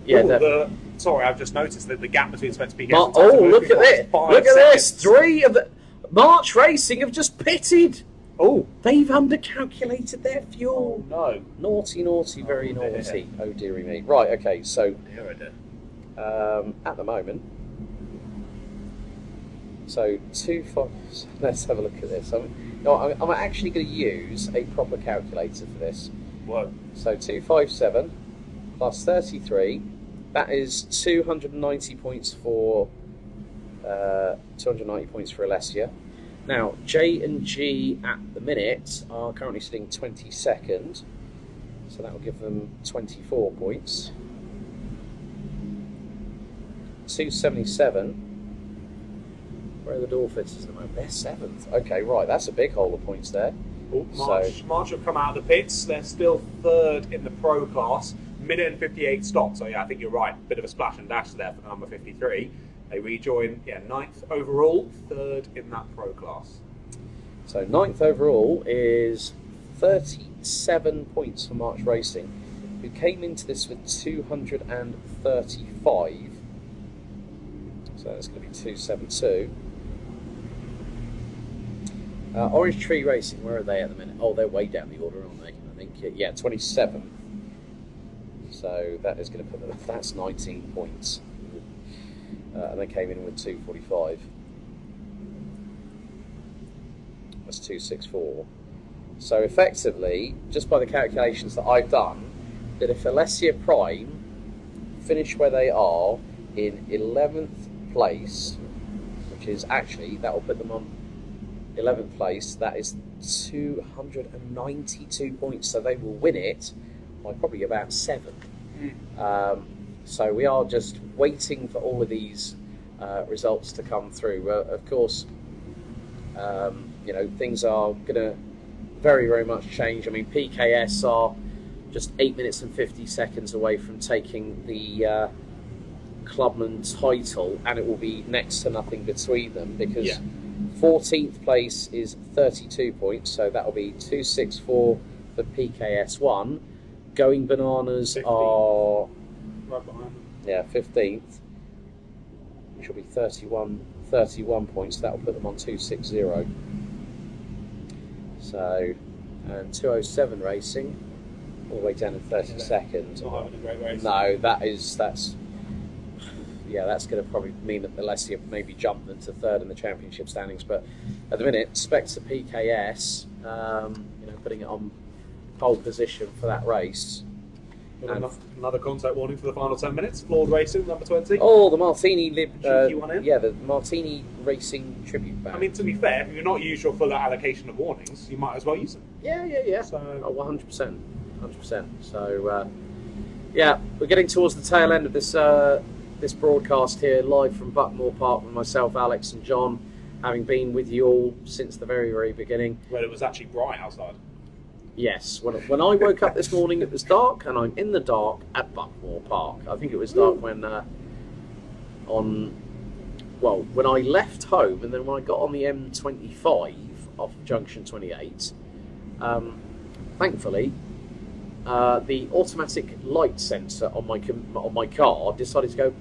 Yeah, Ooh, sorry, I've just noticed that the gap between Spencer PK and look at this. Look at this. seconds. 3 of the... March Racing have just pitted. Oh. They've undercalculated their fuel. Oh, no. Naughty, naughty, very dear. naughty. Oh, dearie me. Right, okay, so... Dear, oh dear. at the moment... So, 2-5... Let's have a look at this. I'm actually going to use a proper calculator for this. Whoa. So 257 plus 33, that is 290 points for Alessia. Now J and G at the minute are currently sitting 22nd, so that will give them 24 points. 277. Where are the door fitters at the moment? They're 7th. Okay, right, that's a big hole of points there. Oh, March have come out of the pits. They're still 3rd in the pro class. Minute and 58 stopped. So yeah, I think you're right. Bit of a splash and dash there for number 53. They rejoin, 9th overall, 3rd in that pro class. So 9th overall is 37 points for March Racing, who came into this with 235. So that's going to be 272. Orange Tree Racing, where are they at the minute? Oh, they're way down the order, aren't they? I think, yeah, 27. So that is going to put them, that's 19 points. And they came in with 245. That's 264. So effectively, just by the calculations that I've done, that if Alessia Prime finish where they are in 11th place, which is actually, that will put them on 11th place, that is 292 points, so they will win it by probably about 7. So we are just waiting for all of these results to come through. Of course, things are going to very, very much change. I mean, PKS are just 8 minutes and 50 seconds away from taking the Clubman title, and it will be next to nothing between them, because 14th place is 32 points, so that will be 264 for PKS1. Going Bananas 15th. Are Right behind them. 15th, which will be 31 points. That will put them on 260. So, and 207 Racing all the way down in 32nd. Not having a great race. No, that's going to probably mean that Alessia maybe jump them to 3rd in the championship standings. But at the minute, Spectre PKS, putting it on pole position for that race. Another contact warning for the final 10 minutes. Flawed Racing, number 20. Oh, the Martini Cheeky one in. Yeah, the Martini Racing tribute band. I mean, to be fair, if you're not used your full allocation of warnings, you might as well use them. Yeah. So, 100%. So, we're getting towards the tail end of this this broadcast here, live from Buckmore Park with myself, Alex, and John, having been with you all since the very, very beginning. Well, it was actually bright outside. Yes, when I woke up this morning, it was dark, and I'm in the dark at Buckmore Park. I think it was dark when when I left home, and then when I got on the M25 off Junction 28. Thankfully, the automatic light sensor on my car decided to go,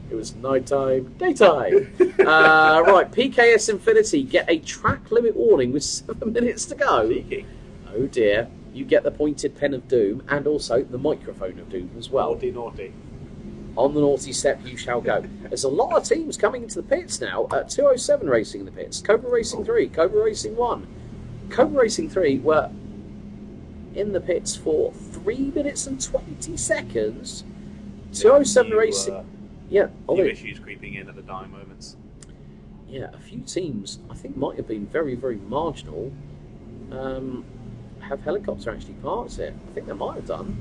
it was nighttime, daytime. Right, PKS Infinity get a track limit warning with 7 minutes to go. Cheeky. Oh dear, you get the pointed pen of doom and also the microphone of doom as well. Naughty. On the naughty step you shall go. There's a lot of teams coming into the pits now. 207 Racing in the pits, Cobra Racing 3, Cobra Racing 1. Cobra Racing 3 were in the pits for 3 minutes and 20 seconds. 207 Racing... New issues creeping in at the dying moments. Yeah, a few teams, I think, might have been very, very marginal. Have helicopter actually parked here? I think they might have done.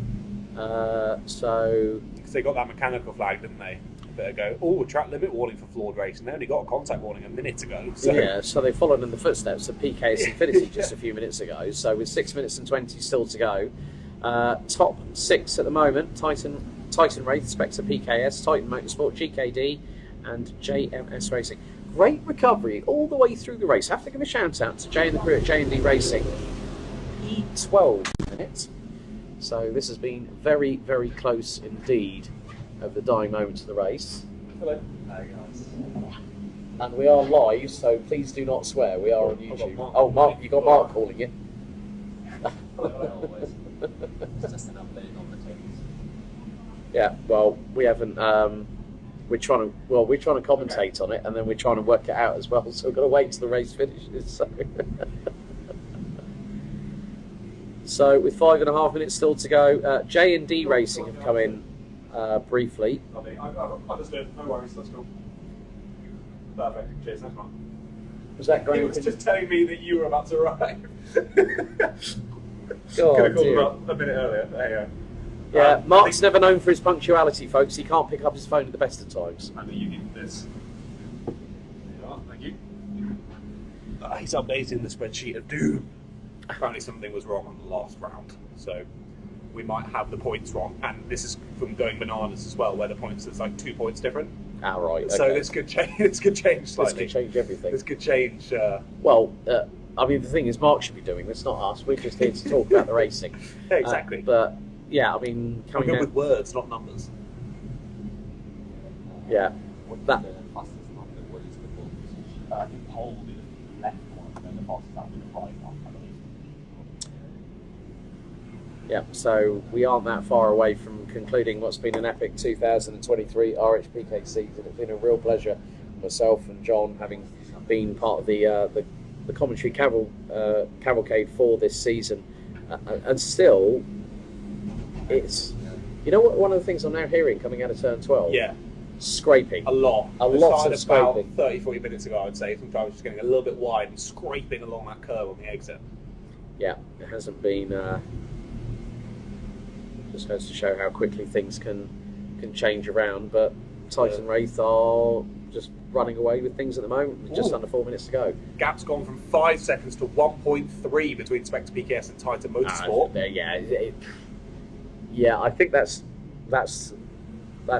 Because they got that mechanical flag, didn't they? A bit ago. Oh, track limit warning for flawed racing. They only got a contact warning a minute ago. So. Yeah, so they followed in the footsteps of PKS Infinity just a few minutes ago. So with 6 minutes and 20 still to go, Top 6 at the moment: Titan Wraith, Spectre PKS, Titan Motorsport, GKD, and JMS Racing. Great recovery all the way through the race. Have to give a shout out to Jay and the crew at J&D Racing. P12 minutes. So this has been very, very close indeed of the dying moments of the race. Hello. Hi guys. And we are live, so please do not swear. We are on YouTube. Oh, Mark, you got Mark calling you. Always. It's just an update on the things. Yeah, well, we haven't. We're trying to commentate on it, and then we're trying to work it out as well. So we've got to wait till the race finishes. So, so with 5.5 minutes still to go, J&D Racing have come in briefly. I've understood. No worries. Let's go. Perfect. Cheers. Thanks, Mark. Was that He great? was just telling me that you were about to arrive. Oh, Could have called dear. about a minute earlier. There you go. Yeah, Mark's never known for his punctuality, folks. He can't pick up his phone at the best of times. And you need this. There you are. Thank you. He's updating the spreadsheet of doom. Apparently something was wrong on the last round, so we might have the points wrong. And this is from going bananas as well, where the points is like 2 points different. Ah, right. Okay. So this could change. This could change slightly. This could change everything. This could change. Well, I mean, the thing is, Mark should be doing this, not us. We're just here to talk about the racing. Yeah, exactly. But yeah, I mean, I'm coming good out, with words, not numbers. yeah, that. The fastest lap, what is the ball position? I think pole will be the left one, and then the fastest lap will be the right one, I believe. Yeah, so we aren't that far away from concluding what's been an epic 2023 RHPK season. It's been a real pleasure, myself and John, having been part of the commentary cavalcade for this season, and still, it's, you know what? One of the things I'm now hearing coming out of turn 12. Yeah, scraping. a lot. A lot of about scraping. 30-40 minutes ago, I would say some drivers just getting a little bit wide and scraping along that curve on the exit. Yeah, it hasn't been. Just goes to show how quickly things can change around. But Titan Wraith are just running away with things at the moment. With just Ooh. under 4 minutes to go. Gap's gone from 5 seconds to 1.3 between Spectre PKS and Titan Motorsport. Yeah, I think that's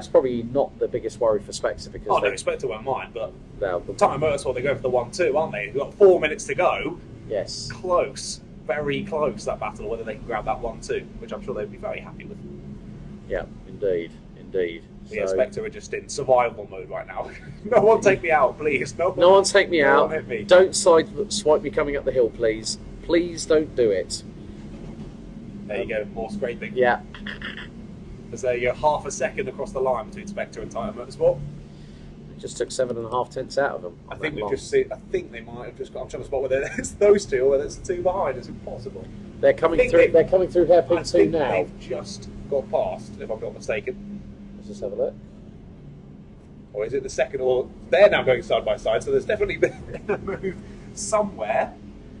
probably not the biggest worry for Spectre, because Oh, no, Spectre won't mind, but the Titan Motorsport, they go for the 1-2, aren't they? They've got 4 minutes to go. yes, Close. Very close, that battle, whether they can grab that 1-2, which I'm sure they'd be very happy with. yeah, indeed. Yeah, Spectre are just in survival mode right now. No one take me out, please. No one take me no out. one hit me. Don't swipe me coming up the hill, please. Please don't do it. There you go, more scraping. Yeah. As they go half a second across the line between Spectre and Titan Motorsport. Just took 7.5 tenths out of them. I think we've just seen. I think they might have just got. I'm trying to spot whether it's those two or whether it's the two behind. It's impossible. They're coming through. They're coming through hairpin 2 now. They've just got past, if I'm not mistaken. Let's just have a look. Or is it the second? Or they're now going side by side. So there's definitely been a move somewhere.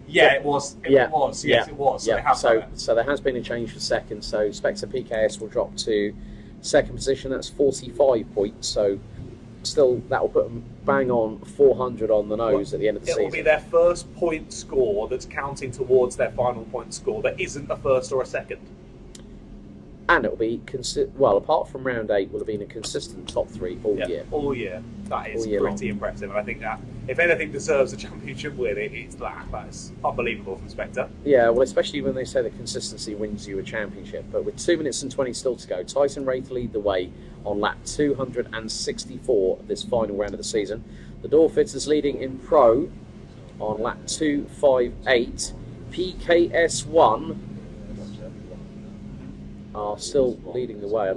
Yeah, it was. It was. Yes, it was. So, they have done it. So there has been a change for second. So Spectre PKS will drop to second position. That's 45 points. So still, that will put them bang on 400 on the nose at the end of the season. It will be their first point score that's counting towards their final point score. That isn't a first or a second. And it will be, well, apart from round 8, will have been a consistent top 3 all year. All year. That is year pretty long. impressive. And I think that, if anything deserves a championship win, it's that. That's unbelievable from Spectre. Yeah, well, especially when they say that consistency wins you a championship. But with 2 minutes and 20 still to go, Titan Wraith lead the way on lap 264 of this final round of the season. The Door Fitters leading in Pro on lap 258. PKS1 are still leading the way.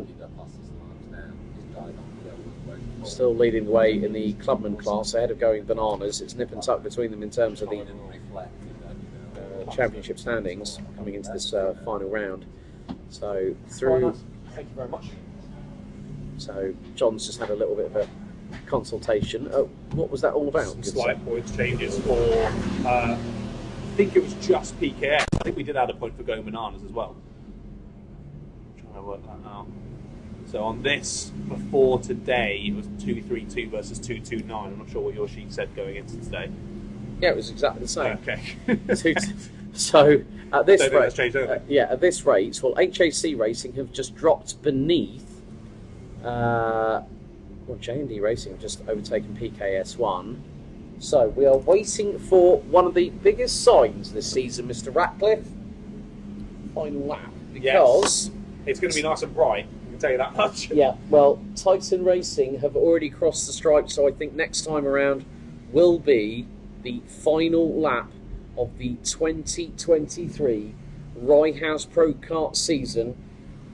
Still leading the way in the clubman class, ahead of going bananas. It's nip and tuck between them in terms of the championship standings coming into this final round. So through. Thank you very much. So John's just had a little bit of a consultation. What was that all about? Some slight points changes for. I think it was just PKS. I think we did add a point for going bananas as well. Trying to work that out. So on this, before today, it was 232 versus 229. I'm not sure what your sheet said going into today. Yeah, it was exactly the same. Okay. So at this Don't think that's changed anything. at this rate, well, HAC Racing have just dropped beneath. J&D Racing have just overtaken PKS1. So we are waiting for one of the biggest signs this season, Mr. Ratcliff. Final lap, because it's going to be nice and bright. I can tell you that much. Yeah, well, Titan Racing have already crossed the stripe, so I think next time around will be the final lap of the 2023 Rye House Pro Kart season,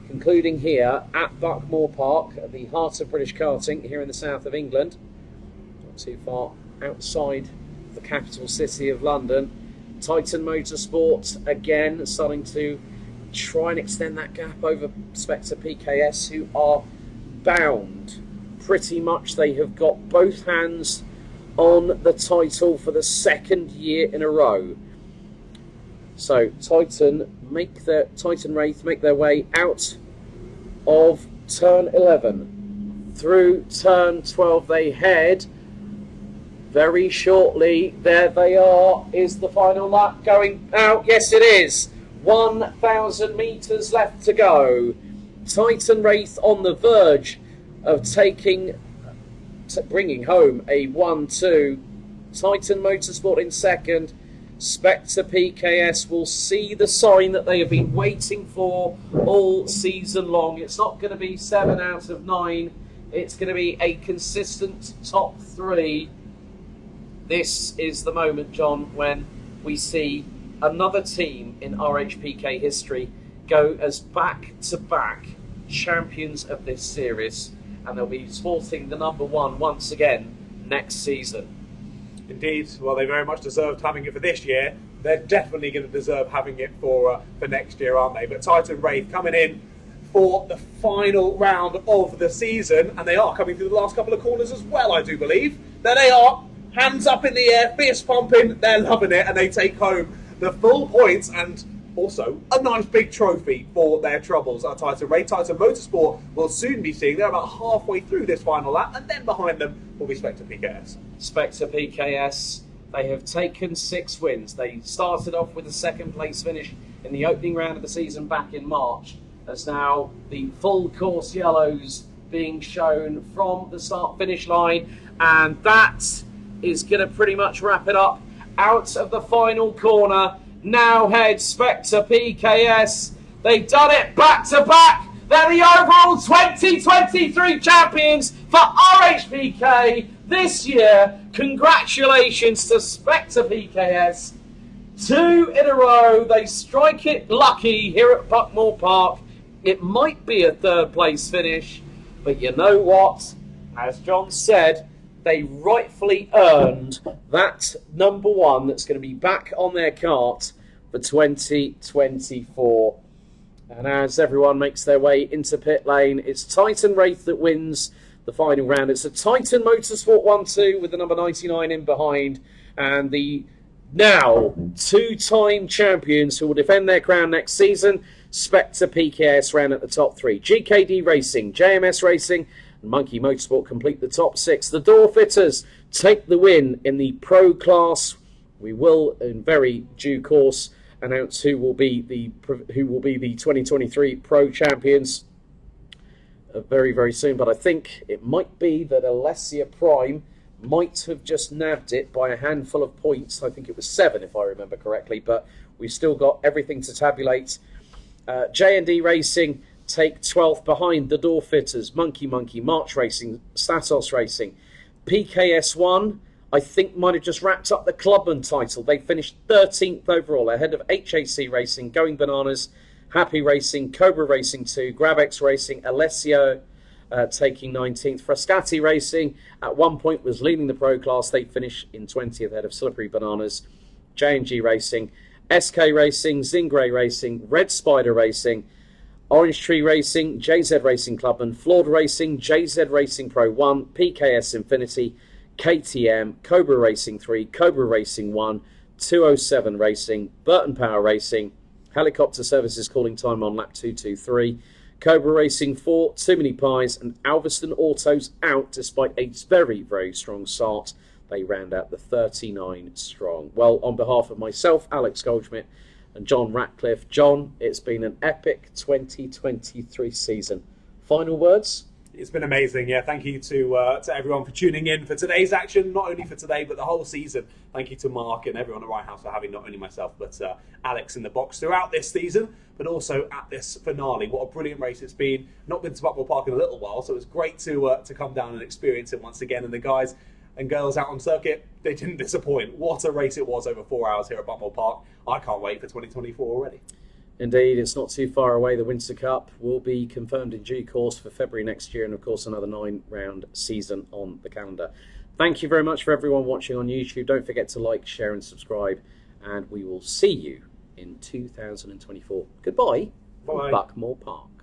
concluding here at Buckmore Park, at the heart of British karting here in the south of England, not too far outside the capital city of London. Titan Motorsport again starting to try and extend that gap over Spectre PKS, who are bound. Pretty much they have got both hands on the title for the second year in a row. So Titan Wraith make their way out of turn 11. Through turn 12 they head. Very shortly, there they are. Is the final lap going out? Yes, it is. 1,000 metres left to go. Titan Wraith on the verge of bringing home a 1-2. Titan Motorsport in second. Spectre PKS will see the sign that they have been waiting for all season long. It's not going to be 7 out of 9. It's going to be a consistent top 3. This is the moment, John, when we see another team in RHPK history go as back-to-back champions of this series, and they'll be sporting the number 1 once again next season. Indeed. Well, they very much deserved having it for this year. They're definitely going to deserve having it for next year, aren't they? But Titan Wraith coming in for the final round of the season, and they are coming through the last couple of corners as well, I do believe. There they are, hands up in the air, fist pumping, they're loving it, and they take home the full points and also a nice big trophy for their troubles at Titan Wraith. Titan Motorsport will soon be seeing, they're about halfway through this final lap, and then behind them will be Spectre PKS. Spectre PKS, they have taken 6 wins. They started off with a second place finish in the opening round of the season back in March, as now the full course yellows being shown from the start finish line, and that is going to pretty much wrap it up. Out of the final corner now heads Spectre PKS. They've done it back to back. They're the overall 2023 champions for RHPK this year. Congratulations to Spectre PKS. 2 in a row. They strike it lucky here at Buckmore Park. It might be a 3rd place finish, but you know what? As John said, they rightfully earned that number 1 that's going to be back on their cart for 2024. And as everyone makes their way into pit lane, it's Titan Wraith that wins the final round. It's a Titan Motorsport 1-2 with the number 99 in behind, and the now 2-time champions who will defend their crown next season, Spectre PKS, ran at the top 3. GKD Racing, JMS Racing, and Monkey Motorsport complete the top 6. The Door Fitters take the win in the Pro class. We will, in very due course, announce who will be the 2023 Pro champions very, very soon. But I think it might be that Alessia Prime might have just nabbed it by a handful of points. I think it was 7, if I remember correctly. But we've still got everything to tabulate. J&D Racing take 12th behind the Door Fitters, Monkey, March Racing, Statos Racing. PKS1, I think, might have just wrapped up the Clubman title. They finished 13th overall, ahead of HAC Racing, Going Bananas, Happy Racing, Cobra Racing 2, Grabex Racing, Alessio taking 19th. Frascati Racing at one point was leading the Pro class. They finished in 20th ahead of Slippery Bananas. J&G Racing, SK Racing, Zingray Racing, Red Spider Racing, Orange Tree Racing, JZ Racing Clubman, Flawed Racing, JZ Racing Pro 1, PKS Infinity, KTM, Cobra Racing 3, Cobra Racing 1, 207 Racing, Burton Power Racing, Helicopter Services calling time on lap 223, Cobra Racing 4, Too Many Pies, and Alveston Autos out despite a very, very strong start. they round out the 39 strong. Well, on behalf of myself, Alex Goldschmidt, and John Ratcliff, John, it's been an epic 2023 season. Final words? It's been amazing, yeah. Thank you to everyone for tuning in for today's action, not only for today, but the whole season. Thank you to Mark and everyone at Right House for having not only myself, but Alex in the box throughout this season, but also at this finale. What a brilliant race it's been. Not been to Buckmore Park in a little while, so it was great to come down and experience it once again. And the guys and girls out on circuit, they didn't disappoint. What a race it was over 4 hours here at Buckmore Park. I can't wait for 2024 already. Indeed, it's not too far away. The Winter Cup will be confirmed in due course for February next year, and of course another 9-round season on the calendar. Thank you very much for everyone watching on YouTube. Don't forget to like, share and subscribe, and we will see you in 2024. Goodbye from Bye. Buckmore Park.